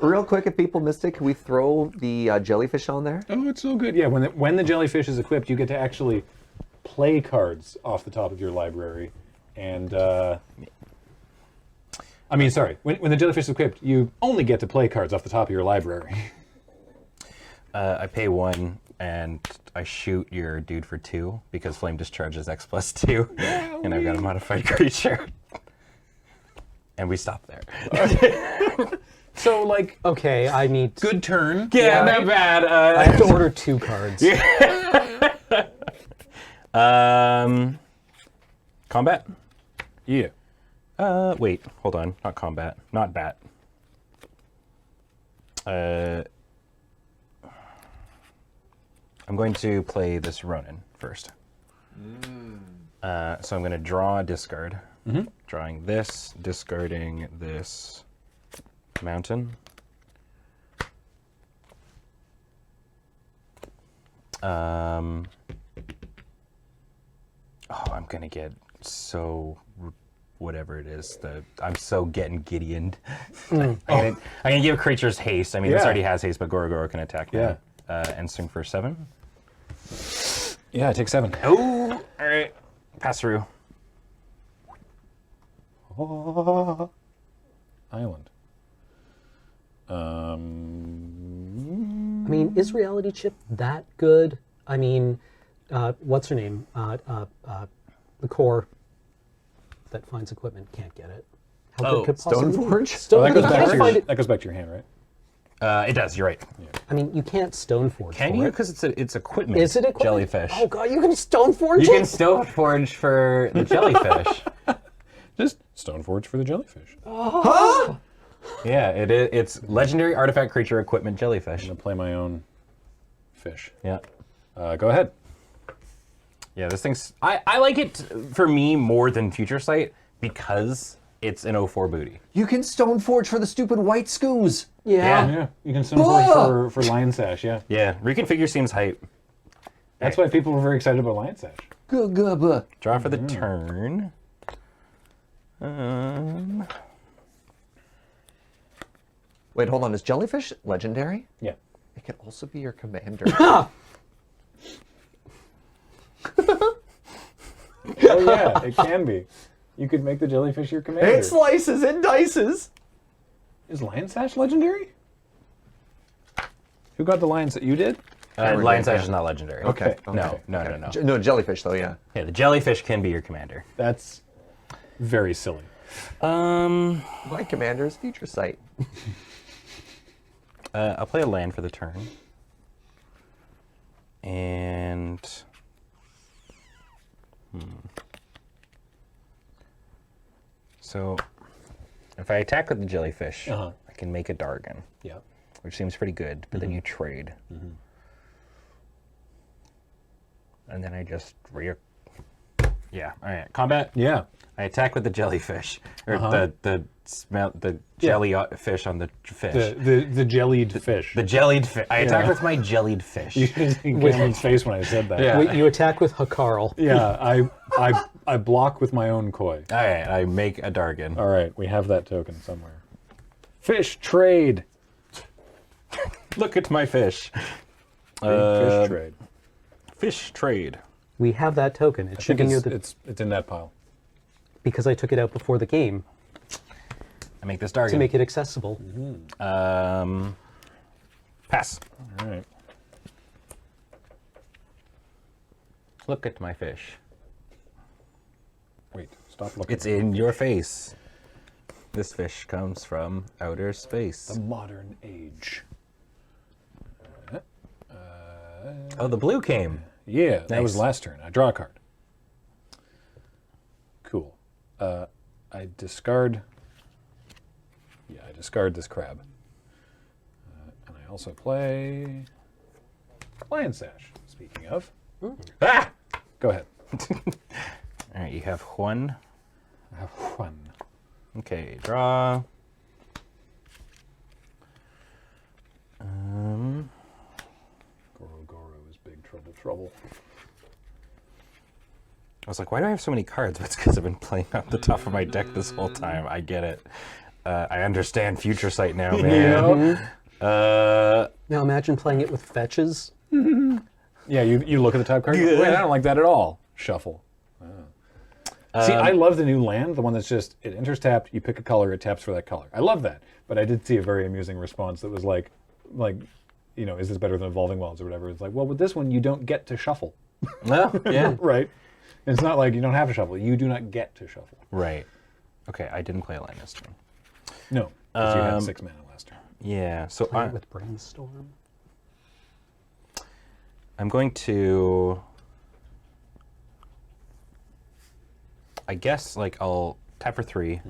Real quick, if people missed it, can we throw the jellyfish on there? Oh, it's so good. Yeah, when the jellyfish is equipped, you get to actually play cards off the top of your library. And, I mean, sorry. When the jellyfish is equipped, you only get to play cards off the top of your library. I pay 1, and I shoot your dude for 2, because Flame Discharge is X+2, and I've got a modified creature. And we stop there. So, like, Okay, I need. good turn. Yeah, not bad. I have to order 2 cards. Combat? Yeah. Wait, hold on. Not combat. Not bat. I'm going to play this Ronin first. So I'm going to draw a discard. Drawing this, discarding this mountain. Oh, I'm going to get so whatever it is. I'm so getting Gideoned. I'm gonna give creatures haste. I mean, this already has haste, but Goro can attack now. And swing for 7. Yeah, I take 7. Oh, all right. Pass through. Island. I mean, is Reality Chip that good? I mean, what's her name? The core that finds equipment can't get it. How good could possibly be? Stoneforge? Oh, that goes you back can't to find your, it. that goes back to your hand, right? It does. You're right. I mean, you can't Stoneforge. Can for you? it. Because it's equipment. Is it equipment? Jellyfish. Oh god, you can Stoneforge You it? can Stoneforge for the jellyfish. Just Stoneforge for the jellyfish. Yeah, it's legendary artifact creature equipment jellyfish. I'm gonna play my own fish. Yeah. Go ahead. Yeah, this thing's... I like it, for me, more than Future Sight because it's an 04 booty. You can Stoneforge for the stupid white scoos. Yeah, you can Stoneforge for Lion Sash, yeah. Yeah, reconfigure seems hype. That's why people were very excited about Lion Sash. Good. Draw for the turn. Wait, hold on. Is jellyfish legendary? Yeah. It can also be your commander. Oh yeah, it can be. You could make the jellyfish your commander. It slices and dices. Is Lion Sash legendary? Who got the Lion Sash? You did? Lion Sash is not legendary. Okay. No. No, jellyfish though, yeah. Yeah, the jellyfish can be your commander. That's very silly. My commander is Future Sight. I'll play a land for the turn. And... So, if I attack with the jellyfish, I can make a Dargon. Yeah. Which seems pretty good, but then you trade. And then I just Yeah, all right. Combat? Yeah. I attack with the jellyfish. Or the jellyfish on the fish. The jellied fish. The jellied fish. I attack with my jellied fish. You should have seen Cameron's face when I said that. Yeah. You attack with Hakarl. Yeah, I block with my own koi. All right, I make a Dargon. All right, we have that token somewhere. Fish trade. Look at my fish. Fish trade. Fish trade. We have that token. It I should think be near it's in that pile. because I took it out before the game I make this Dargon. to make it accessible. Pass. All right. Look at my fish. Wait, stop looking. It's in your face. This fish comes from outer space. The modern age. Oh, the blue came. Yeah, that Nice. was last turn. I draw a card. Cool. I discard. Yeah, I discard this crab. And I also play Lion Sash. Speaking of. Ah! Go ahead. All right, you have one. Have fun. Okay, draw. Goro is big trouble. I was like, why do I have so many cards? But it's because I've been playing off the top of my deck this whole time. I get it. I understand Future Sight now, man. Now imagine playing it with fetches. Yeah, you look at the top card. Wait, I don't like that at all. Shuffle. See, I love the new land, the one that's just, it enters tapped, you pick a color, it taps for that color. I love that. But I did see a very amusing response that was like, you know, is this better than Evolving Wilds or whatever? It's like, well, with this one, you don't get to shuffle. Well, yeah. Right? It's not like you don't have to shuffle. You do not get to shuffle. Right. Okay, I didn't play a land this turn. No, because you had 6 mana last turn. Yeah, so Play it with Brainstorm. I'm going to... I guess, like, I'll tap for 3,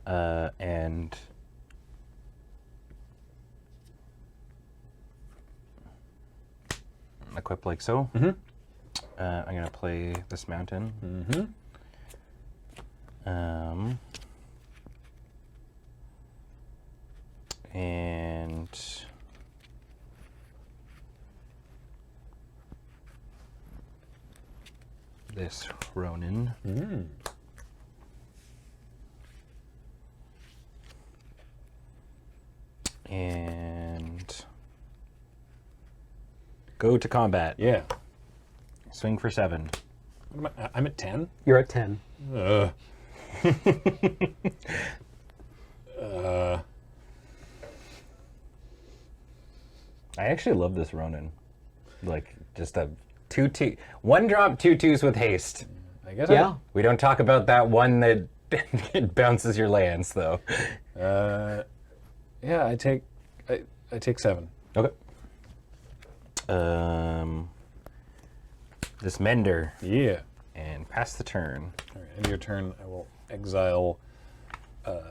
and equip like so. I'm going to play this mountain. And this Ronin. And go to combat. Yeah. Swing for 7. What am I'm at 10? You're at 10. I actually love this Ronin. Like, just a 2/2. 1-drop 2/2s with haste. I guess. Yeah. We don't talk about that one that it bounces your lands, though. Yeah, I take 7. Okay. This Mender. Yeah. And pass the turn. All right, end of your turn, I will exile the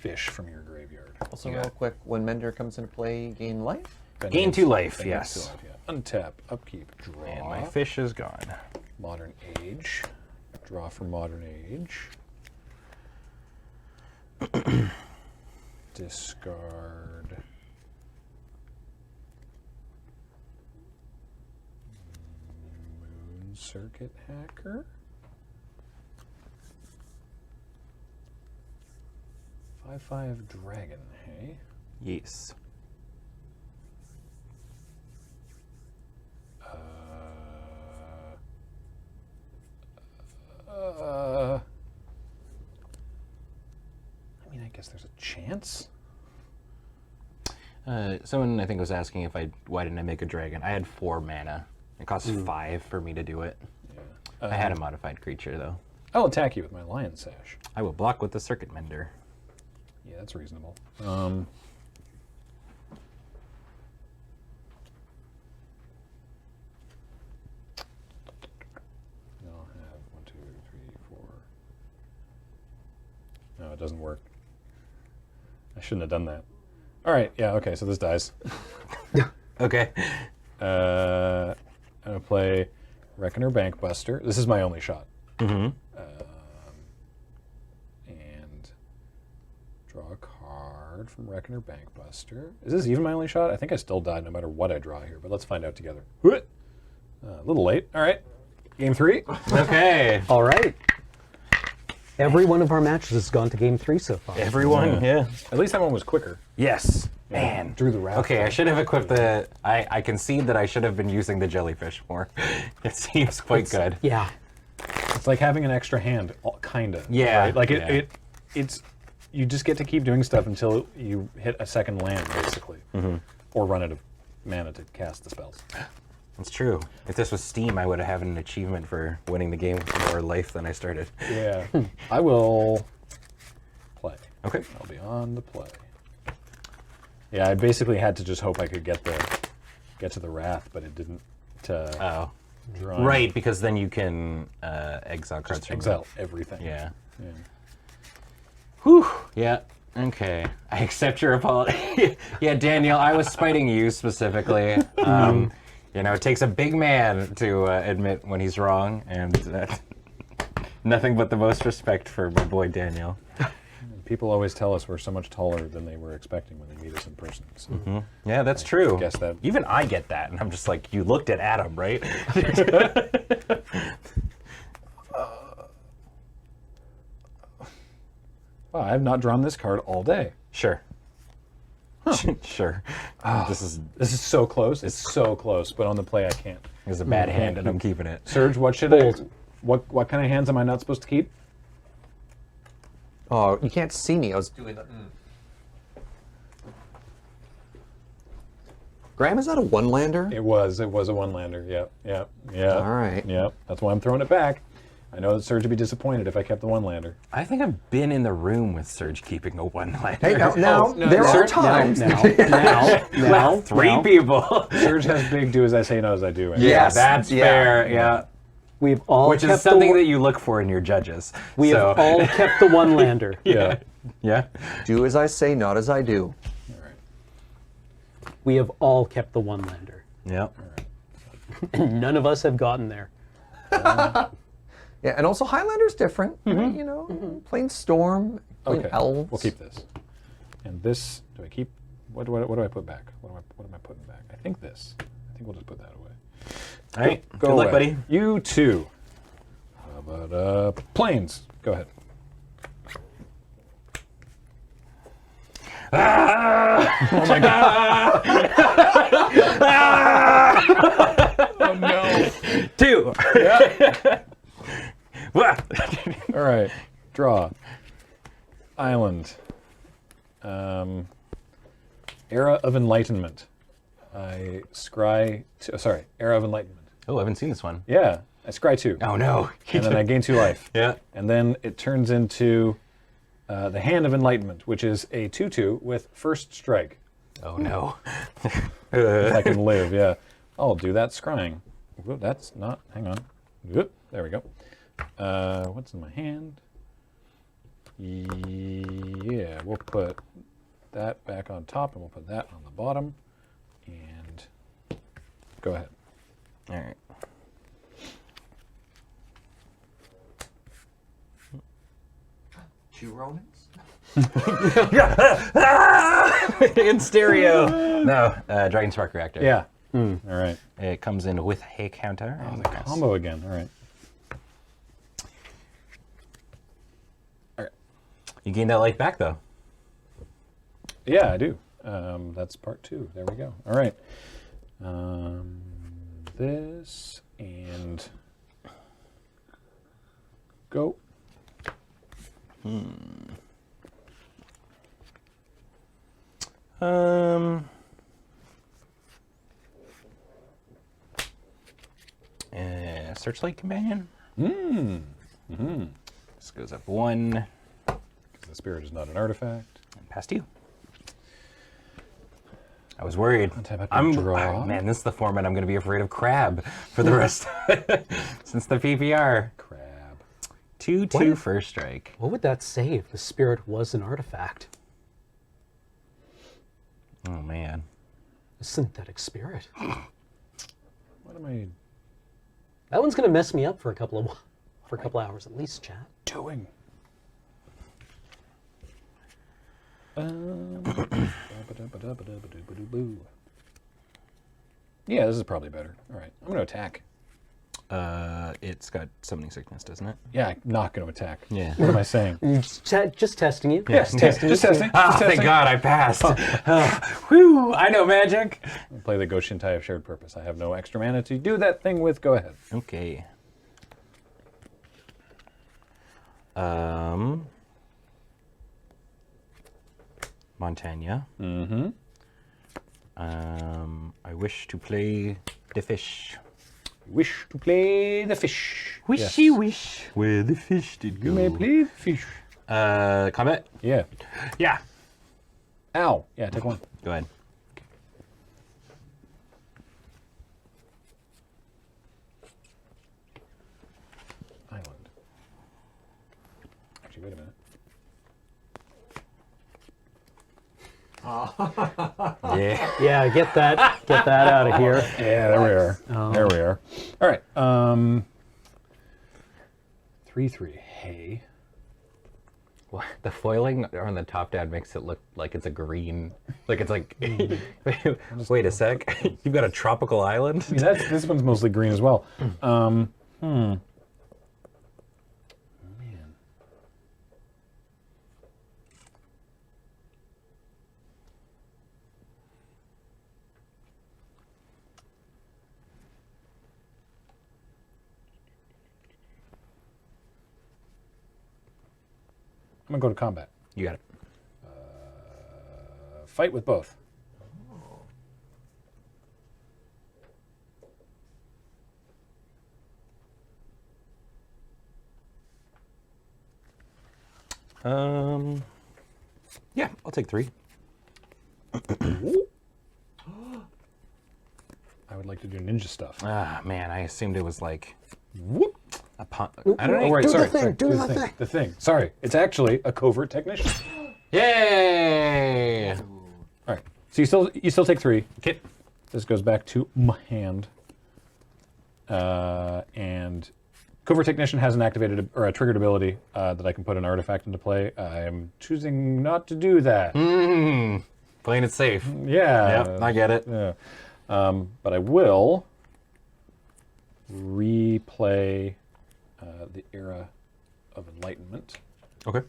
fish from your graveyard. Also, real quick, when Mender comes into play, gain life? Gain 2 life, yes. Untap, upkeep, draw. And my fish is gone. Modern Age. Draw for Modern Age. Discard. Moon Circuit Hacker. 5/5 Dragon, hey? Yes. I mean, I guess there's a chance. Someone I think was asking why didn't I make a dragon? I had 4 mana. It costs 5 for me to do it. Yeah. I had a modified creature though. I'll attack you with my Lion Sash. I will block with the Circuit Mender. Yeah, that's reasonable. I'll have 1, 2, 3, 4. No, it doesn't work. I shouldn't have done that. All right, yeah, okay, so this dies. Okay. I'm gonna play Reckoner Bankbuster. This is my only shot. And draw a card from Reckoner Bankbuster. Is this even my only shot? I think I still die no matter what I draw here, but let's find out together. A little late. All right, game 3. Okay. All right. Every one of our matches has gone to game 3 so far. Everyone, yeah. At least that one was quicker. Yes. Man. Drew the wrath. Okay, I should have equipped the... I concede that I should have been using the jellyfish more. It seems quite good. Yeah. It's like having an extra hand, kinda. Yeah. Right? Like it's you just get to keep doing stuff until you hit a second land, basically, or run out of mana to cast the spells. That's true. If this was Steam, I would have had an achievement for winning the game with more life than I started. Yeah. I will play. Okay. I'll be on the play. Yeah, I basically had to just hope I could get to the wrath, but it didn't. Oh. Draw. Right, because then you can exile cards. Just exile everything. Yeah. Yeah. Whew. Yeah. Okay. I accept your apology. Yeah, Daniel, I was spiting you specifically. You know, it takes a big man to admit when he's wrong, and Nothing but the most respect for my boy Daniel. People always tell us we're so much taller than they were expecting when they meet us in person. So Yeah, that's true. guess that. Even I get that, and I'm just like, you looked at Adam, right? Wow, I have not drawn this card all day. Sure. Sure. This is so close. It's so close, but on the play I can't. a bad hand, and I'm keeping it. Serge, what should I? What kind of hands am I not supposed to keep? Oh, you can't see me. I was doing that. Graham, is that a one-lander? It was a one-lander. Yep. All right. Yep. That's why I'm throwing it back. I know that Serge would be disappointed if I kept the one-lander. I think I've been in the room with Serge keeping a one-liner. Hey, now there are times. Now, Three people. Serge has big do as I say, not as I do. Yes. That's fair. Yeah. we've all Which kept is something the, that you look for in your judges. we have all kept the one-lander. Yeah. Yeah. Do as I say, not as I do. We have all kept the one-lander. Yep. And none of us have gotten there. Yeah, and also Highlander's different. Right? You know, plain Storm, plain Elves. We'll keep this. And this, do I keep? What do I put back? What am I putting back? I think this. I think we'll just put that away. All right. Go Good luck, away. buddy. You too. How about planes? Go ahead. Oh my god! Oh no! 2. Yeah. All right. Draw. Island. Era of Enlightenment. I scry. Era of Enlightenment. Oh, I haven't seen this one. Yeah, I scry 2. Oh no! And then I gain 2 life. Yeah. And then it turns into the Hand of Enlightenment, which is a 2/2 with first strike. Oh no! If I can live, yeah. I'll do that scrying. Whoa, that's not. Hang on. Whoop, there we go. What's in my hand? Yeah, we'll put that back on top, and we'll put that on the bottom. And go ahead. All right. Two Ronins? In stereo. No, Dragon Spark Reactor. Yeah. All right. It comes in with a counter. Oh, the combo again. All right. You gain that life back though. Yeah, I do. That's part 2. There we go. All right. This and go. Searchlight Companion. This goes up 1. The spirit is not an artifact. And past you. I was worried. Draw. Man, this is the format I'm going to be afraid of crab for the rest. Since the PPR. Crab. 2/2 first strike. What would that say if the spirit was an artifact? Oh man. A synthetic spirit. What am I That one's gonna mess me up for a couple hours at least, chat. doing? Yeah, this is probably better. All right, I'm going to attack. It's got summoning sickness, doesn't it? Yeah, I'm not going to attack. Yeah. What am I saying? Just testing you. Yes, testing. Just testing. Ah, thank God I passed. Whew, I know magic. I'll play the Go Shintai of Shared Purpose. I have no extra mana to do that thing with. Go ahead. Okay. Montagna. I wish to play the fish. Wish to play the fish. Wishy wish where the fish did go. You may play the fish. Combat? Yeah. Yeah. Ow. Yeah, take 1. Go ahead. Island. Actually, wait a minute. Yeah. Yeah, get that out of here. Yeah, there we are. There we are. All right. 3 3/3. Hey. What? The foiling on the top down makes it look like it's a green. Like it's like. Wait a sec. You've got a tropical island. I mean, this one's mostly green as well. Man. I'm gonna go to combat. You got it. Fight with both. Yeah, I'll take 3. I would like to do ninja stuff. Ah, man, I assumed it was like Whoop. a punt. I don't know. Oh, right, sorry. Do the thing. The thing. Sorry, it's actually a covert technician. Yay! All right. So you still take 3. Okay. This goes back to my hand. And Covert Technician has an activated or a triggered ability that I can put an artifact into play. I am choosing not to do that. Playing it safe. Yeah. Yep, I get it. Yeah. But I will replay the Era of Enlightenment. Okay.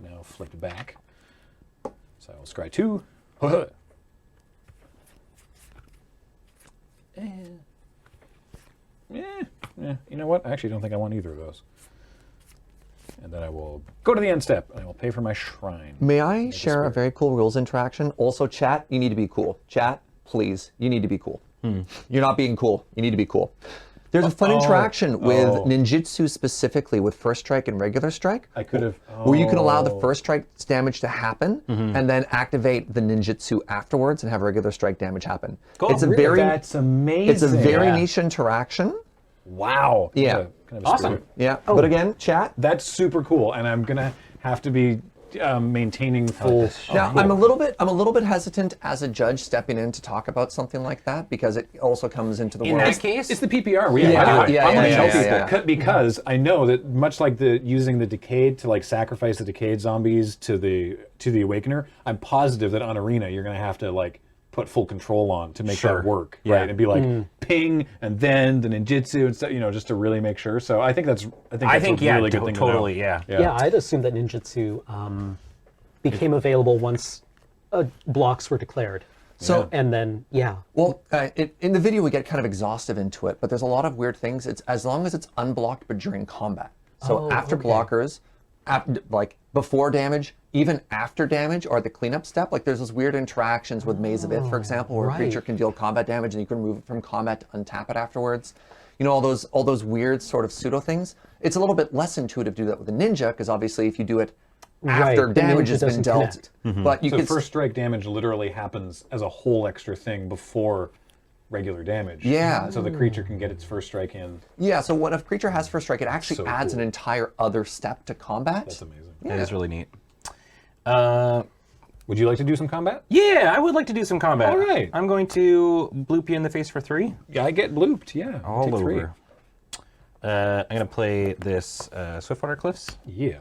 Now flipped back. So I will scry 2. Yeah, you know what? I actually don't think I want either of those. And then I will go to the end step, and I will pay for my shrine. May I share a very cool rules interaction? Also, chat, you need to be cool. Chat, please, you need to be cool. You're not being cool. You need to be cool. There's a fun interaction with ninjutsu specifically with first strike and regular strike. I could have. Where you can allow the first strike damage to happen and then activate the ninjutsu afterwards and have regular strike damage happen. Cool. It's a Really? very That's amazing. It's a very niche interaction. Wow. Yeah. Awesome. Yeah. But again, chat. That's super cool, and I'm gonna have to be maintaining full. Now, I'm a little bit hesitant as a judge stepping in to talk about something like that because it also comes into the In world. that case, It's the PPR. We Yeah, have to do it. yeah, I'm gonna yeah, tell yeah, people yeah. because I know that much like using the Decayed to like sacrifice the Decayed zombies to the Awakener, I'm positive that on Arena you're gonna have to like put full control on to make that work, Yeah. right? And be like ping and then the ninjutsu and stuff, just to really make sure. So I think that's a really good thing totally, to know. Yeah, I'd assume that ninjutsu became available once blocks were declared. So And then, Well, in the video we get kind of exhaustive into it, but there's a lot of weird things. It's as long as it's unblocked, but during combat. So after blockers, like before damage, even after damage, or the cleanup step, like there's those weird interactions with Maze of Ith, for example, where a creature can deal combat damage and you can remove it from combat to untap it afterwards. All those weird sort of pseudo things. It's a little bit less intuitive to do that with a ninja, because obviously if you do it after the damage ninja has been doesn't dealt, connect. but you So can first strike damage literally happens as a whole extra thing before regular damage. Yeah. So the creature can get its first strike in. Yeah, so when a creature has first strike, it actually So adds cool. an entire other step to combat. That's amazing. That is really neat. Would you like to do some combat? Yeah, I would like to do some combat. All right. I'm going to bloop you in the face for 3. Yeah, I get blooped. Yeah. All take 3. over. I'm going to play this Swiftwater Cliffs Yeah.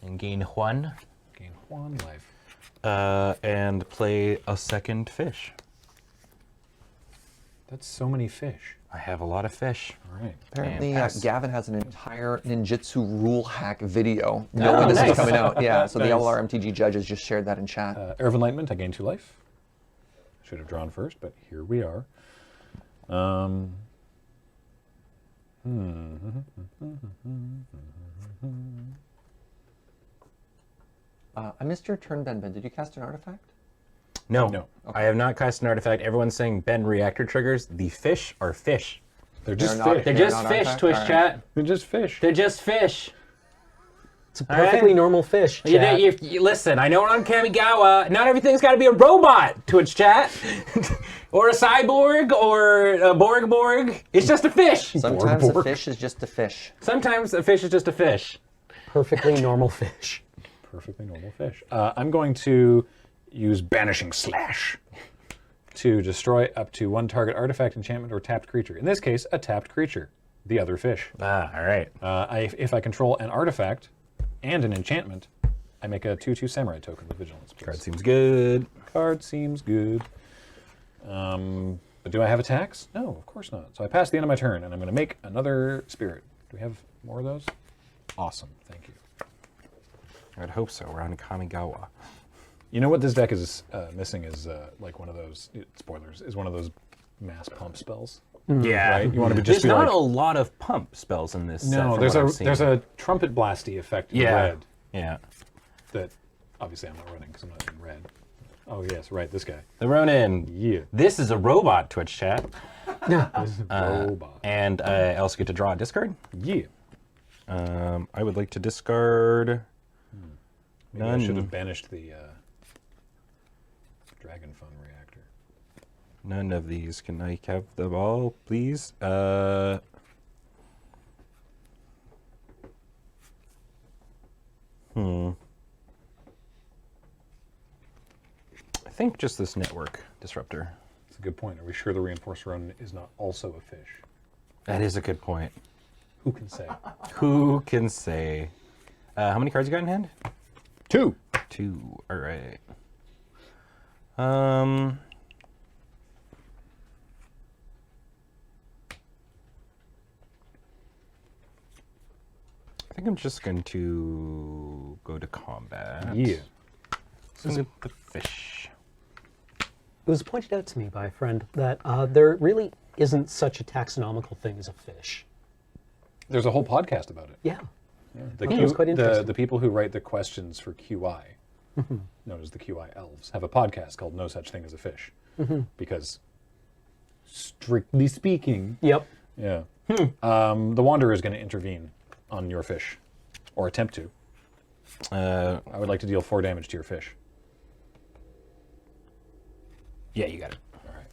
and gain 1. Gain 1 life. And play a second fish. That's so many fish. I have a lot of fish. All right. Apparently, And pass. Gavin has an entire ninjutsu rule hack video knowing this is coming out. Yeah, so the Nice. LRMTG judges just shared that in chat. Era of Enlightenment, I gain 2 life. Should have drawn first, but here we are. I missed your turn, Ben. Did you cast an artifact? No, No. I have not cast an artifact. Everyone's saying Ben reactor triggers. The fish are fish. They're just not- fish. They're They're just not fish, artifact? Twitch All right. chat. They're just fish. They're just fish. It's a perfectly normal fish. Chat. You listen, I know on Kamigawa, not everything's got to be a robot, Twitch chat. Or a cyborg, or a Borg. It's just a fish. Sometimes a fish is just a fish. Sometimes a fish is just a fish. Perfectly normal fish. Perfectly normal fish. I'm going to use Banishing Slash to destroy up to 1 target artifact, enchantment, or tapped creature. In this case, a tapped creature. the other fish. Ah, all right. If I control an artifact and an enchantment, I make a 2/2 samurai token with vigilance. Please. Card seems good. Card seems good. But do I have attacks? No, of course not. So I pass the end of my turn, and I'm going to make another spirit. Do we have more of those? Awesome, thank you. I'd hope so. We're on Kamigawa. You know what this deck is missing is like one of those, spoilers, is one of those mass pump spells. Yeah. Right? You want to There's be not like, a lot of pump spells in this set. no, from there's what a I've seen. there's a trumpet blasty effect in red Yeah. that obviously I'm not running because I'm not in red. Oh yes, right, this guy. The Ronin. Yeah. This is a robot, Twitch chat. Robot. And I also get to draw a discard. Yeah. I would like to discard. Maybe I should have banished the Dragon Fun reactor. None of these. Can I have the ball, please? I think just this network disruptor. That's a good point. Are we sure the Reinforced Ronin is not also a fish? That is a good point. Who can say? Who can say? How many cards you got in hand? 2. 2. All right. I think I'm just going to go to combat. Yeah. So the fish. It was pointed out to me by a friend that there really isn't such a taxonomical thing as a fish. There's a whole podcast about it. Yeah. The, it was quite interesting. the people who write the questions for QI, known as the QI elves, have a podcast called No Such Thing as a Fish. Because, strictly speaking, Yep. yeah, the Wanderer is going to intervene on your fish, or attempt to. I would like to deal 4 damage to your fish. Yeah, you got it. All right.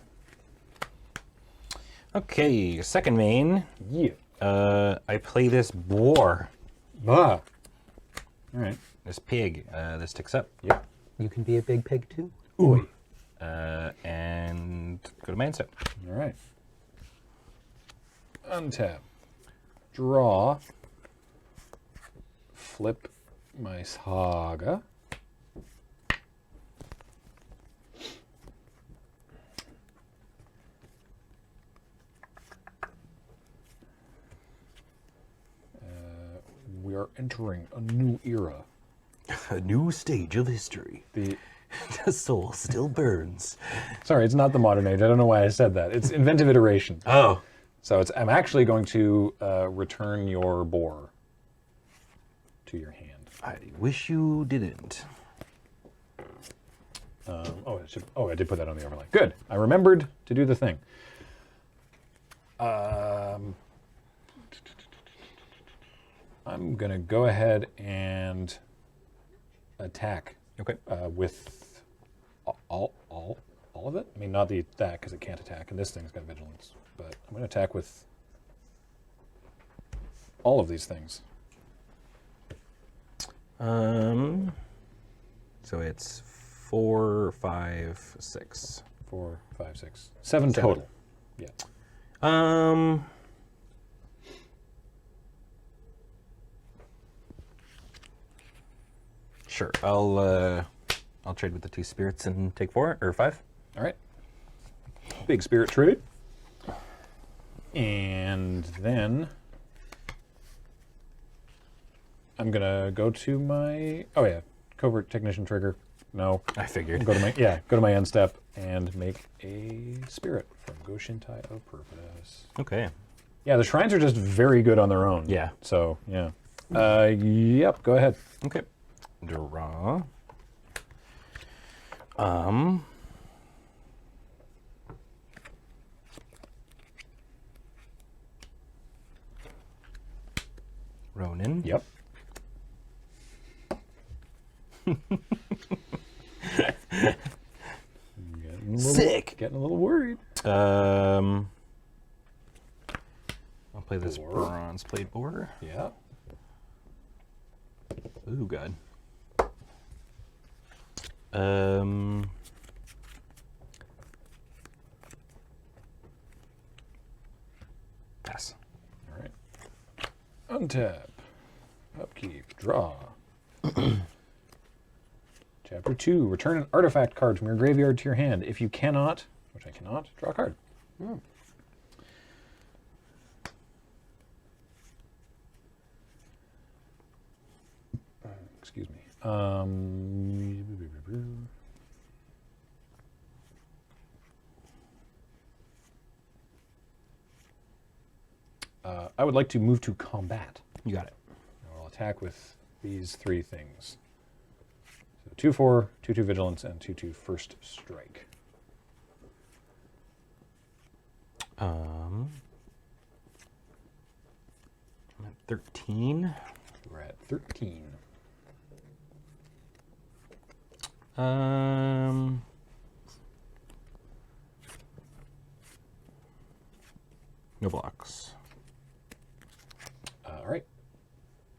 Okay, second main. Yeah. I play this boar. Ah. All right. This pig. This ticks up. Yeah. You can be a big pig too. Ooh. And go to my end step. All right. Untap. Draw. Flip my saga. We are entering a new era. A new stage of history. The soul still burns. Sorry, it's not the modern age. I don't know why I said that. It's inventive iteration. Oh. So I'm actually going to return your boar to your hand. I wish you didn't. I did put that on the overlay. Good. I remembered to do the thing. I'm going to go ahead and attack. Okay. With all of it? I mean, not that because it can't attack, and this thing's got vigilance. But I'm going to attack with all of these things. So it's 4, 5, 6. 4, 5, 6, 7 total. Yeah. Sure. I'll trade with the 2 spirits and take 4 or 5. All right. Big spirit trade. And then I'm gonna go to my covert technician trigger. No, I figured. Go to my end step and make a spirit from Goshintai of Purpose. Okay. Yeah, the shrines are just very good on their own. Yeah. So yeah. Yep. Go ahead. Okay. Draw. Ronin. Yep. Sick. Getting a little worried. I'll play this Boar. bronze plate boar. Yeah. Ooh, God. Pass. All right. Untap. Upkeep. Draw. Chapter 2. Return an artifact card from your graveyard to your hand. If you cannot, which I cannot, draw a card. Excuse me. I would like to move to combat. You got it. I'll attack with these 3 things. So 2/4, 2/2 vigilance, and 2/2 first strike. I'm at 13. We're at 13. No blocks. All right.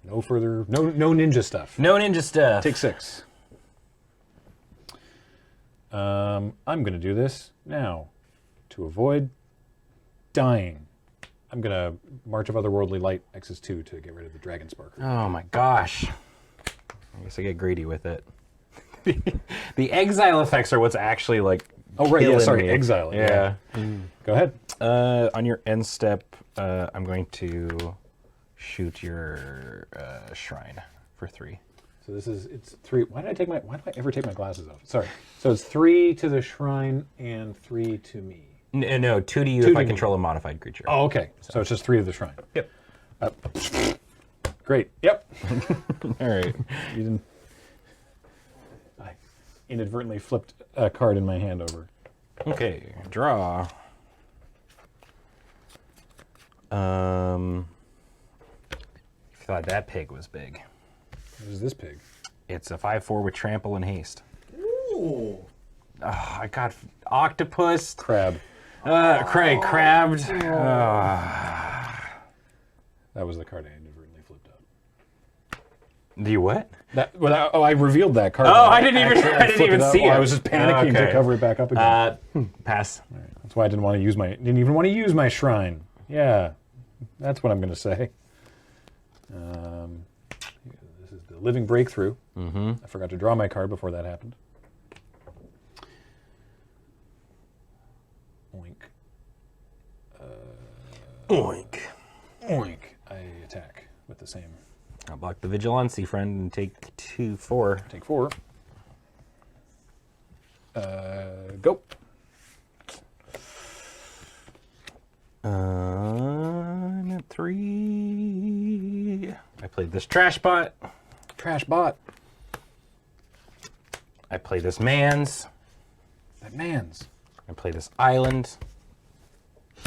No further, no ninja stuff. No ninja stuff. Take 6. I'm going to do this now to avoid dying. I'm going to March of Otherworldly Light X's2 to get rid of the Dragon Sparker. Oh my gosh. I guess I get greedy with it. The exile effects are what's actually like. Oh, right. Yeah, killing sorry. me. Exile. Yeah. Go ahead. On your end step, I'm going to shoot your shrine for 3. So it's 3. Why do I ever take my glasses off? Sorry. So it's 3 to the shrine and 3 to me. No, 2 to you 2 if to I me. control a modified creature. Oh, okay. So it's just 3 to the shrine. Yep. Great. Yep. All right. You didn't. I inadvertently flipped a card in my hand over. Okay, draw. Thought that pig was big. What is this pig? It's a 5/4 with trample and haste. Ooh. Oh, I got octopus. Crab. Crabbed. That was the card I inadvertently flipped up. The what? I revealed that card. Oh, I didn't even flipped it up. see it. I was just panicking to Okay. cover it back up again. Pass. All right. That's why I didn't even want to use my shrine. Yeah, that's what I'm going to say. This is the Living Breakthrough. Mm-hmm. I forgot to draw my card before that happened. Oink. Oink. Oink. I attack with the same. I'll block the Vigilance, friend, and take 2/4. Take 4. Go. I'm at 3. I played this trash bot. Trash bot. I play this man's. That man's. I play this island.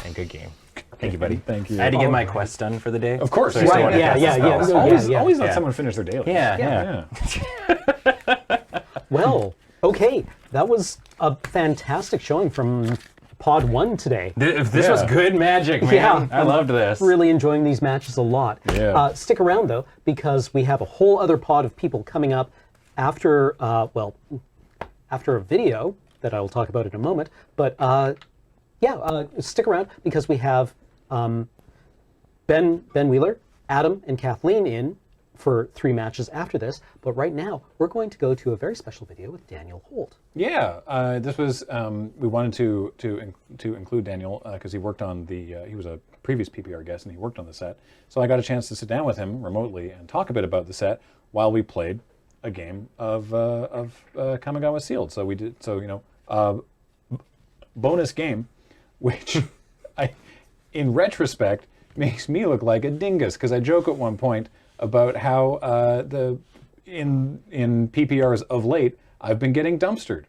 And good game. Thank you, buddy. Thank you. I had to get my quest done for the day. Of course. So I still wanted to test this spell. Always let someone finish their daily. Yeah. Well, okay. That was a fantastic showing from Pod 1 today. This was good magic, man. Yeah, I loved this. Really enjoying these matches a lot. Yeah. Stick around, though, because we have a whole other pod of people coming up after, after a video that I will talk about in a moment. But stick around because we have Ben Wheeler, Adam, and Kathleen in for 3 matches after this. But right now, we're going to go to a very special video with Daniel Holt. Yeah, this was we wanted to include Daniel because he worked on the he was a previous PPR guest and he worked on the set. So I got a chance to sit down with him remotely and talk a bit about the set while we played a game of Kamigawa Sealed. So we did bonus game, which in retrospect makes me look like a dingus because I joke at one point about how in PPRs of late I've been getting dumpstered,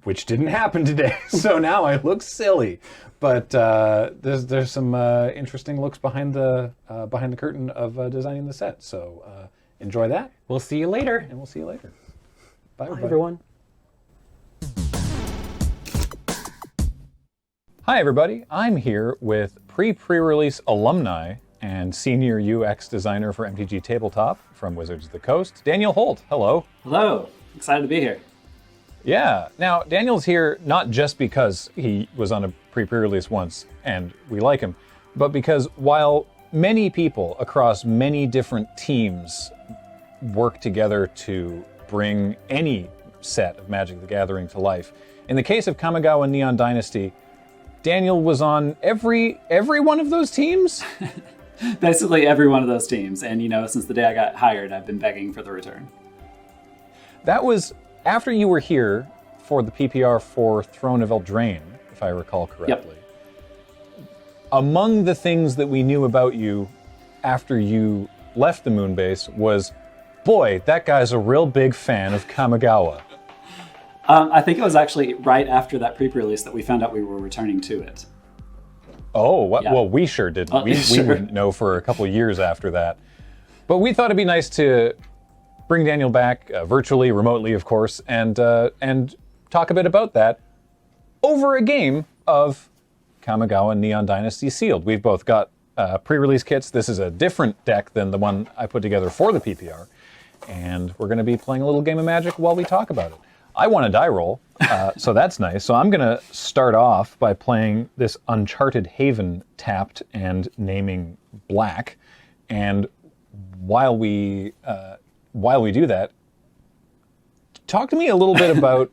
which didn't happen today. So now I look silly, but there's some interesting looks behind the curtain of designing the set. So enjoy that. We'll see you later. And we'll see you later. Bye, Bye everyone. Hi, everybody. I'm here with pre-release alumni and senior UX designer for MTG Tabletop from Wizards of the Coast, Daniel Holt. Hello. Hello. Excited to be here. Yeah. Now, Daniel's here not just because he was on a pre-release once and we like him, but because while many people across many different teams work together to bring any set of Magic the Gathering to life. In the case of Kamigawa Neon Dynasty, Daniel was on every one of those teams? Basically every one of those teams. And, since the day I got hired, I've been begging for the return. That was after you were here for the PPR for Throne of Eldraine, if I recall correctly. Yep. Among the things that we knew about you after you left the Moonbase was, boy, that guy's a real big fan of Kamigawa. I think it was actually right after that pre-release that we found out we were returning to it. Oh, Yeah. well, we sure didn't. We Sure. wouldn't know for a couple of years after that. But we thought it'd be nice to bring Daniel back virtually, remotely, of course, and talk a bit about that over a game of Kamigawa Neon Dynasty Sealed. We've both got pre-release kits. This is a different deck than the one I put together for the PPR, and we're going to be playing a little game of Magic while we talk about it. I want a die roll, so that's nice. So I'm going to start off by playing this Uncharted Haven tapped and naming black, and while we do that, talk to me a little bit about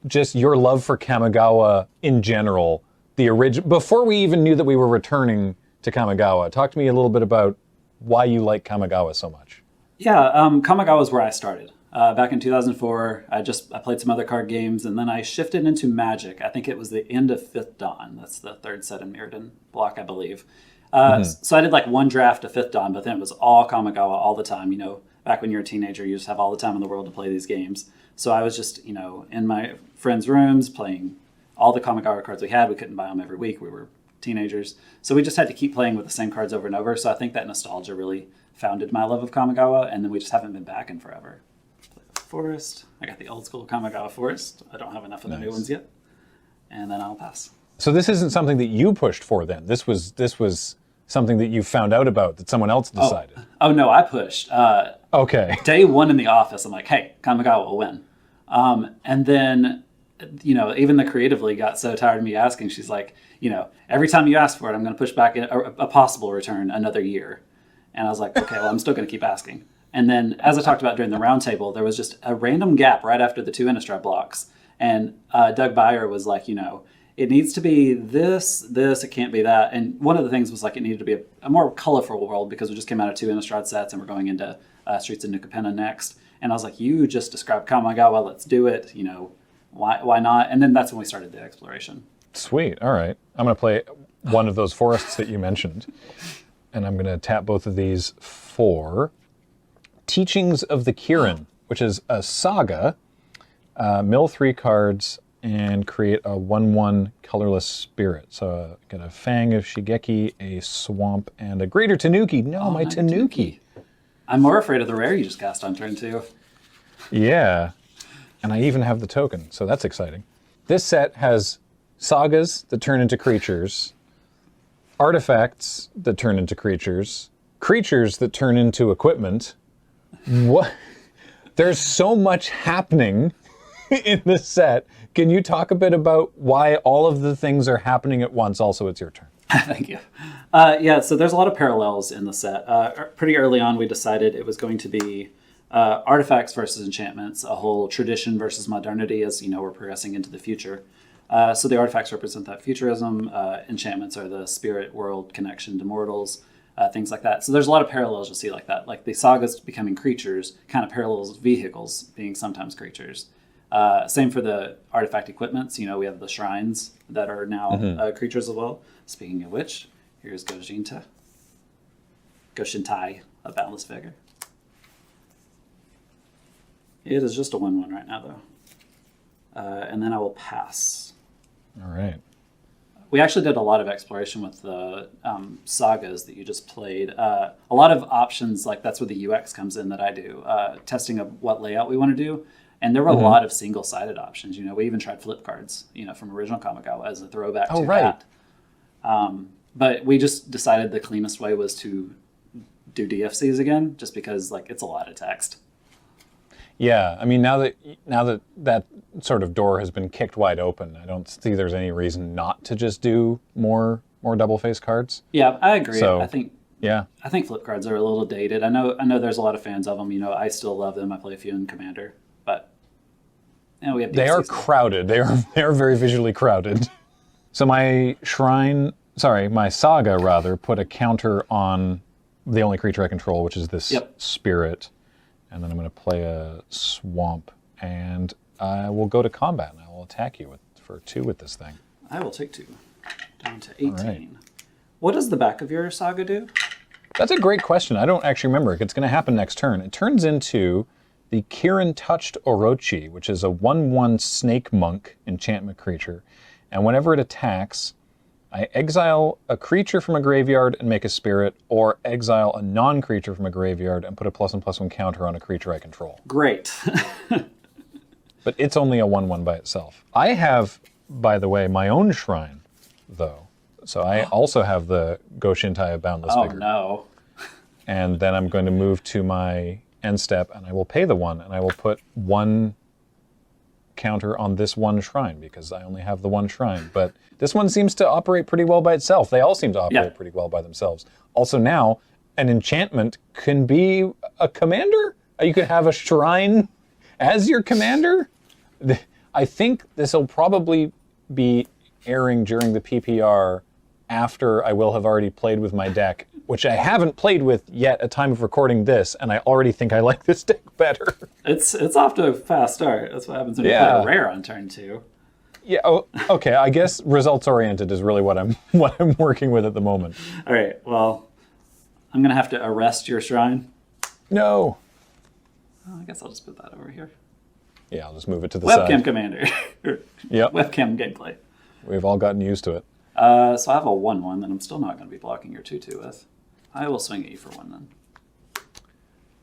just your love for Kamigawa in general. The original, before we even knew that we were returning to Kamigawa, talk to me a little bit about why you like Kamigawa so much. Yeah, Kamigawa is where I started. Back in 2004, I played some other card games, and then I shifted into Magic. I think it was the end of Fifth Dawn. That's the third set in Mirrodin block, I believe. So I did like one draft of Fifth Dawn, but then it was all Kamigawa all the time. Back when you're a teenager, you just have all the time in the world to play these games. So I was just, in my friends' rooms playing all the Kamigawa cards we had. We couldn't buy them every week. We were teenagers. So we just had to keep playing with the same cards over and over. So I think that nostalgia really founded my love of Kamigawa, and then we just haven't been back in forever. Forest. I got the old school Kamigawa Forest. I don't have enough of the new ones yet. And then I'll pass. So this isn't something that you pushed for then. This was something that you found out about that someone else decided. Oh no, I pushed. Okay. Day one in the office, I'm like, hey, Kamigawa will win. And then, even the creative league got so tired of me asking. She's like, every time you ask for it, I'm going to push back a possible return another year. And I was like, okay, well, I'm still going to keep asking. And then, as I talked about during the roundtable, there was just a random gap right after the two Innistrad blocks. And Doug Beyer was like, it needs to be this, it can't be that. And one of the things was like it needed to be a more colorful world because we just came out of two Innistrad sets and we're going into Streets of New Capenna next. And I was like, you just described Kamigawa, let's do it. Why not? And then that's when we started the exploration. Sweet. All right. I'm going to play one of those forests that you mentioned. And I'm going to tap both of these for Teachings of the Kirin, which is a saga. Mill 3 cards and create a 1/1 colorless spirit. So get a Fang of Shigeki, a Swamp, and a Greater Tanuki. No, my Tanuki. I'm more afraid of the rare you just cast on turn 2. Yeah. And I even have the token, so that's exciting. This set has sagas that turn into creatures, artifacts that turn into creatures, creatures that turn into equipment. What? There's so much happening in this set. Can you talk a bit about why all of the things are happening at once? Also, it's your turn. Thank you. Yeah, so there's a lot of parallels in the set. Pretty early on, we decided it was going to be artifacts versus enchantments, a whole tradition versus modernity as, we're progressing into the future. So the artifacts represent that futurism. Enchantments are the spirit world connection to mortals. Things like that. So there's a lot of parallels you'll see like that. Like the sagas becoming creatures kind of parallels vehicles being sometimes creatures. Same for the artifact equipments. We have the shrines that are now creatures as well. Speaking of which, here's Goshintai, a boundless vigor. It is just a 1/1 right now though. And then I will pass. All right. We actually did a lot of exploration with the sagas that you just played. A lot of options, like that's where the UX comes in that I do, testing of what layout we want to do. And there were a lot of single-sided options. We even tried flip cards, from original Kamigawa as a throwback to that. But we just decided the cleanest way was to do DFCs again, just because it's a lot of text. Yeah, I mean, now that sort of door has been kicked wide open, I don't see there's any reason not to just do more double face cards. Yeah, I agree. So, I think Yeah. I think flip cards are a little dated. I know there's a lot of fans of them. I still love them. I play a few in Commander, but we have. They are crowded. They are very visually crowded. So my saga rather put a counter on the only creature I control, which is this spirit, and then I'm going to play a swamp, and I will go to combat, and I will attack you for 2 with this thing. I will take 2, down to 18. Right. What does the back of your saga do? That's a great question. I don't actually remember. It's going to happen next turn. It turns into the Kirin Touched Orochi, which is a 1/1 Snake Monk enchantment creature, and whenever it attacks, I exile a creature from a graveyard and make a spirit, or exile a non-creature from a graveyard and put a +1/+1 counter on a creature I control. Great. But it's only a 1/1 by itself. I have, by the way, my own shrine, though. So I also have the Goshintai of Boundless Vigor. Oh, no. And then I'm going to move to my end step, and I will pay the 1, and I will put 1 counter on this 1 shrine, because I only have the 1 shrine. But this one seems to operate pretty well by itself. They all seem to operate pretty well by themselves. Also now, an enchantment can be a commander? You could have a shrine as your commander? I think this will probably be airing during the PPR after I will have already played with my deck, which I haven't played with yet at time of recording this, and I already think I like this deck better. It's off to a fast start. That's what happens when you play a rare on turn 2. Yeah. Oh, okay. I guess results oriented is really what I'm working with at the moment. All right. Well, I'm gonna have to arrest your shrine. No. Oh, I guess I'll just put that over here. Yeah, I'll just move it to the side. Webcam commander. Yep. Webcam gameplay. We've all gotten used to it. So I have a 1/1 that I'm still not going to be blocking your 2/2 with. I will swing at you for 1 then.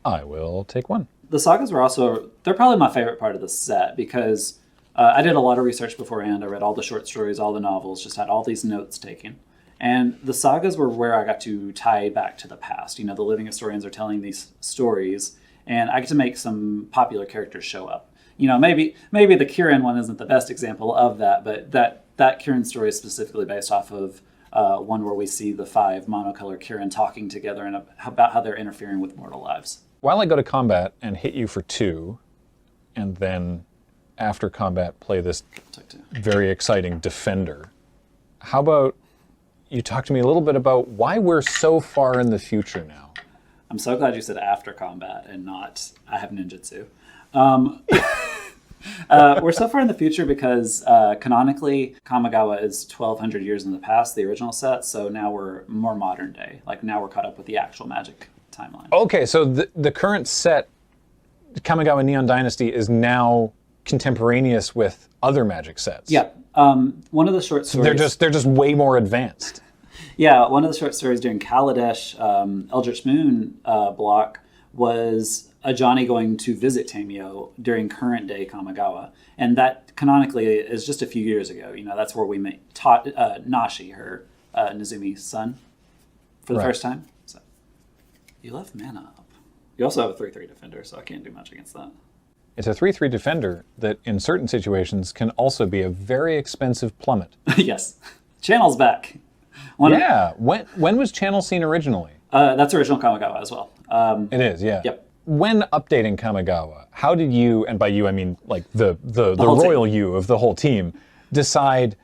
I will take 1. The sagas were they're probably my favorite part of the set, because I did a lot of research beforehand. I read all the short stories, all the novels, just had all these notes taken. And the sagas were where I got to tie back to the past. The living historians are telling these stories, and I get to make some popular characters show up. Maybe the Kirin one isn't the best example of that, but that Kirin story is specifically based off of one where we see the 5 monocolor Kirin talking together and about how they're interfering with mortal lives. While I go to combat and hit you for 2, and then after combat play this very exciting defender, how about you talk to me a little bit about why we're so far in the future now? I'm so glad you said after combat and not I have ninjutsu. We're so far in the future because canonically Kamigawa is 1,200 years in the past, the original set, so now we're more modern day. Like now we're caught up with the actual Magic timeline. Okay, so the current set, Kamigawa Neon Dynasty, is now contemporaneous with other Magic sets. Yeah. One of the short stories... They're just way more advanced. Yeah, one of the short stories during Kaladesh, Eldritch Moon block was a Johnny going to visit Tamio during current day Kamigawa. And that canonically is just a few years ago. That's where we taught Nashi, her Nezumi's son, for the first time. So you left mana up. You also have a 3/3 defender, so I can't do much against that. It's a 3/3 defender that in certain situations can also be a very expensive plummet. Yes. Channel's back. When was Channel seen originally? That's original Kamigawa as well. It is, yeah. Yep. When updating Kamigawa, how did you, and by you I mean like the royal team. You of the whole team, decide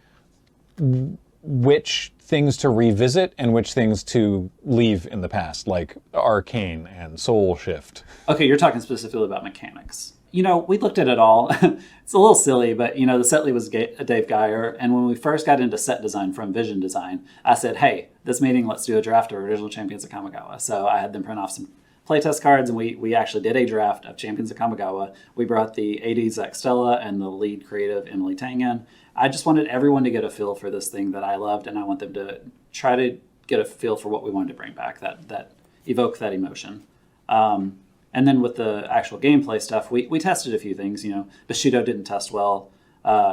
which things to revisit and which things to leave in the past, like Arcane and Soul Shift? Okay, you're talking specifically about mechanics. We looked at it all. It's a little silly, but the set lead was Dave Geyer, and when we first got into set design from Vision Design, I said, hey, this meeting, let's do a draft of original Champions of Kamigawa. So I had them print off some playtest cards, and we actually did a draft of Champions of Kamigawa. We brought the AD Zach Stella and the lead creative Emily Tang in. I just wanted everyone to get a feel for this thing that I loved, and I want them to try to get a feel for what we wanted to bring back, that evoke that emotion. And then with the actual gameplay stuff, we tested a few things. Bushido didn't test well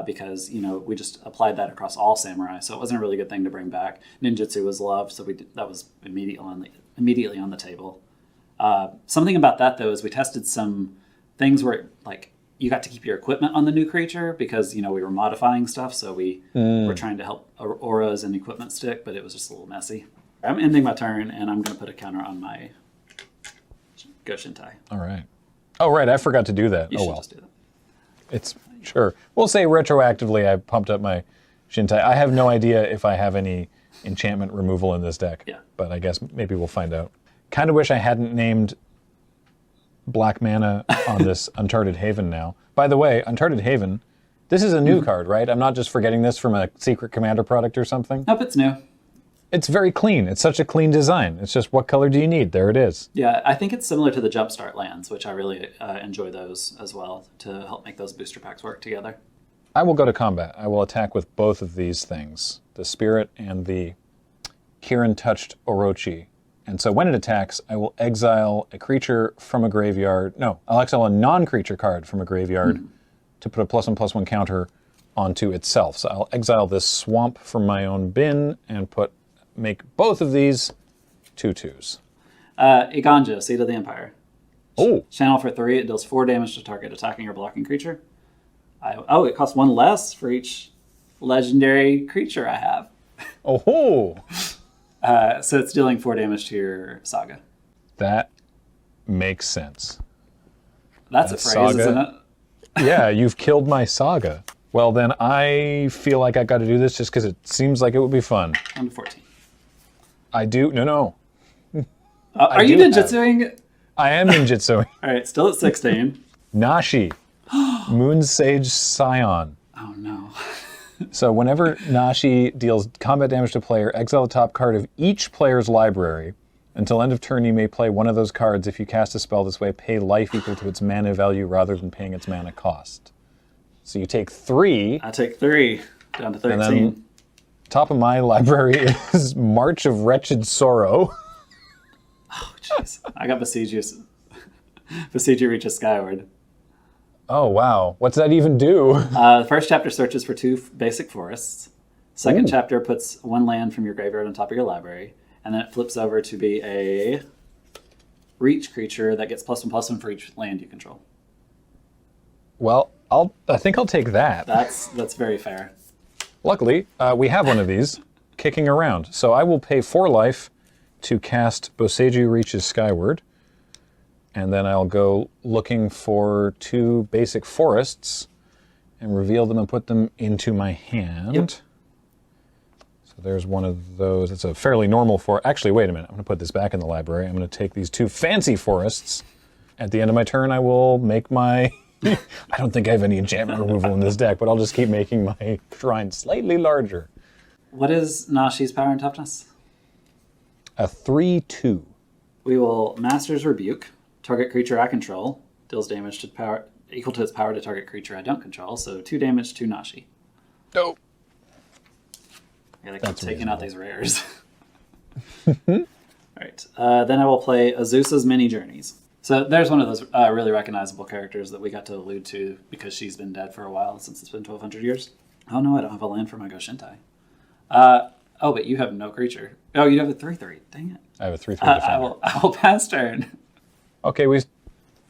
because we just applied that across all samurai, so it wasn't a really good thing to bring back. Ninjutsu was loved, so that was immediately on the table. Something about that though is we tested some things where like you got to keep your equipment on the new creature because we were modifying stuff, so we were trying to help auras and equipment stick, but it was just a little messy. I'm ending my turn, and I'm going to put a counter on my Goshintai. All right. Oh, right. I forgot to do that. You oh, should well. just do that. It's sure. We'll say retroactively I pumped up my Shintai. I have no idea if I have any enchantment removal in this deck. Yeah. But I guess maybe we'll find out. Kind of wish I hadn't named black mana on this Uncharted Haven now. By the way, Uncharted Haven, this is a new card, right? I'm not just forgetting this from a Secret Commander product or something? Nope, it's new. It's very clean. It's such a clean design. It's just, what color do you need? There it is. Yeah, I think it's similar to the Jumpstart lands, which I really enjoy those as well to help make those booster packs work together. I will go to combat. I will attack with both of these things, the Spirit and the Kirin-touched Orochi. And so when it attacks, I will exile a creature from a graveyard. No, I'll exile a non-creature card from a graveyard to put a +1/+1 counter onto itself. So I'll exile this swamp from my own bin and make both of these 2/2s. Iganja, Seed of the Empire. Oh. Channel for 3. It deals 4 damage to target attacking or blocking creature. It costs 1 less for each legendary creature I have. Oh. So it's dealing 4 damage to your Saga. That makes sense. That's a phrase, isn't it? Yeah, you've killed my Saga. Well, then I feel like I got to do this just because it seems like it would be fun. 1 to 14. I do. No. Are you ninjutsuing? I am ninjutsuing. All right, still at 16. Nashi. Moon Sage Scion. Oh, no. So whenever Nashi deals combat damage to a player, exile the top card of each player's library. Until end of turn, you may play one of those cards. If you cast a spell this way, pay life equal to its mana value rather than paying its mana cost. So you take 3. I take 3, down to 13. And then top of my library is March of Wretched Sorrow. Oh, jeez. I got Besiege Reaches Skyward. Oh, wow. What's that even do? The first chapter searches for 2 basic forests. Second chapter puts 1 land from your graveyard on top of your library. And then it flips over to be a reach creature that gets +1/+1 for each land you control. Well, I think I'll take that. That's very fair. Luckily, we have one of these kicking around. So I will pay 4 life to cast Boseiju Reaches Skyward. And then I'll go looking for 2 basic forests and reveal them and put them into my hand. Yep. So there's one of those. It's a fairly normal forest. Actually, wait a minute. I'm going to put this back in the library. I'm going to take these 2 fancy forests. At the end of my turn, I will make my... I don't think I have any enchantment removal in this deck, but I'll just keep making my shrine slightly larger. What is Nashi's power and toughness? A 3/2. We will Master's Rebuke. Target creature I control deals damage to power equal to its power to target creature I don't control. So 2 damage to Nashi. Dope. I gotta keep taking out these rares. All right. Then I will play Azusa's Mini Journeys. So there's one of those really recognizable characters that we got to allude to because she's been dead for a while, since it's been 1,200 years. Oh no, I don't have a land for my Goshintai. But you have no creature. Oh, you have a 3/3. Dang it. I have a 3/3 defender. I will pass turn. Okay, we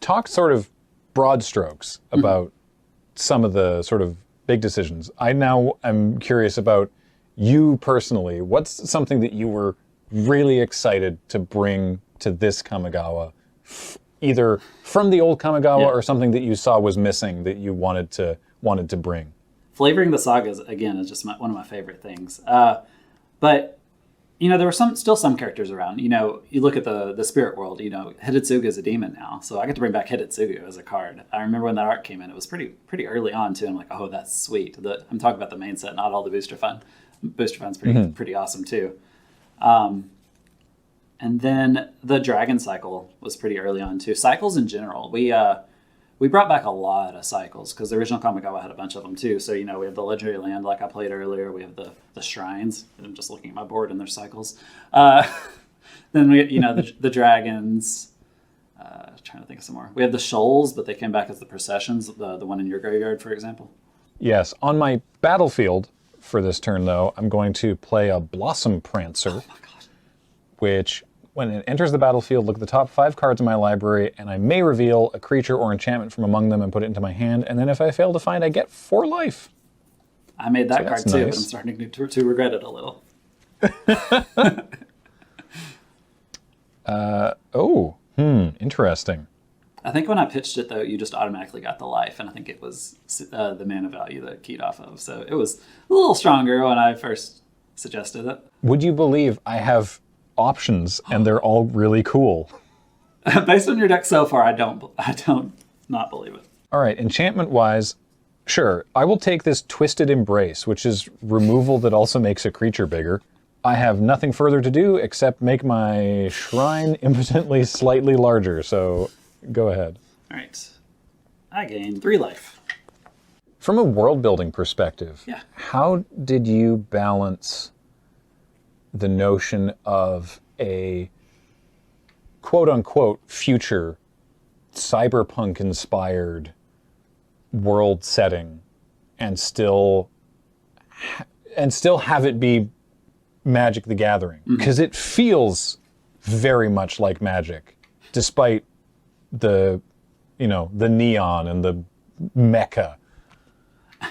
talked sort of broad strokes about some of the sort of big decisions. I now am curious about you personally. What's something that you were really excited to bring to this Kamigawa, either from the old Kamigawa or something that you saw was missing that you wanted to bring? Flavoring the sagas, again, is just one of my favorite things. But there were still some characters around. You look at the spirit world. Hidetsugu is a demon now, so I get to bring back Hidetsugu as a card. I remember when that art came in; it was pretty early on too. I'm like, oh, that's sweet. I'm talking about the main set, not all the booster fun. Booster fun's pretty awesome too. And then the Dragon Cycle was pretty early on too. Cycles in general, we brought back a lot of cycles because the original Kamigawa had a bunch of them too. So we have the legendary land like I played earlier. We have the shrines. I'm just looking at my board and there's cycles. Then we the dragons. Trying to think of some more. We had the shoals, but they came back as the processions. The one in your graveyard, for example. Yes, on my battlefield for this turn though, I'm going to play a Blossom Prancer. Oh my gosh. Which, when it enters the battlefield, look at the top 5 cards in my library, and I may reveal a creature or enchantment from among them and put it into my hand, and then if I fail to find, I get 4 life. I made that So card that's too, nice. but I'm starting to regret it a little. Interesting. I think when I pitched it, though, you just automatically got the life, and I think it was the mana value that keyed off of. So it was a little stronger when I first suggested it. Would you believe I have options, and they're all really cool? Based on your deck so far, I don't not believe it. All right, enchantment-wise, sure, I will take this Twisted Embrace, which is removal that also makes a creature bigger. I have nothing further to do except make my shrine impotently slightly larger, so go ahead. All right. I gain 3 life. From a world-building perspective, Yeah. how did you balance the notion of a quote-unquote future cyberpunk-inspired world setting and still have it be Magic the Gathering? Because it feels very much like Magic, despite the neon and the mecha.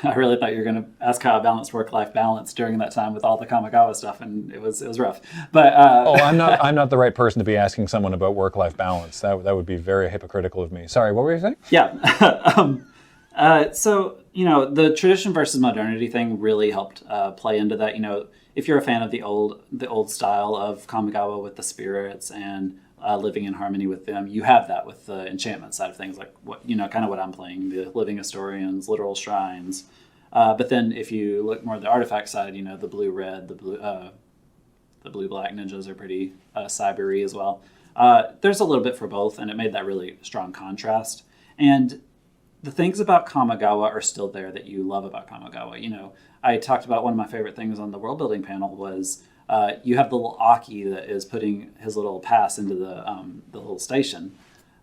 I really thought you were going to ask how I balanced work-life balance during that time with all the Kamigawa stuff, and it was rough. But I'm not the right person to be asking someone about work-life balance. That would be very hypocritical of me. Sorry, what were you saying? Yeah. So the tradition versus modernity thing really helped play into that. If you're a fan of the old style of Kamigawa with the spirits and living in harmony with them, you have that with the enchantment side of things, like kind of what I'm playing, the living historians, literal shrines. But then if you look more at the artifact side, the blue-red, the blue-black ninjas are pretty cyber-y as well. There's a little bit for both, and it made that really strong contrast. And the things about Kamigawa are still there that you love about Kamigawa. I talked about one of my favorite things on the world building panel was you have the little Aki that is putting his little pass into the little station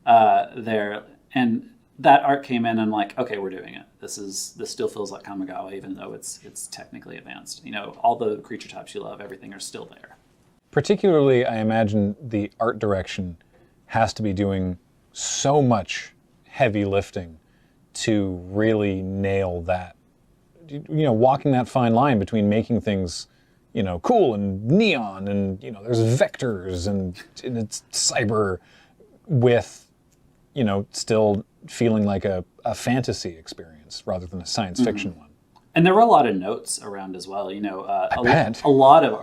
there, and that art came in and I'm like, okay, we're doing it. This still feels like Kamigawa, even though it's technically advanced. All the creature types you love, everything are still there. Particularly, I imagine the art direction has to be doing so much heavy lifting to really nail that. Walking that fine line between making things cool and neon and there's vectors and it's cyber with still feeling like a fantasy experience rather than a science fiction one. And there were a lot of notes around as well. A lot of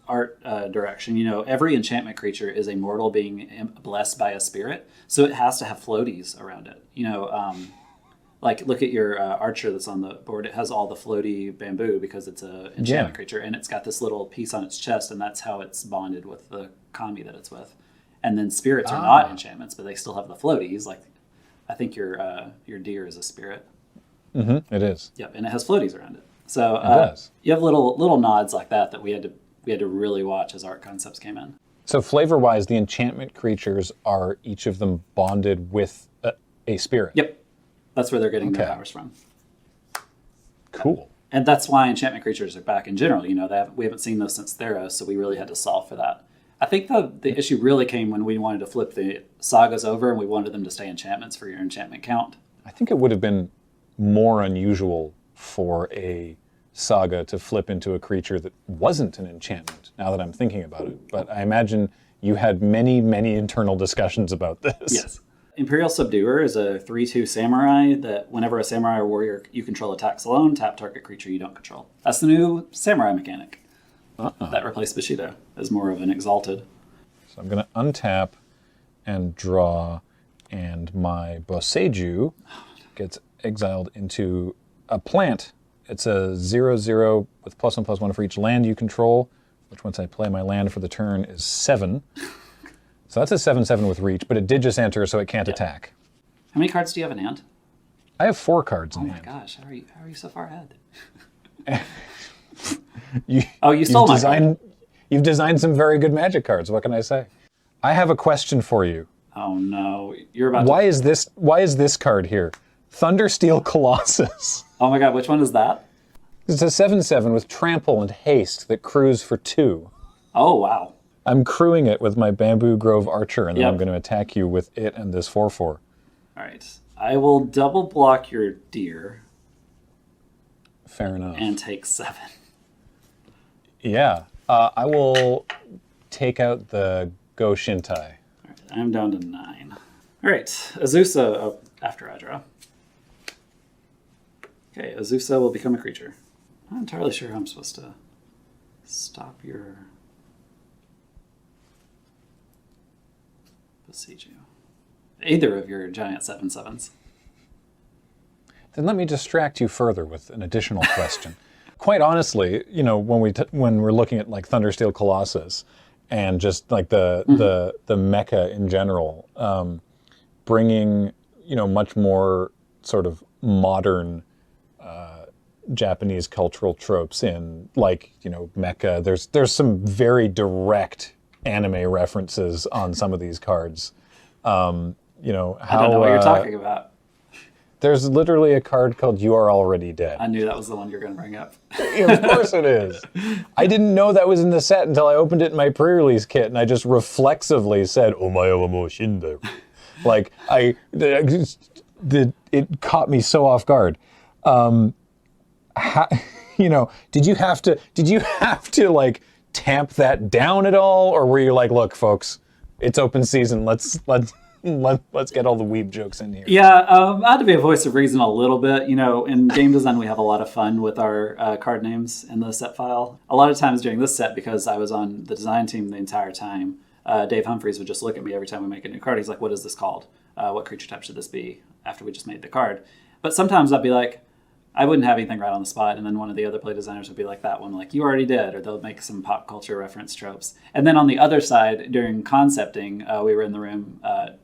art direction. Every enchantment creature is a mortal being blessed by a spirit, so it has to have floaties around it. Like, look at your archer that's on the board. It has all the floaty bamboo because it's a enchantment creature, and it's got this little piece on its chest, and that's how it's bonded with the kami that it's with. And then spirits are not enchantments, but they still have the floaties. Like, I think your deer is a spirit. Mm-hmm, it is. Yep, and it has floaties around it. So it does. You have little nods like that we had to really watch as art concepts came in. So flavor-wise, the enchantment creatures are each of them bonded with a spirit. Yep. That's where they're getting their powers from. Cool. And that's why enchantment creatures are back in general. We haven't seen those since Theros, so we really had to solve for that. I think the issue really came when we wanted to flip the sagas over and we wanted them to stay enchantments for your enchantment count. I think it would have been more unusual for a saga to flip into a creature that wasn't an enchantment, now that I'm thinking about it. But I imagine you had many, many internal discussions about this. Yes. Imperial Subduer is a 3/2 samurai that whenever a samurai or warrior you control attacks alone, tap target creature you don't control. That's the new samurai mechanic. That replaced Bushido as more of an exalted. So I'm going to untap and draw, and my Boseiju gets exiled into a plant. It's a 0/0 with +1/+1 for each land you control, which once I play my land for the turn is 7. So that's a 7/7 with reach, but it did just enter, so it can't attack. How many cards do you have in hand? I have 4 cards in hand. Oh my gosh, how are you so far ahead? You stole my card. You've designed some very good Magic cards. What can I say? I have a question for you. Oh no, you're about. Why is this card here? Thundersteel Colossus. Oh my god, which one is that? It's a 7/7 with trample and haste that crews for 2. Oh wow. I'm crewing it with my Bamboo Grove Archer, and then I'm going to attack you with it and this 4/4. All right. I will double block your deer. Fair enough. And take 7. Yeah. I will take out the Go Shintai. I'm down to 9. All right, Azusa, after I draw. Okay, Azusa will become a creature. I'm not entirely sure how I'm supposed to stop your besiege you. Either of your giant 7/7s. Then let me distract you further with an additional question. Quite honestly, you know, when we're looking at like Thundersteel Colossus and just like the mecha in general, bringing, you know, much more sort of modern Japanese cultural tropes in, like, you know, mecha. There's some very direct anime references on some of these cards. You know, how, I don't know what you're talking about. There's literally a card called You Are Already Dead. I knew that was the one you were going to bring up. Of course it is. I didn't know that was in the set until I opened it in my pre-release kit, and I just reflexively said, "Omae wa mo shinde." Like, it caught me so off guard. You know, did you have to like tamp that down at all, or were you like, "Look, folks, it's open season. Let's get all the weeb jokes in here"? Yeah, I had to be a voice of reason a little bit. You know, in game design, we have a lot of fun with our card names in the set file. A lot of times during this set, because I was on the design team the entire time, Dave Humphreys would just look at me every time we make a new card. He's like, "What is this called? What creature type should this be?" After we just made the card. But sometimes I'd be like, I wouldn't have anything right on the spot, and then one of the other play designers would be like that one, like, "You already did," or they'll make some pop culture reference tropes. And then on the other side, during concepting, we were in the room,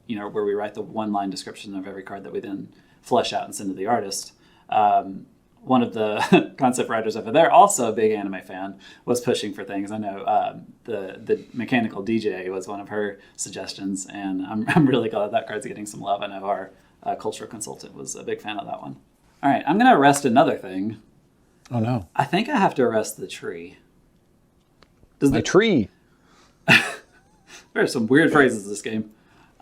you know, where we write the one-line description of every card that we then flesh out and send to the artist. One of the concept writers over there, also a big anime fan, was pushing for things. I know the mechanical DJ was one of her suggestions, and I'm really glad that card's getting some love. I know our cultural consultant was a big fan of that one. All right, I'm going to arrest another thing. Oh, no. I think I have to arrest the tree. The tree? There are some weird phrases in this game.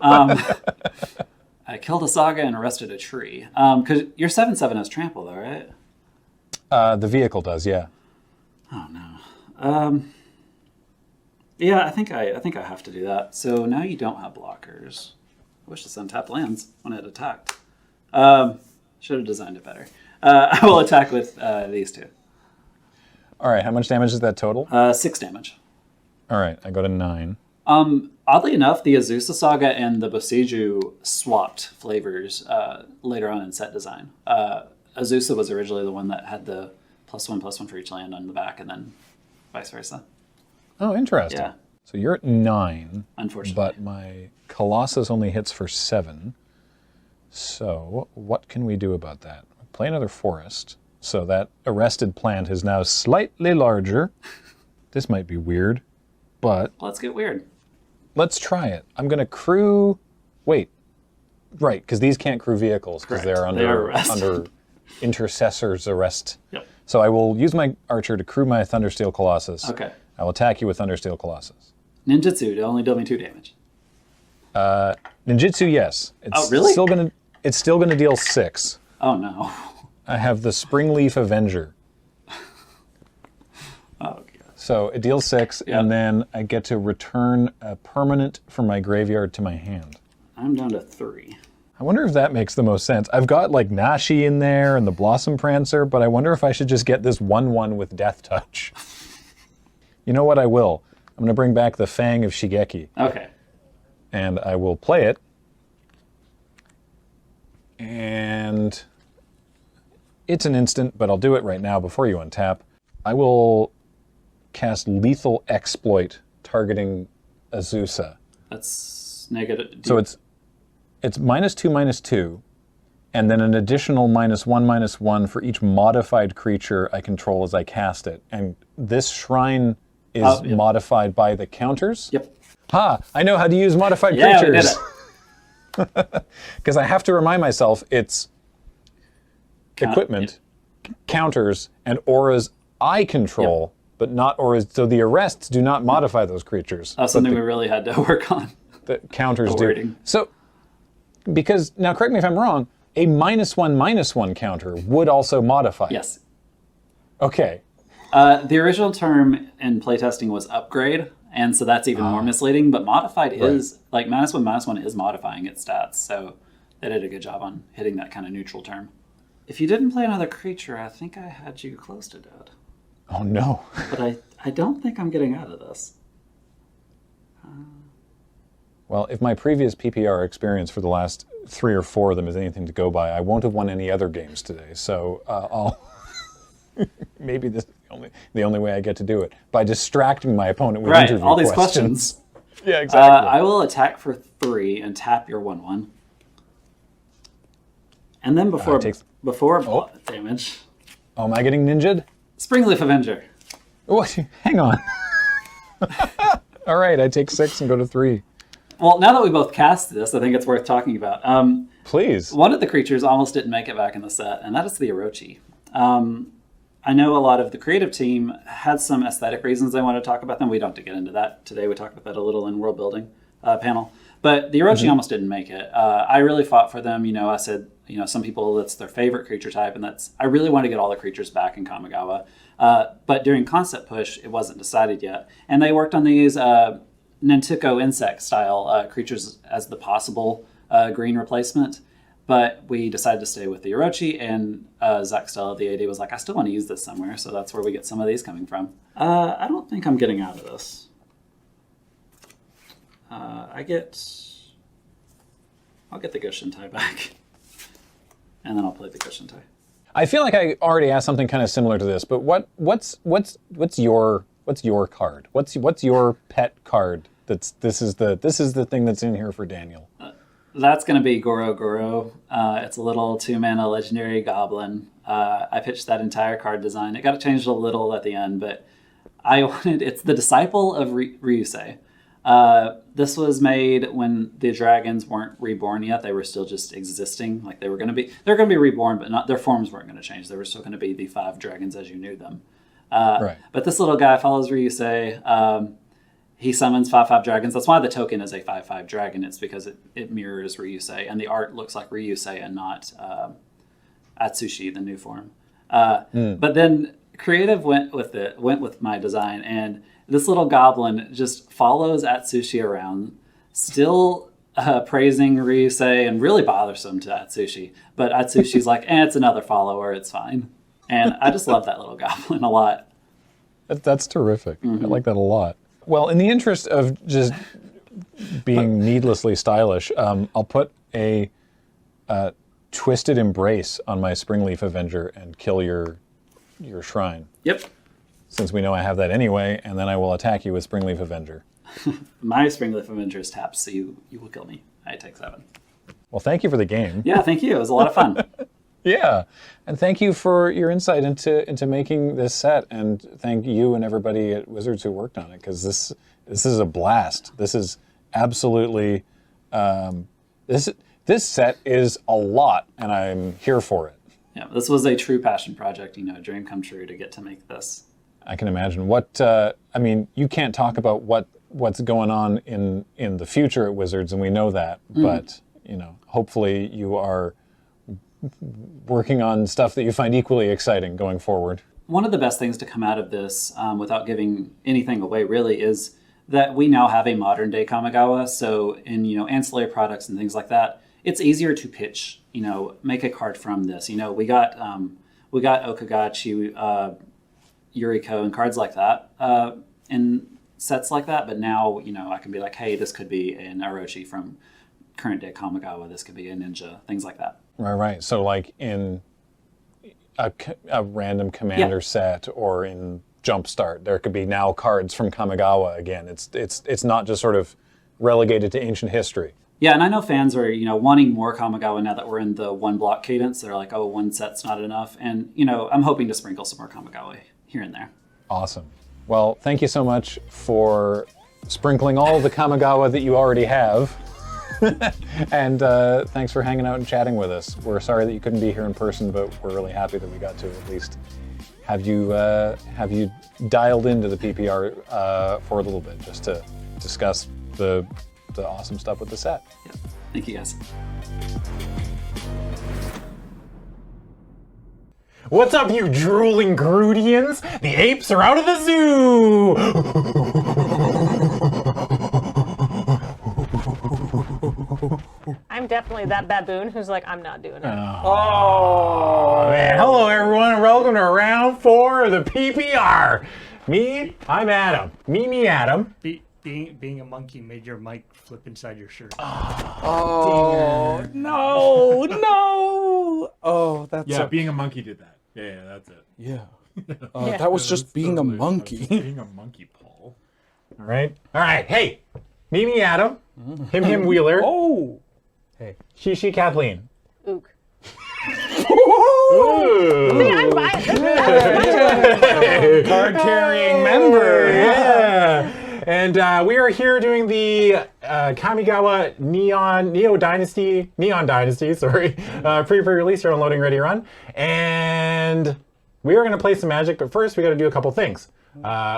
I killed a saga and arrested a tree. Because your 7/7 has trample, though, right? The vehicle does, yeah. Oh, no. Yeah, I think I have to do that. So now you don't have blockers. I wish this untapped lands when it attacked. Should have designed it better. I will attack with these two. All right, how much damage is that total? 6 damage. All right, I go to 9. Oddly enough, the Azusa Saga and the Boseiju swapped flavors later on in set design. Azusa was originally the one that had the +1/+1 for each land on the back, and then vice versa. Oh, interesting. Yeah. So you're at 9. Unfortunately. But my Colossus only hits for 7. So what can we do about that? Play another forest. So that arrested plant is now slightly larger. This might be weird, but... Let's get weird. Let's try it. I'm going to crew... Wait. Right, because these can't crew vehicles because they're under Intercessor's arrest. Yep. So I will use my archer to crew my Thundersteel Colossus. Okay. I will attack you with Thundersteel Colossus. Ninjutsu to only deal me 2 damage. Ninjutsu, yes. Oh, really? It's still gonna deal 6. Oh, no. I have the Springleaf Avenger. Oh, God. So it deals 6, and then I get to return a permanent from my graveyard to my hand. I'm down to 3. I wonder if that makes the most sense. I've got like Nashi in there and the Blossom Prancer, but I wonder if I should just get this 1/1 with Death Touch. You know what I will? I'm going to bring back the Fang of Shigeki. Okay. And I will play it. And it's an instant, but I'll do it right now before you untap. I will cast Lethal Exploit targeting Azusa. That's negative. So it's -2/-2, and then an additional -1/-1 for each modified creature I control as I cast it. And this shrine is modified by the counters? Yep. Ha! I know how to use modified Yeah, creatures. we did it. Because I have to remind myself it's equipment, counters, and auras I control, but not auras. So the arrests do not modify those creatures. That's something we really had to work on. The counters The do. wording. So, because, now correct me if I'm wrong, a -1/-1 counter would also modify. Yes. Okay. The original term in playtesting was upgrade, And so that's even more misleading. But modified is, like, -1/-1 is modifying its stats. So they did a good job on hitting that kind of neutral term. If you didn't play another creature, I think I had you close to dead. Oh, no. But I don't think I'm getting out of this. Well, if my previous PPR experience for the last 3 or 4 of them is anything to go by, I won't have won any other games today. So I'll maybe this is the only way I get to do it, by distracting my opponent with interview all these questions. Yeah, exactly. I will attack for 3 and tap your 1/1. And then before damage. Oh, am I getting ninja'd? Springleaf Avenger. What? Hang on. All right, I take 6 and go to 3. Well, now that we both cast this, I think it's worth talking about. Please. One of the creatures almost didn't make it back in the set, and that is the Orochi. I know a lot of the creative team had some aesthetic reasons they want to talk about them. We don't have to get into that today. We talked about that a little in world building panel. But the Orochi almost didn't make it. I really fought for them. I said, some people, that's their favorite creature type, and I really want to get all the creatures back in Kamigawa. But during concept push, it wasn't decided yet. And they worked on these Nantuko insect style creatures as the possible green replacement. But we decided to stay with the Orochi, and Zach Stella, the AD, was like, I still want to use this somewhere, so that's where we get some of these coming from. I don't think I'm getting out of this. I'll get the Goshintai back, and then I'll play the Goshintai. I feel like I already asked something kind of similar to this, but what's your card? What's your pet card? This is the thing that's in here for Daniel. That's going to be Goro Goro. It's a little 2-mana legendary goblin. I pitched that entire card design. It got changed a little at the end, but it's the disciple of Ryusei. This was made when the dragons weren't reborn yet. They were still just existing. Like they're going to be reborn, but their forms weren't going to change. They were still going to be the 5 dragons as you knew them. But this little guy follows Ryusei. He summons 5/5 dragons. That's why the token is a 5/5 dragon. It's because it mirrors Ryusei, and the art looks like Ryusei and not Atsushi, the new form. But then creative went with my design, and this little goblin just follows Atsushi around, still praising Ryusei and really bothersome to Atsushi. But Atsushi's like, it's another follower, it's fine. And I just love that little goblin a lot. That's terrific. I like that a lot. Well, in the interest of just being needlessly stylish, I'll put a Twisted Embrace on my Springleaf Avenger and kill your shrine. Yep. Since we know I have that anyway, and then I will attack you with Springleaf Avenger. My Springleaf Avenger is tapped, so you will kill me. I take 7. Well, thank you for the game. Yeah, thank you. It was a lot of fun. Yeah, and thank you for your insight into making this set, and thank you and everybody at Wizards who worked on it, because this is a blast. This is absolutely this set is a lot, and I'm here for it. Yeah, this was a true passion project. A dream come true to get to make this. I can imagine. I mean, you can't talk about what's going on in the future at Wizards, and we know that, but hopefully you are working on stuff that you find equally exciting going forward. One of the best things to come out of this, without giving anything away really, is that we now have a modern day Kamigawa. So in ancillary products and things like that, it's easier to pitch. Make a card from this. We got Okagachi, Yuriko, and cards like that in sets like that. But now I can be like, hey, this could be an Orochi from current day Kamigawa. This could be a ninja. Things like that. Right. So like in a random commander set or in Jumpstart, there could be now cards from Kamigawa again. It's not just sort of relegated to ancient history. Yeah, and I know fans are wanting more Kamigawa now that we're in the 1 block cadence. They're like, oh, 1 set's not enough, and I'm hoping to sprinkle some more Kamigawa here and there. Awesome. Well, thank you so much for sprinkling all the Kamigawa that you already have. And thanks for hanging out and chatting with us. We're sorry that you couldn't be here in person, but we're really happy that we got to at least have you dialed into the PPR for a little bit, just to discuss the awesome stuff with the set. Yeah. Thank you, guys. What's up, you drooling Grudians? The apes are out of the zoo! I'm definitely that baboon who's like, I'm not doing it. Oh, man. Hello, everyone, and welcome to round 4 of the PPR. I'm Adam. Me, Adam. Being a monkey made your mic flip inside your shirt. Oh, no. Oh, that's being a monkey did that. Yeah, that's it. Yeah. That was just being a monkey. Being a monkey, Paul. All right. Hey, me, Adam. Him, Wheeler. Oh. Hey. She, Kathleen. Ook. Ooh. Card-carrying member. Yeah. And we are here doing the Kamigawa Neon Dynasty, pre-pre-release here on Loading Ready Run. And we are going to play some Magic, but first we got to do a couple things.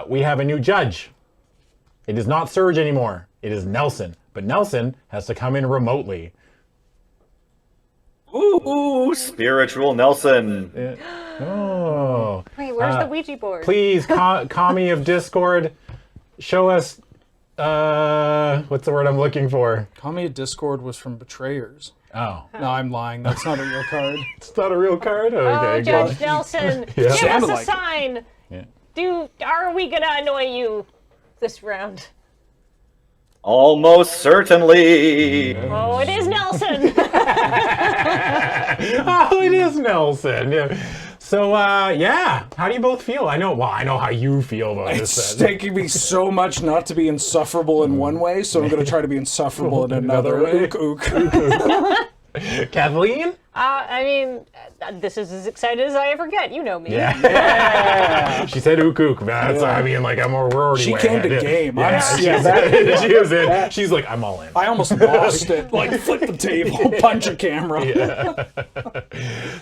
We have a new judge. It is not Surge anymore. It is Nelson. But Nelson has to come in remotely. Ooh, spiritual Nelson. Oh. Wait, where's the Ouija board? Please, Kami of Discord, show us, what's the word I'm looking for? Kami of Discord was from Betrayers. Oh. No, I'm lying. That's not a real card. It's not a real card? Okay, Oh, Judge Nelson, Yeah. give us a like sign. Yeah. Are we gonna annoy you this round? Almost certainly. Oh, it is Nelson. Oh, it is Nelson. Yeah. So, how do you both feel? I know how you feel about It's this. taking me so much not to be insufferable in one way, so I'm going to try to be insufferable in another. way. Ook. Kathleen? I mean, this is as excited as I ever get. You know me. Yeah. She said ook. That's, I mean, like, we're already She way came to ahead. game. Yeah, she is in. She's like, I'm all in. I almost lost it. Like, flip the table, punch a camera. Yeah.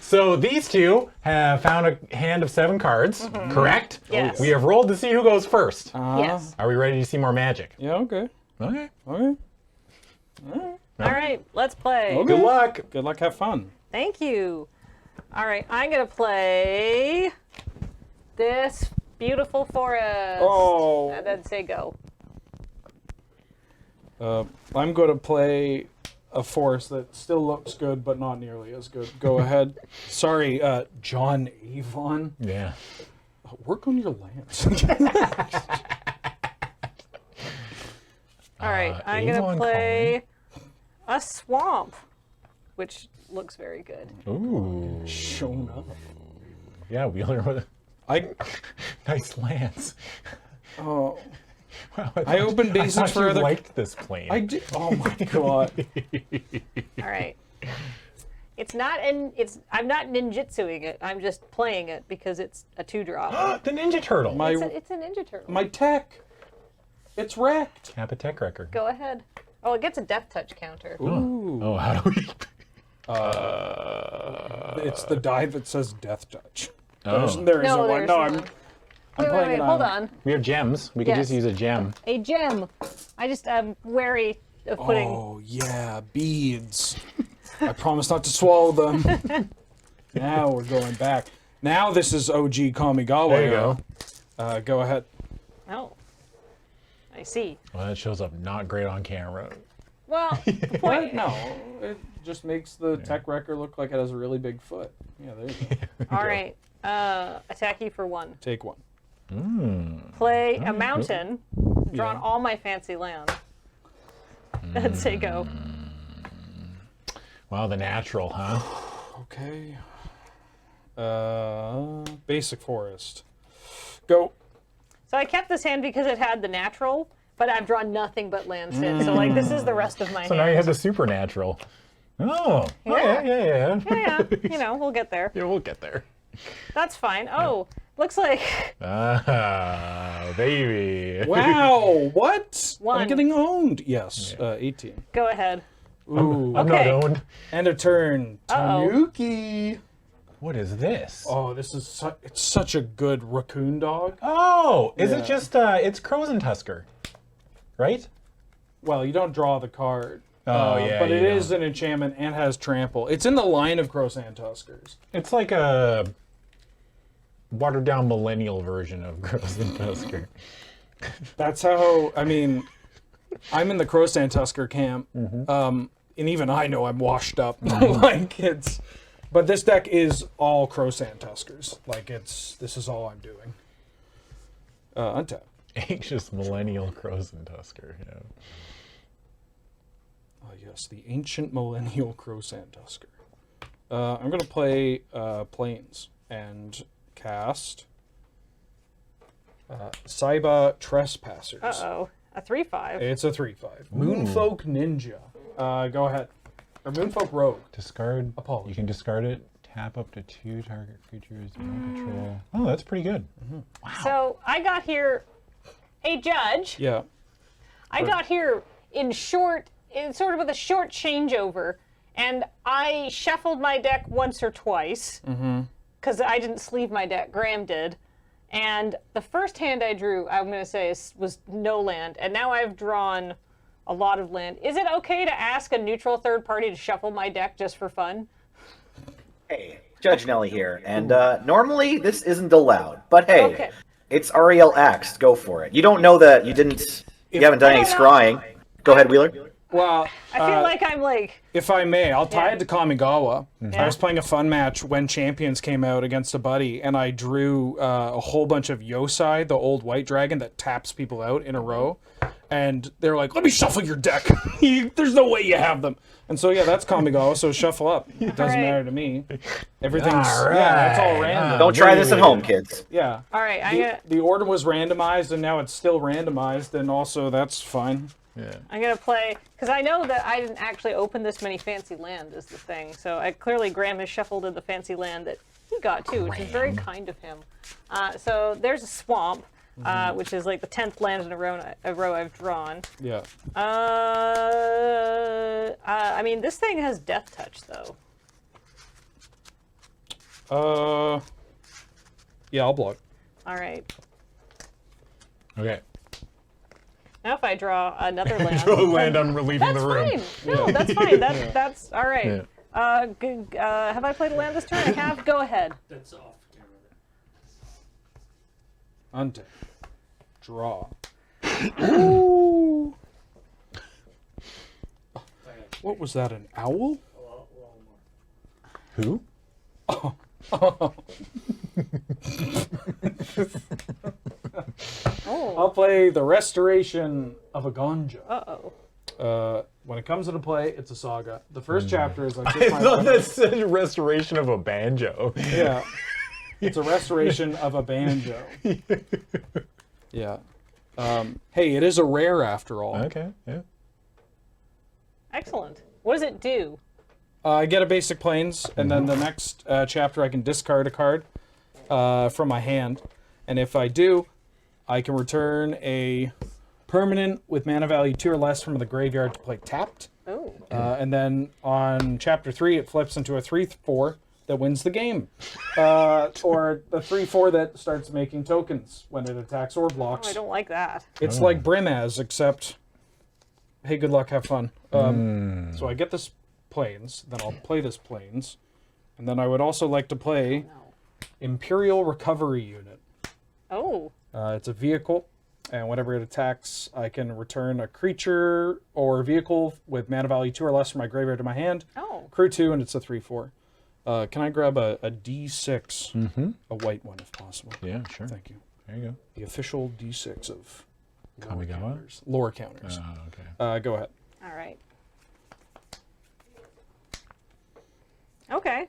So these two have found a hand of 7 cards, correct? Yes. We have rolled to see who goes first. Yes. Are we ready to see more magic? Yeah, okay. Okay. Okay. All right, let's play. Okay. Good luck. Good luck, have fun. Thank you. All right, I'm gonna play this beautiful forest. Oh. And then say go. I'm going to play a forest that still looks good, but not nearly as good. Go ahead. Sorry, John Avon. Yeah. Work on your lands. All right, I'm gonna Avon play a swamp, which looks very good. Ooh. Shown up. Yeah, Wheeler. Nice lands. Oh. Wow, I opened bases I thought for you other. liked this plane. I did. Oh my god. All right. I'm not ninjutsuing it. I'm just playing it because it's a 2-drop. The Ninja Turtle. It's a Ninja Turtle. My tech. It's wrecked. Cap a tech record. Go ahead. Oh, it gets a death touch counter. Ooh. Oh, how do we? It's the die that says death touch. Oh. There is No, a one. there's No, not. I'm Wait, playing it hold on. on. We have gems. We could just Yes. use a gem. A gem. I just am wary of putting. Oh yeah, beads. I promise not to swallow them. Now we're going back. Now this is OG Kamigawa. There you go. Go ahead. Oh. I see. Well, that shows up not great on camera. Well, the What? point. No, it just makes the tech record look like it has a really big foot. Yeah, there you go. All right. Attack you for 1. Take one. Play a mountain. Drawn all my fancy land. Then say go. Wow, the natural, huh? Okay. Basic forest. Go. So I kept this hand because it had the natural, but I've drawn nothing but land since. So like this is the rest of my So hand. now you have the supernatural. Oh, Yeah. yeah. Yeah, you know, we'll get there. Yeah, we'll get there. That's fine. Oh, looks like Ah, baby. Wow, what? One. I'm getting owned. Yes, 18. go ahead. Ooh. I'm Okay. not owned. And a turn. Uh-oh. Tanuki. What is this? Oh, this is it's such a good raccoon dog. Oh, is Yeah. it just, it's Crozen Tusker, right? Well, you don't draw the card. Oh, yeah, But it you is an enchantment and has trample. It's in the line of Crosan Tuskers. It's like a watered down millennial version of Crozen Tusker. That's how, I mean, I'm in the Crow-Sand Tusker camp, and even I know I'm washed up. But this deck is all Crow-Sand Tuskers. This is all I'm doing. Untap. Anxious Millennial Crow-Sand Tusker, yeah. Oh, yes, the Ancient Millennial Crow-Sand Tusker. I'm going to play Plains and cast Saiba Trespassers. Uh-oh. A 3/5. It's a 3/5. Moonfolk Ninja. Go ahead. Or Moonfolk Rogue. Discard. Apologies. You can discard it. Tap up to 2 target creatures you don't control. Oh, that's pretty good. Wow. So I got here a judge. Yeah. I got here in sort of with a short changeover, and I shuffled my deck once or twice because I didn't sleeve my deck. Graham did. And the first hand I drew, I'm going to say, was no land. And now I've drawn a lot of land. Is it okay to ask a neutral third party to shuffle my deck just for fun? Hey, Judge Nelly here. And normally this isn't allowed. But hey, it's Ariel Axed. Go for it. You don't know that you haven't done any scrying. Go ahead, Wheeler. Well, I feel like I'm like... If I may, I'll tie it to Kamigawa. I was playing a fun match when Champions came out against a buddy, and I drew a whole bunch of Yosai, the old white dragon that taps people out in a row. And they're like, let me shuffle your deck. There's no way you have them. And so, yeah, that's Kamigawa, so shuffle up. It doesn't matter to me. Everything's, it's all random. Don't try this at home, kids. Yeah. All right, the order was randomized, and now it's still randomized, and also that's fine. Yeah. I'm going to play, because I know that I didn't actually open this many fancy land is the thing. So clearly Graham has shuffled in the fancy land that he got too, which is very kind of him. So there's a swamp, which is like the 10th land in a row I've drawn. Yeah. I mean, this thing has Death Touch, though. Yeah, I'll block. All right. Okay. Now if I draw another land... Draw a land, I'm leaving the room. That's fine. No, that's fine. That's all right. Yeah. Have I played a land this turn? I have. Go ahead. That's off camera. Untap. Draw. Ooh. What was that, an owl? Who? Oh. I'll play the Restoration of a Ganja. When it comes into play, it's a saga. The first chapter is I thought that said Restoration of a Banjo. Yeah. It's a restoration of a banjo. Yeah. Hey, it is a rare after all. Okay, yeah. Excellent. What does it do? I get a basic plains, and then the next chapter I can discard a card from my hand. And if I do, I can return a permanent with mana value 2 or less from the graveyard to play tapped. Oh. And then on chapter 3, it flips into a 3/4 that wins the game. Or the 3/4 that starts making tokens when it attacks or blocks. Oh, I don't like that. It's like Brimaz, except, hey, good luck, have fun. So I get this plains, then I'll play this plains, and then I would also like to play Imperial Recovery Unit. Oh. It's a vehicle, and whenever it attacks, I can return a creature or vehicle with mana value 2 or less from my graveyard to my hand. Oh. Crew 2, and it's a 3/4. Can I grab a D6? A white one, if possible. Yeah, sure. Thank you. There you go. The official D6 of Kamigawa? Lore counters. Okay. Go ahead. All right. Okay.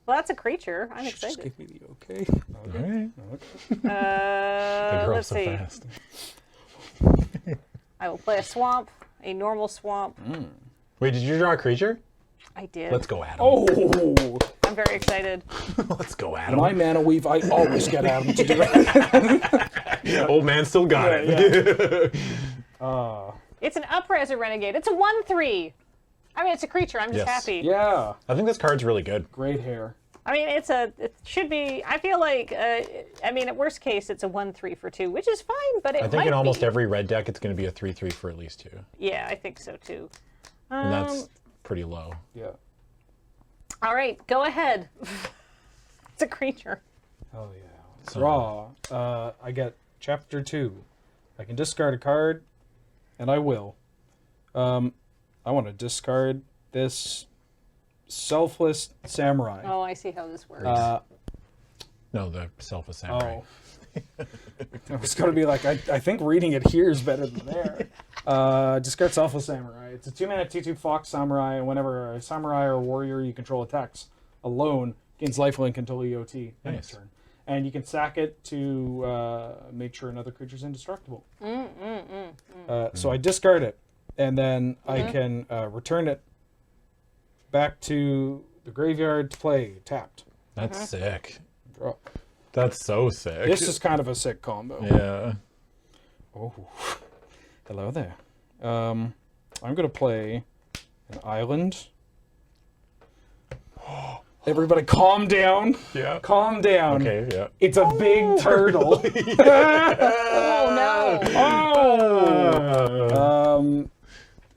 Well, that's a creature. I'm excited. Just give me the okay. Let's see. Fast. I will play a swamp, a normal swamp. Wait, did you draw a creature? I did. Let's go, Adam. Oh! I'm very excited. Let's go, Adam. My mana weave, I always get Adam to do it. Old man still got it. It's an Upriser Renegade. It's a 1/3. I mean, it's a creature. I'm just happy. Yeah. I think this card's really good. Great hair. I mean, it should be, I feel like, I mean, at worst case, it's a 1/3 for 2, which is fine, but it I think might in almost be. every red deck, it's going to be a 3/3 for at least 2. Yeah, I think so, too. And that's pretty low. Yeah. All right, go ahead. It's a creature. Oh, yeah. Draw. I get chapter 2. I can discard a card, and I will. I want to discard this Selfless Samurai. Oh, I see how this works. No, the Selfless Samurai. Oh. I was going to be like, I think reading it here is better than there. Discard Selfless Samurai. It's a 2-mana 2/2 Fox Samurai, and whenever a Samurai or Warrior you control attacks alone, gains lifelink until EOT next turn. And you can sack it to make sure another creature's indestructible. So I discard it, and then I can return it back to the graveyard to play tapped. That's sick. Draw. That's so sick. This is kind of a sick combo. Yeah. Oh, hello there. I'm gonna play an island. Everybody, calm down. Yeah. Calm down. Okay. Yeah. It's a big turtle. Oh no!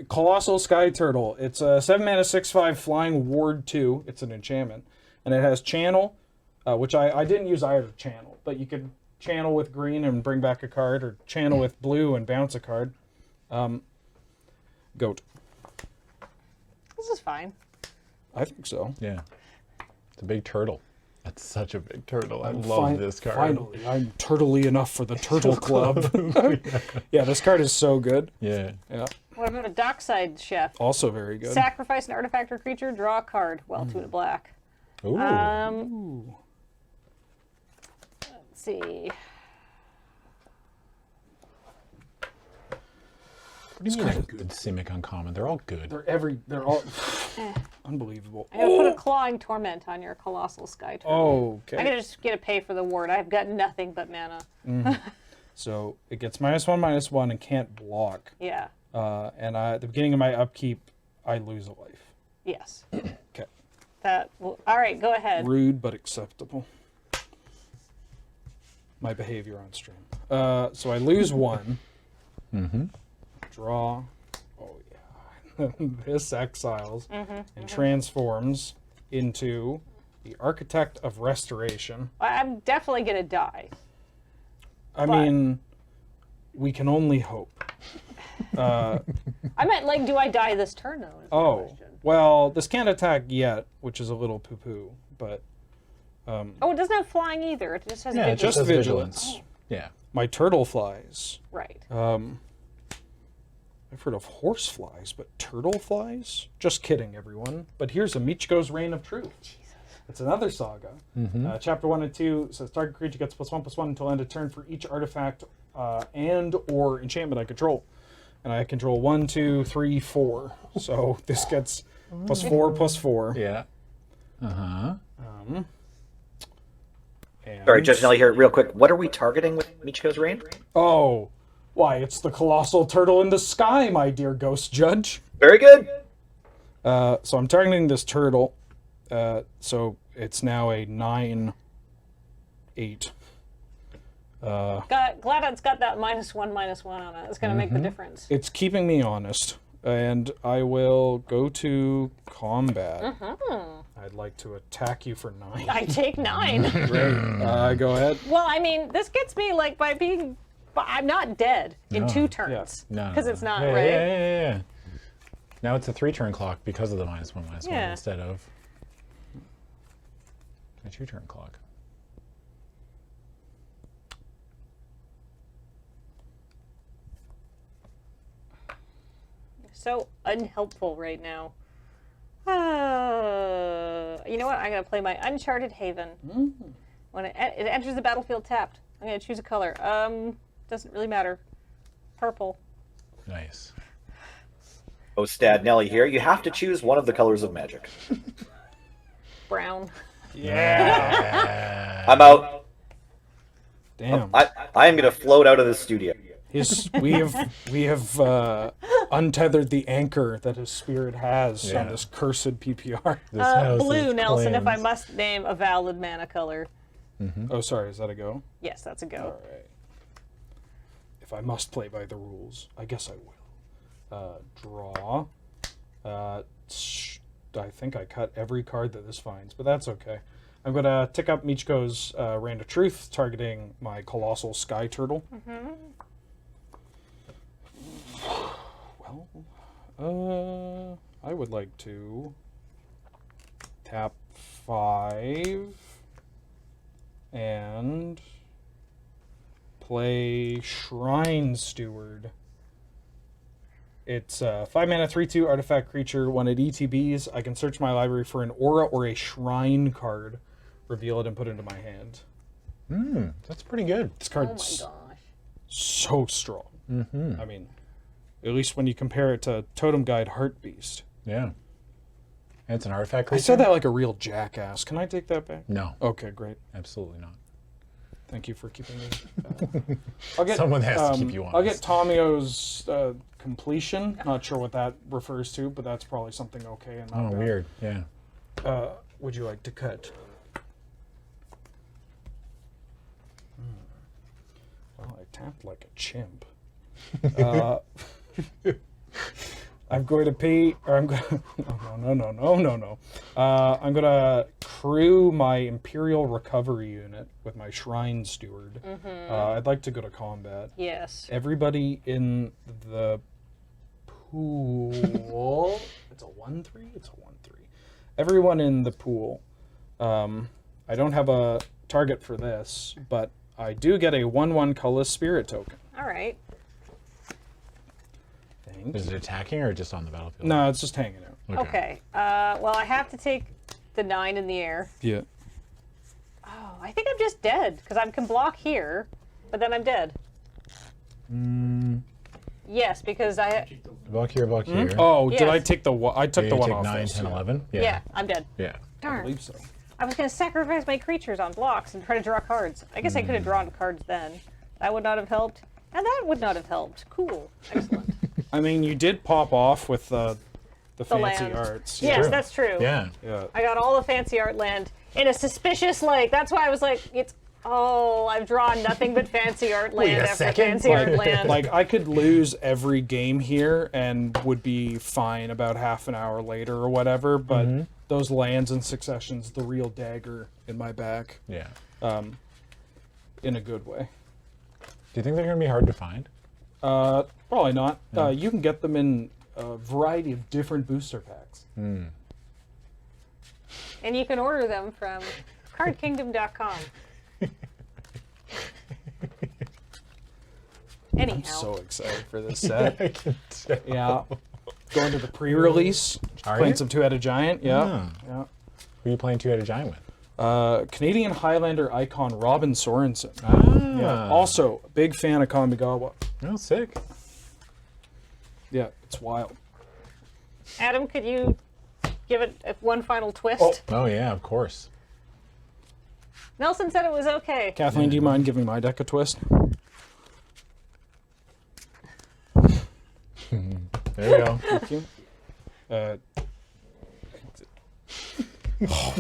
Colossal Sky Turtle. It's a 7-mana 6/5 flying ward 2. It's an enchantment, and it has channel. Which I didn't use either channel, but you could channel with green and bring back a card, or channel with blue and bounce a card. Goat. This is fine. I think so. Yeah. It's a big turtle. That's such a big turtle. I love this card. Finally, I'm turtly enough for the Turtle Club. Yeah, this card is so good. Yeah. Yeah. What about a Dockside Chef? Also very good. Sacrifice an artifact or creature, draw a card. Well, 2 and a black. Ooh. Let's see. What do you mean a good Simic uncommon? They're all good. They're all unbelievable. I'm gonna put a Clawing Torment on your Colossal Sky Turtle. Oh, okay. I'm gonna just get a pay for the ward. I've got nothing but mana. So it gets -1/-1 and can't block. Yeah. And at the beginning of my upkeep, I lose a life. Yes. Okay. All right, go ahead. Rude but acceptable. My behavior on stream. So I lose 1. Draw. Oh yeah. This exiles and transforms into the Architect of Restoration. I'm definitely gonna die. I mean, we can only hope. I meant, like, do I die this turn though? Is my question. Well, this can't attack yet, which is a little poo-poo, but. Oh, it doesn't have flying either. It just has vigilance. Just vigilance. Yeah. My turtle flies. Right. I've heard of horse flies, but turtle flies? Just kidding, everyone. But here's a Michiko's Reign of Truth. Jesus. It's another saga. Chapter 1 and 2 says target creature gets +1/+1 until end of turn for each artifact and or enchantment I control. And I control 1, 2, 3, 4. So this gets +4/+4. Yeah. Sorry, Judge Nelly here, real quick. What are we targeting with Michiko's Reign? Oh, why, it's the colossal turtle in the sky, my dear ghost judge. Very good. So I'm targeting this turtle. So it's now a 9/8. Glad it's got that -1/-1 on it. It's going to make the difference. It's keeping me honest. And I will go to combat. I'd like to attack you for 9. I take 9. Great. Go ahead. Well, I mean, this gets me, like, by being... But I'm not dead in 2 turns. No. Because it's not, Yeah, right? Yeah. Now it's a 3-turn clock because of the -1/-1 Yeah. instead of a 2-turn clock. So unhelpful right now. You know what? I'm going to play my Uncharted Haven. When it enters the battlefield tapped, I'm going to choose a color. Doesn't really matter. Purple. Nice. Ostad Nelly here. You have to choose one of the colors of magic. Brown. Yeah. I'm out. Damn. I am going to float out of the studio. We have untethered the anchor that his spirit has on this cursed PPR. Blue, Nelson, if I must name a valid mana color. Oh, sorry, is that a go? Yes, that's a go. All right. If I must play by the rules, I guess I will. Draw. I think I cut every card that this finds, but that's okay. I'm going to tick up Michiko's Reign of Truth, targeting my Colossal Sky Turtle. Well, I would like to tap 5 and play Shrine Steward. It's 5 mana, 3/2 artifact creature. When it ETBs, I can search my library for an aura or a shrine card, reveal it, and put it into my hand. That's pretty good. This card's so strong. I mean, at least when you compare it to Totem Guide Heartbeast. Yeah. And it's an artifact I creature? said that like a real jackass. Can I take that back? No. Okay, great. Absolutely not. Thank you for keeping me. I'll get, Someone has to keep you honest. I'll get Tomio's completion. Not sure what that refers to, but that's probably something okay. And not bad. Weird. Yeah. Would you like to cut? Well, I tapped like a chimp. I'm going to pay, or I'm going to, no. I'm going to crew my Imperial Recovery unit with my Shrine Steward. I'd like to go to combat. Yes. Everybody in the pool, it's a 1/3? It's a 1/3. Everyone in the pool. I don't have a target for this, but I do get a 1/1 colorless spirit token. All right. Is it attacking or just on the battlefield? No, it's just hanging out. Okay. Well, I have to take the 9 in the air. Yeah. Oh, I think I'm just dead because I can block here, but then I'm dead. Yes, because I. Block here, block here. Oh, Yes. did I take the one? I took Yeah, the you one take off. 9, this, 10, yeah. 11? Yeah, I'm dead. Yeah. Darn. I believe so. I was going to sacrifice my creatures on blocks and try to draw cards. I guess I could have drawn cards then. That would not have helped. And that would not have helped. Cool. Excellent. I mean, you did pop off with the fancy land. arts. Yes, that's true. Yeah. Yeah. I got all the fancy art land in a suspicious, like, that's why I was like, I've drawn nothing but fancy art land after fancy art land. Like, I could lose every game here and would be fine about half an hour later or whatever, but those lands in succession's the real dagger in my back. Yeah. In a good way. Do you think they're going to be hard to find? Probably not. You can get them in a variety of different booster packs. And you can order them from cardkingdom.com. Anyhow. I'm so excited for this set. I can tell. Yeah. Going to the pre-release. Are Playing you? some Two-Headed Giant. Yeah. Yeah. Yeah. Who are you playing Two-Headed Giant with? Canadian Highlander icon Robin Sorensen. Ah. Yeah. Also, a big fan of Kamigawa. Oh, sick. Yeah, it's wild. Adam, could you give it one final twist? Oh, yeah, of course. Nelson said it was okay. Kathleen, do you mind giving my deck a twist? There you go. Thank you.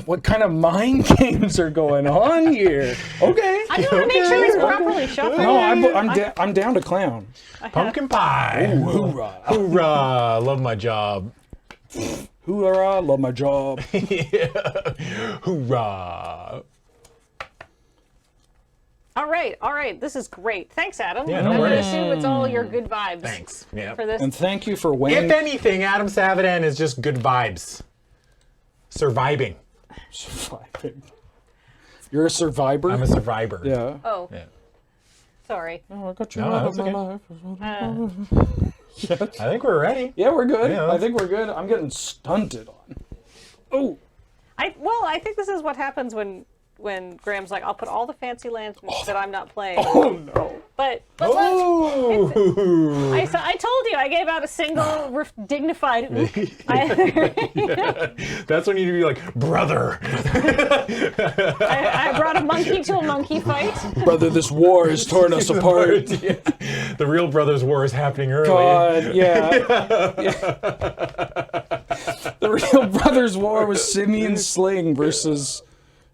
What kind of mind games are going on here? Okay. I just want to make sure it's properly shuffled. No, I'm down to clown. Pumpkin pie. Ooh, hoorah. Hoorah. Love my job. Hoorah, love my job. Hoorah. All right. This is great. Thanks, Adam. Yeah, no I'm going to worries. assume it's all your good vibes. Thanks. Yeah. For this. And thank you for winning. If anything, Adam Savadan is just good vibes. Surviving. Surviving. You're a survivor? I'm a survivor. Yeah. Oh. Yeah. Sorry. Oh, I got you No, out of that's my okay. life. I think we're ready. Yeah, we're good. Yeah. I think we're good. I'm getting stunted on. Oh. I think this is what happens when Graham's like, I'll put all the fancy lands that I'm not playing. Oh no. But Oh. I told you I gave out a single dignified ook. That's when you be like, brother. I brought a monkey to a monkey fight. Brother, this war has torn us apart. Yeah. The real brothers' war is happening early. God, yeah. The real brothers' war was Simeon Sling versus,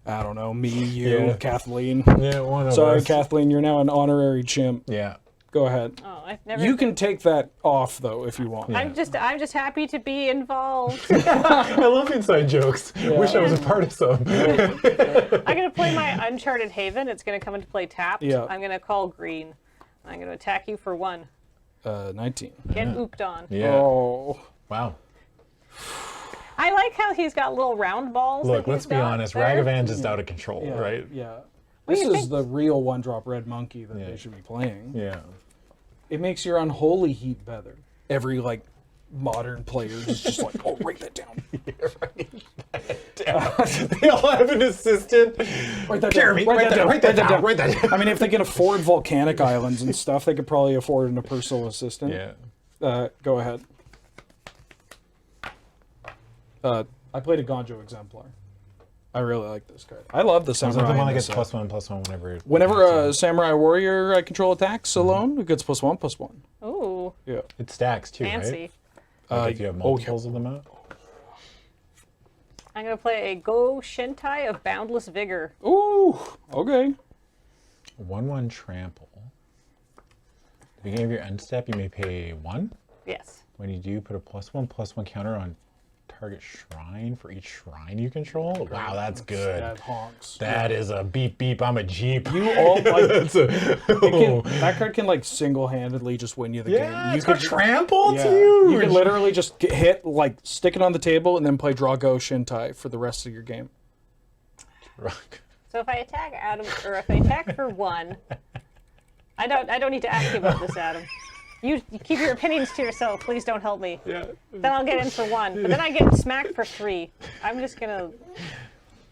I don't know, me, you, Kathleen. Yeah, one of Sorry, us. Kathleen, you're now an honorary chimp. Yeah. Go ahead. Oh, I've never. You can take that off though if you want. I'm just happy to be involved. I love inside jokes. Wish I was a part of some. I'm gonna play my Uncharted Haven. It's gonna come into play tapped. Yeah. I'm gonna call green. I'm gonna attack you for 1. 19. Get ooped on. Yeah. Oh. Wow. I like how he's got little round balls. Look, that let's he's be got honest. there. Ragavan's just out of control, Yeah, right? Yeah. What This do you is think? the real one-drop red monkey that they should be playing. Yeah. It makes your unholy heat better. Every, like, modern player is just like, oh, write that down. They all have an assistant. Write that Jeremy, down. write that down. Write that down. Write that down. I mean, if they can afford volcanic islands and stuff, they could probably afford a personal assistant. Yeah. Go ahead. I played a Gonjo Exemplar. I really like this card. I love the Was that Samurai. the one in that this gets set. +1/+1 whenever? Whenever a Samurai Warrior I control attacks alone, it gets +1/+1. Ooh. Yeah. It stacks too, Fancy. right? Like if you have multiples of them out. I'm gonna play a Go Shintai of Boundless Vigor. Ooh. Okay. 1/1 trample. At the beginning of your end step, you may pay 1. Yes. When you do, put a +1/+1 counter on target shrine for each shrine you control. Wow, that's good. That honks. That is a beep beep. I'm a Jeep. You all like That's a, that card can like single-handedly just win you the yeah, game. You it's got could trample. It's yeah, huge. you can literally just hit like stick it on the table and then play draw go Shintai for the rest of your game. So if I attack Adam, or if I attack for 1, I don't need to ask you about this, Adam. You keep your opinions to yourself. Please don't help me. Yeah. Then I'll get in for 1, but then I get smacked for 3. I'm just gonna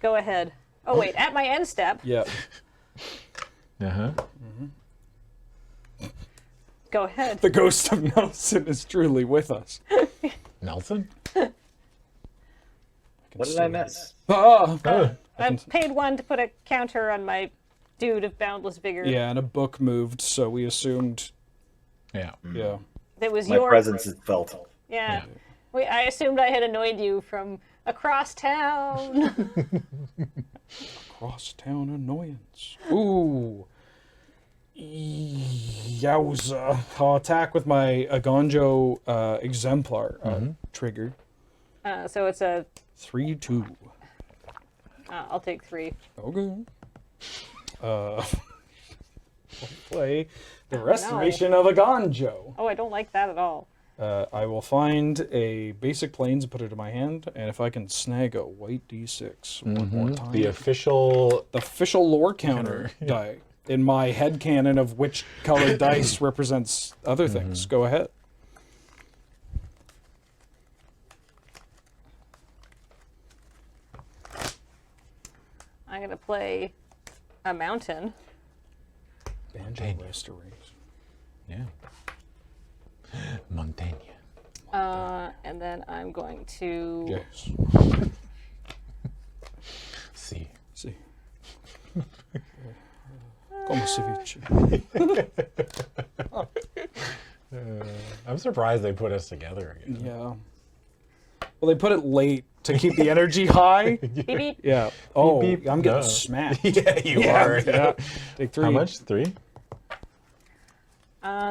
go ahead. Oh wait, at my end step. Yeah. Uh-huh. Go ahead. The ghost of Nelson is truly with us. Nelson? What did I miss? I paid 1 to put a counter on my dude of Boundless Vigor. Yeah, and a book moved, so we assumed. Yeah. Yeah. That was My your presence is felt. Yeah. I assumed I had annoyed you from across town. Cross town annoyance. Ooh. Yowza. I'll attack with my Agonjo Exemplar triggered. So it's a 3/2. I'll take 3. Okay. I'll play the Restoration of Agonjo. Oh, I don't like that at all. I will find a basic planes and put it in my hand, and if I can snag a white d6 one more time. The official lore counter die in my head canon of which colored dice represents other things. Go ahead. I'm going to play a mountain. Banjo Restoration. Yeah. Montaigne. And then I'm going to... Yes. See. See. Como se vice. I'm surprised they put us together again. Yeah. Well, they put it late to keep the energy high. Beep, beep. Yeah. Oh, Beep, beep. I'm getting Duh. smacked. Yeah, you are. Yeah. Take 3. How much? 3?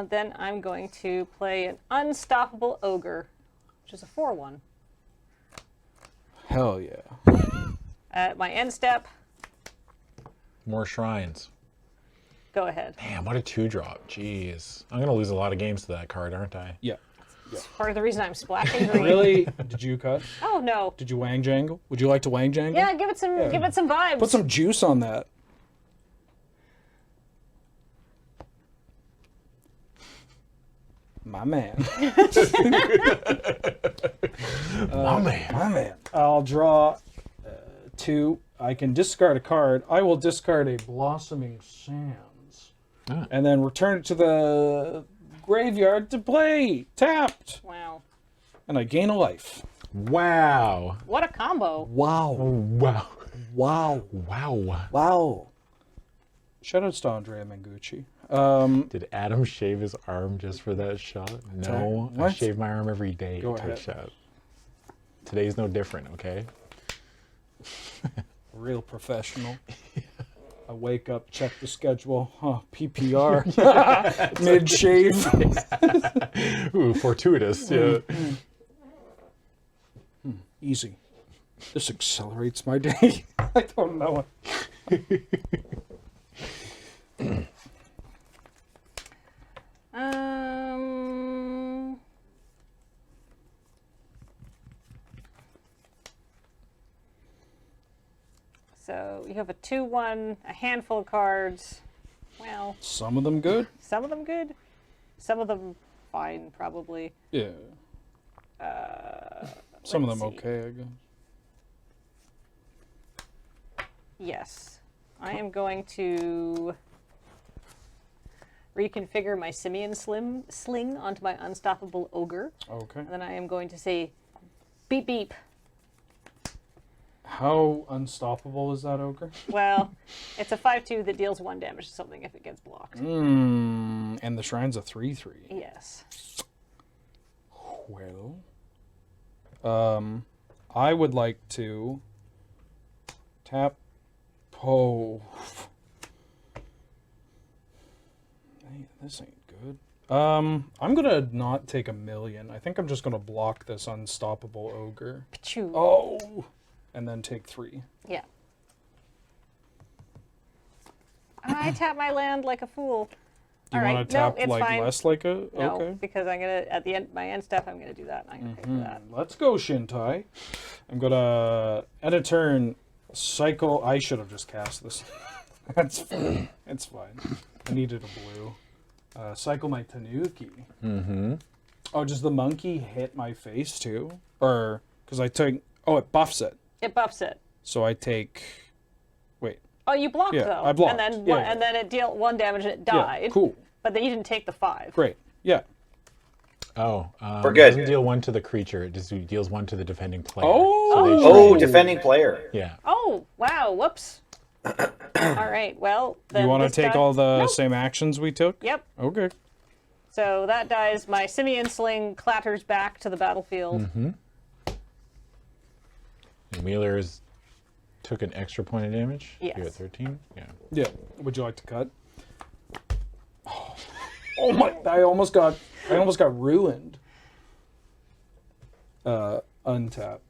Then I'm going to play an Unstoppable Ogre, which is a 4/1. Hell yeah. At my end step, More shrines. go ahead. Man, what a 2-drop. Jeez. I'm going to lose a lot of games to that card, aren't I? Yeah. It's part of the reason I'm splashing green. Really? Did you cut? Oh no. Did you wang jangle? Would you like to wang jangle? Yeah, give it some vibes. Put some juice on that. My man. My man. My man. I'll draw 2. I can discard a card. I will discard a Blossoming Sands. And then return it to the graveyard to play. Tapped. Wow. And I gain a life. Wow. What a combo. Wow. Wow. Wow. Wow. Wow. Shout out to Andrea Mengucci. Did Adam shave his arm just for that shot? No. I What? shave my arm every day Go to ahead. a shot. Today's no different, okay? Real professional. I wake up, check the schedule. Huh, PPR. Mid-shave. Ooh, fortuitous. Yeah. Easy. This accelerates my day. I don't know it. So you have a 2/1, a handful of cards. Well, Some of them good. some of them good, some of them fine, probably. Yeah. Some of let's them see. okay, I guess. Yes. I am going to reconfigure my Simian Sling onto my Unstoppable Ogre. Okay. And then I am going to say, beep beep. How unstoppable is that ogre? Well, it's a 5/2 that deals 1 damage to something if it gets blocked. And the shrine's a 3/3. Yes. Well, I would like to tap. Oh, hey, this ain't good. I'm gonna not take 1,000,000. I think I'm just gonna block this Unstoppable Ogre. Pachoo. Oh, and then take 3. Yeah. I tap my land like a fool. Do you All want right. to tap no, it's like fine. less like a? No, Okay. because I'm gonna at the end my end step I'm gonna do that. And I'm gonna pay for that. Let's go, Shintai. I'm gonna end a turn. Cycle. I should have just cast this. That's fine. It's fine. I needed a blue. Cycle my Tanuki. Mm-hmm. Oh, does the monkey hit my face too? Or because I take? Oh, it buffs it. It buffs it. So I take. Wait. Oh, you blocked Yeah, though. I blocked. And then Yeah, one, yeah. and then it dealt 1 damage and it Yeah, died. cool. But then you didn't take the 5. Great. Yeah. Oh, We're It good. doesn't deal 1 to the creature. It just deals 1 to the defending player. Oh. they Oh, trade. defending player. Yeah. Oh, wow. Whoops. All right. Well, then You want to this take guy- all the Nope. same actions we took? Yep. Okay. So that dies. My Simian Sling clatters back to the battlefield. Mm-hmm. And Wheeler's took an extra point of damage. Yes. You're at 13. Yeah. Yeah. Would you like to cut? Oh my! I almost got ruined. Untap.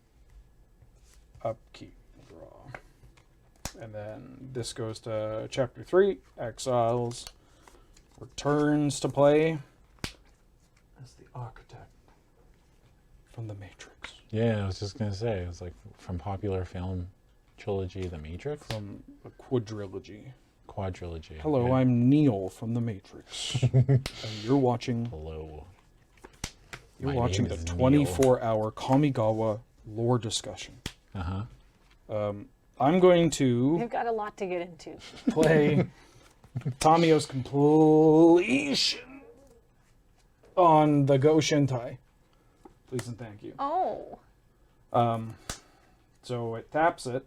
Upkeep. Draw. And then this goes to chapter 3. Exiles. Returns to play. As the architect from the Matrix. Yeah, I was just gonna say, it was like from popular film trilogy, The Matrix. From a quadrilogy. Quadrilogy. Hello, yeah. I'm Neo from the Matrix. And you're watching. Hello. You're My watching name the is 24-hour Kamigawa lore discussion. Uh-huh. I'm going to You've got a lot to get into. play Tamio's completion on the Go Shintai. Please and thank you. Oh. So it taps it,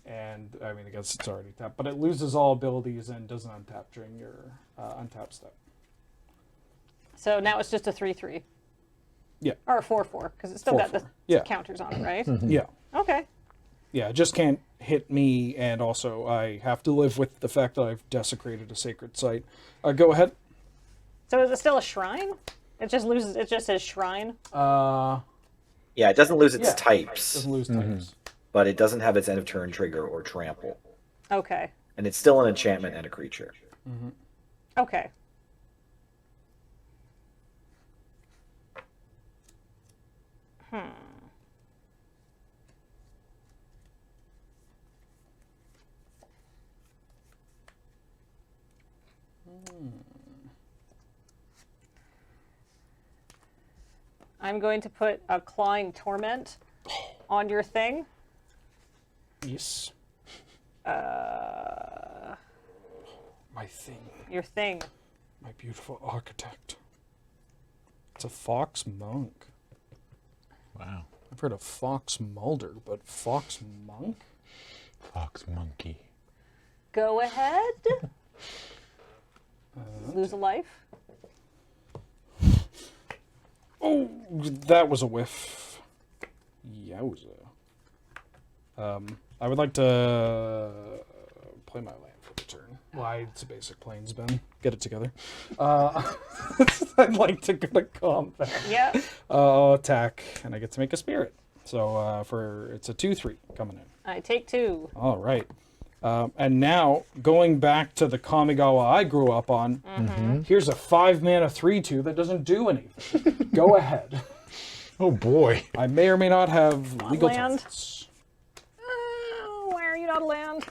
and I mean, I guess it's already tapped, but it loses all abilities and doesn't untap during your untap step. So now it's just a 3/3. Yeah. Or a 4/4, because it's still got the 4/4. Yeah. counters on it, right? Yeah. Okay. Yeah, it just can't hit me, and also I have to live with the fact that I've desecrated a sacred site. Go ahead. So is it still a shrine? It just loses. It just says shrine. Yeah, it doesn't lose its Yeah. types, Doesn't lose types. but it doesn't have its end of turn trigger or trample. Okay. And it's still an enchantment and a creature. Okay. I'm going to put a Clawing Torment on your thing. Yes. My thing. Your thing. My beautiful architect. It's a fox monk. Wow. I've heard of fox mulder, but fox monk? Fox monkey. Go ahead. Lose a life. Oh, that was a whiff. Yowza. I would like to play my land for the turn. Why, it's a basic plains, Ben. Get it together. I'd like to go to combat. Yeah. Attack, and I get to make a spirit. So it's a 2/3 coming in. I take 2. All right. And now, going back to the Kamigawa I grew up on, here's a 5-mana 3/2 that doesn't do anything. Go ahead. Oh boy. I may or may not have legal land. titles. Why are you not a land.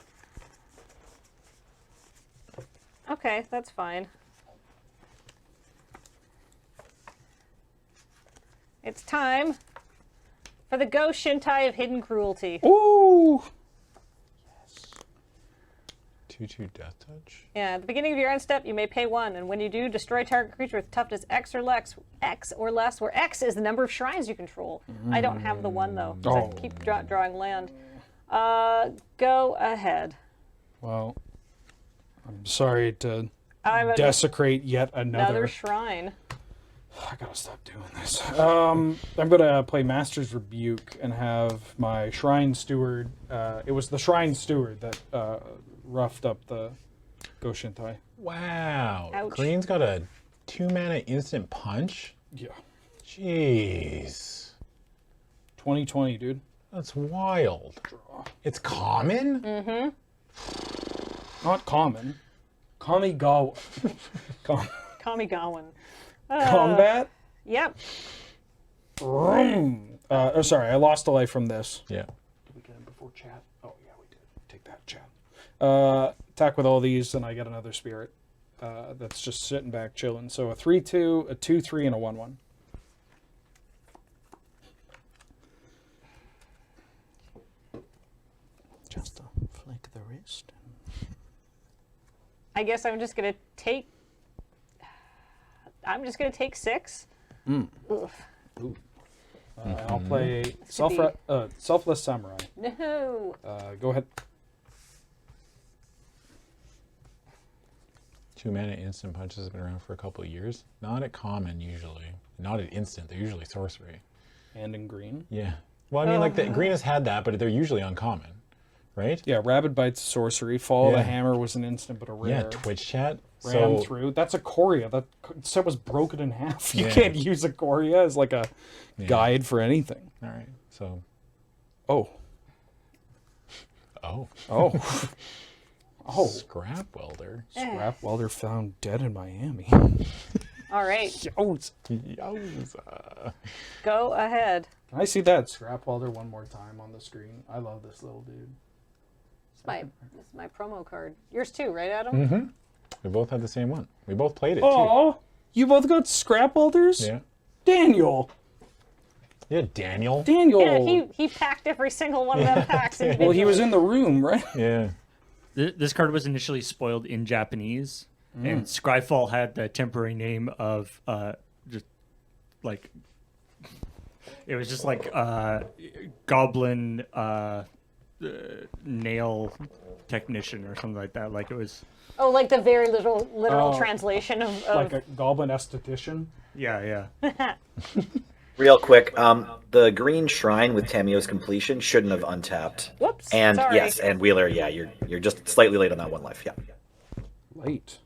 Okay, that's fine. It's time for the Go Shintai of Hidden Cruelty. Ooh! 2/2 Death Touch. Yeah, at the beginning of your end step, you may pay 1, and when you do, destroy target creature with toughness X or less, where X is the number of shrines you control. I don't have the 1 though, because I keep drawing land. Go ahead. Well, I'm sorry to I'm desecrate yet another shrine. I gotta stop doing this. I'm gonna play Master's Rebuke and have my Shrine Steward. It was the Shrine Steward that roughed up the Go Shintai. Wow. Ouch. Green's got a 2-mana instant punch? Yeah. Jeez. 2020, dude. That's wild. It's common? Mm-hmm. Not common. Kamigawa. Kamigawan. Combat? Yep. Sorry, I lost a life from this. Yeah. Did we get him before chat? Oh, yeah, we did. Take that, chat. Attack with all these, and I get another spirit. That's just sitting back, chilling. So a 3/2, a 2/3, and a 1/1. Just a flick of the wrist. I guess I'm just gonna take 6. Oof. Ooh. I'll play Selfless Samurai. No. Go ahead. 2-mana instant punches have been around for a couple of years. Not at common, usually. Not at instant. They're usually sorcery. And in green? Yeah. Well, I mean, like, the green has had that, but they're usually uncommon, right? Yeah, Rabid Bite's sorcery. Fall of the Hammer was an instant, but a rare. Yeah, Twitch chat. Ram through. That's a Coria. That set was broken in half. You can't use a Coria as like a guide for anything. All right, so. Oh. Oh. Oh. Oh. Scrap welder. Scrap welder found dead in Miami. All right. Yowza. Go ahead. Can I see that scrap welder one more time on the screen? I love this little dude. This is my promo card. Yours too, right, Adam? Mm-hmm. We both had the same one. We both played it, too. You both got scrap welders? Yeah. Daniel. Yeah, Daniel. Yeah, he packed every single one of them packs. Well, he was in the room, right? Yeah. This card was initially spoiled in Japanese, and Scryfall had the temporary name of just like it was just like goblin nail technician or something like that. Like it was. Oh, like the very literal translation of like a goblin esthetician. Yeah. Real quick, the green shrine with Tamio's completion shouldn't have untapped. Whoops. And sorry. yes, and Wheeler, yeah, you're just slightly late on that 1 life. Yeah. Late.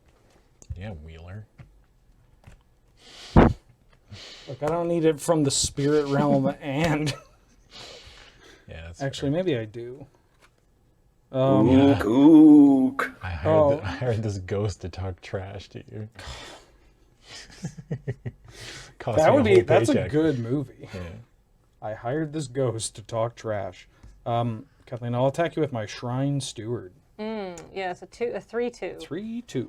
Yeah, Wheeler. Look, I don't need it from the spirit realm and. Yeah, that's actually maybe I do. Ook. I hired this ghost to talk trash to you. That's a good movie. Yeah. I hired this ghost to talk trash. Kathleen, I'll attack you with my Shrine Steward. Yeah, it's a 3/2. 3/2.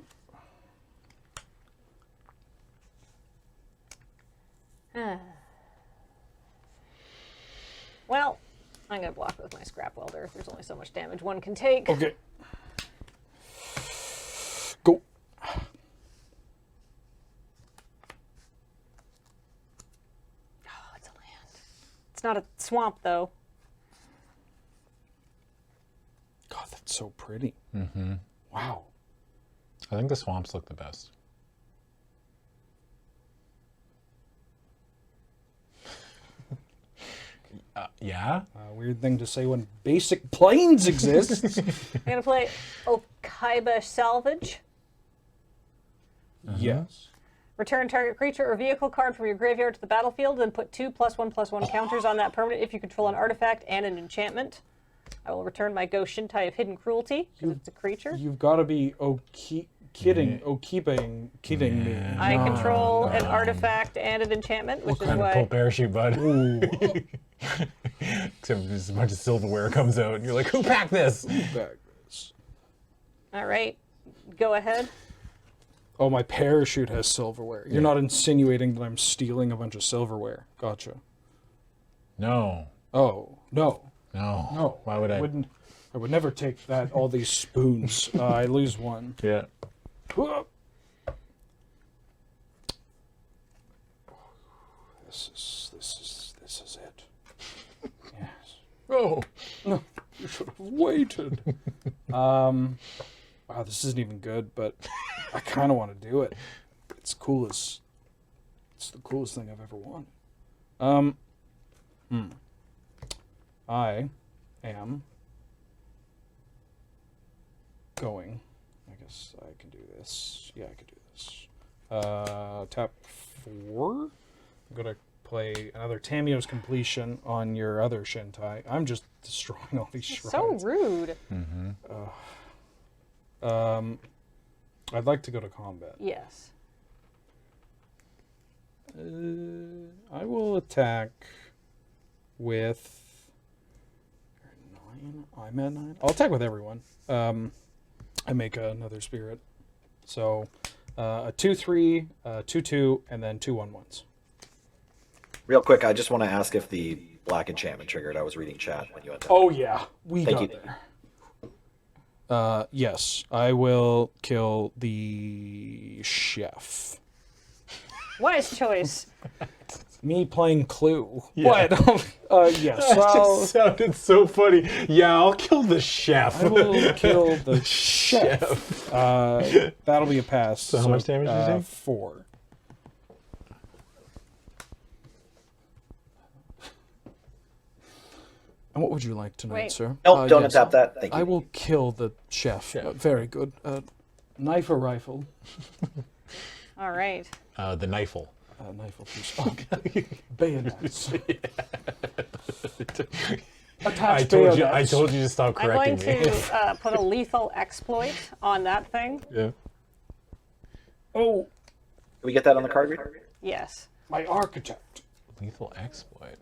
Well, I'm gonna block with my scrap welder. There's only so much damage one can take. Okay. Go. Oh, it's a land. It's not a swamp though. God, that's so pretty. Mm-hmm. Wow. I think the swamps look the best. Yeah? Weird thing to say when basic planes exist. I'm going to play Okaiba Salvage. Yes. Return target creature or vehicle card from your graveyard to the battlefield, and put 2+1/+1 counters on that permanent if you control an artifact and an enchantment. I will return my Go Shintai of Hidden Cruelty, because it's a creature. You've got to be kidding. Oh, kidding me. I No, control no. an artifact and an enchantment, which is why. Pull parachute, bud. Except just a bunch of silverware comes out, and you're like, who packed this? All right, go ahead. Oh, my parachute has silverware. You're not insinuating that I'm stealing a bunch of silverware. Gotcha. No. Oh, no. No. No. Why would I? I would never take that. All these spoons. I lose one. Yeah. This is it. Yes. Oh. No, you should have waited. Wow, this isn't even good, but I kind of want to do it. It's the coolest thing I've ever wanted. I am going. I guess I can do this. Yeah, I can do this. Tap 4. I'm gonna play another Tamio's Completion on your other Shintai. I'm just destroying all these shrines. So rude. I'd like to go to combat. Yes. I will attack with 9. I'm at 9. I'll attack with everyone. I make another spirit. So a 2/3, 2/2, and then 2 1/1s. Real quick, I just want to ask if the black enchantment triggered. I was reading chat when you went. Oh yeah, we Thank got you. there. Yes, I will kill the chef. Wise choice. Me playing Clue. Yeah. But yes, That I'll, just sounded so funny. Yeah, I'll kill the chef. I will kill the chef. That'll be a pass. So how much damage did you take? 4. And what would you like tonight, Wait. sir? Nope, don't yes, tap that. Thank you. I will kill the chef. Very good. Knife or rifle? All right. The knifle. Knife, please. Oh, bayonets. Attach bayonets. I told you to stop I'm going correcting me. to put a lethal exploit on that thing. Yeah. Oh, Can we get that on the card reader? Yes. my architect. Lethal exploit.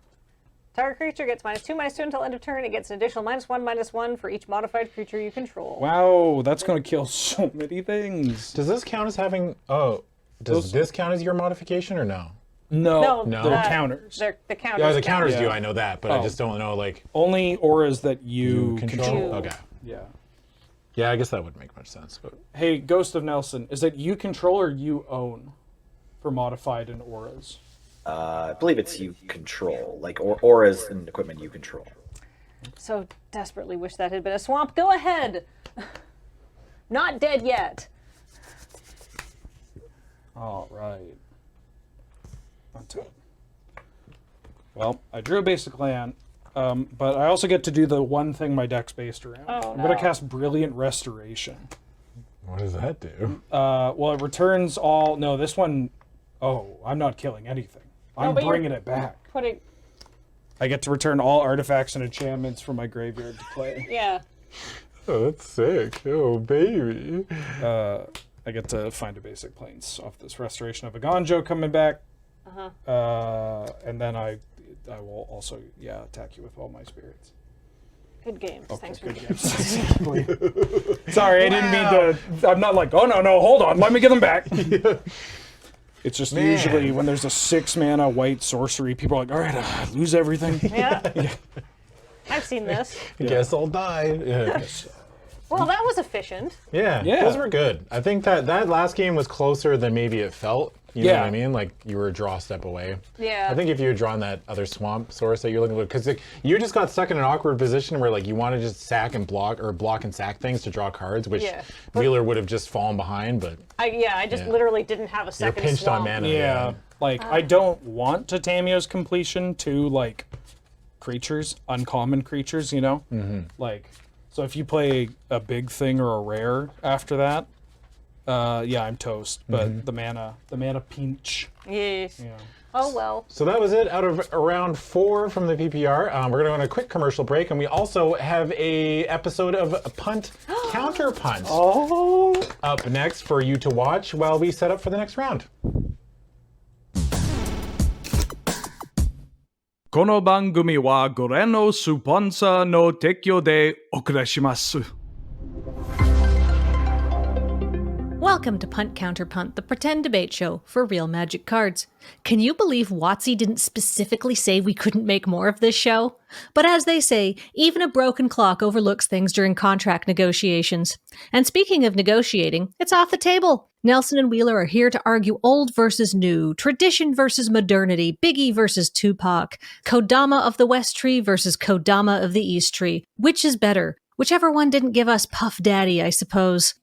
Target creature gets -2/-2 until end of turn. It gets an additional -1/-1 for each modified creature you control. Wow, that's going to kill so many things. Does this count as having? Oh, does this count as your modification or no? No, No. they're counters. They're the counters. Yeah, the count. counters do. I know that, but I just don't know like Only auras that you control. Okay. Yeah. Yeah, I guess that would make much sense. But Hey, Ghost of Nelson, is it you control or you own for modified and auras? I believe it's you control, like auras and equipment you control. So desperately wish that had been a swamp. Go ahead. Not dead yet. All right. Well, I drew a basic land, but I also get to do the one thing my deck's based around. Oh, I'm going to no. cast Brilliant Restoration. what does that do? Well, it returns all... No, this one... Oh, I'm not killing anything. I'm but you're bringing it back. Putting... I get to return all artifacts and enchantments from my graveyard to play. Yeah. Oh, that's sick. Oh, baby. I get to find a basic planes off this Restoration of Aganjo coming back. And then I will also, attack you with all my spirits. Good games. Thanks for Good games. Sorry, I didn't mean to... I'm not like, oh, no, hold on, let me get them back. It's just usually when there's a 6-mana white sorcery, people are like, all right, lose everything. Yeah. I've seen this. Guess I'll die. Yeah. Well, that was efficient. Yeah, those were good. I think that last game was closer than maybe it felt. You know what I mean? Like you were a draw step away. Yeah. I think if you had drawn that other swamp source that you're looking for, because you just got stuck in an awkward position where like you want to just sack and block or block and sack things to draw cards, which Wheeler would have just fallen behind. But I just literally didn't have a you're second pinched swamp. on mana. Yeah, like I don't want to Tamio's Completion to like creatures, uncommon creatures, you know? Like, so if you play a big thing or a rare after that, Yeah, I'm toast, but the mana pinch. Yes. Yeah. Oh well. So that was it out of round 4 from the PPR. We're going to go on a quick commercial break, and we also have a episode of Punt Counterpunt up next for you to watch while we set up for the next round. この番組はご覧のスポンサーの提供でお送りします。 Welcome to Punt Counterpunt, the pretend debate show for real Magic cards. Can you believe WotC didn't specifically say we couldn't make more of this show? But as they say, even a broken clock overlooks things during contract negotiations. And speaking of negotiating, it's off the table. Nelson and Wheeler are here to argue old versus new, tradition versus modernity, Biggie versus Tupac, Kodama of the West Tree versus Kodama of the East Tree. Which is better? Whichever one didn't give us Puff Daddy, I suppose.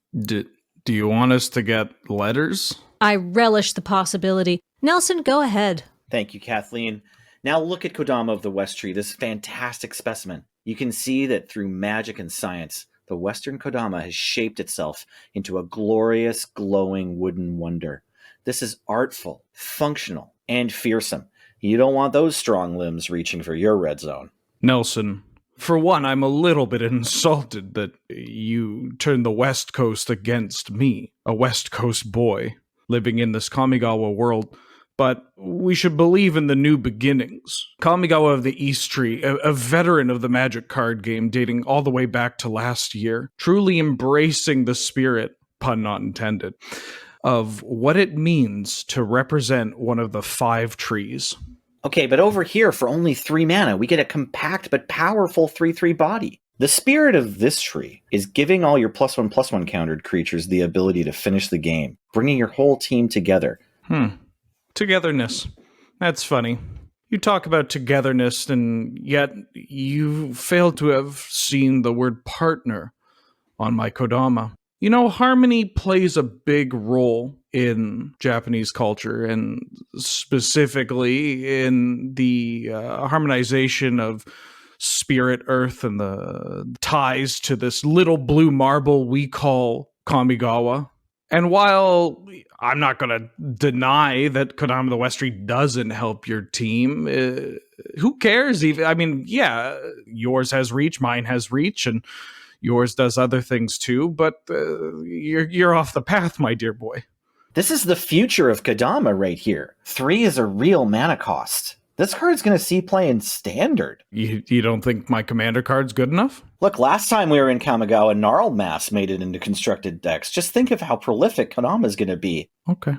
Do you want us to get letters? I relish the possibility. Nelson, go ahead. Thank you, Kathleen. Now look at Kodama of the West Tree, this fantastic specimen. You can see that through magic and science, the Western Kodama has shaped itself into a glorious, glowing wooden wonder. This is artful, functional, and fearsome. You don't want those strong limbs reaching for your red zone. Nelson, for one, I'm a little bit insulted that you turned the West Coast against me, a West Coast boy, living in this Kamigawa world. But we should believe in the new beginnings. Kamigawa of the East Tree, a veteran of the Magic card game dating all the way back to last year, truly embracing the spirit, pun not intended, of what it means to represent one of the 5 trees. Okay, but over here, for only 3 mana, we get a compact but powerful 3/3 body. The spirit of this tree is giving all your +1/+1 countered creatures the ability to finish the game, bringing your whole team together. Togetherness. That's funny. You talk about togetherness, and yet you fail to have seen the word partner on my Kodama. You know, harmony plays a big role in Japanese culture, and specifically in the harmonization of spirit, earth, and the ties to this little blue marble we call Kamigawa. And while I'm not going to deny that Kodama of the West Tree doesn't help your team, who cares? Even I mean, yeah, yours has reach, mine has reach, and yours does other things too, but you're off the path, my dear boy. This is the future of Kodama right here. 3 is a real mana cost. This card's going to see play in Standard. You don't think my commander card's good enough? Look, last time we were in Kamigawa, Gnarled Mass made it into constructed decks. Just think of how prolific Kodama's going to be. Okay.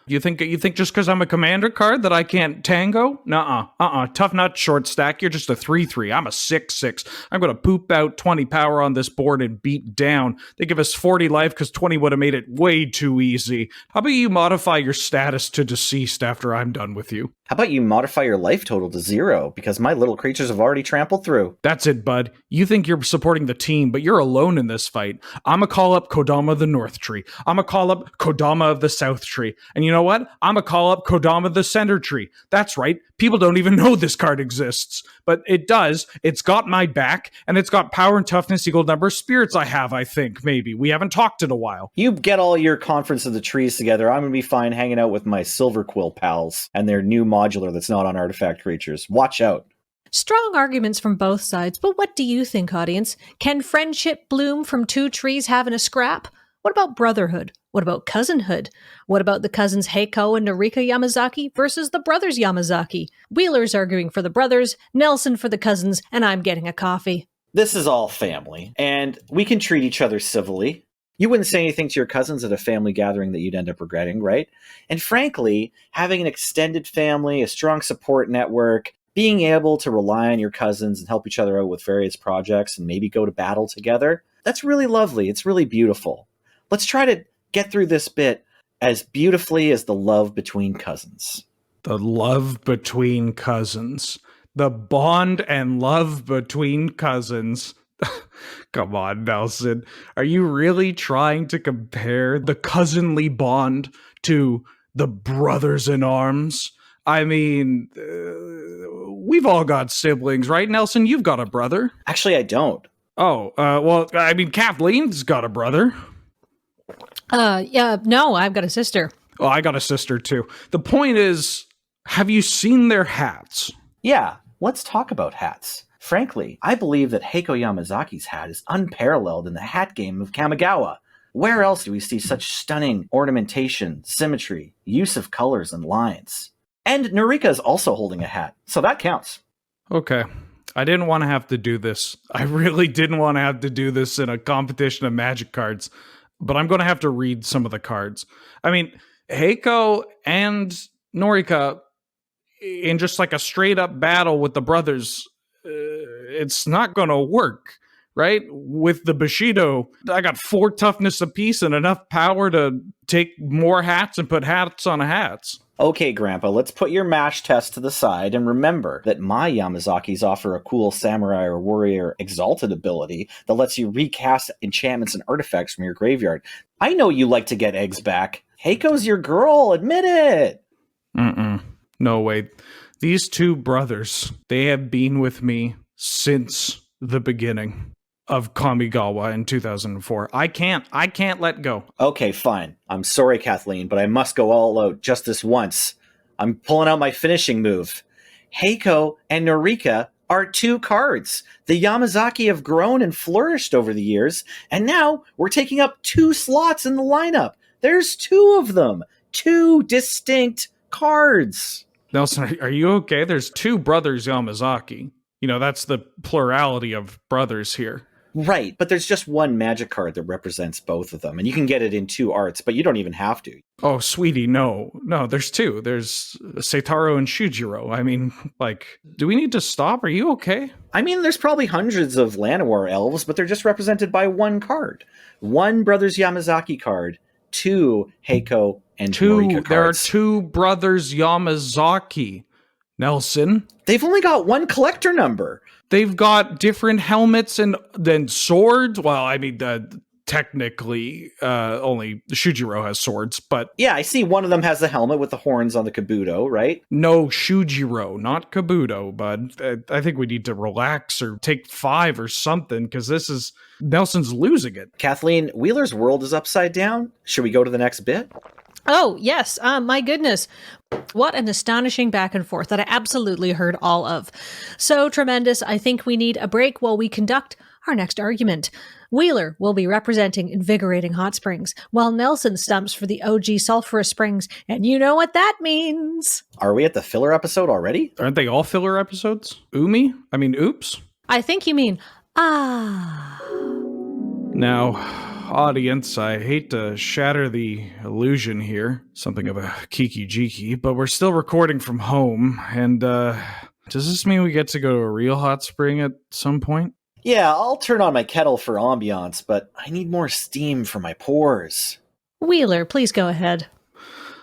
You think just because I'm a commander card that I can't tango? Nuh-uh. Tough nut, short stack. You're just a 3/3. I'm a 6/6. I'm going to poop out 20 power on this board and beat down. They give us 40 life because 20 would have made it way too easy. How about you modify your status to deceased after I'm done with you? How about you modify your life total to 0, because my little creatures have already trampled through. That's it, bud. You think you're supporting the team, but you're alone in this fight. I'm going to call up Kodama of the North Tree. I'm going to call up Kodama of the South Tree. And you know what? I'm going to call up Kodama of the Center Tree. That's right. People don't even know this card exists. But it does. It's got my back, and it's got power and toughness equal number of spirits I have, I think, maybe. We haven't talked in a while. You get all your Conference of the Trees together. I'm going to be fine hanging out with my Silver Quill pals and their new modular that's not on artifact creatures. Watch out. Strong arguments from both sides, but what do you think, audience? Can friendship bloom from 2 trees having a scrap? What about brotherhood? What about cousinhood? What about the cousins Heiko and Narika Yamazaki versus the brothers Yamazaki? Wheeler's arguing for the brothers, Nelson for the cousins, and I'm getting a coffee. This is all family, and we can treat each other civilly. You wouldn't say anything to your cousins at a family gathering that you'd end up regretting, right? And frankly, having an extended family, a strong support network, being able to rely on your cousins and help each other out with various projects and maybe go to battle together, that's really lovely. It's really beautiful. Let's try to get through this bit as beautifully as the love between cousins. The love between cousins. The bond and love between cousins. Come on, Nelson. Are you really trying to compare the cousinly bond to the brothers in arms? I mean, we've all got siblings, right, Nelson? You've got a brother. Actually, I don't. Oh, well, I mean, Kathleen's got a brother. Yeah, no, I've got a sister. Oh, I got a sister too. The point is, have you seen their hats? Yeah, let's talk about hats. Frankly, I believe that Heiko Yamazaki's hat is unparalleled in the hat game of Kamigawa. Where else do we see such stunning ornamentation, symmetry, use of colors and lines? And Norika is also holding a hat, so that counts. Okay. I didn't want to have to do this. I really didn't want to have to do this in a competition of Magic cards, but I'm going to have to read some of the cards. I mean, Heiko and Norika, in just like a straight up battle with the brothers, it's not going to work, right? With the Bushido, I got 4 toughness apiece and enough power to take more hats and put hats on hats. Okay, Grandpa, let's put your mash test to the side and remember that my Yamazakis offer a cool samurai or warrior exalted ability that lets you recast enchantments and artifacts from your graveyard. I know you like to get eggs back. Heiko's your girl, admit it! No, wait. These 2 brothers, they have been with me since the beginning of Kamigawa in 2004. I can't let go. Okay, fine. I'm sorry, Kathleen, but I must go all out just this once. I'm pulling out my finishing move. Heiko and Norika are 2 cards. The Yamazaki have grown and flourished over the years, and now we're taking up 2 slots in the lineup. There's 2 of them. 2 distinct cards. Nelson, are you okay? There's 2 brothers Yamazaki. You know, that's the plurality of brothers here. Right, but there's just 1 magic card that represents both of them, and you can get it in 2 arts, but you don't even have to. Oh, sweetie, no, there's 2. There's Seitaro and Shujiro. I mean, like, do we need to stop? Are you okay? I mean, there's probably hundreds of Llanowar elves, but they're just represented by 1 card. 1 Brothers Yamazaki card, 2 Heiko and Norika cards. There are 2 brothers Yamazaki, Nelson. They've only got 1 collector number. They've got different helmets and then swords. Well, I mean, technically, only Shujiro has swords, but... Yeah, I see one of them has the helmet with the horns on the Kabuto, right? No, Shujiro, not Kabuto, bud. I think we need to relax or take 5 or something, because this is... Nelson's losing it. Kathleen, Wheeler's world is upside down. Should we go to the next bit? Oh, yes. My goodness. What an astonishing back and forth that I absolutely heard all of. So tremendous, I think we need a break while we conduct our next argument. Wheeler will be representing invigorating hot springs, while Nelson stumps for the OG sulfurous springs, and you know what that means. Are we at the filler episode already? Aren't they all filler episodes? Oops. I think you mean, ah. Now... Audience, I hate to shatter the illusion here, something of a kiki-jiki, but we're still recording from home, and does this mean we get to go to a real hot spring at some point? Yeah, I'll turn on my kettle for ambiance, but I need more steam for my pores. Wheeler, please go ahead.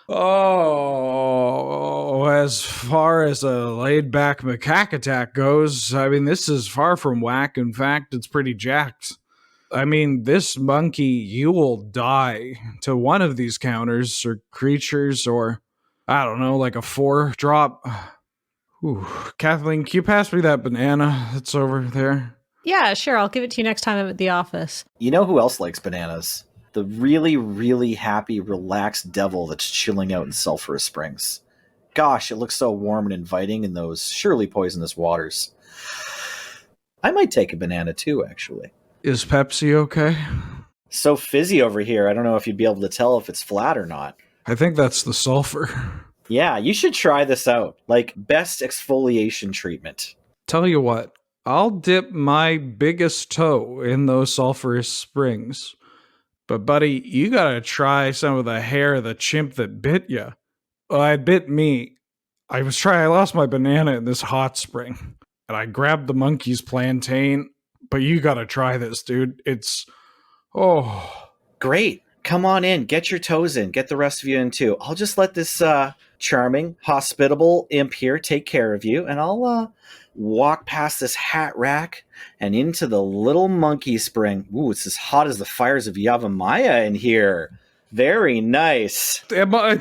Oh, as far as a laid-back macaque attack goes, I mean, this is far from whack. In fact, it's pretty jacked. I mean, this monkey, you will die to one of these counters or creatures or, I don't know, like a 4-drop. Ooh, Kathleen, can you pass me that banana that's over there? Yeah, sure. I'll give it to you next time I'm at the office. You know who else likes bananas? The really, really happy, relaxed devil that's chilling out in Sulphurous Springs. Gosh, it looks so warm and inviting in those surely poisonous waters. I might take a banana too, actually. Is Pepsi okay? So fizzy over here, I don't know if you'd be able to tell if it's flat or not. I think that's the sulfur. Yeah, you should try this out. Like, best exfoliation treatment. Tell you what, I'll dip my biggest toe in those sulphurous springs. But buddy, you gotta try some of the hair of the chimp that bit you. Well, it bit me. I lost my banana in this hot spring. And I grabbed the monkey's plantain. But you gotta try this, dude. It's... oh. Great. Come on in. Get your toes in. Get the rest of you in, too. I'll just let this charming, hospitable imp here take care of you, and I'll walk past this hat rack and into the little monkey spring. Ooh, it's as hot as the fires of Yavimaya in here. Very nice.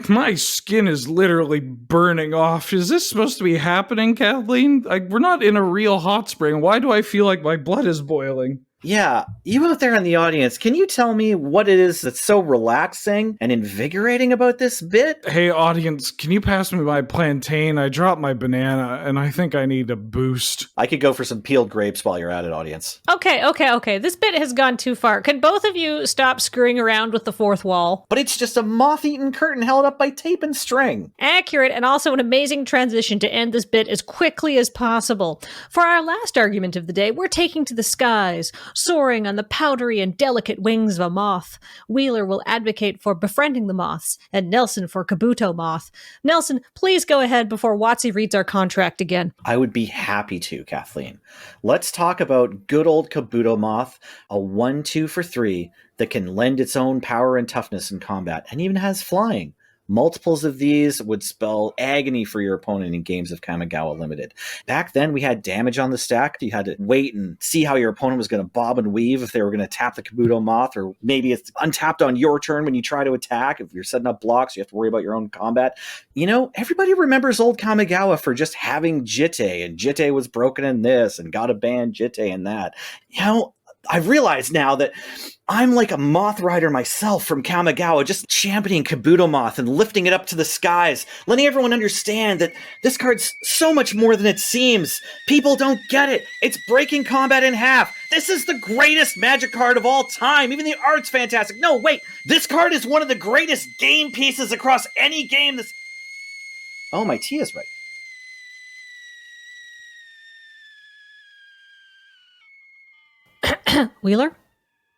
My skin is literally burning off. Is this supposed to be happening, Kathleen? We're not in a real hot spring. Why do I feel like my blood is boiling? Yeah, you out there in the audience, can you tell me what it is that's so relaxing and invigorating about this bit? Hey, audience, can you pass me my plantain? I dropped my banana, and I think I need a boost. I could go for some peeled grapes while you're at it, audience. Okay. This bit has gone too far. Can both of you stop screwing around with the fourth wall? But it's just a moth-eaten curtain held up by tape and string. Accurate, and also an amazing transition to end this bit as quickly as possible. For our last argument of the day, we're taking to the skies, soaring on the powdery and delicate wings of a moth. Wheeler will advocate for befriending the moths, and Nelson for Kabuto Moth. Nelson, please go ahead before WotC reads our contract again. I would be happy to, Kathleen. Let's talk about good old Kabuto Moth, a 1/2 for 3 that can lend its own power and toughness in combat, and even has flying. Multiples of these would spell agony for your opponent in games of Kamigawa Limited. Back then, we had damage on the stack. You had to wait and see how your opponent was going to bob and weave if they were going to tap the Kabuto Moth, or maybe it's untapped on your turn when you try to attack. If you're setting up blocks, you have to worry about your own combat. You know, everybody remembers old Kamigawa for just having Jitte, and Jitte was broken in this, and got a ban Jitte in that. You know, I've realized now that I'm like a moth rider myself from Kamigawa, just championing Kabuto Moth and lifting it up to the skies, letting everyone understand that this card's so much more than it seems. People don't get it. It's breaking combat in half. This is the greatest Magic card of all time. Even the art's fantastic. No, wait. This card is one of the greatest game pieces across any game that's... Oh, my tea is right. Wheeler?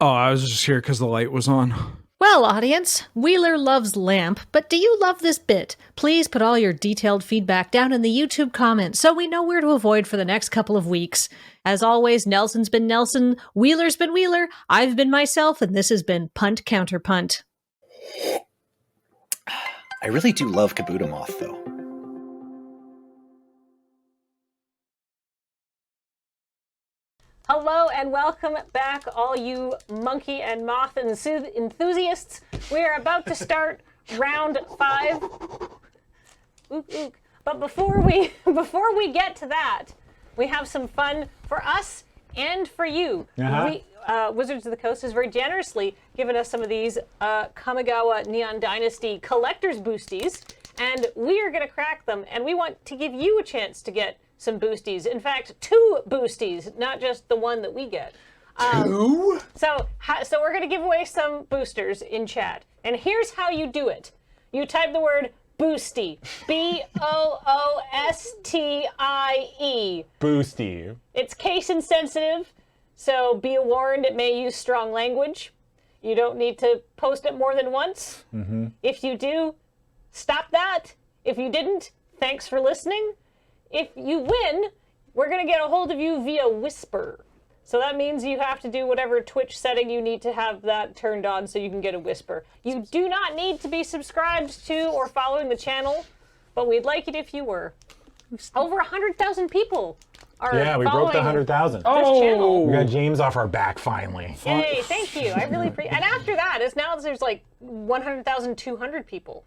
Oh, I was just here because the light was on. Well, audience, Wheeler loves lamp, but do you love this bit? Please put all your detailed feedback down in the YouTube comments so we know where to avoid for the next couple of weeks. As always, Nelson's been Nelson, Wheeler's been Wheeler, I've been myself, and this has been Punt Counterpunt. I really do love Kabuto Moth, though. Hello and welcome back, all you monkey and moth enthusiasts. We are about to start round 5. Ook, ook. But before we get to that, we have some fun for us and for you. Wizards of the Coast has very generously given us some of these Kamigawa Neon Dynasty collector's boosties, and we are going to crack them, and we want to give you a chance to get some boosties. In fact, 2 boosties, not just the one that we get. 2? So we're going to give away some boosters in chat. And here's how you do it. You type the word boosty. B-O-O-S-T-I-E. Boosty. It's case insensitive, so be warned it may use strong language. You don't need to post it more than once. Mm-hmm. If you do, stop that. If you didn't, thanks for listening. If you win, we're going to get a hold of you via Whisper. So that means you have to do whatever Twitch setting you need to have that turned on so you can get a Whisper. You do not need to be subscribed to or following the channel, but we'd like it if you were. Over 100,000 people are Yeah, we broke the 100,000. channel. We got James off our back finally. Yay, thank you. I really appreciate it. And after that, there's like 100,200 people.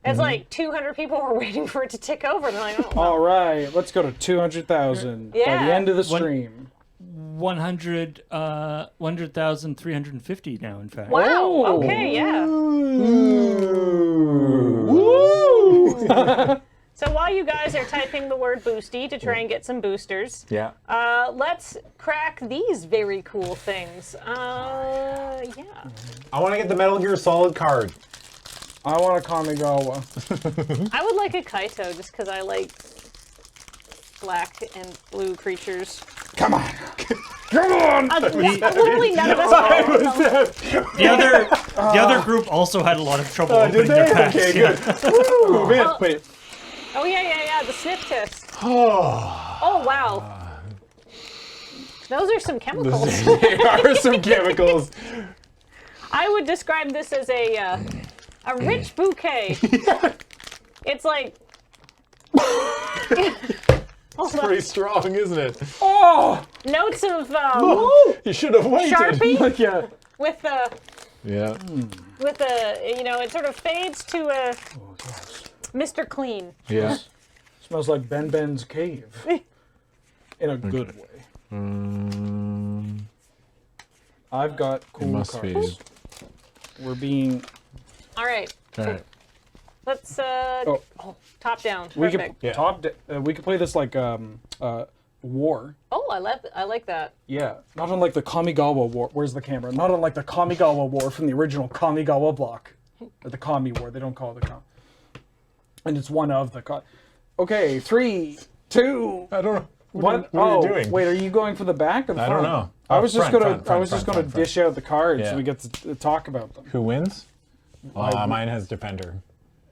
It's like 200 people were waiting for it to tick over. And they're like, oh, wow. All right, let's go to 200,000 by the end of the stream. 100,350 now, in fact. Wow, okay, yeah. So while you guys are typing the word boosty to try and get some boosters, let's crack these very cool things. I want to get the Metal Gear Solid card. I want a Kamigawa. I would like a Kaito just because I like black and blue creatures. Come on! Come on! Literally none of us The other group also had a lot of trouble opening their packs. Okay, good. Ooh, man, wait. Oh, yeah, the sniff test. Oh, wow. Those are some chemicals. There are some chemicals. I would describe this as a rich bouquet. It's like... It's pretty strong, isn't it? Oh! Notes of... you should have waited. Sharpie? Yeah. With the... Yeah. With the, it sort of fades to a... Mr. Clean. Yeah. Smells like Ben's cave. In a good way. I've got cool must cards. be. We're being. All right. All right. Let's top down. We Perfect. could we could play this like war. Oh, I like that. Yeah, not unlike the Kamigawa War. Where's the camera? Not unlike the Kamigawa War from the original Kamigawa block, or the Kami War. They don't call it the Kami. And it's one of the. Okay, 3, 2. I don't know. What are you doing? Wait, are you going for the back or the I front? don't know. I was just front, gonna front. dish out the cards Yeah. so we get to talk about them. Who wins? Mine has Defender.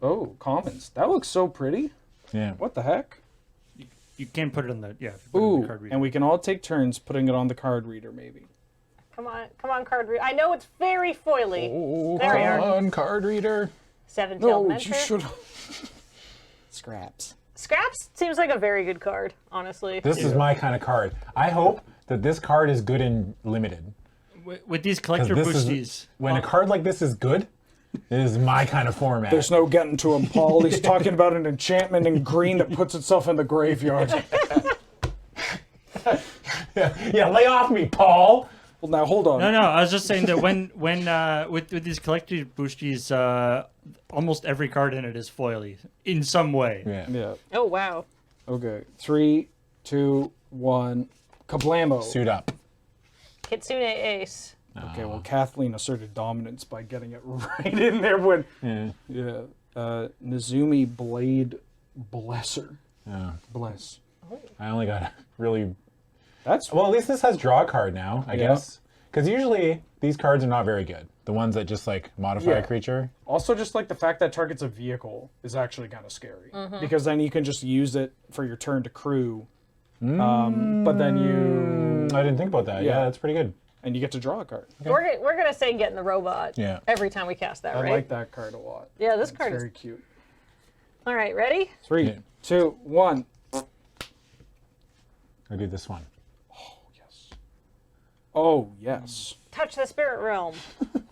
Oh, commons. That looks so pretty. Yeah. What the heck? You can put it in the put it in Ooh, the card reader. and we can all take turns putting it on the card reader, maybe. Come on, card reader. I know it's very foily. Oh, There we come are. on, card reader. Seven-tailed No, mentor. you should. Scraps. Scraps seems like a very good card, honestly. This is my kind of card. I hope that this card is good in limited. With these 'Cause collector this is- boosties. When a card like this is good, it is my kind of format. There's no getting to him, Paul. He's talking about an enchantment in green that puts itself in the graveyard. yeah, lay off me, Paul. Well, now hold on. No, I was just saying that when with these collector boosties, almost every card in it is foily in some way. Yeah. Oh, wow. Okay. 3, 2, 1. Kablamo. Suit up. Kitsune Ace. Okay, well, Kathleen asserted dominance by getting it right in there when. Yeah. Nezumi Blade Blesser. Yeah. Bless. I only got really. That's well. At least this has draw a card now, I guess. Because usually these cards are not very good. The ones that just like modify a creature. Also, just like the fact that targets a vehicle is actually kind of scary because then you can just use it for your turn to crew. But then you. I didn't think about that. Yeah, that's pretty good. And you get to draw a card. Okay. We're gonna say getting the robot. Yeah. Every time we cast that, I right? like that card a lot. Yeah, this It's card very is cute. All right, ready? 3, 2, 1. I do this one. Oh yes. Touch the spirit realm.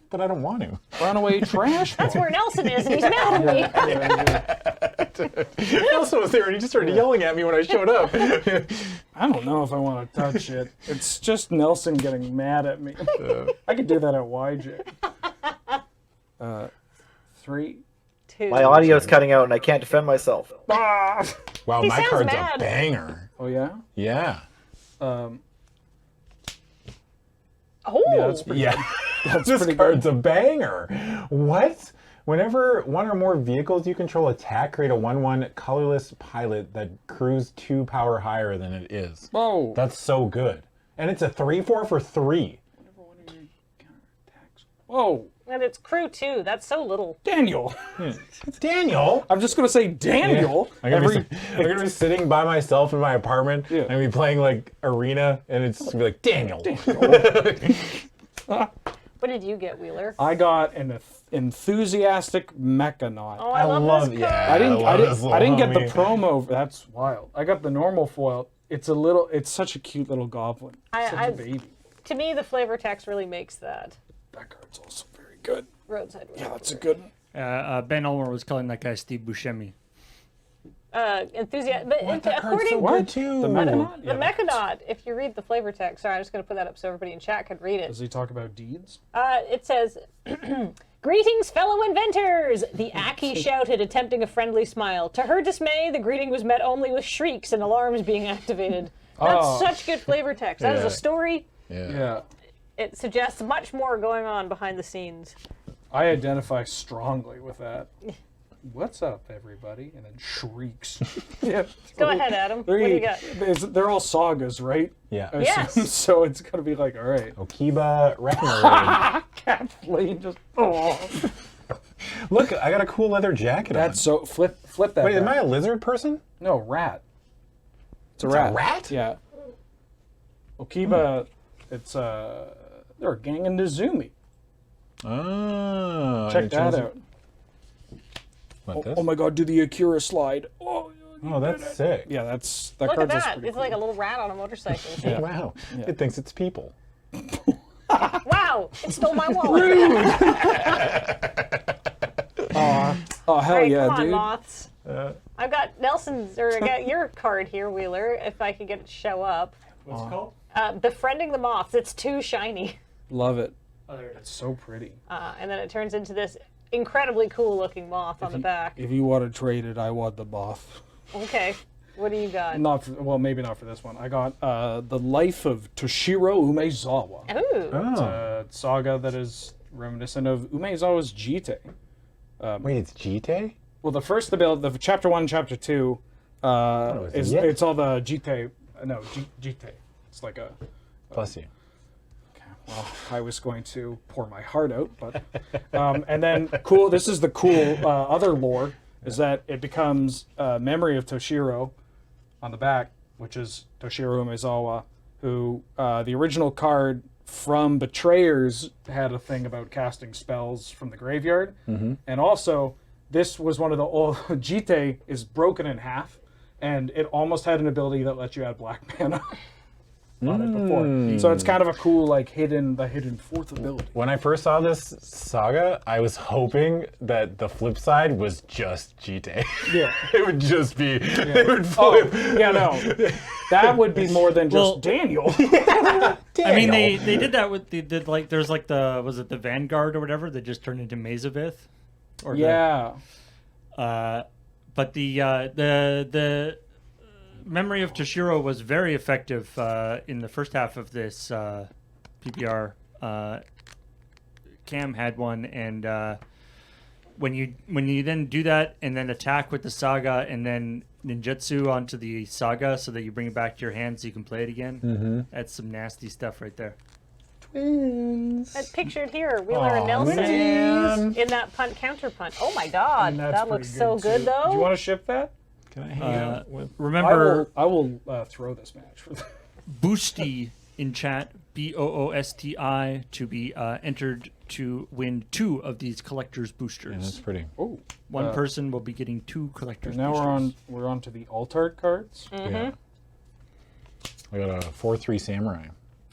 But I don't want to. Runaway trash. That's where Nelson is, and he's mad at me. Nelson was there and he just started yelling at me when I showed up. I don't know if I want to touch it. It's just Nelson getting mad at me. I could do that at YJ. 3, 2. My audio's cutting out and I can't defend myself. Ah! Wow, He my sounds card's mad. a banger. Oh yeah. Yeah. Oh. Yeah, that's pretty. Yeah. That's this pretty card's a banger. What? Whenever one or more vehicles you control attack, create a 1/1 colorless pilot that crews 2 power higher than it is. Whoa. That's so good. And it's a 3/4 for 3. Whoa. And it's crew too. That's so little. Daniel. Daniel? I'm just gonna say Daniel. I'm gonna be sitting by myself in my apartment and be playing like Arena, and it's gonna be like Daniel. What did you get, Wheeler? I got an enthusiastic Mechanaut. Oh, I love this card. I didn't get the homie. promo. That's wild. I got the normal foil. It's such a cute little goblin. Such a baby. To me, the flavor text really makes that. That card's also very good. Roadside. Yeah, that's a good one. Ben Ulmer was calling that guy Steve Buscemi. Enthusiasm. But according so good too. The Mechanaut? the Mechanaut, if you read the flavor text, sorry, I'm just going to put that up so everybody in chat could read it. Does he talk about deeds? It says, "Greetings, fellow inventors!" The Aki shouted, attempting a friendly smile. To her dismay, the greeting was met only with shrieks and alarms being activated. That's such good flavor text. That is a story. Yeah. It suggests much more going on behind the scenes. I identify strongly with that. What's up, everybody? And then shrieks. Yeah. Go ahead, Adam. What do you got? They're all sagas, right? Yeah. I Yes. assume. So it's gonna be like, all right. Okiba Reckoner. Kathleen just. Look, I got a cool leather jacket on. That's so flip that. Wait, am back. I a lizard person? No, rat. It's a It's rat. a rat? Yeah. Okiba, it's they're a gang in Nezumi. Oh. Check that out. What, this? Oh my god, do the Akira slide. Oh, that's sick. yeah, that Look at card's that. pretty It's cool. like a little rat on a motorcycle. See? Yeah. Wow. It thinks it's people. Wow, it stole my wallet. Oh, hell All right, yeah, come on, dude. moths. I've got Nelson's, or I got your card here, Wheeler, if I could get it to show up. What's it called? Befriending the Moths. It's too shiny. Love it. It's so pretty. And then it turns into this incredibly cool looking moth on the back. If you want to trade it, I want the moth. Okay. What do you got? Maybe not for this one. I got The Life of Toshiro Umezawa. Ooh. It's a saga that is reminiscent of Umezawa's Jite. Wait, it's Jite? Well, the chapter 1 and chapter 2 it's all the Jite. No, Jite. It's like a... Bless you. Well, I was going to pour my heart out, but and then this is the cool other lore is that it becomes memory of Toshiro on the back, which is Toshiro Umezawa, who the original card from Betrayers had a thing about casting spells from the graveyard, and also this was one of the old Jite is broken in half, and it almost had an ability that lets you add black mana. On it before. So it's kind of a cool, like, hidden fourth ability. When I first saw this saga, I was hoping that the flip side was just Jite. Yeah. It would just be, it would flip. That would be more than just Daniel. I mean, they did that with there's like was it the Vanguard or whatever that just turned into Mazavith? Or but the Memory of Toshiro was very effective in the first half of this PPR. Cam had one, and when you then do that and then attack with the saga and then ninjutsu onto the saga so that you bring it back to your hand so you can play it again, that's some nasty stuff right there. Twins. That's pictured here, Wheeler and Nelson in that punt counterpunt. Oh my God, that looks so good though. Do you want to ship that? Can I hang out with? Remember, I will throw this match for that. Boosty in chat, BOOSTI, to be entered to win 2 of these collector's boosters. Yeah, that's pretty. Oh, one person will be getting 2 collector's now boosters. we're on to the Altard cards. Yeah. I got a 4/3 samurai.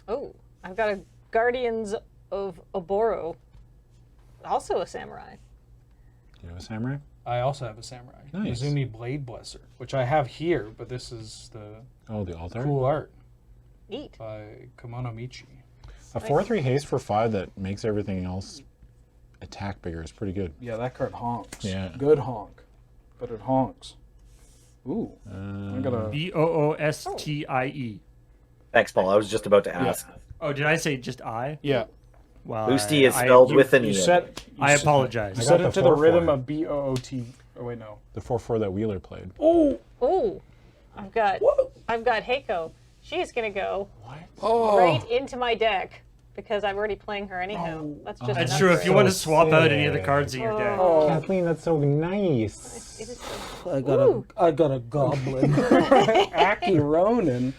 Oh, I've got a Guardians of Oboro, also a samurai. You have a samurai? I also have a samurai. Nice. Izumi Blade Blesser, which I have here, but this is the the altar. cool art. Neat. By Komono Michi. A 4/3 haste for 5 that makes everything else attack bigger is pretty good. Yeah, that card honks. Yeah. Good honk. But it honks. Ooh. I got a BOOSTIE. Thanks, Paul. I was just about to ask. Oh, did I say just I? Yeah. Well, Boosty is spelled with an E. I apologize. You set it to the rhythm of BOOT. Oh wait, no. The 4/4 that Wheeler played. Oh, I've got Heiko. She's gonna go right into my deck because I'm already playing her anyhow. That's just That's true. If you want to swap out any of the cards in your deck. Kathleen, that's so nice. I got a goblin. Aki Ronin.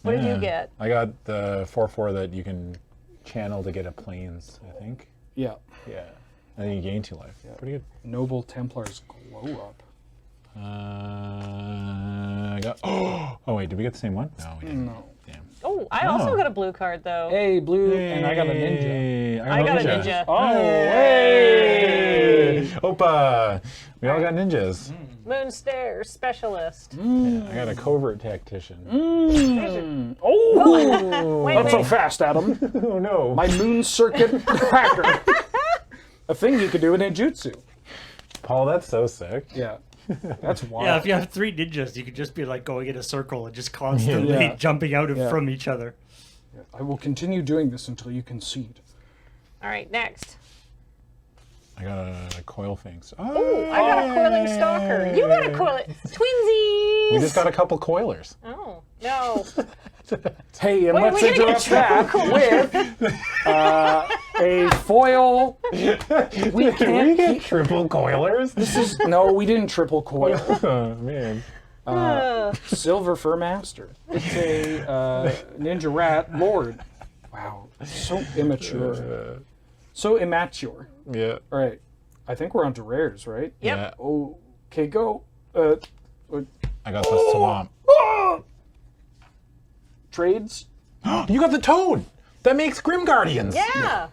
What did you get? I got the 4/4 that you can channel to get a planes, I think. Yeah. Yeah. And then you gain 2 life. Yeah. Pretty good. Noble Templar's Glow Up. I got. Oh wait, did we get the same one? No, we didn't. No. Damn. Oh, I also got a blue card though. Hey, blue, and I got a ninja. I got a ninja. Oh, hey! Opa! We all got ninjas. Moonstare Specialist. Yeah, I got a covert tactician. Oh! Wait, Not so wait. fast, Adam. Oh no. My moon circuit hacker. A thing you could do in ninjutsu. Paul, that's so sick. Yeah. That's wild. Yeah, if you have 3 ninjas, you could just be like going in a circle and just constantly Yeah. jumping out from each other. I will continue doing this until you concede. All right, next. I got a coil fangs. Oh, I got a coiling stalker. You got a coiling twinsies. We just got a couple coilers. Oh no. Hey, and Wait, let's we gotta interrupt get that triple with a foil. We Did can't we get triple coilers? No, we didn't triple coil. Oh man. Silver Fur Master. It's a ninja rat lord. Wow, so immature. So immature. Yeah. All right, I think we're on to rares, right? Yep. Yeah. Oh, okay, go. I got the swamp. Trades. You got the toad. That makes Grim Guardians. Yeah.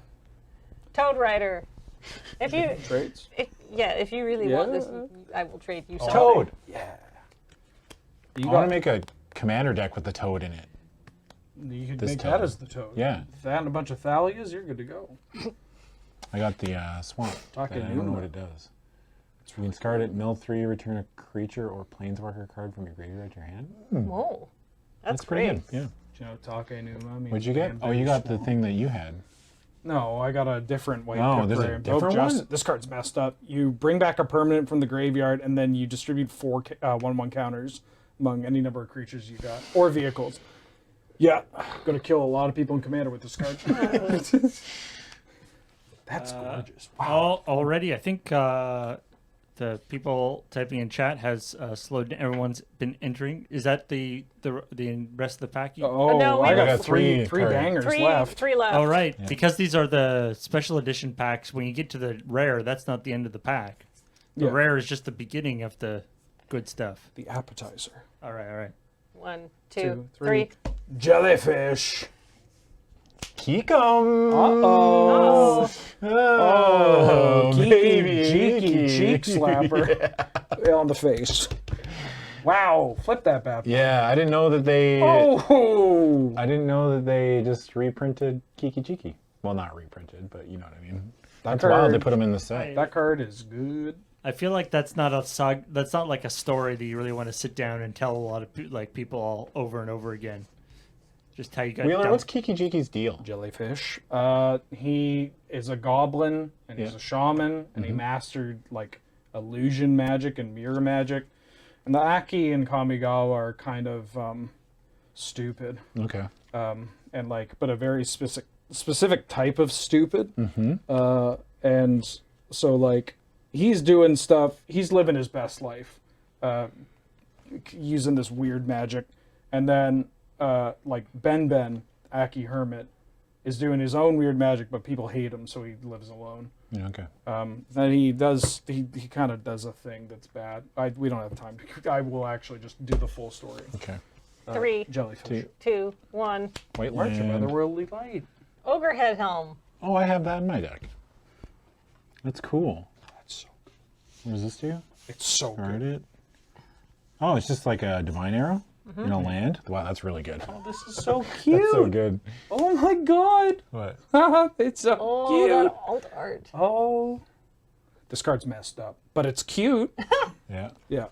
Toad Rider. If you Trades. if you really want this, I will trade you something. Toad. Yeah. I want to make a commander deck with the toad in it. You could This make toad. that as the toad. Yeah. That and a bunch of thalias, you're good to go. I got the swamp. Take I don't know what it does. You can discard it, mill 3, return a creature or planeswalker card from your graveyard to your hand. Whoa. That's pretty great. good. Yeah. You know, Take Numa. means What'd you get? Oh, you got the thing that you had. No, I got a different white Oh, pip there's a rare. different one? This card's messed up. You bring back a permanent from the graveyard, and then you distribute 4 1/1 counters among any number of creatures you got or vehicles. Yeah, gonna kill a lot of people in Commander with this card. That's gorgeous. Wow. Already, I think the people typing in chat has slowed down. Everyone's been entering. Is that the rest of the pack? Oh, no, I we got have three cards. bangers left. Three left. All right, because these are the special edition packs. When you get to the rare, that's not the end of the pack. The Yeah. rare is just the beginning of the good stuff. The appetizer. All right. 1, 2, 3. Jellyfish. Keekum! Uh-oh. Oh, Kiki, cheeky cheek slapper on the face. Wow, flip that bad boy. Yeah, I didn't know that they. Oh! I didn't know that they just reprinted Kiki Cheeky. Well, not reprinted, but you know what I mean. That's wild. They put them in the set. That card is good. I feel like that's not that's not like a story that you really want to sit down and tell a lot of people all over and over again. Just how you got Wheeler, done. what's Kiki Jiki's deal? Jellyfish. He is a goblin and he's a shaman and he mastered like illusion magic and mirror magic. And the Aki and Kamigawa are kind of stupid. Okay. And like, but a very specific type of stupid. And so like, he's doing stuff. He's living his best life, using this weird magic, and then like Ben, Aki Hermit, is doing his own weird magic, but people hate him, so he lives alone. Yeah, okay. Then he kind of does a thing that's bad. We don't have time. I will actually just do the full story. Okay. 3, Jellyfish. 2, 1. White March of land. Otherworldly Light. Ogre Head Helm. Oh, I have that in my deck. That's cool. That's so good. What does this do? It's so Discard good. it. Oh, it's just like a divine arrow in a land. Wow, that's really good. Oh, this is so cute. That's so good. Oh my god. What? It's so Oh, cute. that alt art. Oh. This card's messed up, but it's cute. Yeah. Yeah.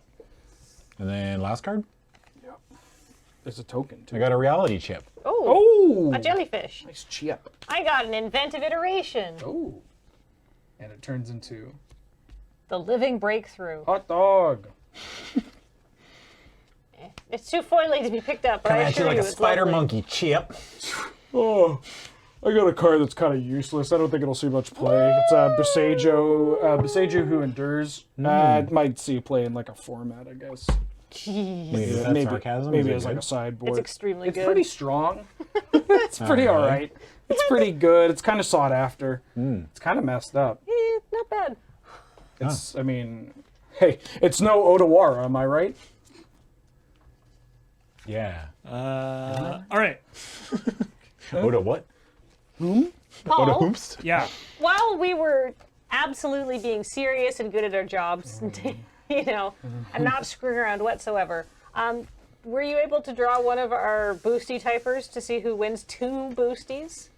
And then last card. There's a token too. I got a reality chip. Oh, a jellyfish. Nice chip. I got an inventive iteration. Oh. And it turns into The Living Breakthrough. hot dog. It's too foily to be picked up, but I At you assure like you a it's spider lovely. monkey chip. Oh. I got a card that's kind of useless. I don't think it'll see much play. It's a Besejo Who Endures. It might see play in like a format, I guess. Jeez. Wait, is that sarcasm? Maybe Is it as like good? a sideboard. It's extremely It's good. pretty strong. It's pretty really? alright. It's pretty good. It's kind of sought after. It's kind of messed up. Not bad. It's, I mean, hey, it's no Odawara, am I right? Yeah. All right. Oda what? Whom? Oda Paul, hoops? Yeah. while we were absolutely being serious and good at our jobs, you know, and not screwing around whatsoever, were you able to draw one of our boosty typers to see who wins 2 boosties?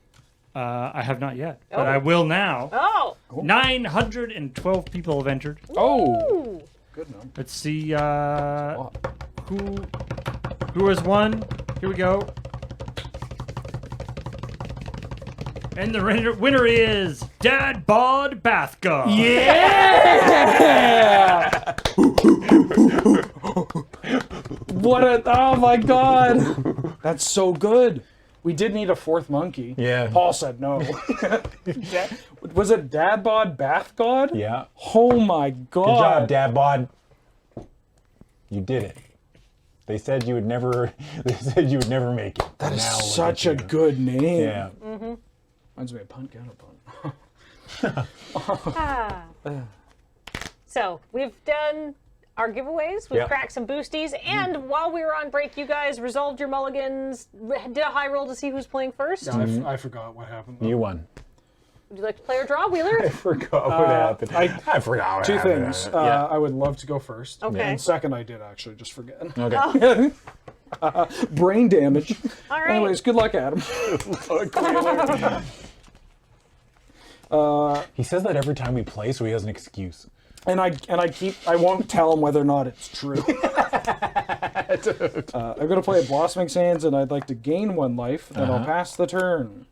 I have not yet, but Oh. I will now. Oh! 912 people have entered. Oh! Ooh. Good number. Let's see who has won. Here we go. And the winner is Dad Bod Bathguard. Yeah! Oh my god! That's so good. We did need a 4th monkey. Yeah. Paul said no. Was it Dad Bod Bath God? Yeah. Oh my god. Good job, Dad Bod. You did it. They said you would never. They said you would never make it. That is Now look such at a you. good name. Yeah. Reminds me of Punt, Counterpunt. So, we've done our giveaways, we've Yeah. cracked some boosties, and while we were on break, you guys resolved your mulligans, did a high roll to see who's playing first. Yeah, I forgot what happened. Though. You won. Would you like to play or draw, Wheeler? I forgot what happened. I forgot what 2 happened. things. I would love to go first. Okay. And second, I did actually just forget. Okay. Brain damage. All right. Anyways, good luck, Adam. He says that every time we play, so he has an excuse. And I won't tell him whether or not it's true. I'm gonna play a Blossoming Sands, and I'd like to gain 1 life. Then I'll pass the turn.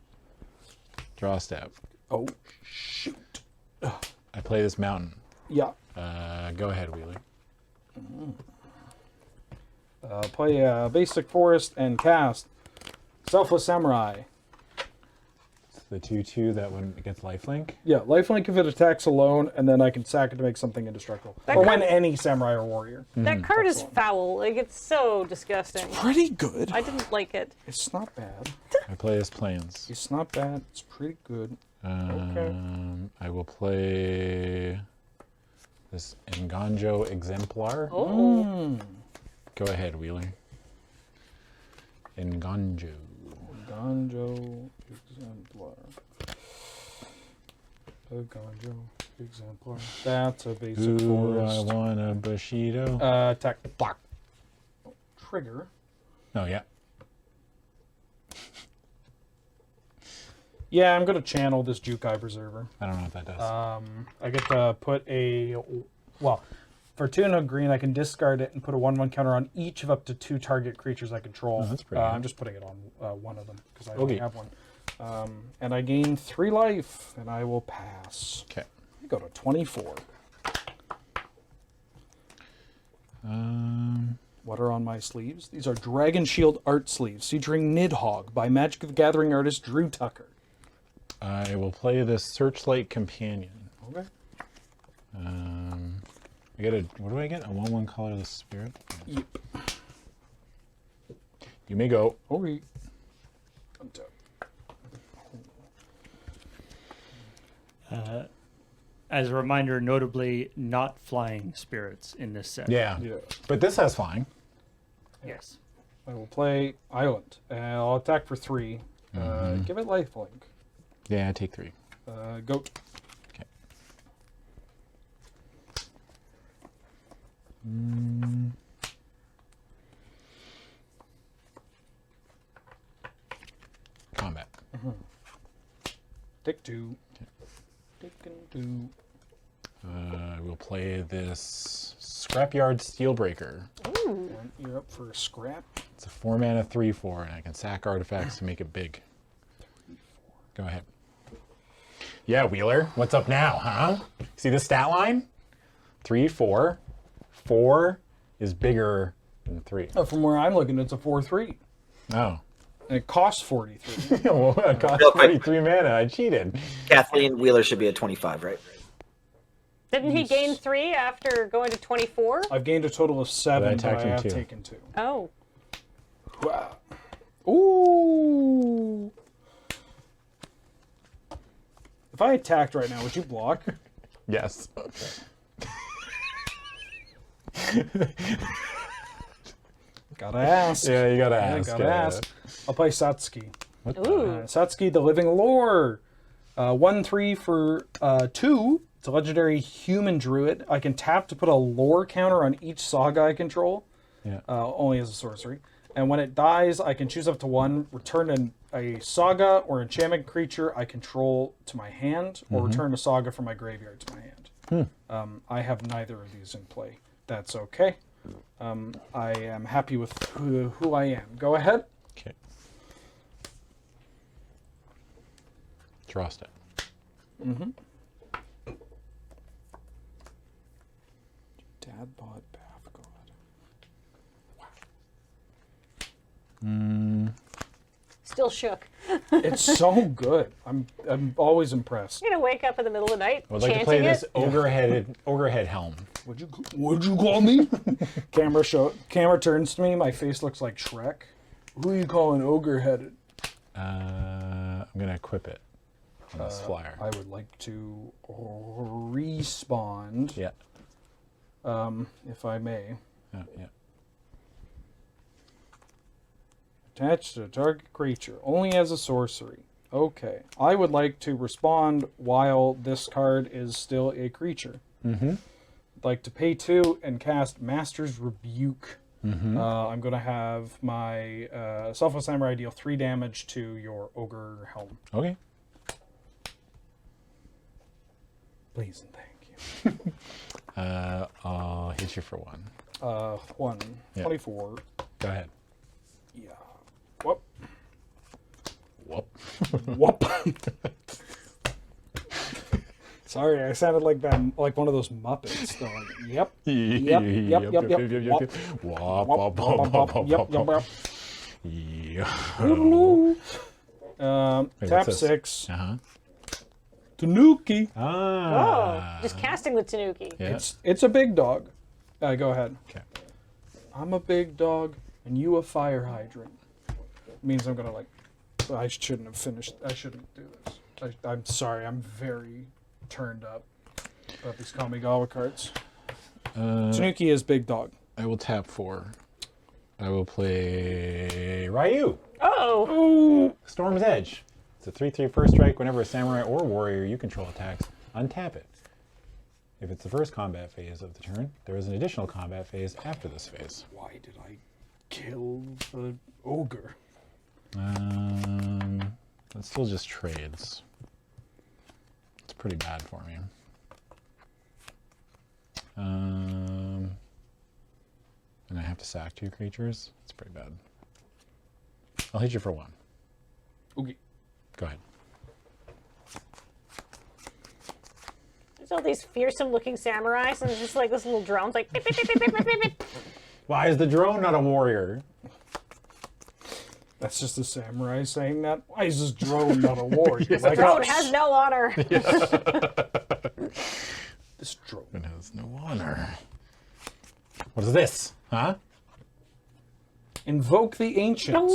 Draw a step. Oh shoot! I play this mountain. Yeah. Go ahead, Wheeler. Play a basic forest and cast Selfless Samurai. It's the 2/2 that when it gets lifelink. Yeah, lifelink if it attacks alone, and then I can sack it to make something indestructible. Or when any samurai or warrior. That card is foul. Like, it's so disgusting. Pretty good. I didn't like it. It's not bad. I play his plans. It's not bad. It's pretty good. Okay. I will play this Nganjo Exemplar. Oh. Go ahead, Wheeler. Nganjo. Nganjo Exemplar. Nganjo Exemplar. That's a basic forest. I want a Bushido. Attack. Block. Trigger. Oh, yeah. Yeah, I'm going to channel this Jukai Preserver. I don't know what that does. I get to put for 2 and a green, I can discard it and put a 1/1 counter on each of up to 2 target creatures I control. Oh, that's pretty I'm just putting it on one of them because I only have one. And I gain 3 life, and I will pass. Okay. I go to 24. What are on my sleeves? These are Dragon Shield art sleeves featuring Nidhogg by Magic the Gathering artist Drew Tucker. I will play this Searchlight Companion. Okay. I get what do I get? A 1/1 Colorless Spirit? Yep. You may go. Okay. As a reminder, notably not flying spirits in this set. Yeah. But this has flying. Yes. I will play Island. I'll attack for 3. Give it lifelink. Yeah, take 3. Go. Okay. Combat. Take 2. Taking 2. We'll play this Scrapyard Steelbreaker. Ooh. You're up for a scrap. It's a 4-mana 3/4, and I can sack artifacts to make it big. 3/4. Go ahead. Yeah, Wheeler, what's up now, huh? See the stat line? 3/4. 4 is bigger than 3. Oh, from where I'm looking, it's a 4/3. Oh. And it costs 43. Well, it costs Real quick. 43 mana. I cheated. Kathleen, Wheeler should be at 25, right? Didn't he gain 3 after going to 24? I've gained a total of 7, but I have 2. taken 2. Oh. Wow. Ooh. If I attacked right now, would you block? Yes. Gotta ask. Yeah, you gotta ask. Gotta ask. I'll play Satsuki. What Ooh. Satsuki, the Living Lore. 1/3 for 2. It's a legendary human druid. I can tap to put a lore counter on each saga I control. Yeah. Only as a sorcery. And when it dies, I can choose up to 1, return a saga or enchantment creature I control to my hand, or return a saga from my graveyard to my hand. I have neither of these in play. That's okay. I am happy with who I am. Go ahead. Okay. Draw step. Dad bought Bath God. Still shook. It's so good. I'm always impressed. You're gonna wake up in the middle of the night I would like to chanting play it. this Ogrehead Helm. What'd you call me? Camera turns to me. My face looks like Shrek. Who are you calling ogre-headed? I'm gonna equip it on this flyer. I would like to respond. Yeah. If I may. Oh, yeah. Attached to a target creature, only as a sorcery. Okay. I would like to respond while this card is still a creature. I'd like to pay 2 and cast Master's Rebuke I'm going to have my Selfless Samurai deal 3 damage to your Ogre Helm. Okay. Please and thank you. I'll hit you for 1. 1, Yeah. 24. Go ahead. Yeah. Whoop. Whoop. Whoop. Sorry, I sounded like that, like one of those Muppets. They're like, yep. Yep. Wop. Wop, Wop, wop, wop, wop, wop, yep, wop, yep, wop. Wait, tap what's this? 6. Tanuki. Oh, just casting with Tanuki. Yeah. It's a big dog. Go ahead. Okay. I'm a big dog, and you a fire hydrant. Means I'm gonna I shouldn't have finished. I shouldn't do this. I'm sorry. I'm very turned up about these Kamigawa cards. Tanuki is big dog. I will tap 4. I will play Ryu. Oh. Storm's Edge. It's a 3/3 first strike. Whenever a samurai or warrior you control attacks, untap it. If it's the first combat phase of the turn, there is an additional combat phase after this phase. Why did I kill the ogre? It still just trades. It's pretty bad for me. And I have to sack 2 creatures. It's pretty bad. I'll hit you for 1. Okay. Go ahead. There's all these fearsome-looking samurais, and it's just like this little drone's like. Beep, beep, beep, beep, beep, beep, beep. Why is the drone not a warrior? That's just a samurai saying that. Why is this drone not a warrior? This drone has no honor. This drone has no honor. What is this? Huh? Invoke the Ancients.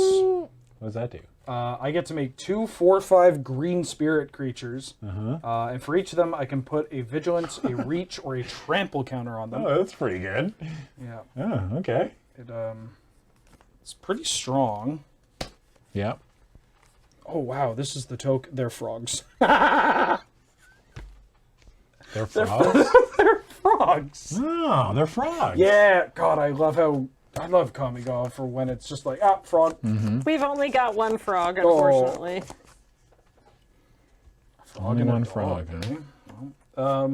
What does that do? I get to make 2 4/5 green spirit creatures. And for each of them, I can put a Vigilance, a Reach, or a Trample counter on them. Oh, that's pretty good. Yeah. Oh, okay. It's pretty strong. Yeah. Oh, wow. This is the token. They're frogs. They're frogs? They're frogs. Oh, they're frogs. Yeah. God, I love Kamigawa for when it's just like, frog. We've only got 1 frog, unfortunately. Only one frog, huh?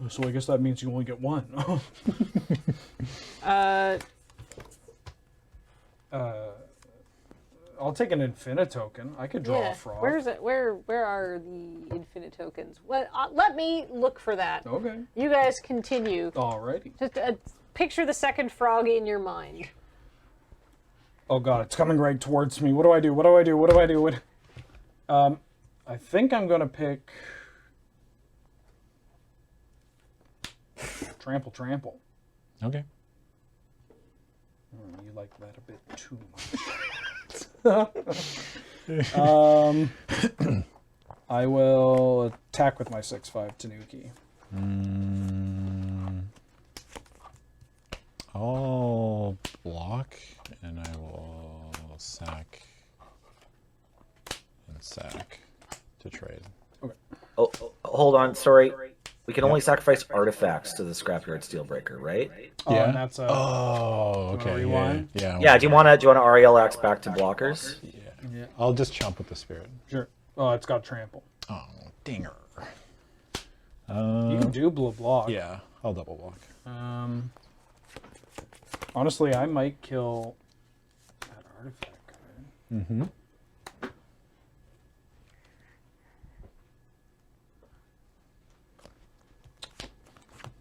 So I guess that means you only get 1. I'll take an Infinite token. I could draw a frog. Where is it? Where are the infinite tokens? Well, let me look for that. Okay. You guys continue. Alrighty. Just picture the second frog in your mind. Oh god, it's coming right towards me. What do I do? What do I do? What do I do? I think I'm gonna pick Trample. Okay. You like that a bit too much. I will attack with my 6/5 Tanuki. I'll block, and I will sack and sack to trade. Okay. Oh, hold on. Sorry. We can only sacrifice artifacts to the Scrapyard Steelbreaker, right? Yeah. And that's okay. rewind? Yeah. Yeah. Do you want to RELX back to blockers? Yeah. I'll just chump with the spirit. Sure. Oh, it's got trample. Oh, dinger. You can do blue block. Yeah, I'll double block. Honestly, I might kill that artifact card. Mm-hmm.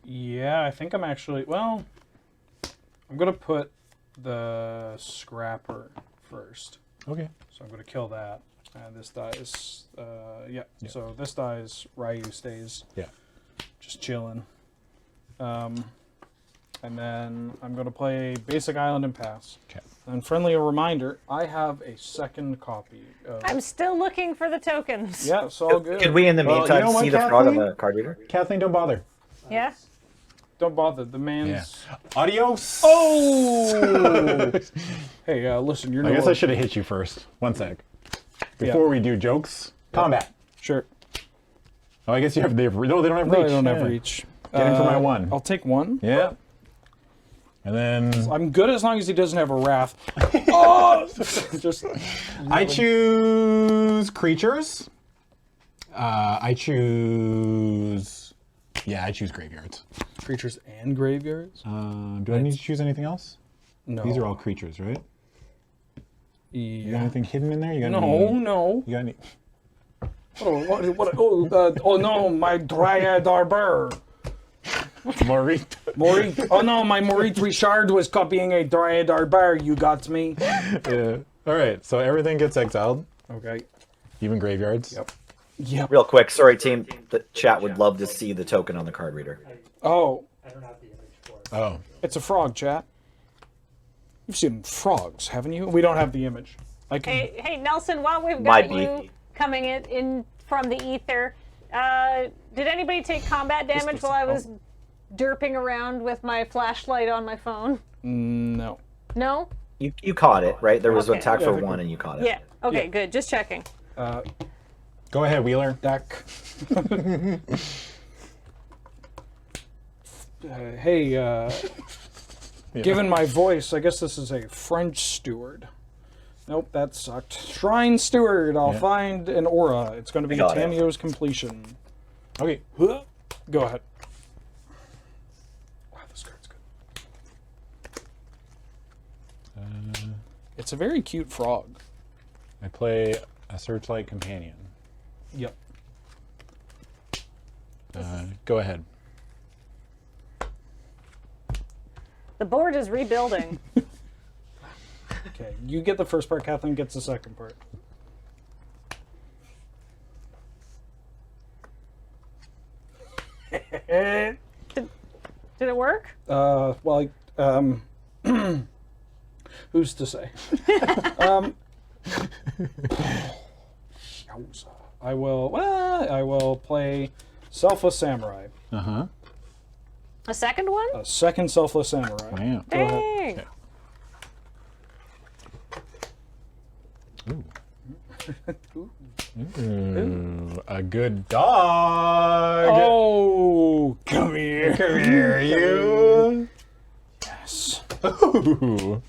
Yeah, I think I'm actually, well, I'm going to put the Scrapper first. Okay. So I'm going to kill that. And this dies, yeah. So this dies, Ryu stays. Yeah. Just chilling. And then I'm going to play Basic Island and pass. Okay. And friendly reminder, I have a second copy of... I'm still looking for the tokens. Yeah, it's all good. Could we, in the meantime, see the frog on the card reader? Kathleen, don't bother. Yeah? Don't bother. The man's... Adios! Oh! Hey, listen, you're I guess I should have hit you first. One sec. Before we do jokes, combat. Sure. Oh, I guess you have... No, they don't have reach. No, they don't have reach. Get in for my 1. I'll take 1. Yeah. And then I'm good as long as he doesn't have a wrath. Oh! Just. I choose creatures. I choose graveyards. Creatures and graveyards? Do I need to choose anything else? No. These are all creatures, right? Yeah. You got anything hidden in there? You got No. You got any? Oh no, my Dryad Arbor. Maurice. Oh no, my Maurice Richard was copying a Dryad Arbor. You got me. Yeah. All right. So everything gets exiled. Okay. Even graveyards. Yep. Real quick, sorry team, the chat would love to see the token on the card reader. Oh. Oh. It's a frog, chat. You've seen frogs, haven't you? We don't have the image. Hey, Nelson, while we've Might got be. you coming in from the ether, did anybody take combat damage while I was derping around with my flashlight on my phone? No. No? You caught it, right? There was an Okay. attack for 1 and you caught it. Yeah. Okay, good. Just checking. Go ahead, Wheeler. Deck. Hey, given my voice, I guess this is a French steward. Nope, that sucked. Shrine Steward. I'll find an aura. It's going to be got it. Tamio's completion. Okay. Go ahead. Wow, this card's good. It's a very cute frog. I play a Searchlight Companion. Yep. Go ahead. The board is rebuilding. Okay, you get the first part, Kathleen gets the second part. Did it work? Well, who's to say? I will play Selfless Samurai. Uh-huh. A second one? A second Selfless Samurai. Wow. Dang. Ooh, a good dog. Oh, come here. Come here, you. Yes. Ooh.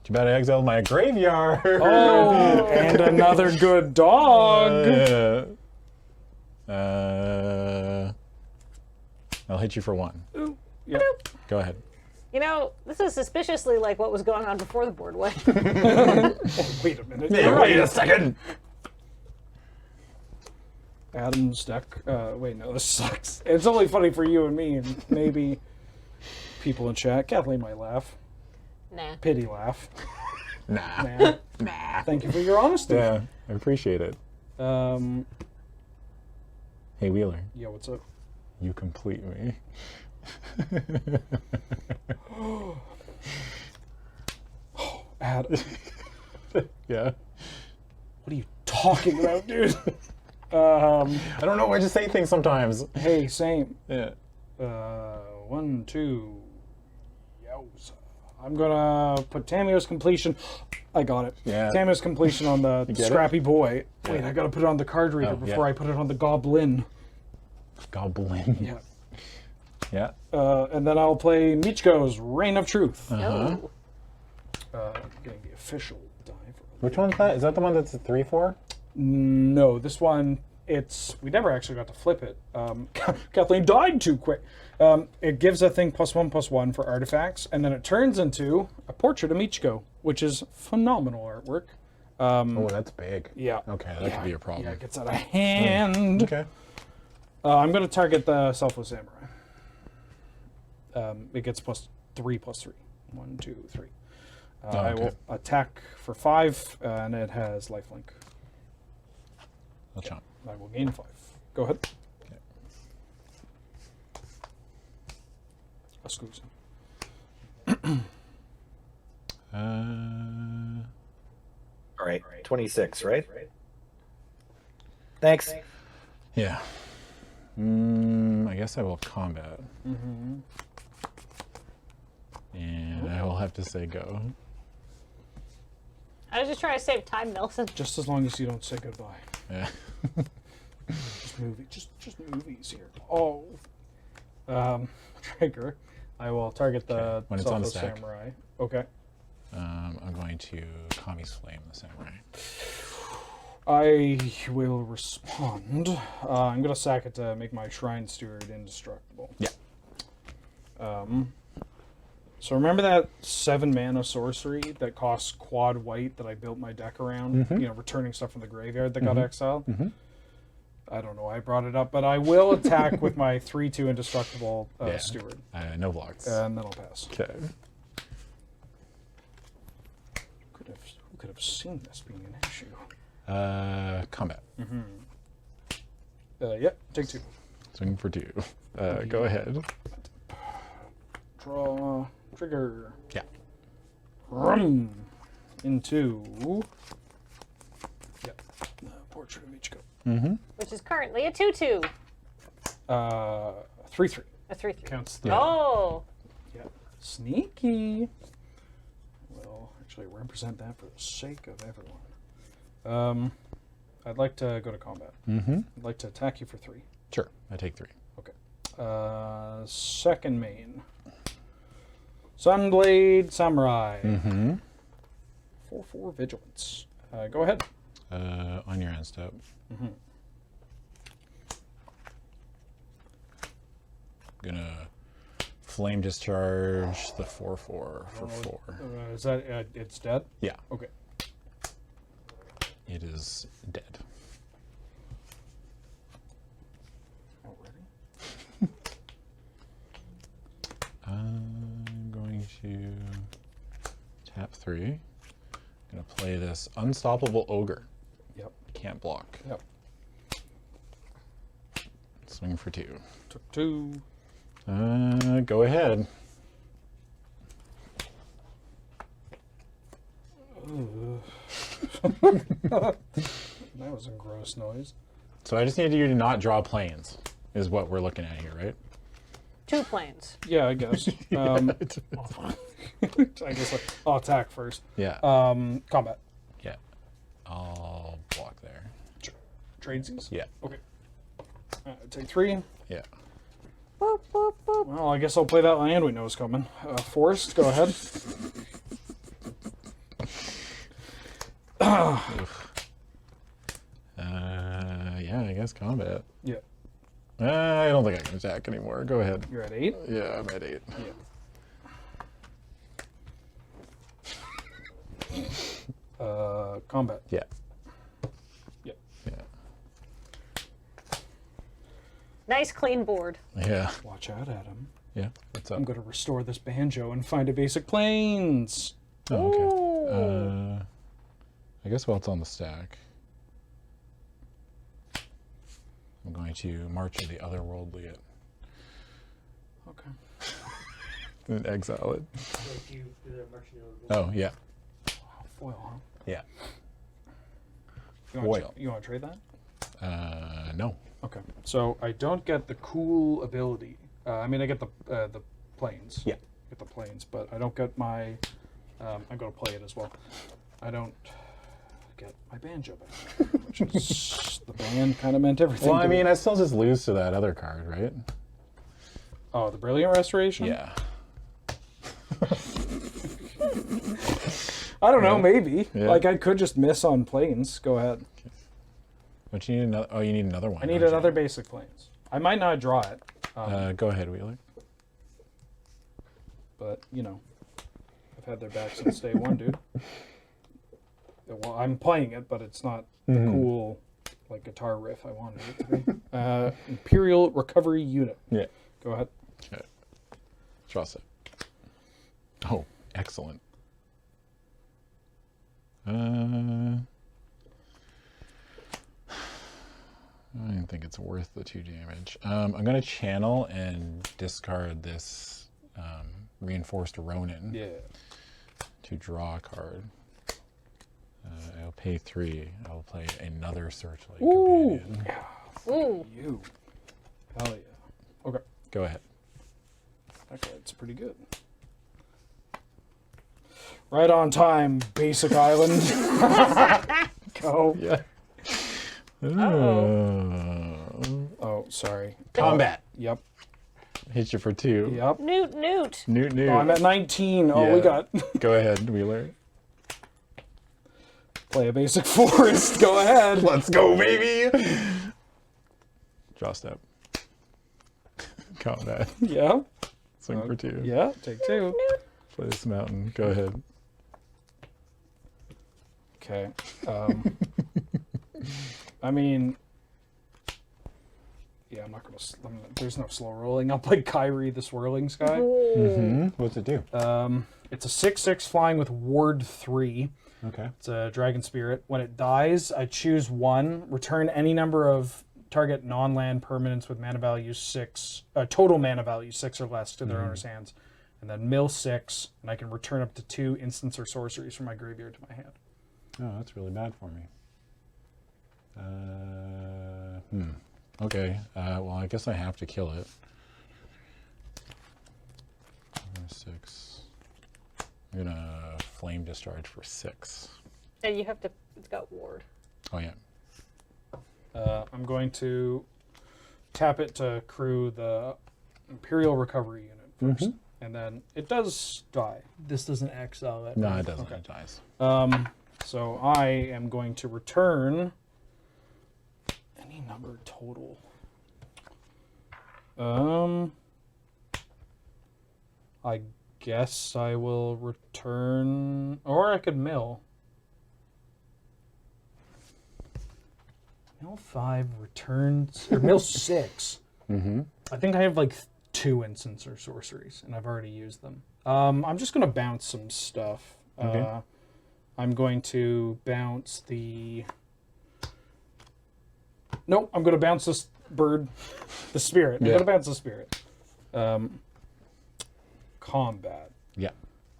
Too bad I exiled my graveyard. Oh, and another good dog. I'll hit you for 1. Ooh. Yep. Go ahead. You know, this is suspiciously like what was going on before the board went. Wait a minute. Yeah, wait a second. Adam's deck. Wait, no, this sucks. It's only funny for you and me, and maybe people in chat. Kathleen might laugh. Nah. Pity laugh. Nah. Nah. Thank you for your honesty. Yeah, I appreciate it. Hey, Wheeler. Yeah, what's up? You complete me. Adam. Yeah. What are you talking about, dude? I don't know. I just say things sometimes. Hey, same. Yeah. 1, 2. Yowza. I'm gonna put Tamio's completion. I got it. Yeah. Tamio's completion on the Scrappy Boy. Yeah. Wait, I gotta put it on the card reader before I put it on the Goblin. Goblin. Yeah. Yeah. And then I'll play Michiko's Reign of Truth. Uh-huh. Getting the official die for Which one's that? Is that the one that's a 3/4? No, this one, we never actually got to flip it. Kathleen died too quick. It gives a thing +1/+1 for artifacts, and then it turns into a portrait of Michiko, which is phenomenal artwork. Oh, that's big. Yeah. Okay, that could be a problem. Yeah, it gets out of hand. Okay. I'm going to target the Selfless Samurai. It gets +3/+3. 1, 2, 3. I will attack for 5, and it has lifelink. I'll chomp. I will gain 5. Go ahead. Okay. I'll squeeze him. All right, 26, right? Thanks. Yeah. I guess I will combat. Mm-hmm. And I will have to say go. I was just trying to save time, Nelson. Just as long as you don't say goodbye. Yeah. Just movies here. Oh. Trigger. I will target the When it's on the Selfless stack. Samurai. Okay. I'm going to Kami's Flame the Samurai. I will respond. I'm going to sack it to make my Shrine Steward indestructible. Yeah. So remember that 7 mana sorcery that costs quad white that I built my deck around? Mhm. You know, returning stuff from the graveyard that got Mhm. exiled? Mhm. I don't know why I brought it up, but I will attack with my 3/2 indestructible Yeah. Steward. No blocks. And then I'll pass. Okay. Who could have seen this being an issue? Combat. Mm-hmm. Yep, take 2. Swing for 2. Go ahead. Draw. Trigger. Yeah. Rum. Into. Yep. Portrait of Ichiko. Mm-hmm. Which is currently a 2/2. 3/3. A 3/3. Counts the. Oh. Yep. Sneaky. We'll actually represent that for the sake of everyone. I'd like to go to combat. Mm-hmm. I'd like to attack you for 3. Sure. I take 3. Okay. Second main. Sunblade Samurai. Mm-hmm. 4/4 Vigilance. Go ahead. On your end step. Mm-hmm. Gonna Flame Discharge the 4/4 for 4. Is that it's dead? Yeah. Okay. It is dead. Already? I'm going to tap 3. Gonna play this Unstoppable Ogre. Yep. Can't block. Yep. Swing for 2. Took 2. Go ahead. That was a gross noise. So I just need you to not draw planes, is what we're looking at here, right? 2 planes. Yeah, I guess. I guess I'll attack first. Yeah. Combat. Yeah. I'll block there. Tradesies? Yeah. Okay. Take 3. Yeah. Well, I guess I'll play that land we know is coming. Forest, go ahead. Yeah, I guess combat. Yeah. I don't think I can attack anymore. Go ahead. You're at 8? Yeah, I'm at 8. Yeah. Combat. Yeah. Yep. Yeah. Nice clean board. Yeah. Watch out, Adam. Yeah. What's I'm up? going to restore this banjo and find a basic planes. Oh, okay. I guess while it's on the stack, I'm going to March of the Otherworldly it. Okay. And exile it. Oh, yeah. Foil, huh? Yeah. You want to trade that? No. Okay. So I don't get the cool ability. I mean, I get the planes. Yeah. Get the planes, but I don't get my. I'm going to play it as well. I don't get my banjo back, which is the band kind of meant everything. Well, I to mean, me. I still just lose to that other card, right? Oh, the Brilliant Restoration. Yeah. I don't know. Maybe. Yeah. Like I could just miss on planes. Go ahead. But you need another. Oh, you need another one. I need don't another basic planes. I might not draw it. you? Go ahead, Wheeler. But you know, I've had their back since day one, dude. Well, I'm playing it, but it's not the cool like guitar riff I wanted it to be. Imperial Recovery Unit. Yeah. Go ahead. Okay. Trust it. Oh, excellent. I don't think it's worth the 2 damage. I'm going to channel and discard this Reinforced Ronin to draw a card. I'll pay 3. I'll play another Searchlight Companion. Ooh. You. Hell yeah. Okay. Go ahead. That card's pretty good. Right on time, basic island. Go. Yeah. Oh, sorry. Combat. Yep. Hit you for 2. Yep. Newt, Newt. Newt. Oh, I'm at 19. Oh, we Yeah. got. Go ahead, Wheeler. Play a basic forest. Go ahead. Let's go, baby. Draw step. Combat. Yeah. Swing for 2. Yeah. Take 2. Play this mountain. Go ahead. Okay. I mean, yeah, I'm not gonna. There's no slow rolling. I'll play Kyrie the Swirling Sky. What's it do? It's a 6/6 flying with Ward 3. Okay. It's a Dragon Spirit. When it dies, I choose 1. Return any number of target non-land permanents with mana value 6, total mana value 6 or less to their owner's hands, and then mill 6, and I can return up to 2 instants or sorceries from my graveyard to my hand. Oh, that's really bad for me. Okay. Well, I guess I have to kill it. 6. I'm gonna flame discharge for 6. And you have to. It's got ward. Oh yeah. I'm going to tap it to crew the Imperial Recovery Unit first, and then it does die. This doesn't exile it. No, it doesn't. Okay. It dies. So I am going to return any number total. I guess I will return, or I could mill. Mill 5 returns, or mill 6. I think I have like 2 instants or sorceries, and I've already used them. I'm just going to bounce some stuff. Okay. I'm going to bounce the... Nope, I'm going to bounce this bird, the spirit. I'm going to bounce the spirit. Combat. Yeah.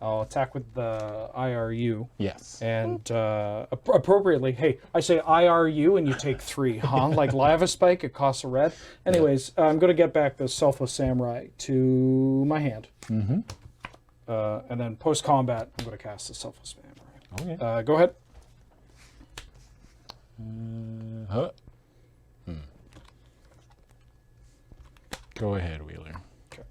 I'll attack with the IRU. Yes. And appropriately, hey, I say IRU and you take 3, huh? Like Lava Spike, it costs a red. Anyways, I'm going to get back the Selfless Samurai to my hand. And then post-combat, I'm going to cast the Selfless Samurai. Okay. Go ahead. Go ahead, Wheeler. Okay.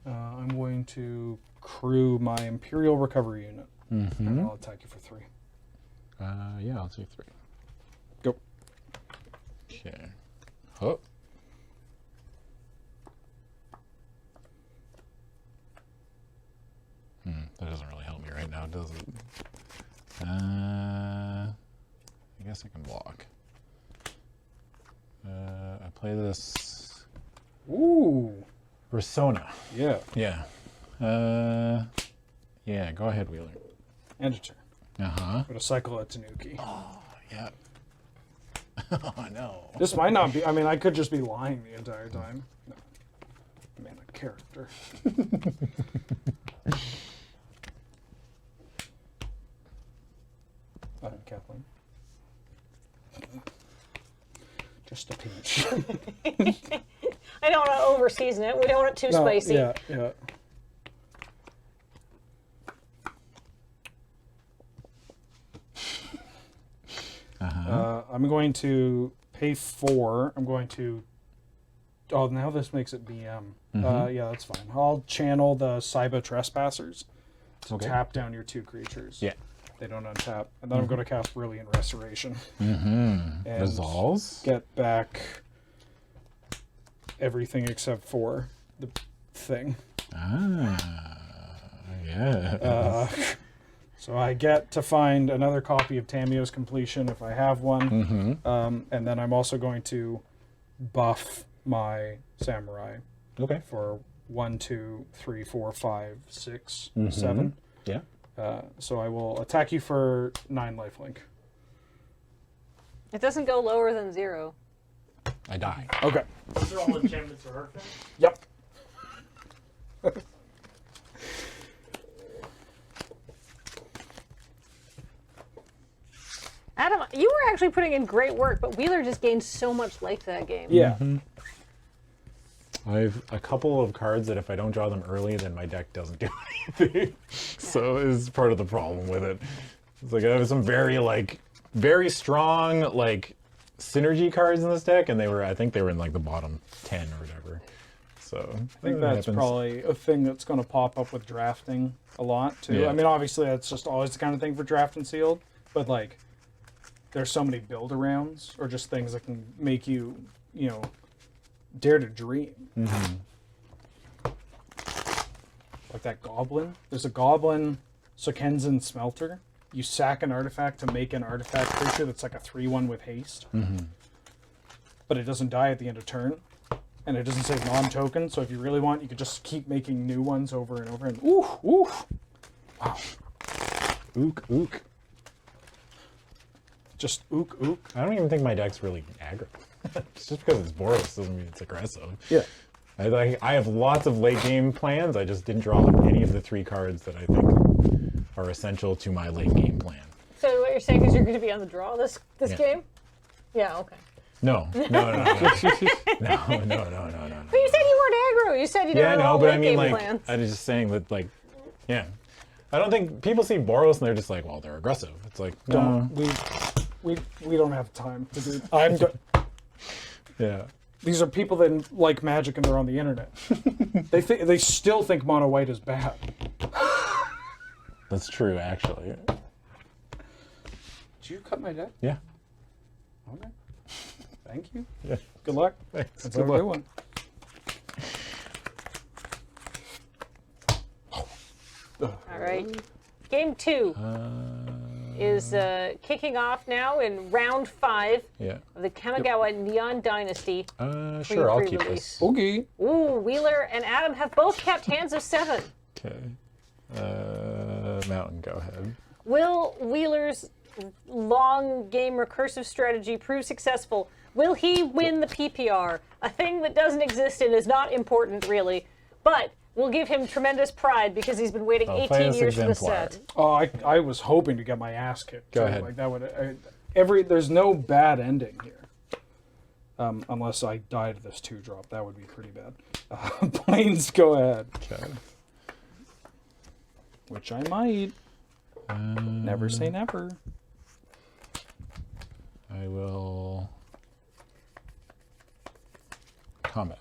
I'm going to crew my Imperial Recovery Unit. And I'll attack you for 3. Yeah, I'll take 3. Go. Okay. Huh. That doesn't really help me right now, does it? I guess I can block. I play this. Ooh. Persona. Yeah. Yeah. Yeah, go ahead, Wheeler. End of turn. Uh-huh. Going to cycle a Tanuki. Oh, yeah. Oh, no. This might not be, I mean, I could just be lying the entire time. No. Man, a character. Kathleen. Just a pinch. I don't want to over-season it. We don't want it too spicy. Yeah, yeah. I'm going to pay 4. I'm going to... Oh, now this makes it BM. Yeah, that's fine. I'll channel the Saiba Trespassers to tap down your 2 creatures. Yeah. They don't untap. And then I'm going to cast Brilliant Restoration. And resolves? Get back everything except for the thing. Yeah. So I get to find another copy of Tamio's Completion if I have one. And then I'm also going to buff my Samurai. Okay. For 1, 2, 3, 4, 5, 6, 7. Yeah. So I will attack you for 9 lifelink. It doesn't go lower than 0. I die. Okay. These are all enchantments or artifacts? Yep. Adam, you were actually putting in great work, but Wheeler just gained so much life that game. Yeah. I have a couple of cards that if I don't draw them early, then my deck doesn't do anything. So it's part of the problem with it. It's like I have some very strong like synergy cards in this deck, and I think they were in like the bottom 10 or whatever. So I think that's probably a thing that's going to pop up with drafting a lot too. Yeah. I mean, obviously that's just always the kind of thing for draft and sealed, but like there's so many build arounds or just things that can make you, you know, dare to dream. Mm-hmm. Like that goblin. There's a goblin Sokenzen Smelter. You sack an artifact to make an artifact creature that's like a 3/1 with haste. Mm-hmm. But it doesn't die at the end of turn. And it doesn't say non-token, so if you really want, you could just keep making new ones over and over. And ooh, ooh, wow, ook, ook. Just ook, ook. I don't even think my deck's really aggro. It's just because it's Boros doesn't mean it's aggressive. Yeah. I have lots of late game plans. I just didn't draw any of the 3 cards that I think are essential to my late game plan. So what you're saying is you're going to be on the draw this Yeah. game? Yeah. Okay. No. But you said you weren't aggro. You said you didn't have but late I mean, game like, plans. I was just saying that, like, yeah. I don't think people see Boros and they're just like, well, they're aggressive. It's like, no. We don't have time to do. I'm. Yeah. These are people that like Magic and they're on the internet. They still think mono white is bad. That's true, actually. Did you cut my deck? Yeah. Okay. Thank you. Yeah. Good luck. Thanks. Let's Good have a luck. good one. All right. Game 2 is kicking off now in round 5 Yeah. of the Kamigawa Neon Dynasty. Sure, I'll keep Pre-Release. this. Okay. Ooh, Wheeler and Adam have both kept hands of 7. Okay. Mountain, go ahead. Will Wheeler's long game recursive strategy prove successful? Will he win the PPR? A thing that doesn't exist and is not important, really, but will give him tremendous pride because he's been waiting 18 years for the set. Oh, I was hoping to get my ass kicked. Go too. ahead. Like that would there's no bad ending here, unless I died to this 2-drop. That would be pretty bad. Planes, go ahead. Okay. Which I might. Never say never. I will combat.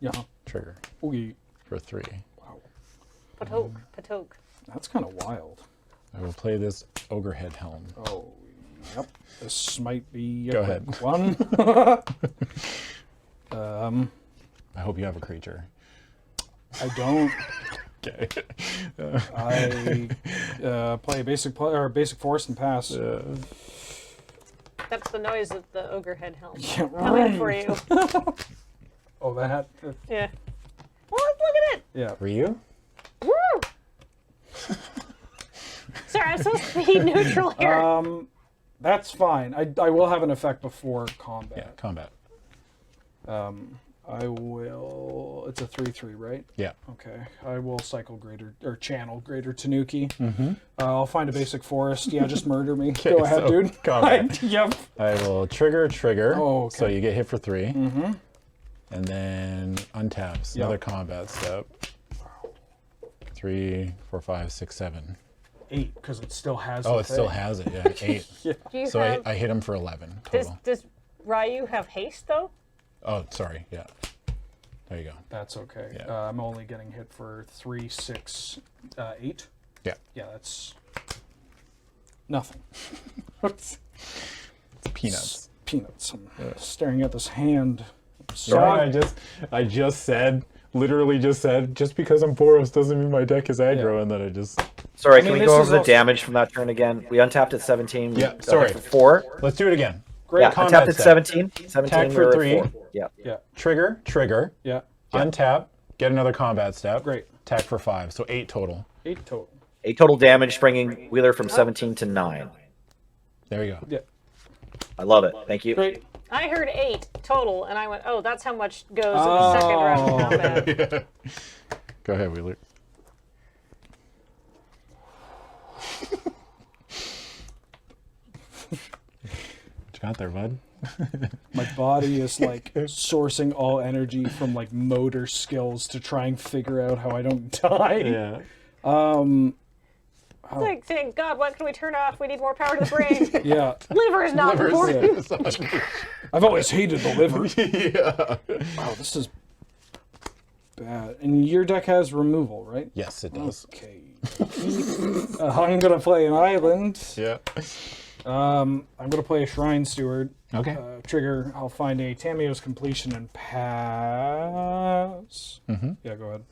Yeah. Trigger. Okay. For 3. Wow. Patoke. That's kind of wild. I will play this Ogrehead Helm. Oh, yep. This might be a Go quick ahead. one. I hope you have a creature. I don't. Okay. I play basic force and pass. That's the noise of the Ogrehead helm. Yeah, Coming for you. Oh, that. Yeah. Well, look at it. Yeah. Ryu? Woo! Sorry, I'm supposed to be neutral here. That's fine. I will have an effect before combat. Yeah, combat. I will. It's a 3/3, right? Yeah. Okay. I will cycle channel Greater Tanuki. Mm-hmm. I'll find a basic forest. Yeah, just murder me. Go ahead, so dude. combat. Yep. I will trigger. Oh, okay. So you get hit for 3. Mm-hmm. And then untaps. Another combat step. 3, 4, 5, 6, 7. 8, because it still has. Oh, it still has it. Yeah, 8. Yeah. Do you So have, I hit him for 11 total. does Ryu have haste though? Oh, sorry. Yeah. There you go. That's okay. Yeah. I'm only getting hit for 3, 6, 8. Yeah. Yeah, that's nothing. It's peanuts. Peanuts. I'm staring at this hand. Sorry, I just said, literally just said, just because I'm Boros doesn't mean my deck is aggro, and then I just... Sorry, can we go over the damage from that turn again? We untapped at 17. Yeah, sorry. For 4. Let's do it again. Great. Yeah, untapped at 17. 17 Attack for 3. Yeah. Yeah. Trigger. Yeah. Untap. Get another combat step. Great. Attack for 5. So 8 total. 8 total. 8 total damage, bringing Wheeler from 17 to 9. There you go. Yeah. I love it. Thank you. Great. I heard 8 total, and I went, oh, that's how much goes in the second round of combat. Yeah. Go ahead, Wheeler. What you got there, bud? My body is like sourcing all energy from like motor skills to try and figure out how I don't die. Yeah. It's like saying, God, what can we turn off? We need more power to the brain. Yeah. Liver is not important. I've always hated the liver. Yeah. Wow, this is bad. And your deck has removal, right? Yes, it does. Okay. I'm gonna play an island. Yeah. I'm gonna play a Shrine Steward. Okay. Trigger. I'll find a Tamiyo's Completion and pass. Mm-hmm. Yeah, go ahead.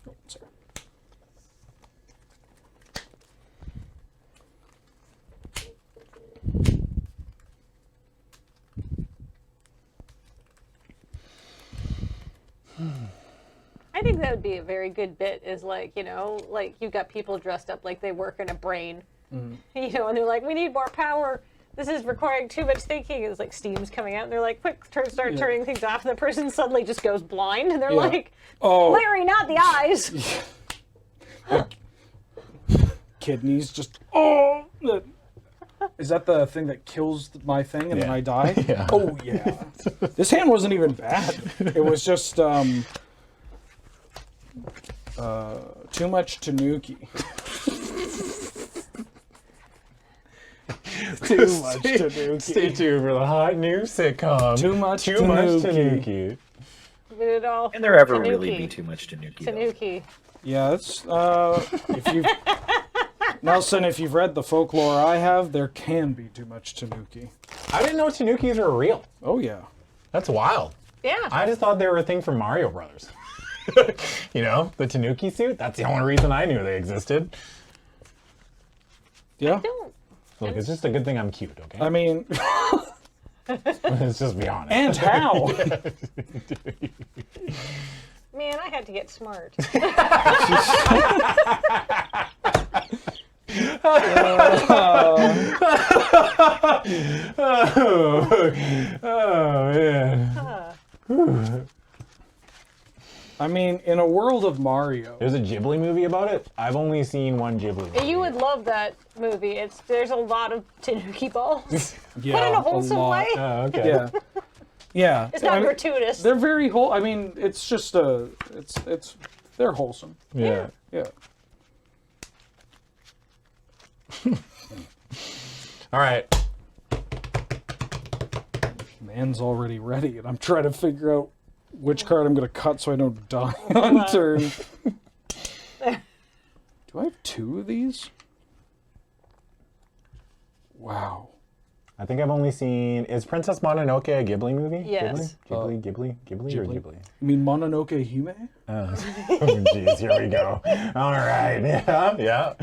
Oh, sorry. I think that would be a very good bit is like, you know, like you've got people dressed up like they work in a brain, you know, and they're like, we need more power. This is requiring too much thinking. It's like steam's coming out and they're like, quick, start turning things off. And the person suddenly just goes blind and they're like, oh, Larry, not the eyes. Kidneys just, oh. Is that the thing that kills my thing and then I die? Yeah. Oh, yeah. This hand wasn't even bad. It was just too much Tanuki. Too much Tanuki. Stay tuned for the hot new sitcom. Too much Tanuki. Did it all. Can there ever Tanuki. really be too much Tanuki? Tanuki. Yeah, it's if you Nelson, if you've read the folklore I have, there can be too much Tanuki. I didn't know Tanukis were real. Oh yeah. That's wild. Yeah. I just thought they were a thing from Mario Brothers. You know, the Tanuki suit? That's the only reason I knew they existed. Yeah. Look, it's just a good thing I'm cute, okay? I mean, let's just be honest. And how? Man, I had to get smart. Oh man. I mean, in a world of Mario. There's a Ghibli movie about it. I've only seen one Ghibli movie. You would love that movie. There's a lot of Tanuki balls. Yeah, but in a wholesome way. Oh, okay. Yeah. Yeah. It's not gratuitous. They're very whole. I mean, it's just they're wholesome. Yeah. Yeah. All right. Man's already ready, and I'm trying to figure out which card I'm going to cut so I don't die on turn. Do I have two of these? Wow. I think I've only seen. Is Princess Mononoke a Ghibli movie? Yes. Ghibli or Ghibli? You mean Mononoke Hime? Oh, jeez, here we go. All right. Yeah.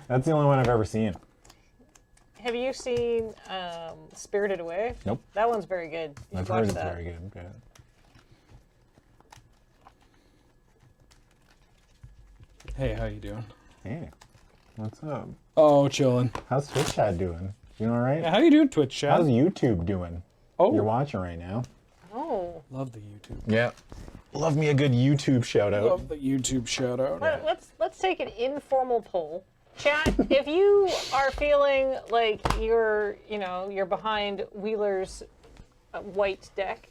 That's the only one I've ever seen. Have you seen Spirited Away? Nope. That one's very good. You I've should heard watch it's that. very good. Okay. Hey, how you doing? Hey, what's up? Oh, chilling. How's Twitch chat doing? You all right? Yeah, how you doing, Twitch chat? How's YouTube doing? Oh. You're watching right now. Oh. Love the YouTube. Yeah. Love me a good YouTube shout out. Love the YouTube shout out. Let's take an informal poll. Chat, if you are feeling like you're behind Wheeler's white deck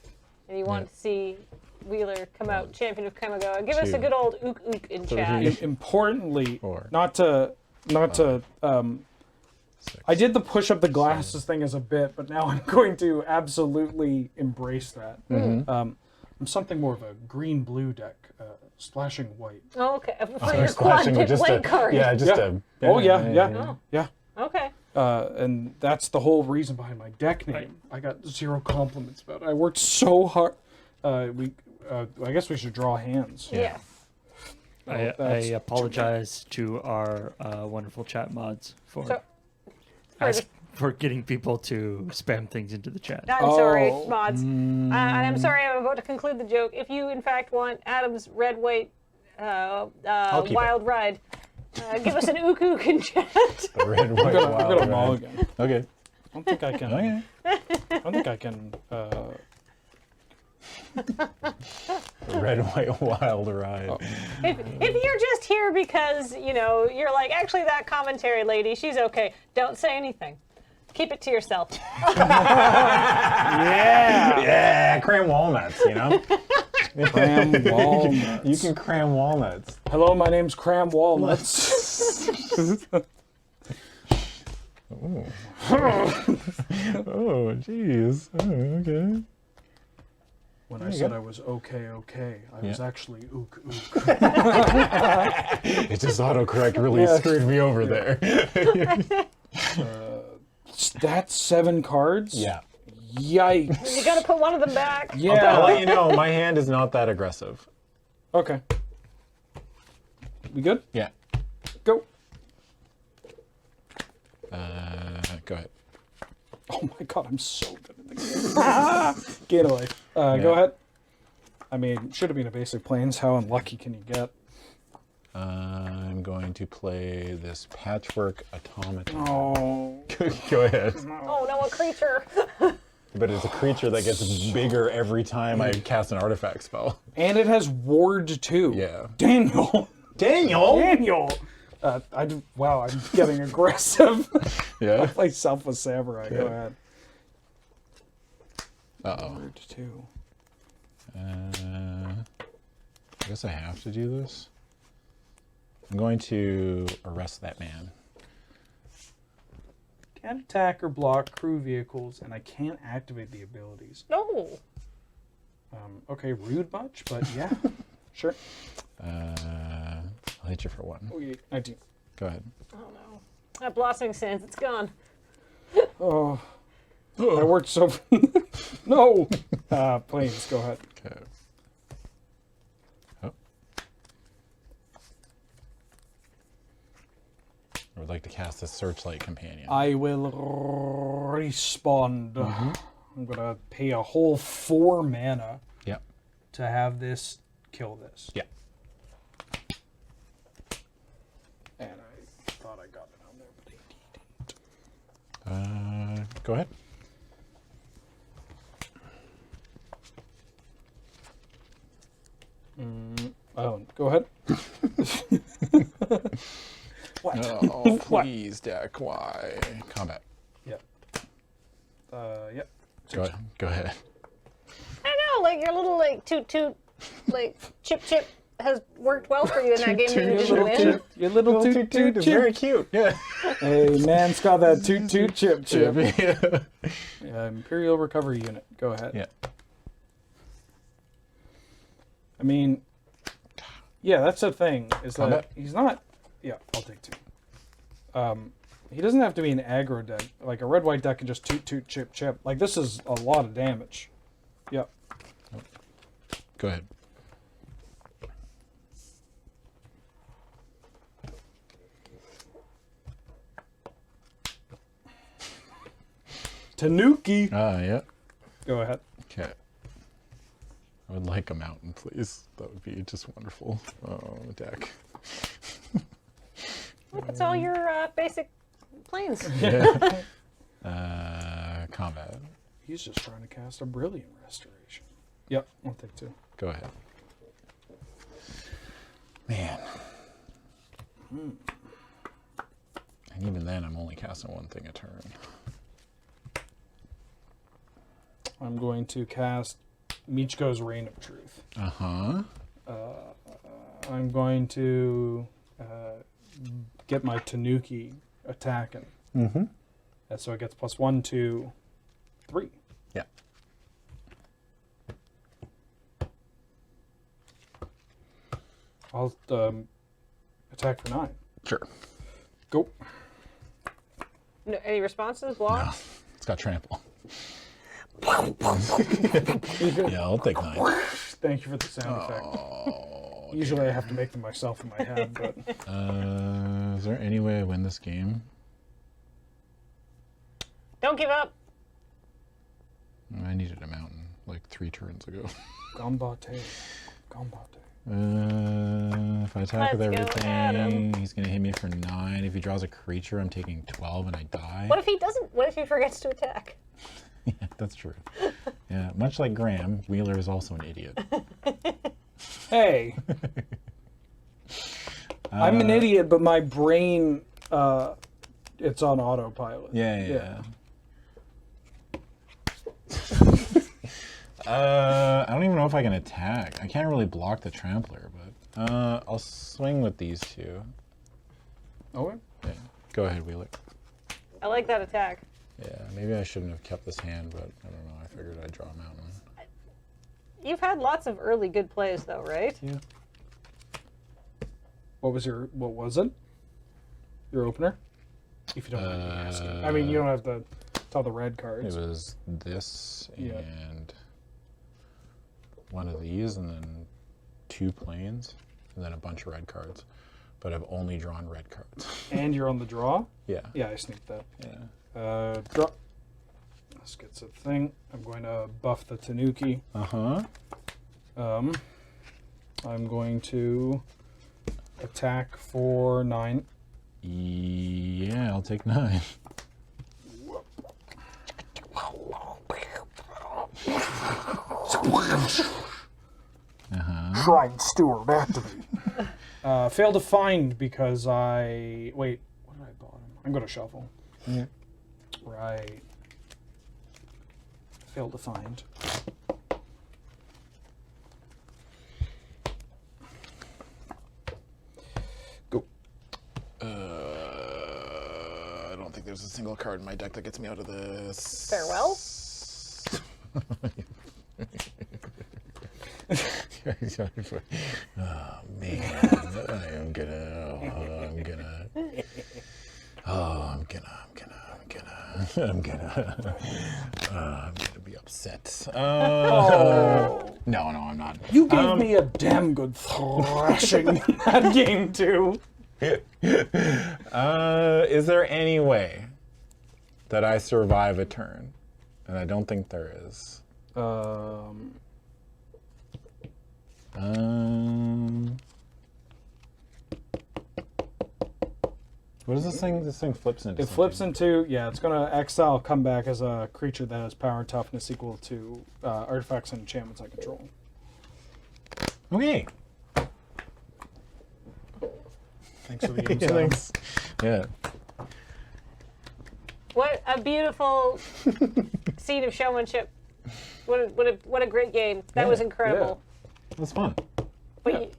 and you want to see Wheeler come out champion of Kamigawa, give us a good old ook ook in chat. Importantly, not to I did the push up the glasses thing as a bit, but now I'm going to absolutely embrace that. I'm something more of a green-blue deck, splashing white. Oh, okay. For your quad white card. Yeah, just a... Oh, yeah. Okay. And that's the whole reason behind my deck name. I got 0 compliments about it. I worked so hard. I guess we should draw hands. Yeah. I apologize to our wonderful chat mods for getting people to spam things into the chat. I'm sorry, mods. And I'm sorry I'm about to conclude the joke. If you, in fact, want Adam's red-white wild ride, give us an ook ook in chat. Red-white wild I'm gonna mulligan. Okay. I don't think I can. Okay. I don't think I can. Red, white, wild ride. Oh. If you're just here because, you're like, actually that commentary lady, she's okay. Don't say anything. Keep it to yourself. Yeah, cram walnuts, Cram walnuts. You can cram walnuts. Hello, my name's Cram Walnuts. Oh, jeez. Oh, okay. When I said I was okay, I was actually ook. It just autocorrect really screwed me over there. That's 7 cards? Yeah. Yikes. You gotta put one of them back. Yeah. I'll let you know, my hand is not that aggressive. Okay. We good? Yeah. Go. Go ahead. Oh my god, I'm so good at the game. Gain a life. Go ahead. I mean, should have been a basic planes. How unlucky can you get? I'm going to play this Patchwork Automaton. Oh. Go ahead. Oh no, a creature. But it's a creature that gets bigger every time I cast an artifact spell. And it has Ward too. Yeah. Daniel. Daniel? Wow, I'm getting aggressive. Yeah. I'll play Selfless Samurai. Okay. Go ahead. Uh-oh. Ward 2. I guess I have to do this. I'm going to arrest that man. Can't attack or block crew vehicles, and I can't activate the abilities. No. Okay, rude much, but yeah, sure. I'll hit you for 1. Oh, yeah, 19. Go ahead. Oh no. That Blossoming Sands, it's gone. Oh, I worked so. No. Planes, go ahead. Okay. Oh. I would like to cast a Searchlight Companion. I will respond. I'm gonna pay a whole 4 mana. Yep. To have this kill this. Yeah. And I thought I got it on there, but I didn't. Go ahead. Oh, go ahead. What? Oh, please, deck. Why? Combat. Yep. Yep. Go ahead. I know, like your little toot, like chip has worked well for you in that game that you didn't win. Your little toot toot is chip. very cute. Yeah. Hey, man's got that toot toot chip. Yeah. Imperial Recovery Unit. Go ahead. Yeah. I mean, yeah, that's the thing. Is Combat? that he's not. Yeah, I'll take 2. He doesn't have to be an aggro deck. Like a red-white deck can just toot toot chip chip. Like this is a lot of damage. Yep. Go ahead. Tanuki. Yeah. Go ahead. Okay. I would like a mountain, please. That would be just wonderful. Oh, deck. Look, it's all your basic planes. Yeah. Combat. He's just trying to cast a Brilliant Restoration. Yep, I'll take 2. Go ahead. Man. And even then, I'm only casting 1 thing a turn. I'm going to cast Michiko's Reign of Truth. I'm going to get my Tanuki attacking. Mm-hmm. And so it gets +1, 2, 3. Yeah. I'll attack for 9. Sure. Go. No, any responses? Block? No, it's got trample. Yeah, I'll take 9. Thank you for the sound effect. Usually I have to make them myself in my head, but... Is there any way I win this game? Don't give up. I needed a mountain like 3 turns ago. Gambate. If I attack with Let's go, Adam. everything, he's going to hit me for 9. If he draws a creature, I'm taking 12 and I die. What if he doesn't? What if he forgets to attack? Yeah, that's true. Yeah, much like Graham, Wheeler is also an idiot. Hey. I'm an idiot, but my brain, it's on autopilot. Yeah. I don't even know if I can attack. I can't really block the trampler, but I'll swing with these two. Okay. Yeah. Go ahead, Wheeler. I like that attack. Yeah, maybe I shouldn't have kept this hand, but I don't know. I figured I'd draw a mountain. You've had lots of early good plays, though, right? Yeah. What was it? Your opener? If you don't mind me asking. I mean, you don't have to tell the red cards. It was this and one of these, and then 2 planes, and then a bunch of red cards. But I've only drawn red cards. And you're on the draw? Yeah. Yeah, I sneaked that. Yeah. Draw. This gets a thing. I'm going to buff the Tanuki. I'm going to attack for 9. Yeah, I'll take 9. Shrine Steward activate. Fail to find because I... Wait, what did I bottom? I'm going to shuffle. Yeah. Right. Fail to find. Go. I don't think there's a single card in my deck that gets me out of this. Farewell? Oh man, I'm gonna be upset. No, I'm not. You gave me a damn good thrashing in that game too. Is there any way that I survive a turn? And I don't think there is. What is this thing? This thing flips into. It flips into, it's going to exile, come back as a creature that has power and toughness equal to artifacts and enchantments I control. Okay. Thanks for the insight. Thanks. Yeah. What a beautiful scene of showmanship. What a great game. That was incredible. It was fun. But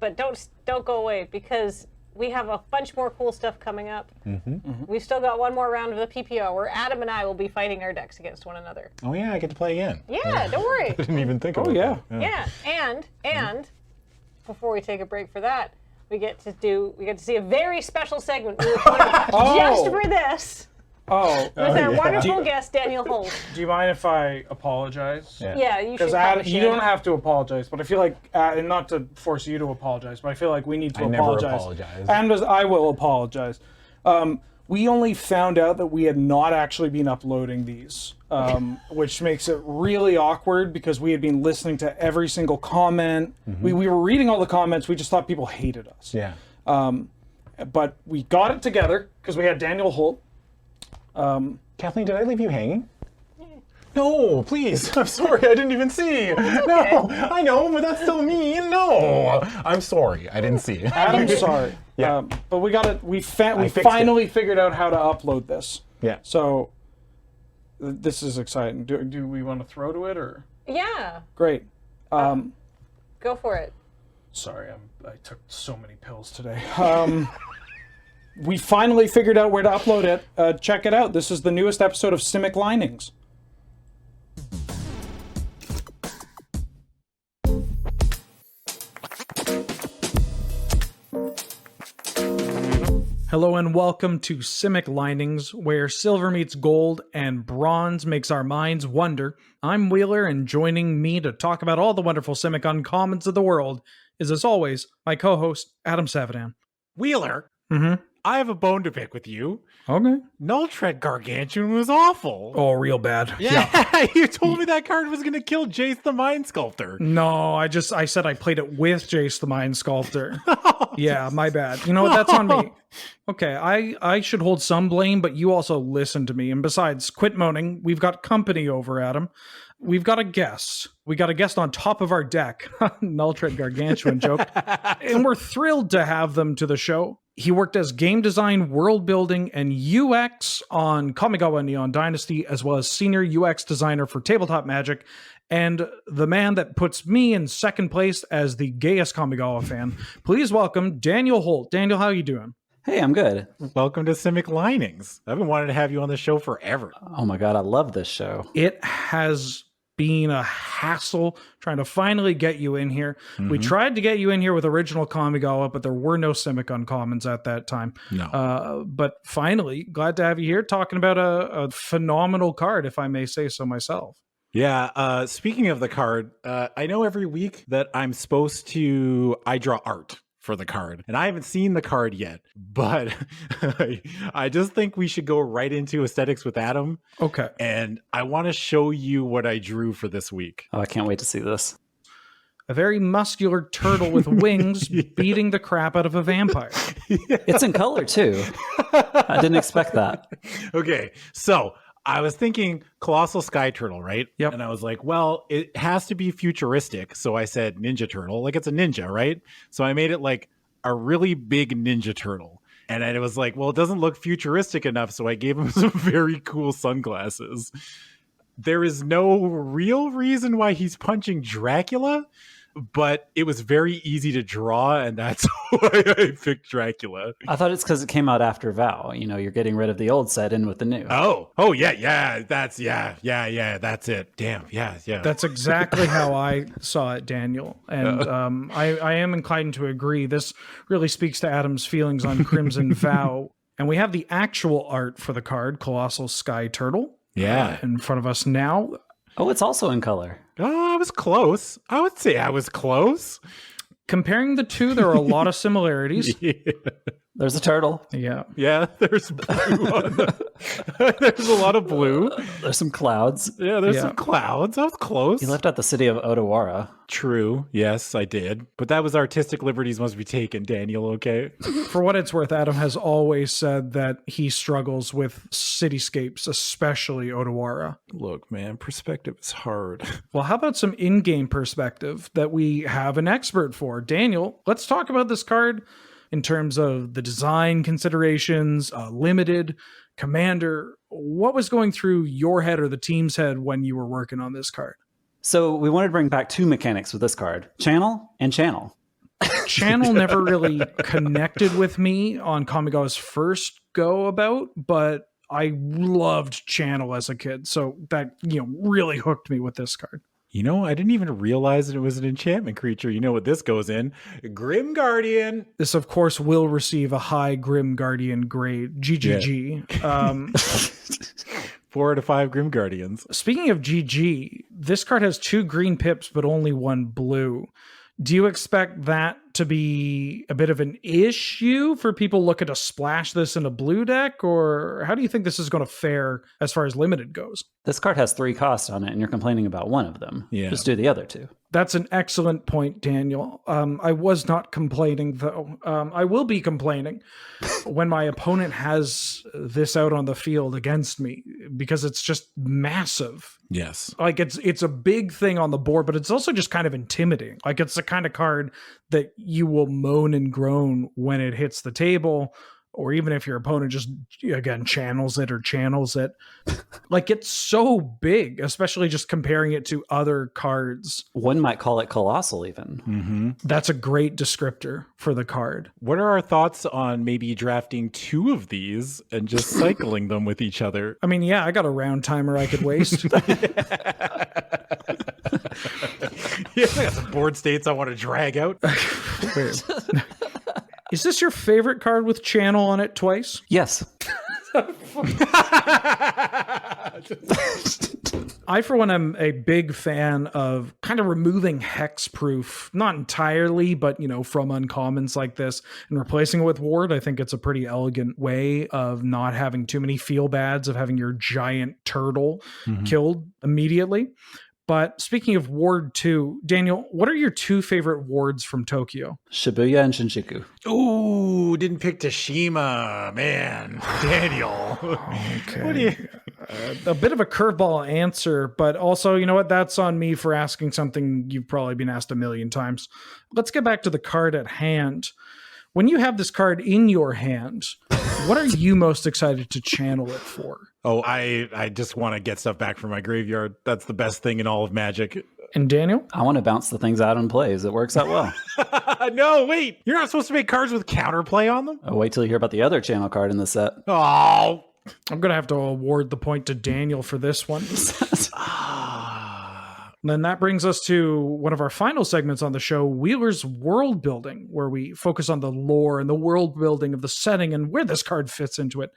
but don't go away, because we have a bunch more cool stuff coming up. We've still got one more round of the PPO where Adam and I will be fighting our decks against one another. Oh yeah, I get to play again. Yeah, don't worry. I didn't even think about that. Yeah, and before we take a break for that, we get to see a very special segment we recorded just for this. With our wonderful guest, Daniel Holt. Do you mind if I apologize? Yeah, you should. Because you don't have to apologize, but I feel like, and not to force you to apologize, but I feel like we need to apologize. Never apologize. And I will apologize. We only found out that we had not actually been uploading these, which makes it really awkward because we had been listening to every single comment. We were reading all the comments. We just thought people hated us. Yeah. But we got it together because we had Daniel Holt. Kathleen, did I leave you hanging? No, please. I'm sorry. I didn't even see. No, I know, but that's still mean. No, I'm sorry. I didn't see. I'm sorry. Yeah. But we got it. We finally figured out how to upload this. Yeah. So this is exciting. Do we want to throw to it or? Yeah. Great. Go for it. Sorry, I took so many pills today. We finally figured out where to upload it. Check it out. This is the newest episode of Simic Linings. Hello and welcome to Simic Linings, where silver meets gold and bronze makes our minds wonder. I'm Wheeler, and joining me to talk about all the wonderful Simic uncommons of the world is, as always, my co-host, Adam Savadan. Wheeler, I have a bone to pick with you. Okay. Null Tread Gargantuan was awful. Oh, real bad. Yeah, you told me that card was going to kill Jace the Mind Sculptor. No, I said I played it with Jace the Mind Sculptor. Yeah, my bad. You know what? That's on me. Okay, I should hold some blame, but you also listen to me. And besides, quit moaning. We've got company over, Adam. We've got a guest. We got a guest on top of our deck. Null Tread Gargantuan joke. And we're thrilled to have them to the show. He worked as game design, world building, and UX on Kamigawa Neon Dynasty, as well as senior UX designer for Tabletop Magic, and the man that puts me in second place as the gayest Kamigawa fan. Please welcome Daniel Holt. Daniel, how you doing? Hey, I'm good. Welcome to Simic Linings. I've been wanting to have you on the show forever. Oh my god, I love this show. It has been a hassle trying to finally get you in here. We tried to get you in here with original Kamigawa, but there were no Simic uncommons at that time. No. But finally, glad to have you here talking about a phenomenal card, if I may say so myself. Yeah, speaking of the card, I know every week that I'm supposed to, I draw art for the card, and I haven't seen the card yet, but I just think we should go right into aesthetics with Adam. Okay. And I want to show you what I drew for this week. Oh, I can't wait to see this. A very muscular turtle with wings beating the crap out of a vampire. It's in color too. I didn't expect that. Okay, so I was thinking Colossal Sky Turtle, right? Yep. And I was like, well, it has to be futuristic. So I said Ninja Turtle, like it's a ninja, right? So I made it like a really big Ninja Turtle. And it was like, well, it doesn't look futuristic enough. So I gave him some very cool sunglasses. There is no real reason why he's punching Dracula, but it was very easy to draw, and that's why I picked Dracula. I thought it's because it came out after VOW. You know, you're getting rid of the old set in with the new. Oh, yeah, that's it. Damn, yeah. That's exactly how I saw it, Daniel. And I am inclined to agree. This really speaks to Adam's feelings on Crimson Vow. And we have the actual art for the card, Colossal Sky Turtle. Yeah. In front of us now. Oh, it's also in color. Oh, I was close. I would say I was close. Comparing the two, there are a lot of similarities. Yeah. There's a turtle. Yeah. Yeah, there's blue on there's a lot of blue. There's some clouds. Yeah, there's some clouds. I was close. You left out the city of Odawara. True. Yes, I did. But that was artistic liberties must be taken, Daniel, okay? For what it's worth, Adam has always said that he struggles with cityscapes, especially Odawara. Look, man, perspective is hard. Well, how about some in-game perspective that we have an expert for? Daniel, let's talk about this card in terms of the design considerations, limited, commander. What was going through your head or the team's head when you were working on this card? So we wanted to bring back two mechanics with this card. Channel and channel. Channel never really connected with me on Kamigawa's first go about, but I loved Channel as a kid. So that, really hooked me with this card. You know, I didn't even realize that it was an enchantment creature. You know what this goes in? Grim Guardian. This, of course, will receive a high Grim Guardian grade. GGG. Yeah. 4 out of 5 Grim Guardians. Speaking of GG, this card has 2 green pips, but only 1 blue. Do you expect that to be a bit of an issue for people looking to splash this in a blue deck? Or how do you think this is going to fare as far as limited goes? This card has 3 costs on it, and you're complaining about one of them. Yeah. Just do the other 2. That's an excellent point, Daniel. I was not complaining, though. I will be complaining when my opponent has this out on the field against me, because it's just massive. Yes. Like, it's a big thing on the board, but it's also just kind of intimidating. Like, it's the kind of card that you will moan and groan when it hits the table, or even if your opponent just, again, channels it. Like, it's so big, especially just comparing it to other cards. One might call it colossal, even. Mm-hmm. That's a great descriptor for the card. What are our thoughts on maybe drafting 2 of these and just cycling them with each other? I mean, yeah, I got a round timer I could waste. Yeah, I got some board states I want to drag out. Wait. Is this your favorite card with channel on it twice? Yes. I, for one, am a big fan of kind of removing hexproof, not entirely, but, from uncommons like this and replacing it with ward. I think it's a pretty elegant way of not having too many feel bads of having your giant turtle killed immediately. But speaking of Ward 2, Daniel, what are your 2 favorite wards from Tokyo? Shibuya and Shinjuku. Ooh, didn't pick Tashima, man. Daniel. Okay. What do you... A bit of a curveball answer, but also, you know what? That's on me for asking something you've probably been asked a million times. Let's get back to the card at hand. When you have this card in your hand, what are you most excited to channel it for? Oh, I just want to get stuff back from my graveyard. That's the best thing in all of Magic. And Daniel? I want to bounce the things out in plays. It works out well. No, wait. You're not supposed to make cards with counterplay on them? Oh, wait till you hear about the other channel card in the set. Oh. I'm going to have to award the point to Daniel for this one. Then that brings us to one of our final segments on the show, Wheeler's World Building, where we focus on the lore and the world building of the setting and where this card fits into it.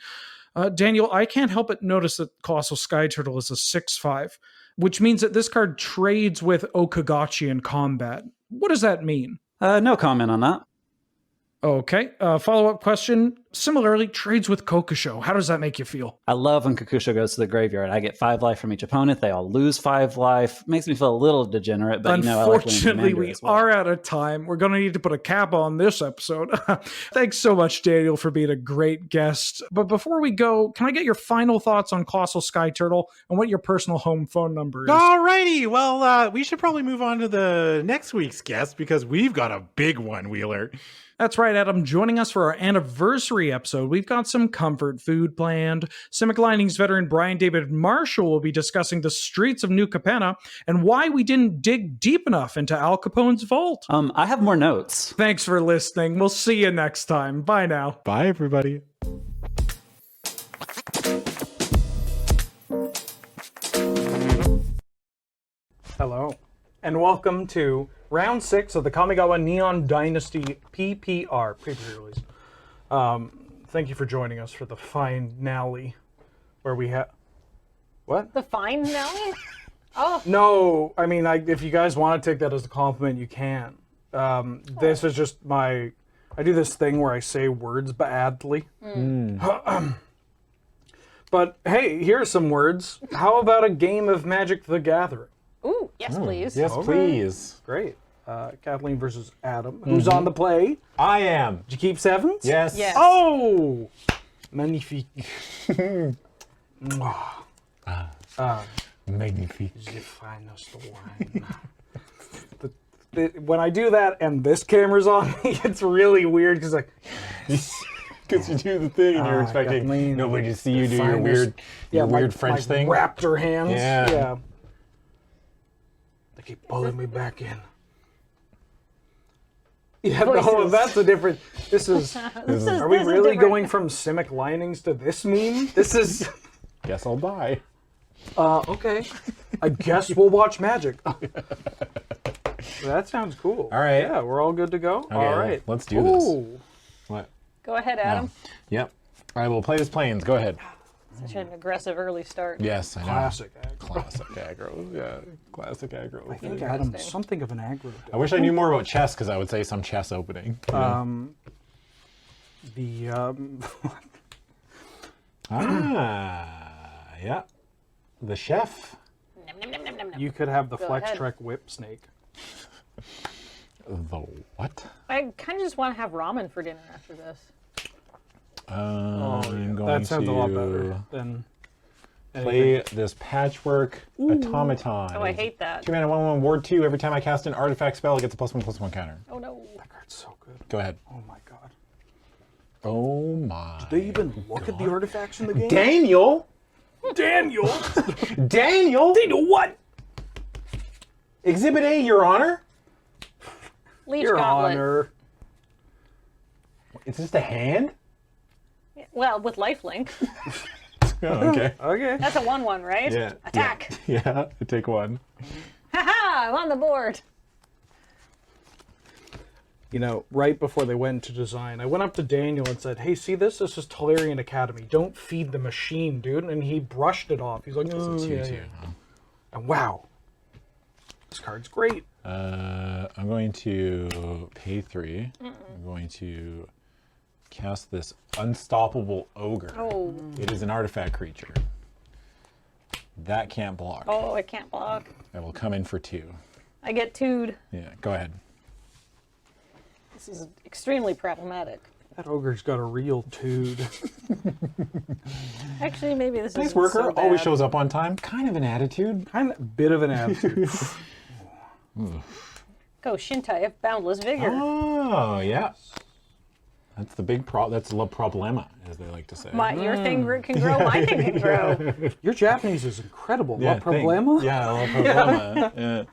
Daniel, I can't help but notice that Colossal Sky Turtle is a 6/5, which means that this card trades with Okagachi in combat. What does that mean? No comment on that. Okay. Follow-up question. Similarly, trades with Kokusho. How does that make you feel? I love when Kokusho goes to the graveyard. I get 5 life from each opponent. They all lose 5 life. Makes me feel a little degenerate, but unfortunately, we are out of time. We're going to need to put a cap on this episode. Thanks so much, Daniel, for being a great guest. But before we go, can I get your final thoughts on Colossal Sky Turtle and what your personal home phone number is? Alrighty. Well, we should probably move on to the next week's guest because we've got a big one, Wheeler. That's right, Adam. Joining us for our anniversary episode, we've got some comfort food planned. Simic Linings veteran Brian David Marshall will be discussing the streets of New Capenna and why we didn't dig deep enough into Al Capone's vault. I have more notes. Thanks for listening. We'll see you next time. Bye now. Bye, everybody. Hello, and welcome to Round 6 of the Kamigawa Neon Dynasty PPR, pre-pre-release. Thank you for joining us for the finale, where we have... What? The finale? Oh. No, I mean, if you guys want to take that as a compliment, you can. This is just my... I do this thing where I say words badly. But hey, here are some words. How about a game of Magic the Gathering? Ooh, yes, please. Yes, please. Great. Kathleen versus Adam. Who's on the play? I am. Did you keep 7s? Yes. Yes. Oh! Magnifique. Magnifique. The finest wine. When I do that and this camera's on me, it's really weird because Because you do the thing and you're expecting Kathleen, nobody to see you do your weird French thing. Raptor hands. Yeah. They keep pulling me back in. Yeah, no, that's a different. This is. Are we really going from Simic Linings to this meme? This is. Guess I'll buy. Okay. I guess we'll watch Magic. That sounds cool. All right. Yeah, we're all good to go. Okay, all right. Let's do this. Ooh. What? Go ahead, Adam. Yep. All right, we'll play as planes. Go ahead. Such an aggressive early start. Yes, I know. Classic aggro. Classic aggro. Yeah, classic aggro. I think Adam's something of an aggro. I wish I knew more about chess because I would say some chess opening. Yeah. The chef. You could have the Go Flex ahead. Trek Whip Snake. The what? I kind of just want to have ramen for dinner after this. I'm going That sounds to a lot better than play this Patchwork Automaton. Oh, I hate that. 2 mana, 1/1, Ward 2. Every time I cast an artifact spell, it gets a +1/+1 counter. Oh no. That card's so good. Go ahead. Oh my god. Oh my. Did they even look at the artifacts in the game? Daniel! Daniel! Daniel! Daniel, what? Exhibit A, Your Honor. Leech Your Gauntlet. Honor. Is this a hand? Well, with lifelink. Oh, okay. Okay. That's a 1/1, right? Yeah. Attack. Yeah, I take 1. Haha, I'm on the board. You know, right before they went to design, I went up to Daniel and said, hey, see this? This is Tolarian Academy. Don't feed the machine, dude. And he brushed it off. He's like, oh, yeah. And wow, this card's great. I'm going to pay 3. I'm going to cast this Unstoppable Ogre. Oh. It is an artifact creature. That can't block. Oh, it can't block. It will come in for 2. I get 2'd. Yeah, go ahead. This is extremely problematic. That ogre's got a real tude. Actually, maybe this Nice is worker, so bad. always shows up on time. Kind of an attitude. Kind of bit of an attitude. Go Shintai of Boundless Vigor. Oh, yeah. That's the big that's la problema, as they like to say. Your thing can grow, my thing can grow. Your Japanese is incredible. Yeah, La problema? Yeah, la problema. Yeah.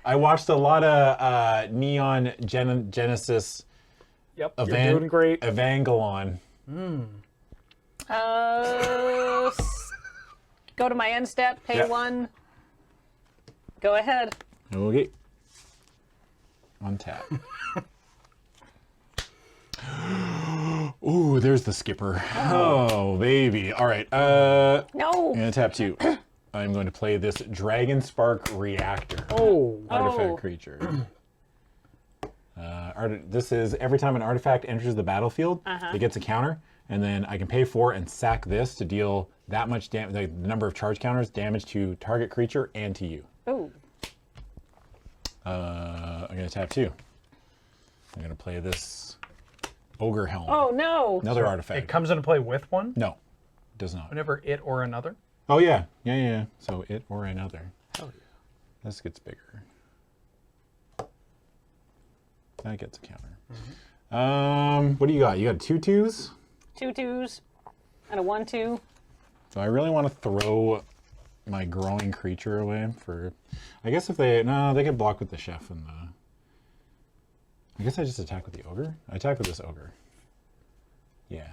I watched a lot of Neon Genesis. Yep, you're doing great. Evangelon. Go to my end step, pay 1. Go ahead. Okay. Untap. Ooh, there's the skipper. Oh, baby. All right. No. I'm going to tap 2. I'm going to play this Dragon Spark Reactor. Oh. Artifact creature. This is every time an artifact enters the battlefield, it gets a counter, and then I can pay 4 and sack this to deal that much damage, the number of charge counters, damage to target creature and to you. Oh. I'm going to tap 2. I'm going to play this Ogre Helm. Oh, no. Another artifact. It comes into play with one? No, it does not. Whenever it or another? Oh, yeah. Yeah. So it or another. Hell yeah. This gets bigger. That gets a counter. What do you got? You got 2 2s? 2 2s and a 1/2. So I really want to throw my growing creature away for. I guess if they they get blocked with the chef and the. I guess I just attack with the ogre. I attack with this ogre. Yeah.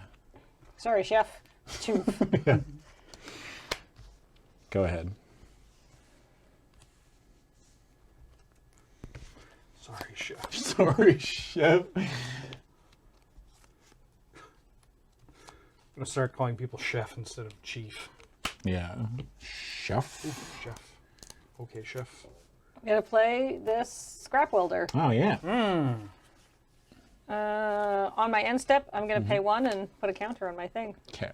Sorry, chef. 2. Yeah. Go ahead. Sorry, chef. Sorry, chef. I'm gonna start calling people chef instead of chief. Yeah. Chef. Ooh, chef. Okay, chef. I'm gonna play this Scrap Welder. Oh, yeah. On my end step, I'm gonna pay 1 and put a counter on my thing. Okay.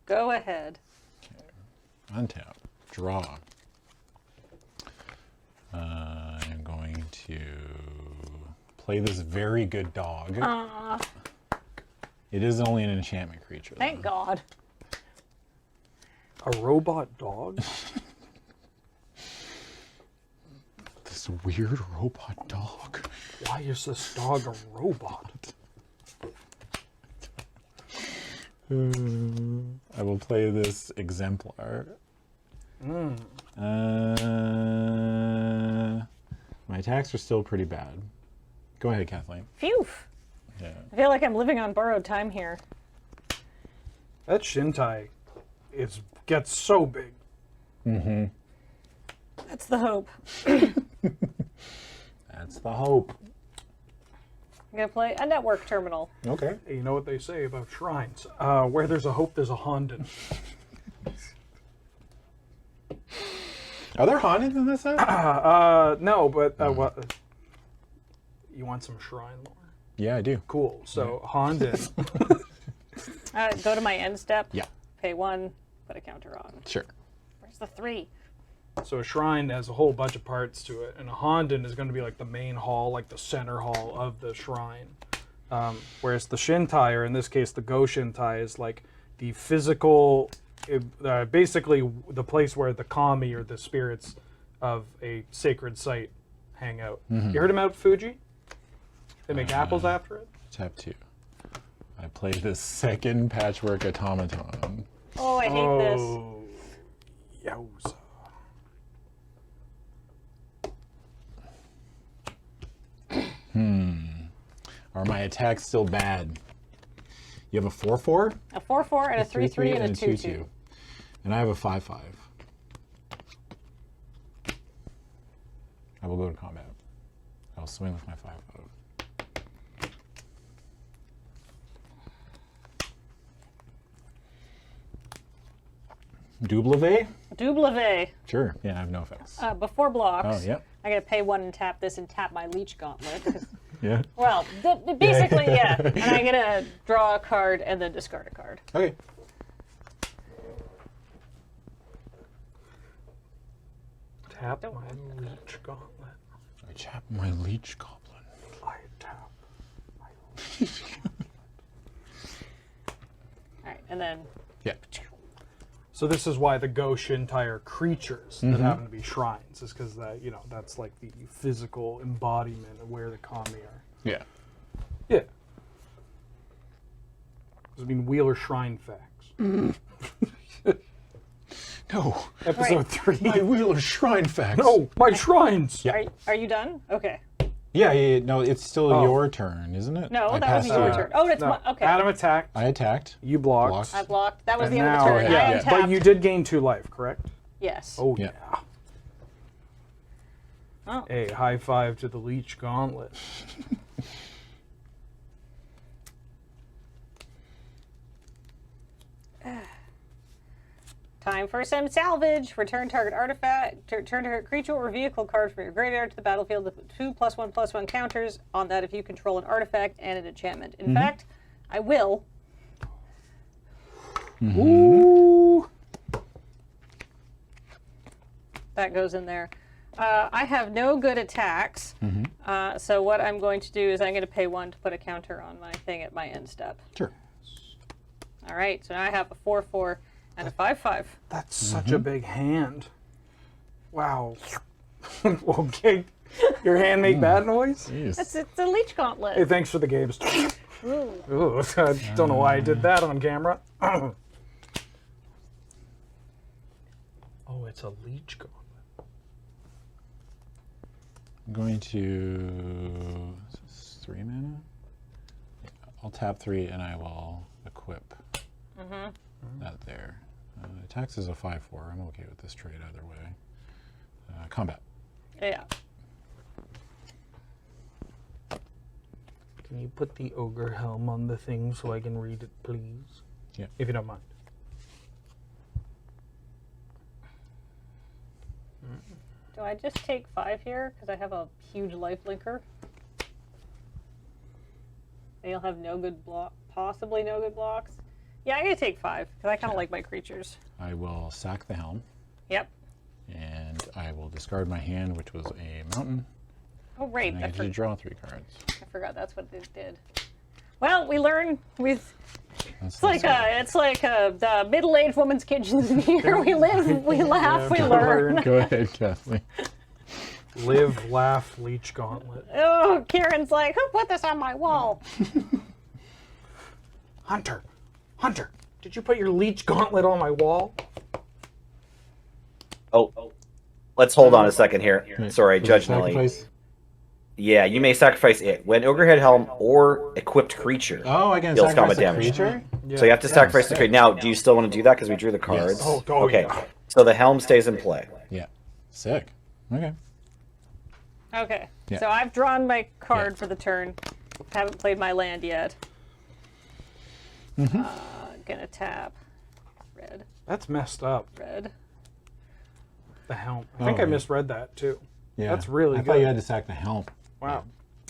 Go ahead. Untap. Draw. I'm going to play this very good dog. It is only an enchantment creature. Thank God. A robot dog? This weird robot dog. Why is this dog a robot? I will play this exemplar. My attacks are still pretty bad. Go ahead, Kathleen. Phew. Yeah. I feel like I'm living on borrowed time here. That Shintai gets so big. That's the hope. That's the hope. I'm gonna play a network terminal. Okay. Hey, you know what they say about shrines? Where there's a hope, there's a Hondan. Are there Hondas in this set? No, but what? You want some shrine lore? Yeah, I do. Cool. So Hondan. Go to my end step. Yeah. Pay 1, put a counter on. Sure. Where's the 3? So a shrine has a whole bunch of parts to it, and a Hondan is going to be like the main hall, like the center hall of the shrine. Whereas the Shintai, or in this case the Go Shintai, is like the physical, basically the place where the kami, or the spirits of a sacred site, hang out. You heard of Mount Fuji? They make apples after it? Tap 2. I play this second Patchwork Automaton. Oh, I hate this. Yowza. Are my attacks still bad? You have a 4/4? A 4/4 and a 3/3 and a 2/2. And I have a 5/5. I will go to combat. I'll swing with my 5/5. Double? Double. Sure. Yeah, I have no effects. Before blocks, Oh, yep. I'm going to pay 1 and tap this and tap my Leech Gauntlet. Yeah. Well, basically, yeah. And I'm going to draw a card and then discard a card. Okay. Tap my Leech Gauntlet. I tap my Leech Goblin. I tap my All right, and then... Yeah. So this is why the Goshin-tire creatures that happen to be shrines is because that that's like the physical embodiment of where the kami are. Yeah. Yeah. I mean, Wheeler Shrine facts. No. Episode 3. My Wheeler Shrine facts. No, my shrines. Yeah. Are you done? Okay. Yeah. No, it's still your turn, isn't it? No, I that was passed your you. turn. Oh, that's my... Okay. Adam attacked. I attacked. You blocked. I blocked. That was And the end of now, the turn. I yeah, untapped. but you did gain 2 life, correct? Yes. Oh, Yeah. yeah. Oh. Hey, high five to the Leech Gauntlet. Time for some salvage. Return target artifact, return target creature or vehicle card from your graveyard to the battlefield with 2+1/+1 counters on that if you control an artifact and an enchantment. In fact, I will. Ooh. That goes in there. I have no good attacks, so what I'm going to do is I'm going to pay 1 to put a counter on my thing at my end step. Sure. All right, so now I have a 4/4 and a 5/5. That's such a big hand. Wow. Okay. Your hand make bad noise? It's a Leech Gauntlet. Hey, thanks for the games. Ooh, I don't know why I did that on camera. Oh, it's a Leech Gauntlet. I'm going to... Is this 3 mana? Yeah, I'll tap 3 and I will equip that there. Attacks is a 5/4. I'm okay with this trade either way. Combat. Yeah. Can you put the ogre helm on the thing so I can read it, please? Yeah. If you don't mind. Do I just take 5 here because I have a huge life linker? And you'll have no good block, possibly no good blocks. Yeah, I'm gonna take 5 because I kind of like my creatures. I will sack the helm. Yep. And I will discard my hand, which was a mountain. Oh, right. And I get to draw 3 cards. I forgot that's what it did. Well, we learn with. It's like the middle-aged woman's kitchens in here. We live, we laugh, we learn. Go ahead, Kathleen. Live, laugh, Leech Gauntlet. Oh, Kieran's like, who put this on my wall? Hunter, did you put your Leech Gauntlet on my wall? Oh, let's hold on a second here. Wait, Sorry, was it Judge Nelly. sacrifice? Yeah, you may sacrifice it. When Ogrehead Helm or equipped creature Oh, I can deals sacrifice combat a damage. creature? So you have to sacrifice the creature. Now, do you still want to do that because we drew the cards? Oh, okay. yeah. So the helm stays in play. Yeah. Sick. Okay. Okay, Yeah. so I've drawn my card for the turn. Haven't played my land yet. Gonna tap red. That's messed up. Red. The helm. I think I misread that too. Yeah. That's really I good. thought you had to sack the helm. Wow.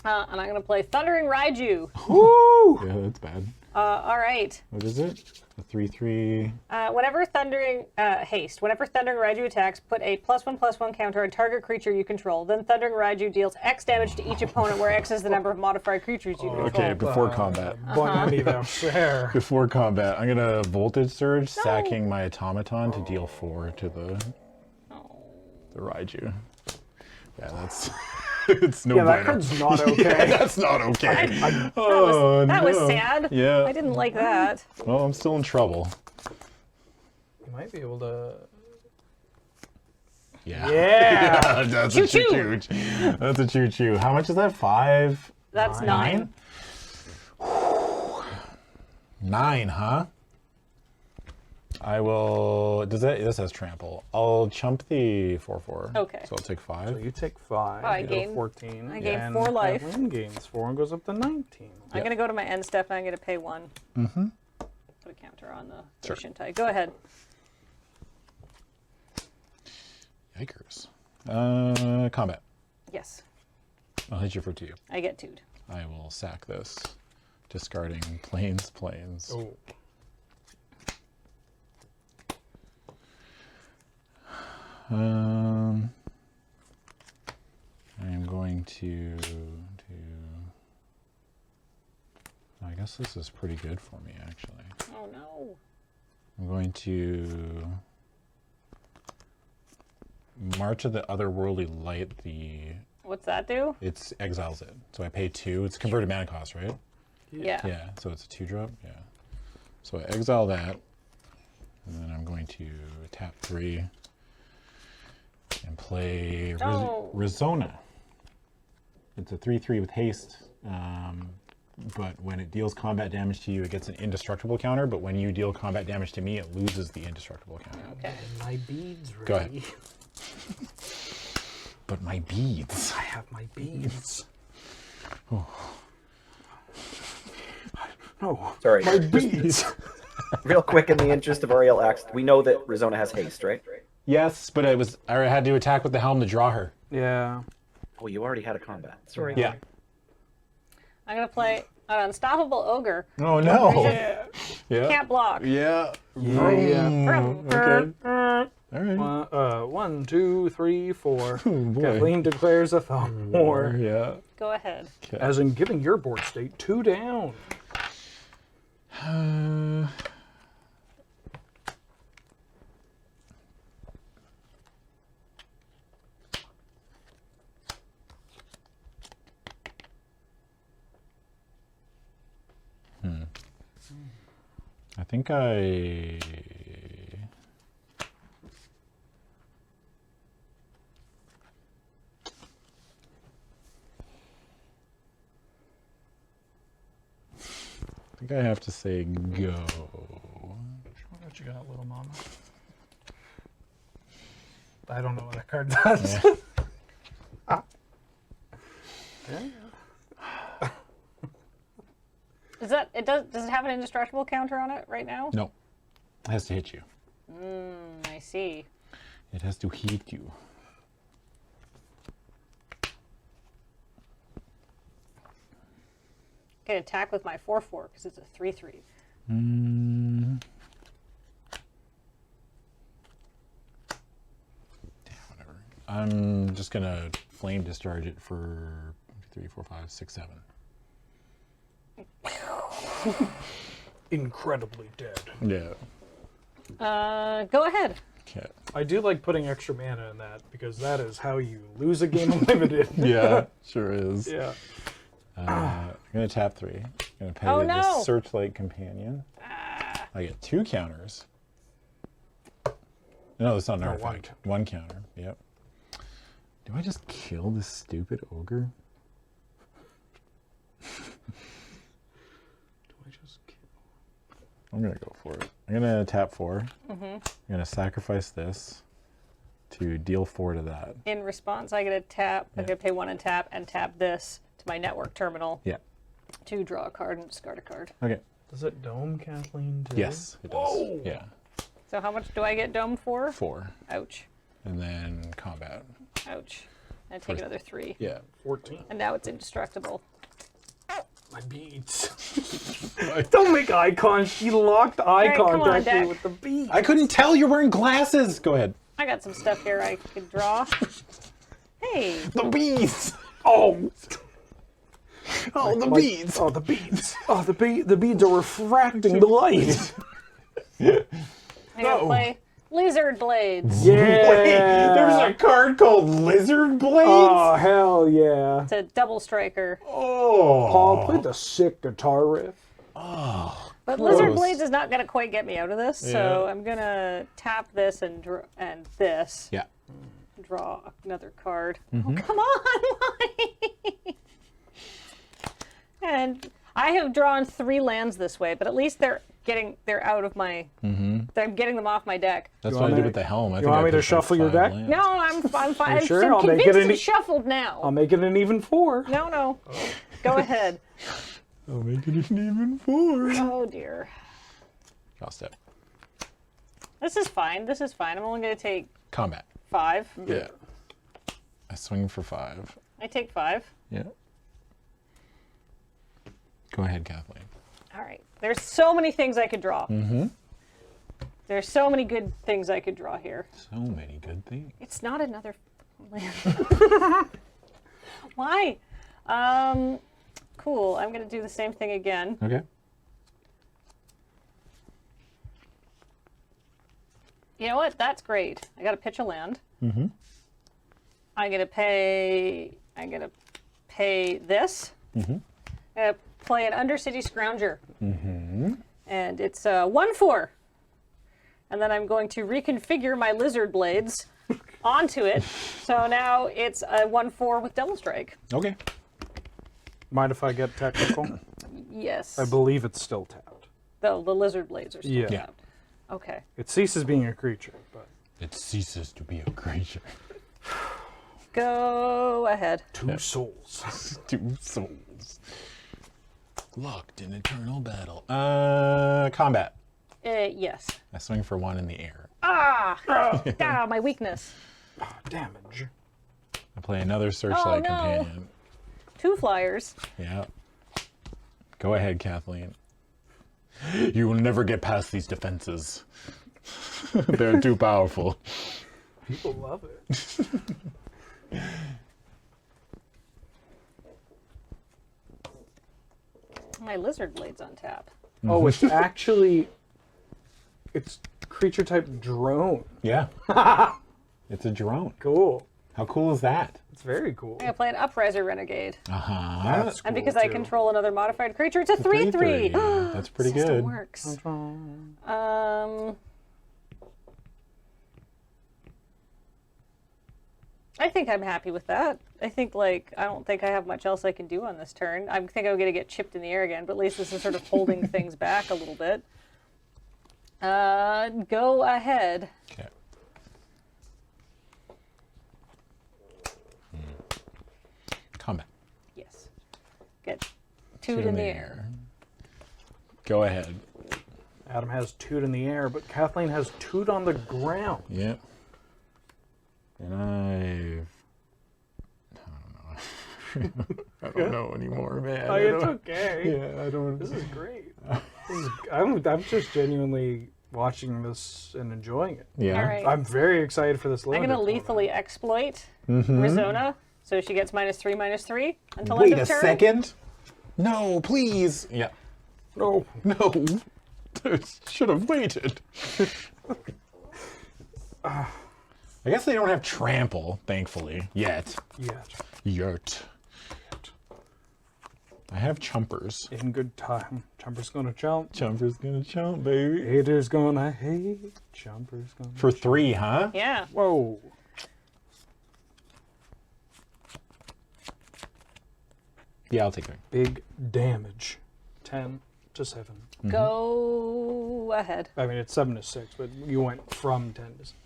And I'm gonna play Thundering Raiju. Woo! Yeah, that's bad. All right. What is it? A 3/3. Whenever Thundering Haste. Whenever Thundering Raiju attacks, put a +1/+1 counter on target creature you control. Then Thundering Raiju deals X damage to each opponent, where X is the number of modified creatures you control. Okay, before combat. Bonami thou fair. Before combat, I'm gonna Voltage Surge, sacking my Automaton to deal 4 to the Raiju. Yeah, that's it's no. Yeah, that bueno. card's not okay. Yeah, that's not okay. That was no. sad. Yeah. I didn't like that. Well, I'm still in trouble. You might be able to. Yeah. Yeah. That's Choo-choo. a choo-choo. That's a choo-choo. How much is that? 5? That's 9. 9, huh? I will. This has trample. I'll chump the 4/4. Okay. So I'll take 5. So you take 5. I you gain- go 14. I gain and 4 life. Kathleen gains 4 and goes up to 19. I'm gonna go to my end step and I'm gonna pay 1. Mm-hmm. Put a counter on the Shintai. Go ahead. Yikers. Combat. Yes, I'll hit you for 2. I get 2'd. I will sack this, discarding planes. Oh. I'm going to I guess this is pretty good for me, actually. Oh no. I'm going to March of the Otherworldly Light. What's that do? It's exiles it. So I pay 2. It's converted mana cost, right? Yeah. Yeah, so it's a 2-drop. Yeah. So I exile that, and then I'm going to tap 3 and play Rizona. It's a 3/3 with haste, but when it deals combat damage to you, it gets an indestructible counter, but when you deal combat damage to me, it loses the indestructible counter. Okay. My beads ready. Go ahead. But my beads. I have my beads. Oh. No. Sorry. My beads. Real quick, in the interest of Ariel X, we know that Rizona has haste, right? Yes, but I had to attack with the helm to draw her. Yeah. Oh, you already had a combat. Sorry. Yeah. I'm gonna play an unstoppable ogre. Oh no. Yeah. Can't block. Yeah. Okay. All right. 1, 2, 3, 4. Oh, boy. Kathleen declares a thumb war. Yeah. Go ahead. Okay. As in giving your board state 2 down. I think I have to say go. What you got, little mama? I don't know what that card does. Yeah. Does it have an indestructible counter on it right now? No. It has to hit you. I see. It has to hit you. Can attack with my 4/4 because it's a 3/3. Whatever. I'm just gonna flame discharge it for 3, 4, 5, 6, 7. Incredibly dead. Yeah. Go ahead. Okay. I do like putting extra mana in that because that is how you lose a game of Limited. Yeah, sure is. Yeah. I'm gonna tap 3. I'm gonna pay Oh, the no. Searchlight Companion. I get 2 counters. No, that's not an artifact. 1 counter. Yep. Do I just kill this stupid ogre? I'm gonna go for it. I'm gonna tap 4. I'm gonna sacrifice this to deal 4 to that. In response, I get a tap. I get to pay 1 and tap this to my network terminal. Yeah. To draw a card and discard a card. Okay. Does it dome Kathleen too? Yes, it does. Whoa. Yeah. So how much do I get domed for? 4. Ouch. And then combat. Ouch. I take another 3. Yeah. 14. And now it's indestructible. My beads. Don't make eye contact. She locked eye come on, contact Deck. with the beads. I couldn't tell you're wearing glasses. Go ahead. I got some stuff here I could draw. Hey. The beads. Oh. Oh, the beads. Oh, the beads. Oh, the beads are refracting the light. I gotta play Lizard Blades. Yeah. Wait, there's a card called Lizard Blades? Oh, hell yeah. It's a double striker. Oh. Paul played the sick guitar riff. Oh. But close. Lizard Blades is not gonna quite get me out of this, so Yeah. I'm gonna tap this and this. Yeah. Draw another card. Mhm. Oh, come on! And I have drawn 3 lands this way, but at least they're out of my. I'm getting them off my deck. That's what I did with the helm. I You think want I me to pushed like shuffle your 5 deck? lands. No, I'm fine. sure? I'm I'll make it convinced an it's shuffled now. I'll make it an even 4. No. Go ahead. I'll make it an even 4. Oh dear. Draw step. This is fine. I'm only going to take Combat. 5. Yeah. I swing for 5. I take 5. Yeah. Go ahead, Kathleen. All right. There's so many things I could draw. Mm-hmm. There's so many good things I could draw here. So many good things. It's not another land. Why? Cool. I'm going to do the same thing again. Okay. You know what? That's great. I got to pitch a land. Mm-hmm. I'm going to pay this. Mm-hmm. I'm going to play an Undercity Scrounger. Mm-hmm. And it's 1/4. And then I'm going to reconfigure my lizard blades onto it. So now it's a 1/4 with double strike. Okay. Mind if I get technical? Yes. I believe it's still tapped. The lizard blades are still Yeah. tapped. Okay. It ceases being a creature, but it ceases to be a creature. Go ahead. 2 souls. 2 souls. Locked in eternal battle. Combat. Yes. I swing for 1 in the air. Ah, my weakness. Damage. I play another Searchlight no. Companion. 2 flyers. Yeah. Go ahead, Kathleen. You will never get past these defenses. They're too powerful. People love it. My lizard blade's on tap. Oh, it's actually... It's creature type drone. Yeah. It's a drone. Cool. How cool is that? It's very cool. I'm going to play an Upriser Renegade. Uh-huh. That's And cool, because I too. control another modified creature, it's a 3/3. That's pretty System good. works. I think I'm happy with that. I think, I don't think I have much else I can do on this turn. I think I'm going to get chipped in the air again, but at least this is sort of holding things back a little bit. Go ahead. Okay. Combat. Yes. Get 2 in the air. Go ahead. Adam has 2 in the air, but Kathleen has 2 on the ground. Yep. And I don't know anymore, man. Oh, it's okay. Yeah, I don't. This is great. I'm just genuinely watching this and enjoying it. Yeah. All right. I'm very excited for this. I'm going to lethally exploit Mm-hmm. Rizona, so she gets -3/-3 until Wait end a of turn. second. No, please. Yeah. No. No. Should have waited. I guess they don't have trample, thankfully, yet. Yet. I have chumpers. In good time. Chumper's gonna chump. Chumper's gonna chump, baby. Haters gonna hate. Chumper's gonna For 3, huh? Yeah. Whoa. Yeah, I'll take 3. Big damage. 10 to 7. Mm-hmm. Go ahead. I mean, it's 7 to 6, but you went from 10 to 7.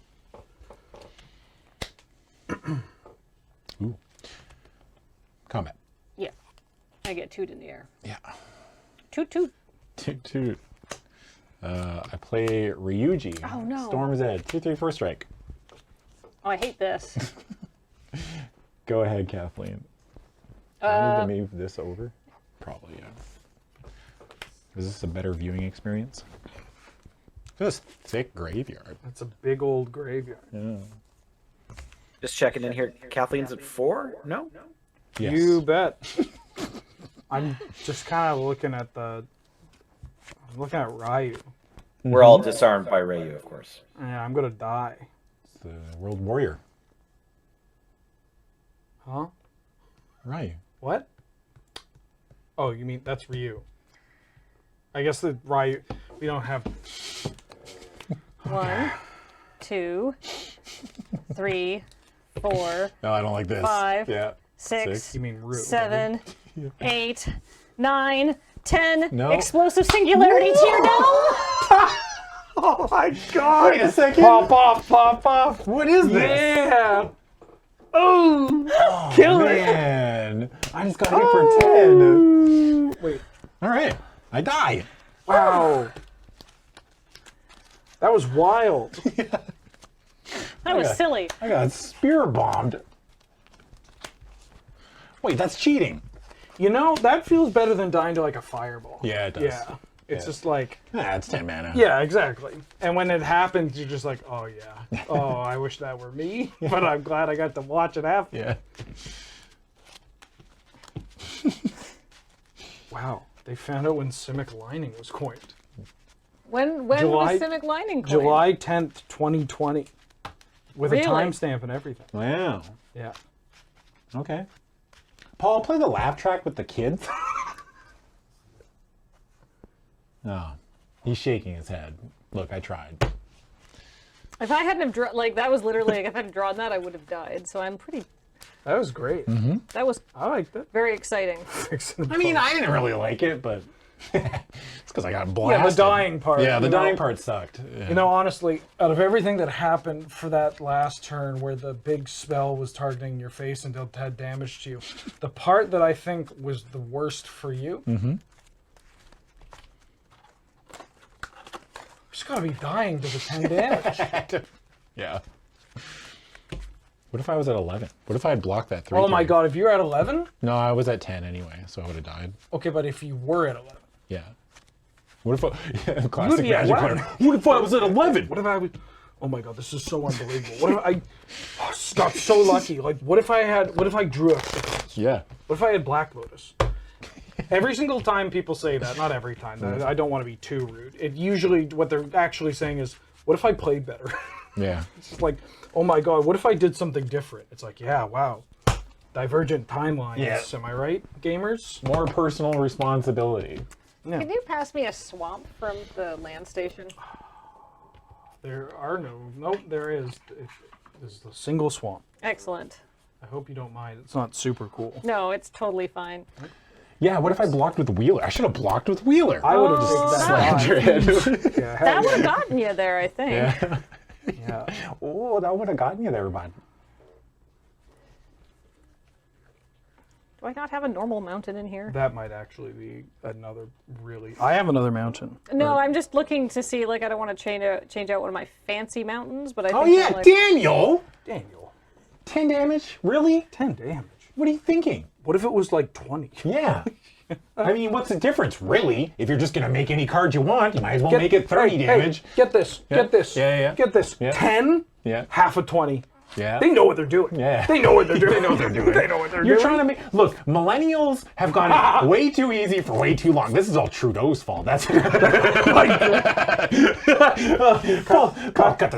Ooh. Combat. Yeah. I get 2 in the air. Yeah. 2/2. 2. I play Ryuji. Oh, no. Storm's Edge. 2/3 first strike. Oh, I hate this. Go ahead, Kathleen. Do I need to move this over? Probably, yeah. Is this a better viewing experience? This thick graveyard. That's a big old graveyard. Yeah. Just checking in here. Kathleen's at 4? No? Yes. You bet. I'm just kind of looking at I'm looking at Ryu. We're all disarmed by Ryu, of course. Yeah, I'm gonna die. It's the World Warrior. Huh? Ryu. What? Oh, you mean that's Ryu. I guess the Ryu, we don't have... 1, 2, 3, 4. No, I don't like this. 5, Yeah. 6, You mean Ryu. 7, 8, 9, 10. No. Explosive singularity to your dome. Oh my god! Wait a second. Pop off, pop off! What is this? Yeah! Oh! Kill it! Man, I just got hit for 10. Wait. All right, I die. Wow. That was wild. That was silly. I got spear bombed. Wait, that's cheating. You know, that feels better than dying to like a fireball. Yeah, it does. Yeah. It's just like... it's 10 mana. Yeah, exactly. And when it happens, you're just like, oh yeah. Oh, I wish that were me. But I'm glad I got to watch it happen. Yeah. Wow. They found out when Simic Lining was coined. When was Simic Lining coined? July 10th, 2020. With Really? a timestamp and everything. Wow. Yeah. Okay. Paul, play the laugh track with the kids. Oh, he's shaking his head. Look, I tried. If I hadn't have drawn, like, that was literally, like, if I had drawn that, I would have died. So I'm pretty... That was great. Mm-hmm. That was I liked it. very exciting. I mean, I didn't really like it, but it's because I got blasted. Yeah, the dying part. Yeah, the you know? dying part sucked. Yeah. You know, honestly, out of everything that happened for that last turn where the big spell was targeting your face and dealt 10 damage to you, the part that I think was the worst for you, just gotta be dying to the 10 damage. Yeah. What if I was at 11? What if I had blocked that 3? Oh my god, if you're at 11? No, I was at 10 anyway, so I would have died. Okay, but if you were at 11? Yeah. What if I... Yeah, You classic would be at Magic 11. player. What if I was at 11? What if I was... Oh my god, this is so unbelievable. What if I got so lucky? Like, what if I drew a... Yeah. What if I had Black Lotus? Every single time people say that, not every time, I don't want to be too rude. It usually, what they're actually saying is, what if I played better? Yeah. It's just like, oh my god, what if I did something different? It's like, yeah, wow. Divergent timelines, Yeah. am I right, gamers? More personal responsibility. Yeah. Can you pass me a swamp from the land station? There are no... Nope, there is. There's a single swamp. Excellent. I hope you don't mind. It's not super cool. No, it's totally fine. Yeah, what if I blocked with Wheeler? I should have blocked with Wheeler. I would have just slammed your head. Yeah, hell That would have yeah. gotten you there, I think. Yeah. Yeah. Oh, that would have gotten you there, bud. Do I not have a normal mountain in here? That might actually be another really... I have another mountain. No, I'm just looking to see, like, I don't want to change out one of my fancy mountains, but I think Oh, yeah, that, like, Daniel! Daniel. 10 damage? Really? 10 damage. What are you thinking? What if it was like 20? Yeah. I mean, what's the difference, really? If you're just going to make any card you want, you might as well make it 30 damage. Hey, get this. Yeah. Get this. Yeah. Get this. Yeah. 10, Yeah. half of 20. Yeah. They know what they're doing. Yeah. They know what they're doing. They know what they're doing. They know what they're You're doing. trying to make... Look, millennials have gone way too easy for way too long. This is all Trudeau's fault. That's... Paul, cut the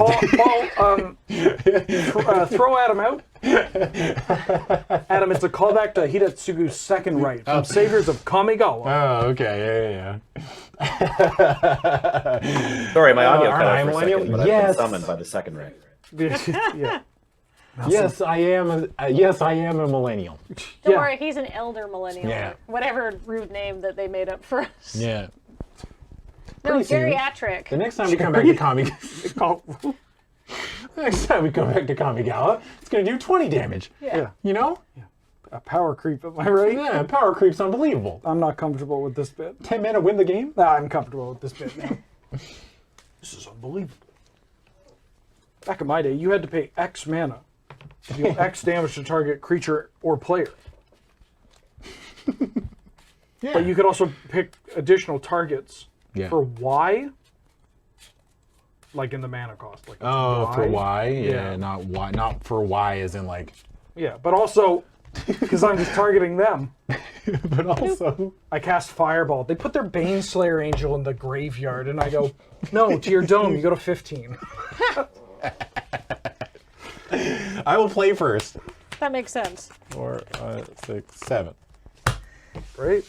Paul, throw Adam out. Adam, it's a callback to Hidatsugu's second right from Saviors of Kamigawa. Oh, okay. Yeah. Sorry, my audio aren't cut I out for a millennial? second, but I've Yes. been summoned by the second ring. Yeah. Yes, I am. Yes, I am a millennial. Don't worry, he's an elder millennial. Yeah. Or whatever rude name that they made up for us. Yeah. No, Pretty soon. geriatric. The next time we come back to Kamigawa, next time we come back to Kamigawa, it's gonna do 20 damage. Yeah. You know? A power creep, am I right? Yeah, power creep's unbelievable. I'm not comfortable with this bit. 10 mana win the game? Nah, I'm comfortable with this bit now. This is unbelievable. Back in my day, you had to pay X mana to deal X damage to target creature or player. Yeah. But you could also pick additional targets Yeah. for Y, like in the mana cost. Like Oh, for Y? Yeah, Yeah. not Y. Not for Y as in like... Yeah, but also, because I'm just targeting them, But also... I cast Fireball. They put their Baneslayer Angel in the graveyard, and I go, no, to your dome, you go to 15. I will play first. That makes sense. 4, 6, 7. Great.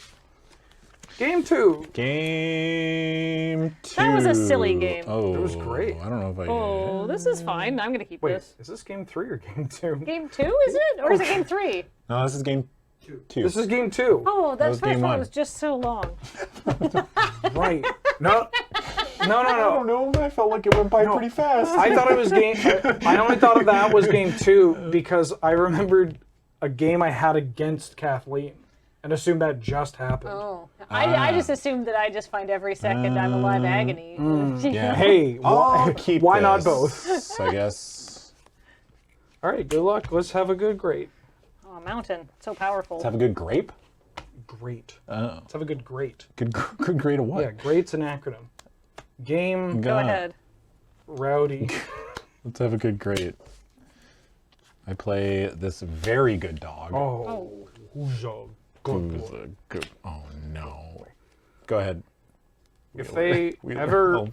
Game 2. Game 2. That was a silly game. Oh, It was great. I don't know if I... Oh, this is fine. I'm going to keep Wait, this. is this Game 3 or Game 2? Game 2, is it? Or is it game 3? No, this is game 2. This is Game 2. Oh, that was first game one one. was just so long. Right. No. No. I don't know. I felt like it went by pretty fast. I thought it was game... I only thought of that was Game 2 because I remembered a game I had against Kathleen and assumed that just happened. Oh. I just assumed that I just find every second I'm alive agony. Yeah. Hey, I'll keep why not this, both? I guess. All right, good luck. Let's have a good great. Oh, mountain. So powerful. Let's have a good grape. Great. Oh. Let's have a good great. Good grade of what? Yeah, great's an acronym. Game. Go ahead. Rowdy. Let's have a good grade. I play this very good dog. Oh. Who's a good Who's boy? a good? Oh no. Go ahead. If they ever.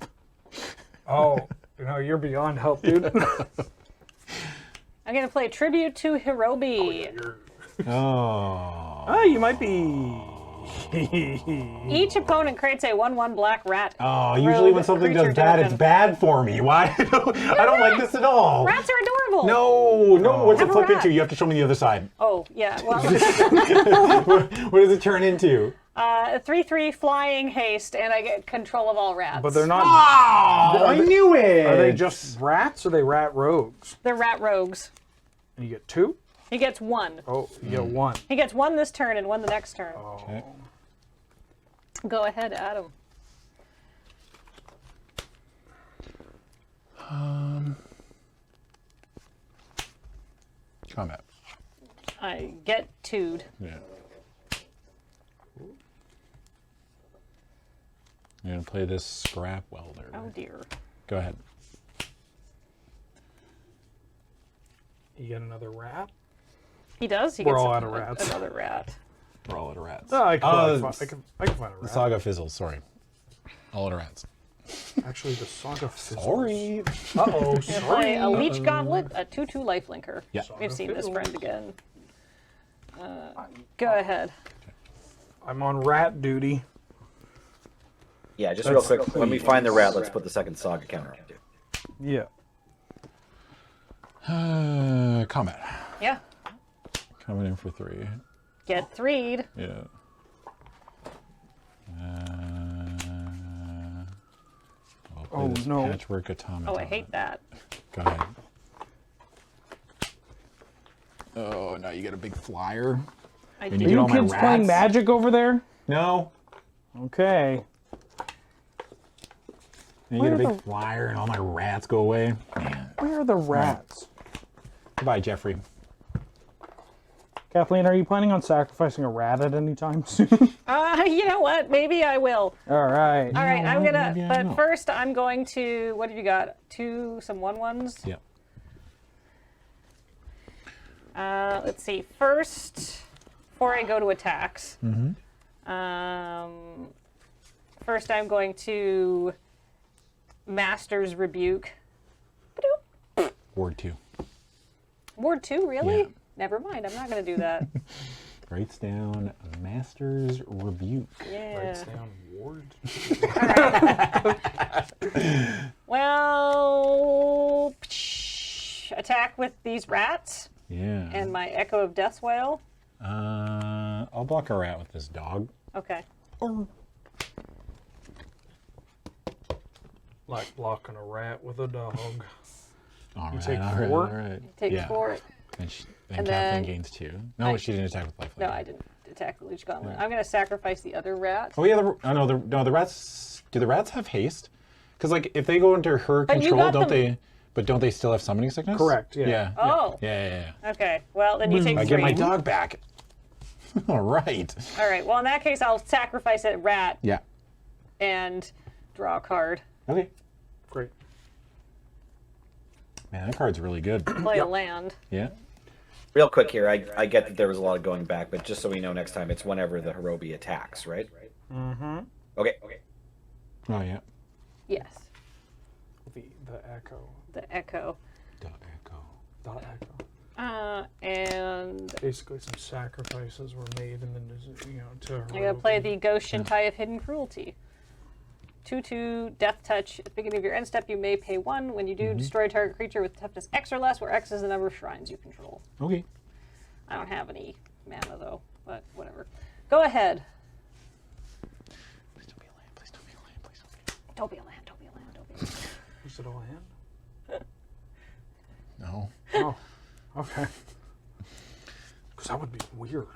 Help. Oh, you're beyond help, dude. I'm going to play Tribute to Hirobi. Oh. You might be. Each opponent creates a 1/1 black rat. Oh, usually when something does bad, it's bad for me. Why? I don't like this at all. Rats are adorable. No. What's Have it a flip rat. into? You have to show me the other side. Oh, yeah. Well, What does it turn into? 3/3 flying haste, and I get control of all rats. But they're not. Oh, I knew it. Are they just rats or are they rat rogues? They're rat rogues. And you get 2? He gets 1. Oh, you get 1. He gets 1 this turn and 1 the next turn. Okay. Go ahead, Adam. Combat. I get 2'd. Yeah. You're gonna play this scrap welder. Oh dear. Go ahead. You get another rat? He does. He We're gets all out of rats. Another rat. We're all out of rats. Oh, I can find a The rat. saga fizzles. Sorry. All out of rats. Actually, the saga fizzles. Sorry. Uh-oh, Play sorry. a Leech Gauntlet, a 2/2 lifelinker. Yeah. We've seen this friend again. Go ahead. I'm on rat duty. Yeah, just real quick. When we find the rat, let's put the second saga counter on it. Yeah. Combat. Yeah. Coming in for 3. Get 3'd. Yeah. I'll play this Patchwork automaton. Oh, I hate that. Go ahead. Oh, now you get a big flyer. I And do. you get all my Kids playing rats. Magic over there? No. Okay. And you get a big flyer and all my rats go away. Man. Where are the rats? Goodbye, Jeffrey. Kathleen, are you planning on sacrificing a rat at any time soon? You know what? Maybe I will. All right. All right, I'm maybe gonna. I But will. first, I'm going to. What have you got? Some 1/1s. Yep. Let's see. First, before I go to attacks, first I'm going to Master's Rebuke. Ba-doop. Ward 2. Ward 2, really? Yeah. Never mind. I'm not going to do that. Writes down Master's Rebuke. Yeah. Writes down Ward. Well, attack with these rats Yeah. and my Echo of Death's Wail. I'll block a rat with this dog. Okay. Like blocking a rat with a dog. All You right, take all right, 4? all right. Take Yeah. 4. And And Kathleen then gains 2. No, she didn't attack with life. No, I didn't attack the Leech Gauntlet. I'm going to sacrifice the other rat. Oh yeah, the rats. Do the rats have haste? Because like if they go into her But you control, got don't them- they? But don't they still have summoning sickness? Correct, yeah. Yeah. Oh. Yeah. Okay. Well, then you take I 3. get my dog back. All right. All right. Well, in that case, I'll sacrifice a rat Yeah. and draw a card. Okay. Great. Man, that card's really good. Play a land. Yeah. Real quick here, I get that there was a lot of going back, but just so we know next time, it's whenever the Hirobi attacks, right? Mm-hmm. Okay. Oh yeah. Yes. The echo. The Echo. Dot echo. Dot echo. And Basically, some sacrifices were made, and then to. I'm going to play the Ghost Shintai of Hidden Cruelty. 2/2 Death Touch. At the beginning of your end step, you may pay 1. When you do, destroy a target creature with toughness X or less, where X is the number of shrines you control. Okay. I don't have any mana though, but whatever. Go ahead. Please don't be a land. Please don't be a land. Please don't be. Don't be a land. Don't be a land. Don't be a land. Is it all hand? No. Oh. Okay. Because that would be weird.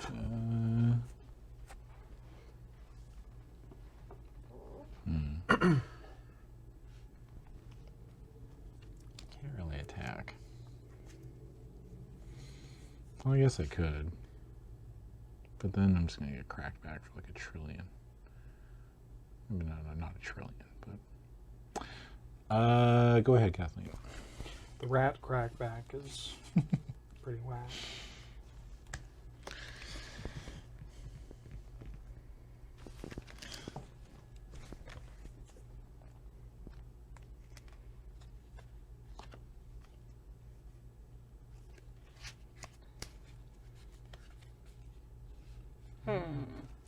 Can't really attack. Well, I guess I could. But then I'm just going to get cracked back for like a trillion. I mean, no, not a trillion, but... go ahead, Kathleen. The rat crackback is pretty whack.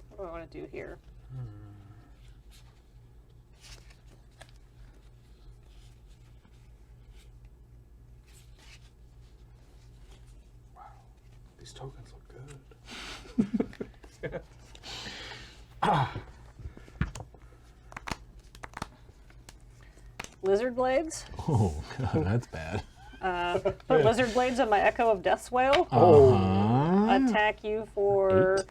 What do I want to do here? Wow, these tokens look good. Lizard blades. Oh, God, that's bad. Put lizard blades on my Echo of Death's Whale. Attack you for...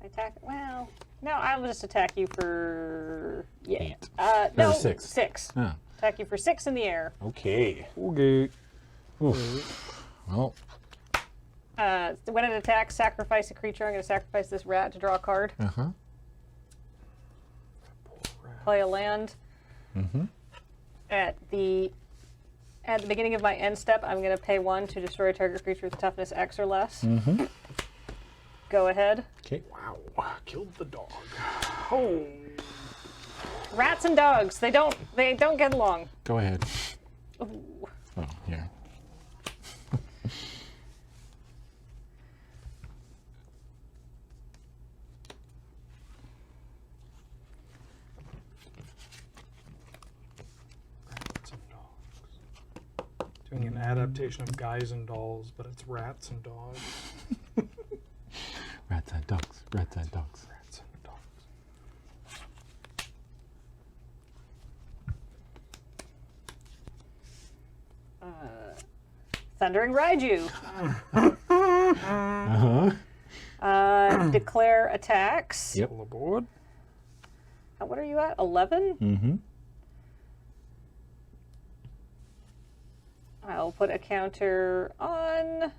attack. Well, no, I'll just attack you for 8. No, 6. 6. Oh. Attack you for 6 in the air. Okay. Okay. Well. When it attacks, sacrifice a creature. I'm going to sacrifice this rat to draw a card. Play a land. At the beginning of my end step, I'm going to pay 1 to destroy a target creature with toughness X or less. Go ahead. Okay. Wow, killed the dog. Oh. Rats and dogs, they don't get along. Go ahead. Ooh. Oh, yeah. Rats and dogs. Doing an adaptation of Guys and Dolls, but it's rats and dogs. Rats and dogs. Rats and dogs. Rats and dogs. Thundering Raiju. Declare attacks. Yep. Pull aboard. What are you at? 11? I'll put a counter on. What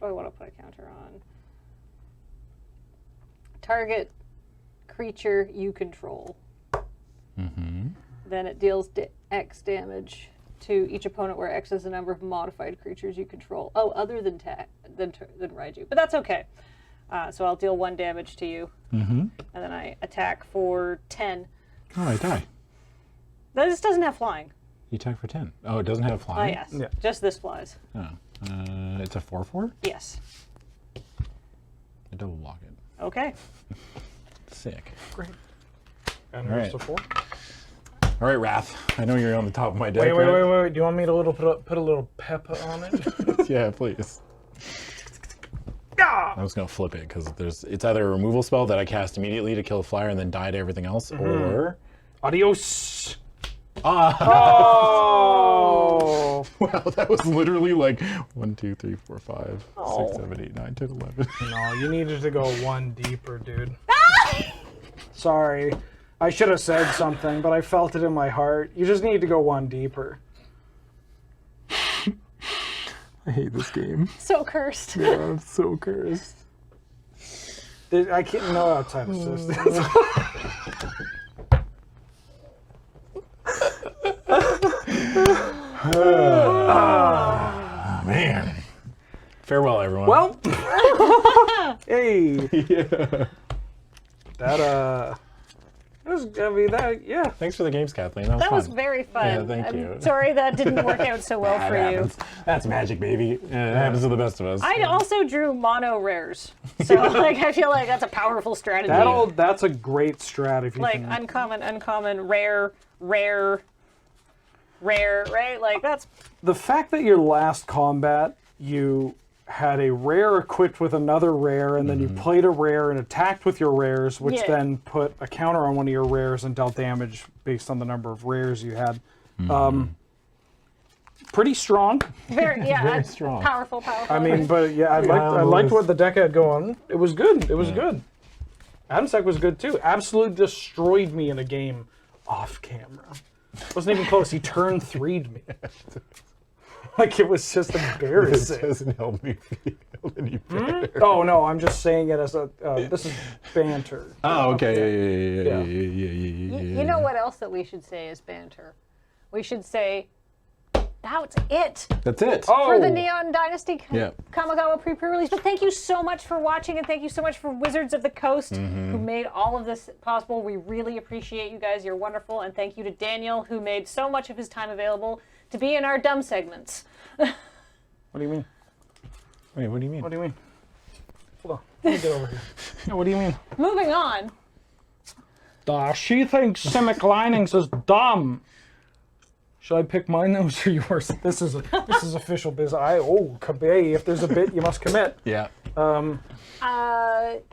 do I want to put a counter on? Target creature you control. Then it deals X damage to each opponent, where X is the number of modified creatures you control. Oh, other than Raiju, but that's okay. So I'll deal 1 damage to you, and then I attack for 10. Oh, I die. This doesn't have flying. You attack for 10. Oh, it doesn't have flying? Yes. Yeah. Just this flies. Oh. It's a 4/4? Yes. I double block it. Okay. Sick. Great. And All here's right. the 4. All right, Wrath. I know you're on the top of my deck. Wait. right? Do you want me to put a little pepper on it? Yeah, please. I was going to flip it because it's either a removal spell that I cast immediately to kill a flyer and then die to everything else, or... Adios. Oh! Wow, that was literally like 1, 2, 3, 4, 5, 6, 7, 8, 9, 10, 11. No, you needed to go 1 deeper, dude. Sorry. I should have said something, but I felt it in my heart. You just need to go 1 deeper. I hate this game. So cursed. Yeah, I'm so cursed. I can't know outside of systems. Oh, man. Farewell, everyone. Well, hey. Yeah. Yeah. Thanks for the games, Kathleen. That was That fun. was very fun. Yeah, thank you. I'm sorry that didn't work out so well for you. That's magic, baby. Yeah, it happens to the best of us. I also drew mono rares, so I feel like that's a powerful strategy. That's a great strat if you like can. uncommon, rare, right? Like that's The fact that your last combat you had a rare equipped with another rare, and then you played a rare and attacked with your rares, which then put a counter on one of your rares and dealt damage based on the number of rares you had. Pretty strong. Very strong. Powerful. I mean, but yeah, I liked what the deck had going. It was good. It was good. Adam's deck was good too. Absolutely destroyed me in a game off camera. Wasn't even close. He turned 3'd me. Like it was just embarrassing. It doesn't help me feel any better. Oh no, I'm just saying it as a. This is banter. Oh, okay. Yeah. You know what else that we should say is banter? We should say, that's it. That's it. For the Neon Dynasty Yeah. Kamigawa pre-release. But thank you so much for watching, and thank you so much for Wizards of the Coast who made all of this possible. We really appreciate you guys. You're wonderful. And thank you to Daniel, who made so much of his time available to be in our dumb segments. What do you mean? Wait, what do you mean? What do you mean? Hold on. Let me get over here. Yeah, what do you mean? Moving on. She thinks Simic Linings is dumb. Should I pick my nose or yours? This is official business. Kabay. If there's a bit, you must commit. Yeah. And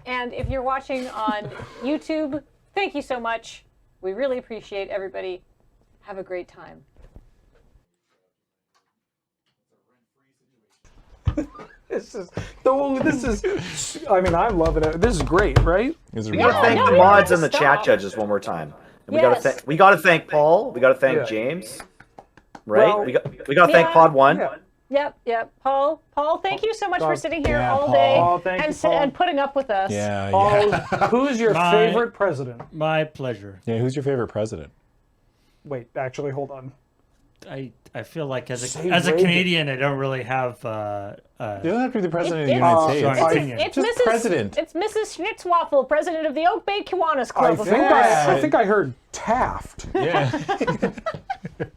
if you're watching on YouTube, thank you so much. We really appreciate everybody. Have a great time. This is, I mean, I'm loving it. This is great, right? We gotta thank the mods and the chat judges one more time. And we gotta thank Paul. We gotta thank James. Right? Well, we gotta thank Pod 1. Yep. Paul, thank you so much for sitting here all Paul. day Thank you, and putting up with us. Paul, who's your favorite president? My pleasure. Yeah, who's your favorite president? Wait, actually, hold on. I feel like as a Canadian, I don't really have. You don't have to be the president of the United States. It's president. It's Mrs. Schnitzwaffle, president of the Oak Bay Kiwanis Club. I think I heard Taft. Yeah.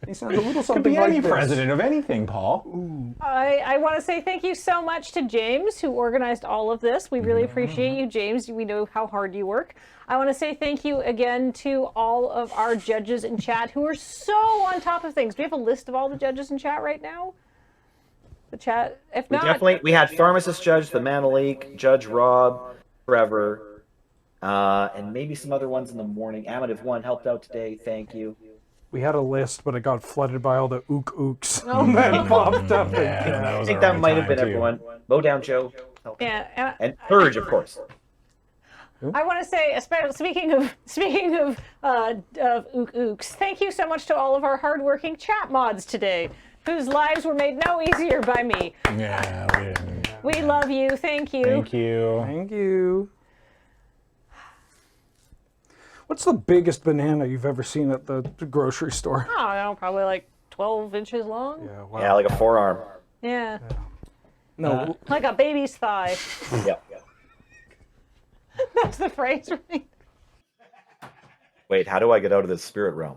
He sounds a little something Could be like any this. president of anything, Paul. I want to say thank you so much to James, who organized all of this. We really appreciate you, James. We know how hard you work. I want to say thank you again to all of our judges in chat who are so on top of things. Do we have a list of all the judges in chat right now? The chat, if not, We had pharmacist judge, the Manalik, Judge Rob, Trevor, and maybe some other ones in the morning. Amative One helped out today. Thank you. We had a list, but it got flooded by all the ooks that popped up. I think that might have been everyone. Low Down Joe. Yeah, and Purge, of course. I want to say, especially speaking of ooks, thank you so much to all of our hardworking chat mods today, whose lives were made no easier by me. Yeah, we love you. Thank you. Thank you. Thank you. What's the biggest banana you've ever seen at the grocery store? Oh, I don't know, probably like 12 inches long. Yeah, wow. Yeah, like a forearm. Yeah. No. Like a baby's thigh. Yeah. That's the phrase, right? Wait, how do I get out of this spirit realm?